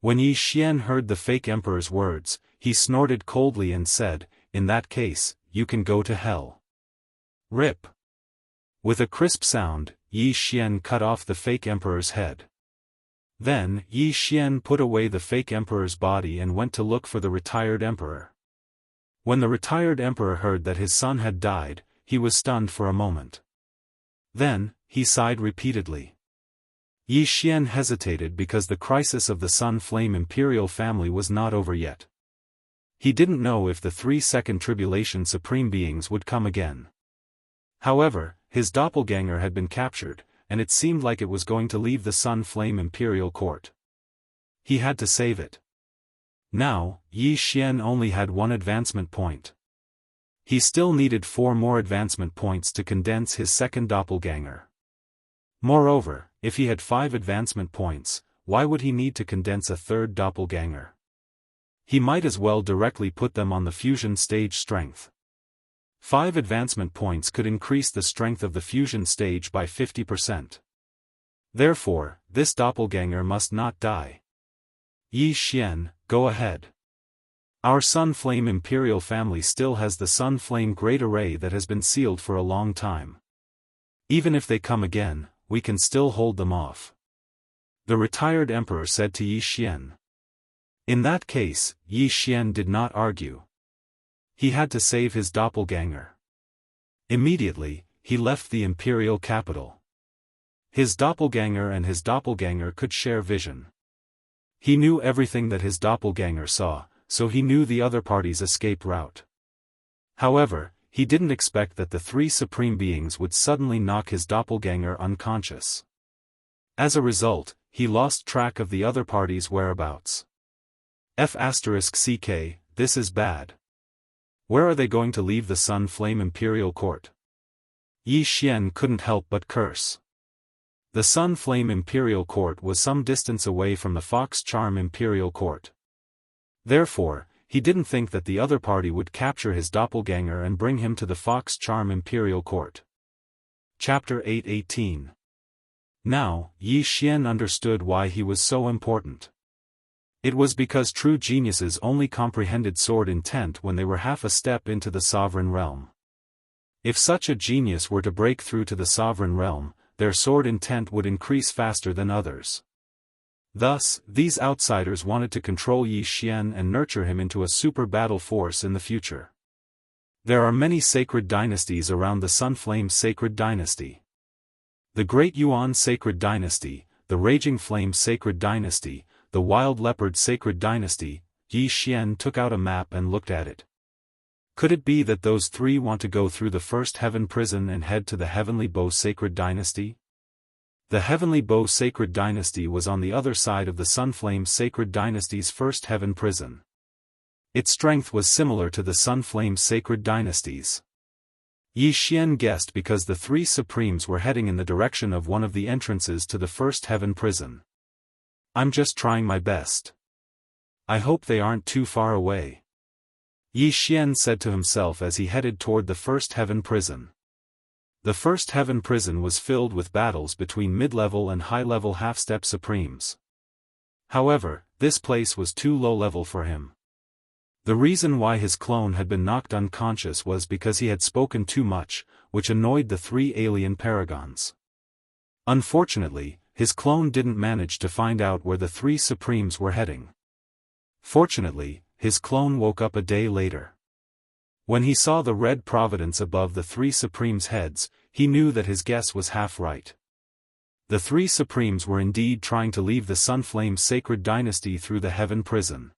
When Yi Xian heard the fake emperor's words, he snorted coldly and said, "In that case, you can go to hell." Rip. With a crisp sound, Yi Xian cut off the fake emperor's head. Then, Yi Xian put away the fake emperor's body and went to look for the retired emperor. When the retired emperor heard that his son had died, he was stunned for a moment. Then, he sighed repeatedly. Yi Xian hesitated because the crisis of the Sun Flame imperial family was not over yet. He didn't know if the 3 second tribulation supreme beings would come again. However, his doppelganger had been captured, and it seemed like it was going to leave the Sun Flame imperial court. He had to save it. Now, Yi Xian only had 1 advancement point. He still needed 4 more advancement points to condense his second doppelganger. Moreover, if he had 5 advancement points, why would he need to condense a third doppelganger? He might as well directly put them on the fusion stage strength. 5 advancement points could increase the strength of the fusion stage by 50%. Therefore, this doppelganger must not die. Yi Xian, go ahead. Our Sun Flame Imperial family still has the Sun Flame Great Array that has been sealed for a long time. Even if they come again, we can still hold them off. The retired emperor said to Yi Xian. In that case, Yi Xian did not argue. He had to save his doppelganger. Immediately, he left the imperial capital. His doppelganger and his doppelganger could share vision. He knew everything that his doppelganger saw, so he knew the other party's escape route. However, he didn't expect that the 3 supreme beings would suddenly knock his doppelganger unconscious. As a result, he lost track of the other party's whereabouts. F***ck, this is bad. Where are they going to leave the Sun Flame Imperial Court? Yi Xian couldn't help but curse. The Sun Flame Imperial Court was some distance away from the Fox Charm Imperial Court. Therefore, he didn't think that the other party would capture his doppelganger and bring him to the Fox Charm Imperial Court. Chapter 8:18. Now, Yi Xian understood why he was so important. It was because true geniuses only comprehended sword intent when they were half a step into the sovereign realm. If such a genius were to break through to the sovereign realm, their sword intent would increase faster than others. Thus, these outsiders wanted to control Yi Xian and nurture him into a super battle force in the future. There are many sacred dynasties around the Sunflame Sacred Dynasty. The Great Yuan Sacred Dynasty, the the Raging Flame Sacred Dynasty, the Wild Leopard Sacred Dynasty. Yi Xian took out a map and looked at it. Could it be that those three want to go through the First Heaven Prison and head to the Heavenly Bow Sacred Dynasty? The Heavenly Bow Sacred Dynasty was on the other side of the Sunflame Sacred Dynasty's First Heaven Prison. Its strength was similar to the Sunflame Sacred Dynasty's. Yi Xian guessed because the three Supremes were heading in the direction of one of the entrances to the First Heaven Prison. I'm just trying my best. I hope they aren't too far away. Yi Xian said to himself as he headed toward the First Heaven Prison. The First Heaven Prison was filled with battles between mid-level and high-level half-step Supremes. However, this place was too low-level for him. The reason why his clone had been knocked unconscious was because he had spoken too much, which annoyed the three alien paragons. Unfortunately, his clone didn't manage to find out where the three Supremes were heading. Fortunately, his clone woke up a day later. When he saw the red providence above the three Supremes' heads, he knew that his guess was half right. The three Supremes were indeed trying to leave the Sunflame Sacred Dynasty through the Heaven Prison.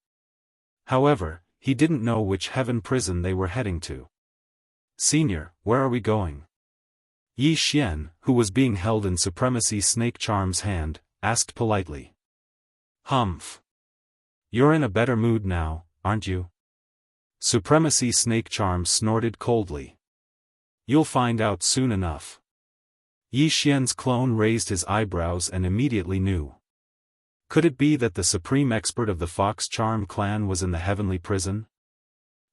However, he didn't know which Heaven Prison they were heading to. "Senior, where are we going?" Yi Xian, who was being held in Supremacy Snake Charm's hand, asked politely. "Humph. You're in a better mood now, aren't you?" Supremacy Snake Charm snorted coldly. "You'll find out soon enough." Yi Xian's clone raised his eyebrows and immediately knew. Could it be that the supreme expert of the Fox Charm clan was in the Heavenly Prison?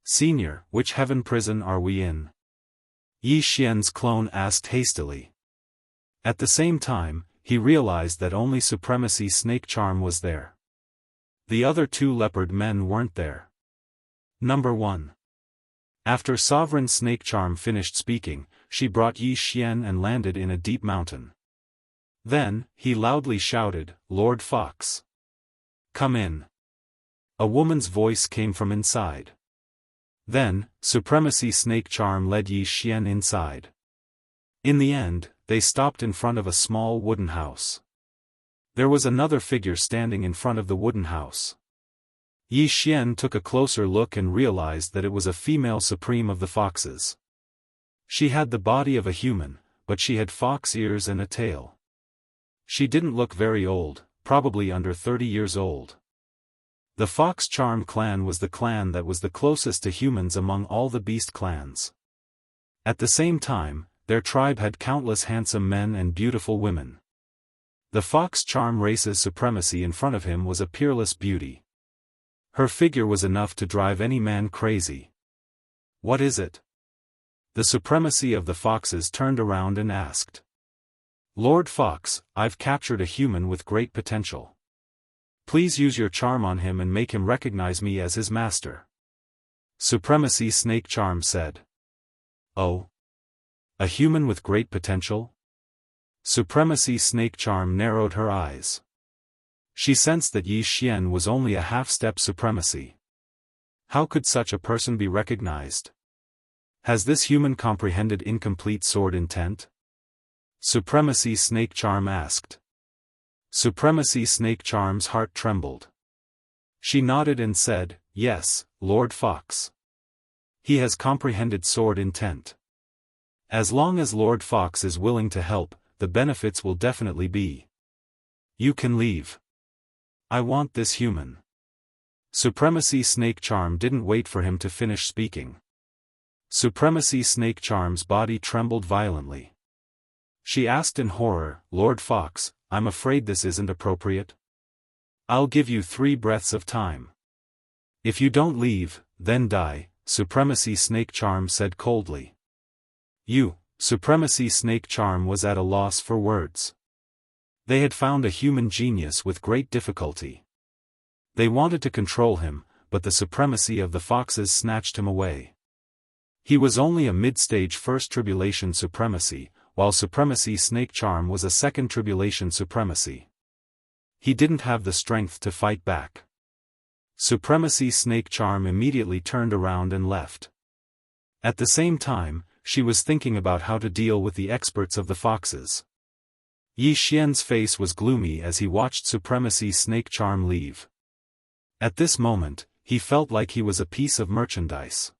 "Senior, which Heaven Prison are we in?" Yi Xian's clone asked hastily. At the same time, he realized that only Supremacy Snake Charm was there. The other two leopard men weren't there. Number 1. After Sovereign Snake Charm finished speaking, she brought Yi Xian and landed in a deep mountain. Then, he loudly shouted, "Lord Fox! Come in." A woman's voice came from inside. Then, Supremacy Snake Charm led Yi Xian inside. In the end, they stopped in front of a small wooden house. There was another figure standing in front of the wooden house. Yi Xian took a closer look and realized that it was a female supreme of the foxes. She had the body of a human, but she had fox ears and a tail. She didn't look very old, probably under 30 years old. The Fox Charm clan was the clan that was the closest to humans among all the beast clans. At the same time, their tribe had countless handsome men and beautiful women. The Fox Charm race's supremacy in front of him was a peerless beauty. Her figure was enough to drive any man crazy. "What is it?" The supremacy of the foxes turned around and asked. "Lord Fox, I've captured a human with great potential. Please use your charm on him and make him recognize me as his master." Supremacy Snake Charm said. "Oh? A human with great potential?" Supremacy Snake Charm narrowed her eyes. She sensed that Yi Xian was only a half-step supremacy. How could such a person be recognized? Has this human comprehended incomplete sword intent? Supremacy Snake Charm asked. Supremacy Snake Charm's heart trembled. She nodded and said, "Yes, Lord Fox. He has comprehended sword intent. As long as Lord Fox is willing to help, the benefits will definitely be. You can leave. I want this human." Supremacy Snake Charm didn't wait for him to finish speaking. Supremacy Snake Charm's body trembled violently. She asked in horror, "Lord Fox, I'm afraid this isn't appropriate. I'll give you 3 breaths of time. If you don't leave, then die," Supremacy Snake Charm said coldly. Supremacy Snake Charm was at a loss for words. They had found a human genius with great difficulty. They wanted to control him, but the supremacy of the foxes snatched him away. He was only a mid-stage First Tribulation supremacy, while Supremacy Snake Charm was a Second Tribulation supremacy. He didn't have the strength to fight back. Supremacy Snake Charm immediately turned around and left. At the same time, she was thinking about how to deal with the experts of the foxes. Yi Xian's face was gloomy as he watched Supremacy Snake Charm leave. At this moment, he felt like he was a piece of merchandise.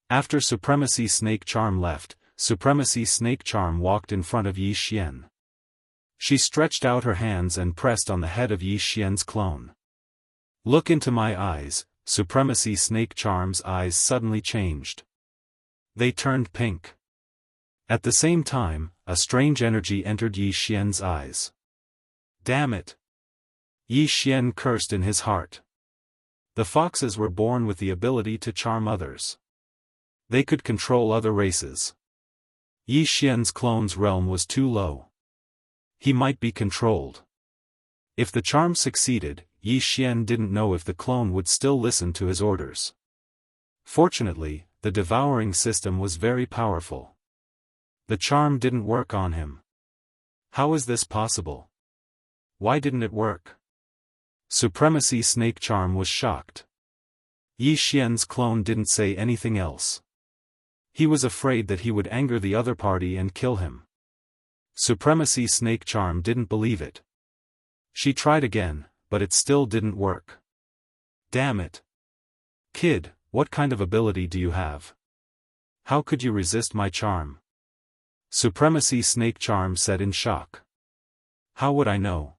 After Supremacy Snake Charm left, Supremacy Snake Charm walked in front of Yi Xian. She stretched out her hands and pressed on the head of Yi Xian's clone. "Look into my eyes." Supremacy Snake Charm's eyes suddenly changed. They turned pink. At the same time, a strange energy entered Yi Xian's eyes. "Damn it!" Yi Xian cursed in his heart. The foxes were born with the ability to charm others. They could control other races. Yi Xian's clone's realm was too low. He might be controlled. If the charm succeeded, Yi Xian didn't know if the clone would still listen to his orders. Fortunately, the devouring system was very powerful. The charm didn't work on him. How is this possible? Why didn't it work? Supremacy Snake Charm was shocked. Yi Xian's clone didn't say anything else. He was afraid that he would anger the other party and kill him. Supremacy Snake Charm didn't believe it. She tried again, but it still didn't work. "Damn it! Kid, what kind of ability do you have? How could you resist my charm?" Supremacy Snake Charm said in shock. "How would I know?"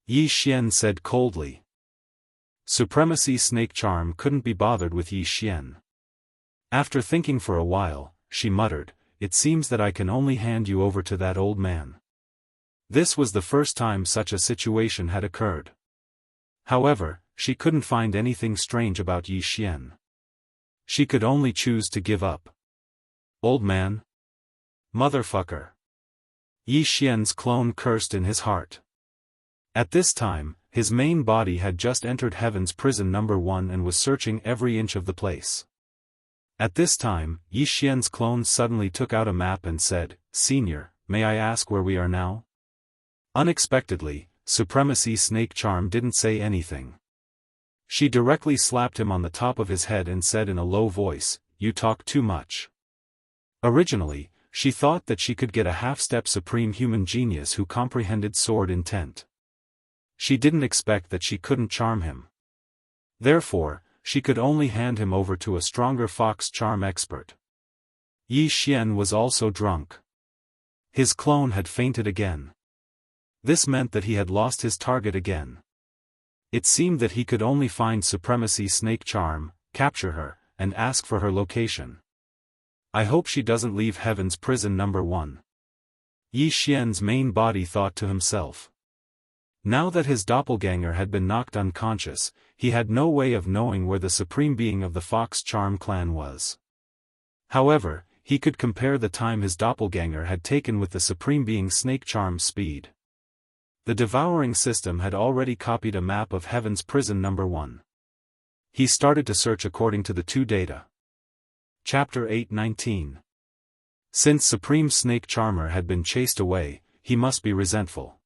Yi Xian said coldly. Supremacy Snake Charm couldn't be bothered with Yi Xian. After thinking for a while, she muttered, "It seems that I can only hand you over to that old man." This was the first time such a situation had occurred. However, she couldn't find anything strange about Yi Xian. She could only choose to give up. "Old man? Motherfucker!" Yi Xian's clone cursed in his heart. At this time, his main body had just entered Heaven's Prison number 1 and was searching every inch of the place. At this time, Yi Xian's clone suddenly took out a map and said, "Senior, may I ask where we are now?" Unexpectedly, Supremacy Snake Charm didn't say anything. She directly slapped him on the top of his head and said in a low voice, "You talk too much." Originally, she thought that she could get a half-step supreme human genius who comprehended sword intent. She didn't expect that she couldn't charm him. Therefore, she could only hand him over to a stronger fox charm expert. Yi Xian was also drunk. His clone had fainted again. This meant that he had lost his target again. It seemed that he could only find Supremacy Snake Charm, capture her, and ask for her location. "I hope she doesn't leave Heaven's Prison number 1. Yi Xian's main body thought to himself. Now that his doppelganger had been knocked unconscious, he had no way of knowing where the supreme being of the Fox Charm clan was. However, he could compare the time his doppelganger had taken with the supreme being Snake Charm's speed. The devouring system had already copied a map of Heaven's Prison number 1. He started to search according to the two data. Chapter 8:19. Since Supreme Snake Charmer had been chased away, he must be resentful.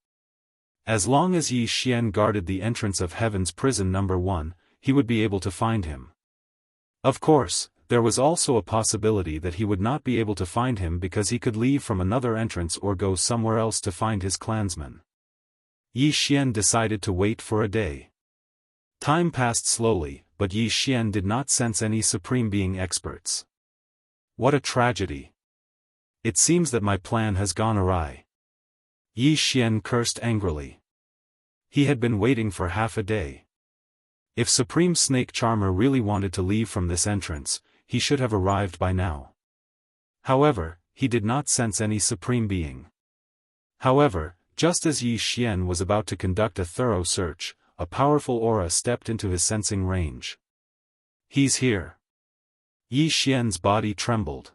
As long as Yi Xian guarded the entrance of Heaven's Prison number 1, he would be able to find him. Of course, there was also a possibility that he would not be able to find him because he could leave from another entrance or go somewhere else to find his clansmen. Yi Xian decided to wait for a day. Time passed slowly, but Yi Xian did not sense any Supreme Being experts. What a tragedy. It seems that my plan has gone awry. Yi Xian cursed angrily. He had been waiting for half a day. If Supreme Snake Charmer really wanted to leave from this entrance, he should have arrived by now. However, he did not sense any Supreme Being. However, just as Yi Xian was about to conduct a thorough search, a powerful aura stepped into his sensing range. He's here. Yi Xian's body trembled.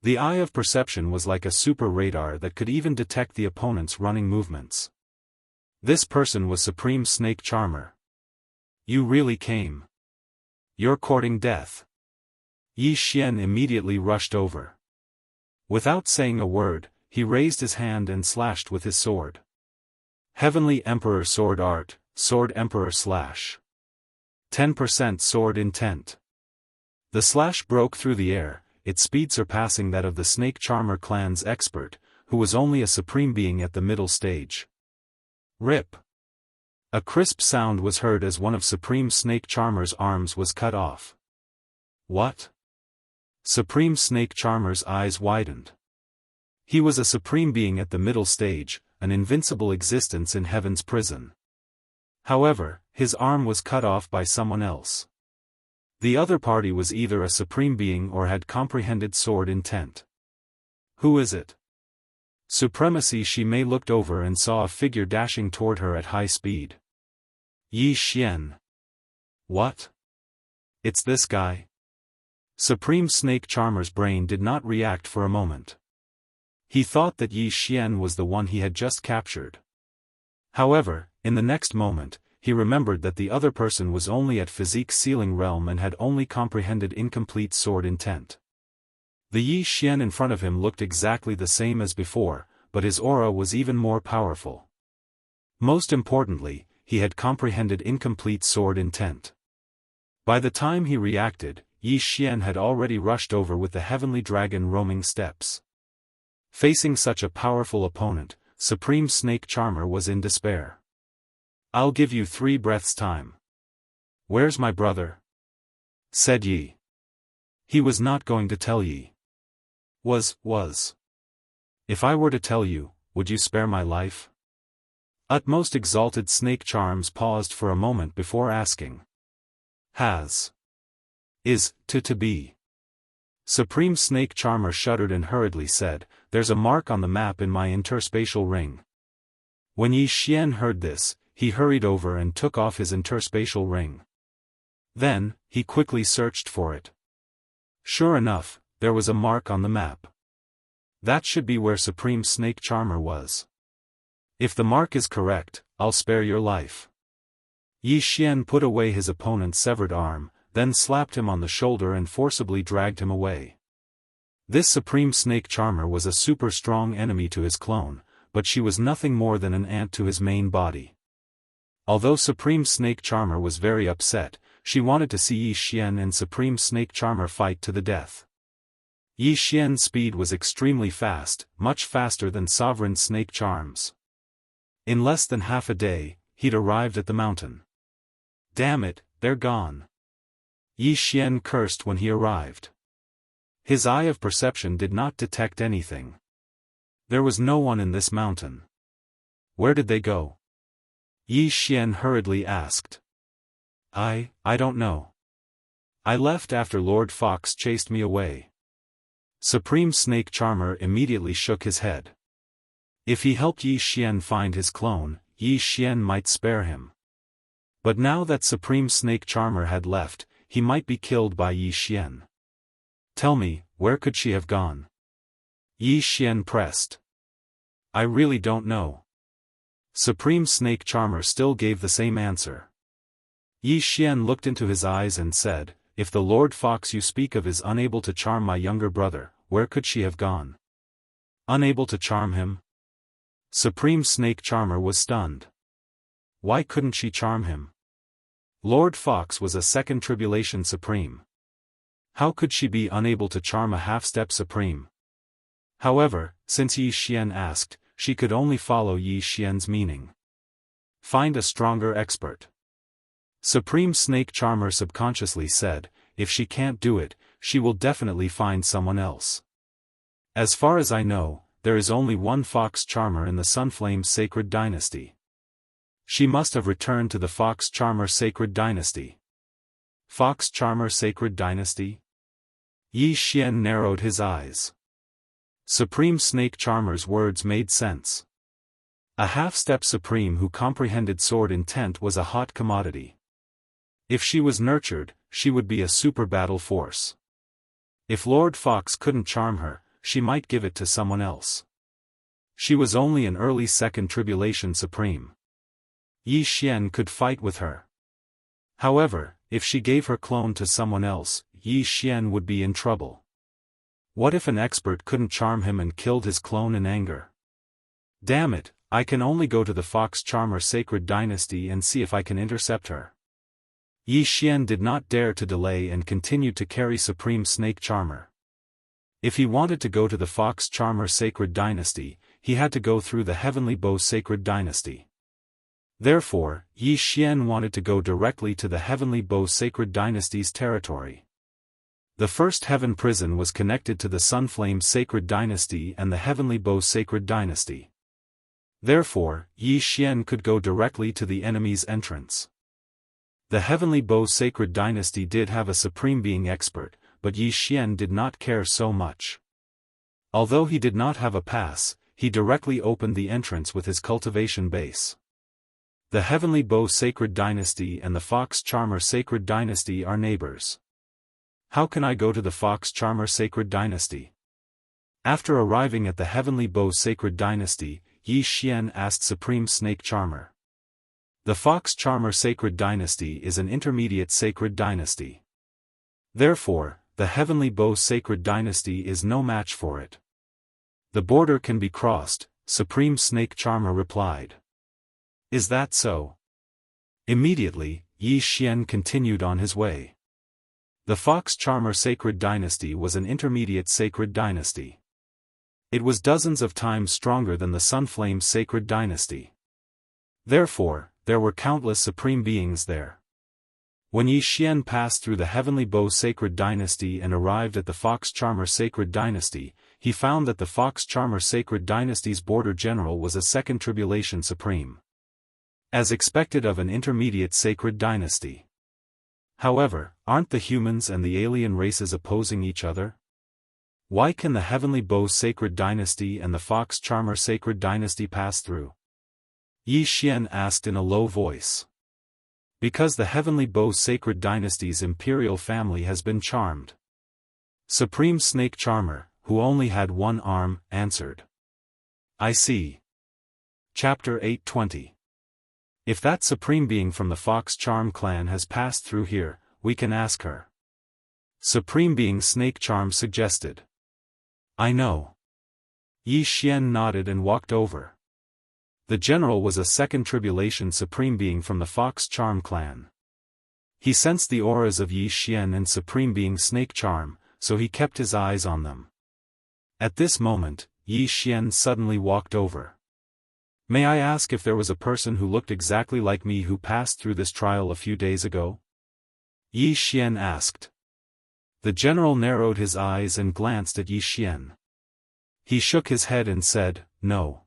The eye of perception was like a super radar that could even detect the opponent's running movements. This person was Supreme Snake Charmer. You really came. You're courting death. Yi Xian immediately rushed over. Without saying a word, he raised his hand and slashed with his sword. Heavenly Emperor Sword Art, Sword Emperor Slash. 10% Sword Intent. The slash broke through the air, its speed surpassing that of the Snake Charmer clan's expert, who was only a supreme being at the middle stage. Rip! A crisp sound was heard as one of Supreme Snake Charmer's arms was cut off. What? Supreme Snake Charmer's eyes widened. He was a supreme being at the middle stage, an invincible existence in heaven's prison. However, his arm was cut off by someone else. The other party was either a supreme being or had comprehended sword intent. Who is it? Supremacy. She may looked over and saw a figure dashing toward her at high speed. Yi Xian. What? It's this guy? Supreme Snake Charmer's brain did not react for a moment. He thought that Yi Xian was the one he had just captured. However, in the next moment, he remembered that the other person was only at physique ceiling realm and had only comprehended incomplete sword intent. The Yi Xian in front of him looked exactly the same as before, but his aura was even more powerful. Most importantly, he had comprehended incomplete sword intent. By the time he reacted, Yi Xian had already rushed over with the heavenly dragon roaming steps. Facing such a powerful opponent, Supreme Snake Charmer was in despair. I'll give you 3 breaths time. Where's my brother? Said Yi. He was not going to tell Yi. Was. If I were to tell you, would you spare my life? Utmost exalted Snake Charms paused for a moment before asking. Is to be. Supreme Snake Charmer shuddered and hurriedly said, there's a mark on the map in my interspatial ring. When Yi Xian heard this, he hurried over and took off his interspatial ring. Then, he quickly searched for it. Sure enough, there was a mark on the map. That should be where Supreme Snake Charmer was. If the mark is correct, I'll spare your life. Yi Xian put away his opponent's severed arm, then slapped him on the shoulder and forcibly dragged him away. This Supreme Snake Charmer was a super strong enemy to his clone, but she was nothing more than an ant to his main body. Although Supreme Snake Charmer was very upset, she wanted to see Yi Xian and Supreme Snake Charmer fight to the death. Yi Xian's speed was extremely fast, much faster than Sovereign Snake Charms. In less than half a day, he'd arrived at the mountain. Damn it, they're gone. Yi Xian cursed when he arrived. His eye of perception did not detect anything. There was no one in this mountain. Where did they go? Yi Xian hurriedly asked. I don't know. I left after Lord Fox chased me away. Supreme Snake Charmer immediately shook his head. If he helped Yi Xian find his clone, Yi Xian might spare him. But now that Supreme Snake Charmer had left, he might be killed by Yi Xian. Tell me, where could she have gone? Yi Xian pressed. I really don't know. Supreme Snake Charmer still gave the same answer. Yi Xian looked into his eyes and said, if the Lord Fox you speak of is unable to charm my younger brother, where could she have gone? Unable to charm him? Supreme Snake Charmer was stunned. Why couldn't she charm him? Lord Fox was a second Tribulation Supreme. How could she be unable to charm a half-step Supreme? However, since Yi Xian asked, she could only follow Yi Xian's meaning. Find a stronger expert. Supreme Snake Charmer subconsciously said, if she can't do it, she will definitely find someone else. As far as I know, there is only one Fox Charmer in the Sunflame Sacred Dynasty. She must have returned to the Fox Charmer Sacred Dynasty. Fox Charmer Sacred Dynasty? Yi Xian narrowed his eyes. Supreme Snake Charmer's words made sense. A half-step Supreme who comprehended sword intent was a hot commodity. If she was nurtured, she would be a super battle force. If Lord Fox couldn't charm her, she might give it to someone else. She was only an early second Tribulation Supreme. Yi Xian could fight with her. However, if she gave her clone to someone else, Yi Xian would be in trouble. What if an expert couldn't charm him and killed his clone in anger? Damn it, I can only go to the Fox Charmer Sacred Dynasty and see if I can intercept her. Yi Xian did not dare to delay and continued to carry Supreme Snake Charmer. If he wanted to go to the Fox Charmer Sacred Dynasty, he had to go through the Heavenly Bow Sacred Dynasty. Therefore, Yi Xian wanted to go directly to the Heavenly Bow Sacred Dynasty's territory. The First Heaven Prison was connected to the Sunflame Sacred Dynasty and the Heavenly Bow Sacred Dynasty. Therefore, Yi Xian could go directly to the enemy's entrance. The Heavenly Bow Sacred Dynasty did have a Supreme Being expert, but Yi Xian did not care so much. Although he did not have a pass, he directly opened the entrance with his cultivation base. The Heavenly Bow Sacred Dynasty and the Fox Charmer Sacred Dynasty are neighbors. How can I go to the Fox Charmer Sacred Dynasty? After arriving at the Heavenly Bow Sacred Dynasty, Yi Xian asked Supreme Snake Charmer. The Fox Charmer Sacred Dynasty is an intermediate sacred dynasty. Therefore, the Heavenly Bow Sacred Dynasty is no match for it. The border can be crossed, Supreme Snake Charmer replied. Is that so? Immediately, Yi Xian continued on his way. The Fox Charmer Sacred Dynasty was an intermediate sacred dynasty. It was dozens of times stronger than the Sunflame Sacred Dynasty. Therefore, there were countless supreme beings there. When Yi Xian passed through the Heavenly Bow Sacred Dynasty and arrived at the Fox Charmer Sacred Dynasty, he found that the Fox Charmer Sacred Dynasty's border general was a Second Tribulation Supreme. As expected of an intermediate sacred dynasty. However, aren't the humans and the alien races opposing each other? Why can the Heavenly Bow Sacred Dynasty and the Fox Charmer Sacred Dynasty pass through? Yi Xian asked in a low voice. Because the Heavenly Bow Sacred Dynasty's imperial family has been charmed. Supreme Snake Charmer, who only had one arm, answered. I see. Chapter 820. If that Supreme Being from the Fox Charm clan has passed through here, we can ask her. Supreme Being Snake Charm suggested. I know. Yi Xian nodded and walked over. The general was a Second Tribulation Supreme Being from the Fox Charm clan. He sensed the auras of Yi Xian and Supreme Being Snake Charm, so he kept his eyes on them. At this moment, Yi Xian suddenly walked over. May I ask if there was a person who looked exactly like me who passed through this trial a few days ago? Yi Xian asked. The general narrowed his eyes and glanced at Yi Xian. He shook his head and said, no.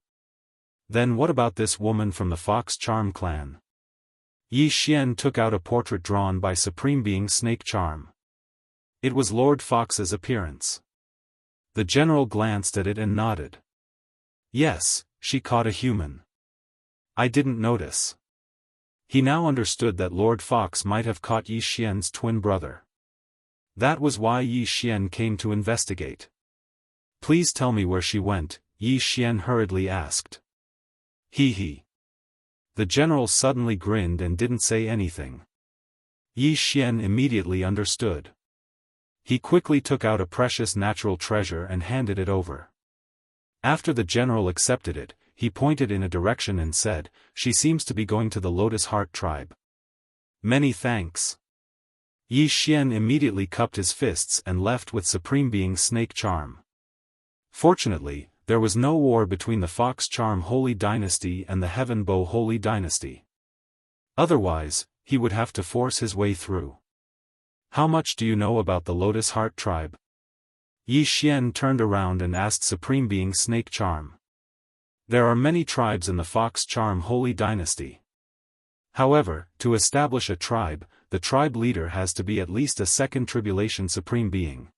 Then what about this woman from the Fox Charm clan? Yi Xian took out a portrait drawn by Supreme Being Snake Charm. It was Lord Fox's appearance. The general glanced at it and nodded. Yes, she caught a human. I didn't notice. He now understood that Lord Fox might have caught Yi Xian's twin brother. That was why Yi Xian came to investigate. Please tell me where she went, Yi Xian hurriedly asked. He. The general suddenly grinned and didn't say anything. Yi Xian immediately understood. He quickly took out a precious natural treasure and handed it over. After the general accepted it, he pointed in a direction and said, she seems to be going to the Lotus Heart tribe. Many thanks. Yi Xian immediately cupped his fists and left with Supreme Being Snake Charm. Fortunately, there was no war between the Fox Charm Holy Dynasty and the Heaven Bow Holy Dynasty. Otherwise, he would have to force his way through. How much do you know about the Lotus Heart tribe? Yi Xian turned around and asked Supreme Being Snake Charm. There are many tribes in the Fox Charm Holy Dynasty. However, to establish a tribe, the tribe leader has to be at least a Second Tribulation Supreme Being.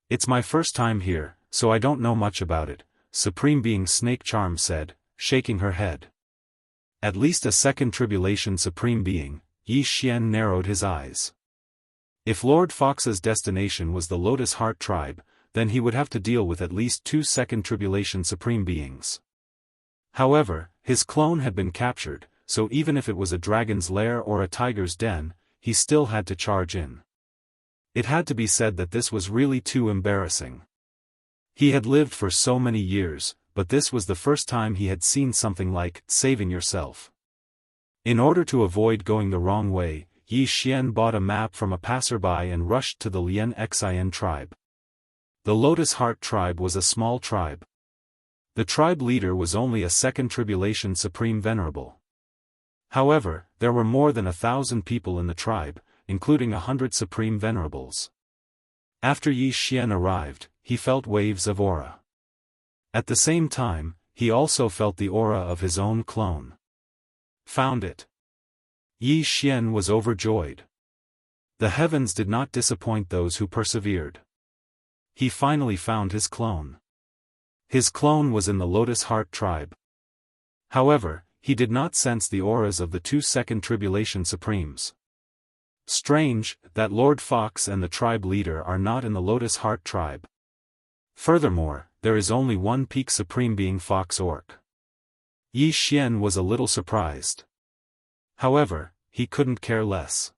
It's my first time here, so I don't know much about it, Supreme Being Snake Charm said, shaking her head. At least a Second Tribulation Supreme Being, Yi Xian narrowed his eyes. If Lord Fox's destination was the Lotus Heart tribe, then he would have to deal with at least 2 Second Tribulation Supreme Beings. However, his clone had been captured, so even if it was a dragon's lair or a tiger's den, he still had to charge in. It had to be said that this was really too embarrassing. He had lived for so many years, but this was the first time he had seen something like saving yourself. In order to avoid going the wrong way, Yi Xian bought a map from a passerby and rushed to the Lien Xian tribe. The Lotus Heart tribe was a small tribe. The tribe leader was only a second tribulation supreme venerable. However, there were more than 1,000 people in the tribe, including 100 supreme venerables. After Yi Xian arrived, he felt waves of aura. At the same time, he also felt the aura of his own clone. Found it. Yi Xian was overjoyed. The heavens did not disappoint those who persevered. He finally found his clone. His clone was in the Lotus Heart tribe. However, he did not sense the auras of the two second tribulation supremes. Strange, that Lord Fox and the tribe leader are not in the Lotus Heart tribe. Furthermore, there is only one peak supreme being Fox Orc. Yi Xian was a little surprised. However, he couldn't care less.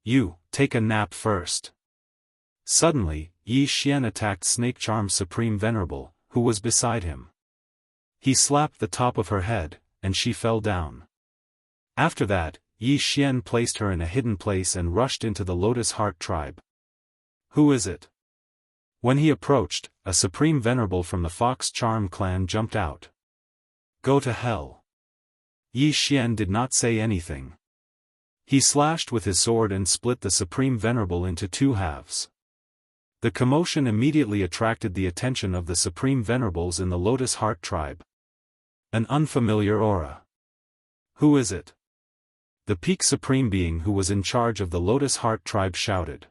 You, take a nap first. Suddenly, Yi Xian attacked Snake Charm's supreme venerable, who was beside him. He slapped the top of her head, and she fell down. After that, Yi Xian placed her in a hidden place and rushed into the Lotus Heart tribe. Who is it? When he approached, a supreme venerable from the Fox Charm clan jumped out. Go to hell. Yi Xian did not say anything. He slashed with his sword and split the supreme venerable into two halves. The commotion immediately attracted the attention of the supreme venerables in the Lotus Heart tribe. An unfamiliar aura. Who is it? The peak supreme being who was in charge of the Lotus Heart tribe shouted.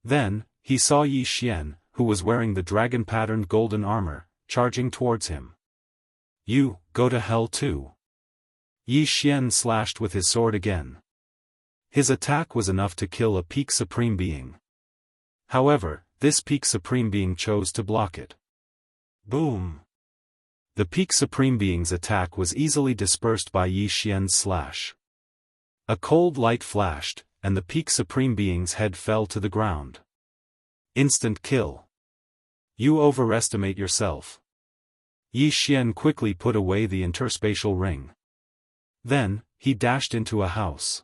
Then, he saw Yi Xian, who was wearing the dragon-patterned golden armor, charging towards him. You, go to hell too. Yi Xian slashed with his sword again. His attack was enough to kill a peak supreme being. However, this peak supreme being chose to block it. Boom! The peak supreme being's attack was easily dispersed by Yi Xian's slash. A cold light flashed, and the peak supreme being's head fell to the ground. Instant kill. You overestimate yourself. Yi Xian quickly put away the interspatial ring. Then, he dashed into a house.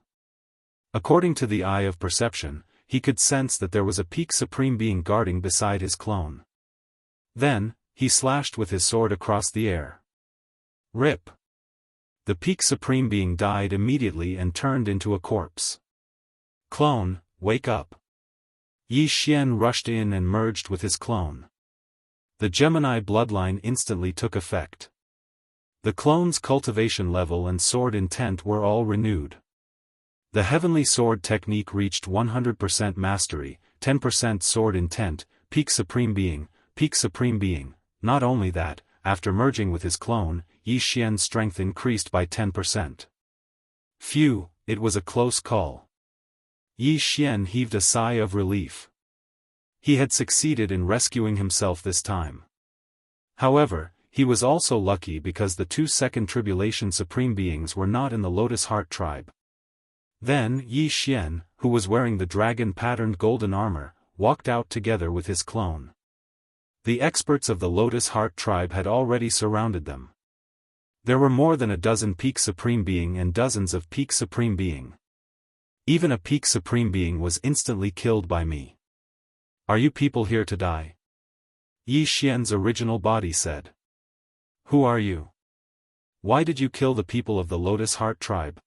According to the eye of perception, he could sense that there was a peak supreme being guarding beside his clone. Then, he slashed with his sword across the air. Rip! The peak supreme being died immediately and turned into a corpse. Clone, wake up! Yi Xian rushed in and merged with his clone. The Gemini bloodline instantly took effect. The clone's cultivation level and sword intent were all renewed. The heavenly sword technique reached 100% mastery, 10% sword intent, peak supreme being. Not only that, after merging with his clone, Yi Xian's strength increased by 10%. Phew, it was a close call. Yi Xian heaved a sigh of relief. He had succeeded in rescuing himself this time. However, he was also lucky because the two second tribulation supreme beings were not in the Lotus Heart tribe. Then Yi Xian, who was wearing the dragon-patterned golden armor, walked out together with his clone. The experts of the Lotus Heart tribe had already surrounded them. There were more than a dozen peak supreme being and dozens of peak supreme being. Even a peak supreme being was instantly killed by me. Are you people here to die? Yi Xian's original body said. Who are you? Why did you kill the people of the Lotus Heart tribe?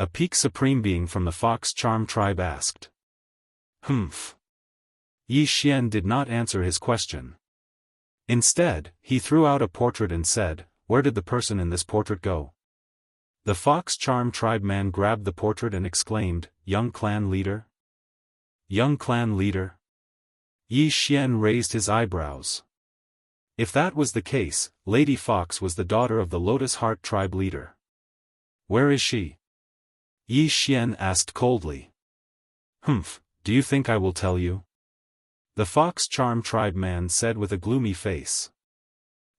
A peak supreme being from the Fox Charm tribe asked. Humph. Yi Xian did not answer his question. Instead, he threw out a portrait and said, where did the person in this portrait go? The Fox Charm tribe man grabbed the portrait and exclaimed, young clan leader? Young clan leader? Yi Xian raised his eyebrows. If that was the case, Lady Fox was the daughter of the Lotus Heart tribe leader. Where is she? Yi Xian asked coldly. Humph, do you think I will tell you? The Fox Charm tribe man said with a gloomy face.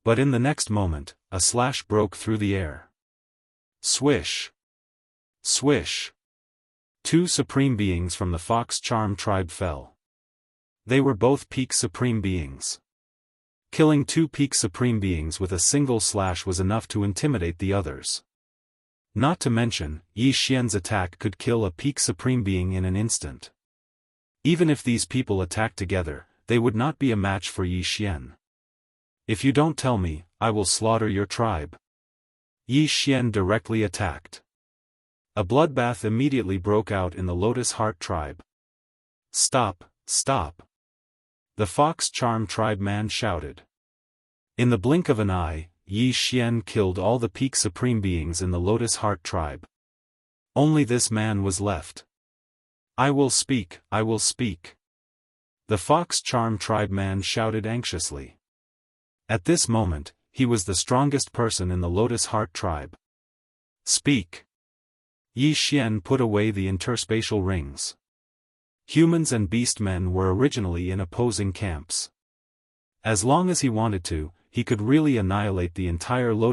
But in the next moment, a slash broke through the air. Swish! Swish! Two supreme beings from the Fox Charm tribe fell. They were both peak supreme beings. Killing two peak supreme beings with a single slash was enough to intimidate the others. Not to mention, Yi Xian's attack could kill a peak supreme being in an instant. Even if these people attacked together, they would not be a match for Yi Xian. If you don't tell me, I will slaughter your tribe. Yi Xian directly attacked. A bloodbath immediately broke out in the Lotus Heart tribe. Stop, stop! The Fox Charm tribe man shouted. In the blink of an eye, Yi Xian killed all the peak supreme beings in the Lotus Heart tribe. Only this man was left. I will speak, I will speak. The Fox Charm tribe man shouted anxiously. At this moment, he was the strongest person in the Lotus Heart tribe. Speak. Yi Xian put away the interspatial rings. Humans and beastmen were originally in opposing camps. As long as he wanted to, he could really annihilate the entire Lotus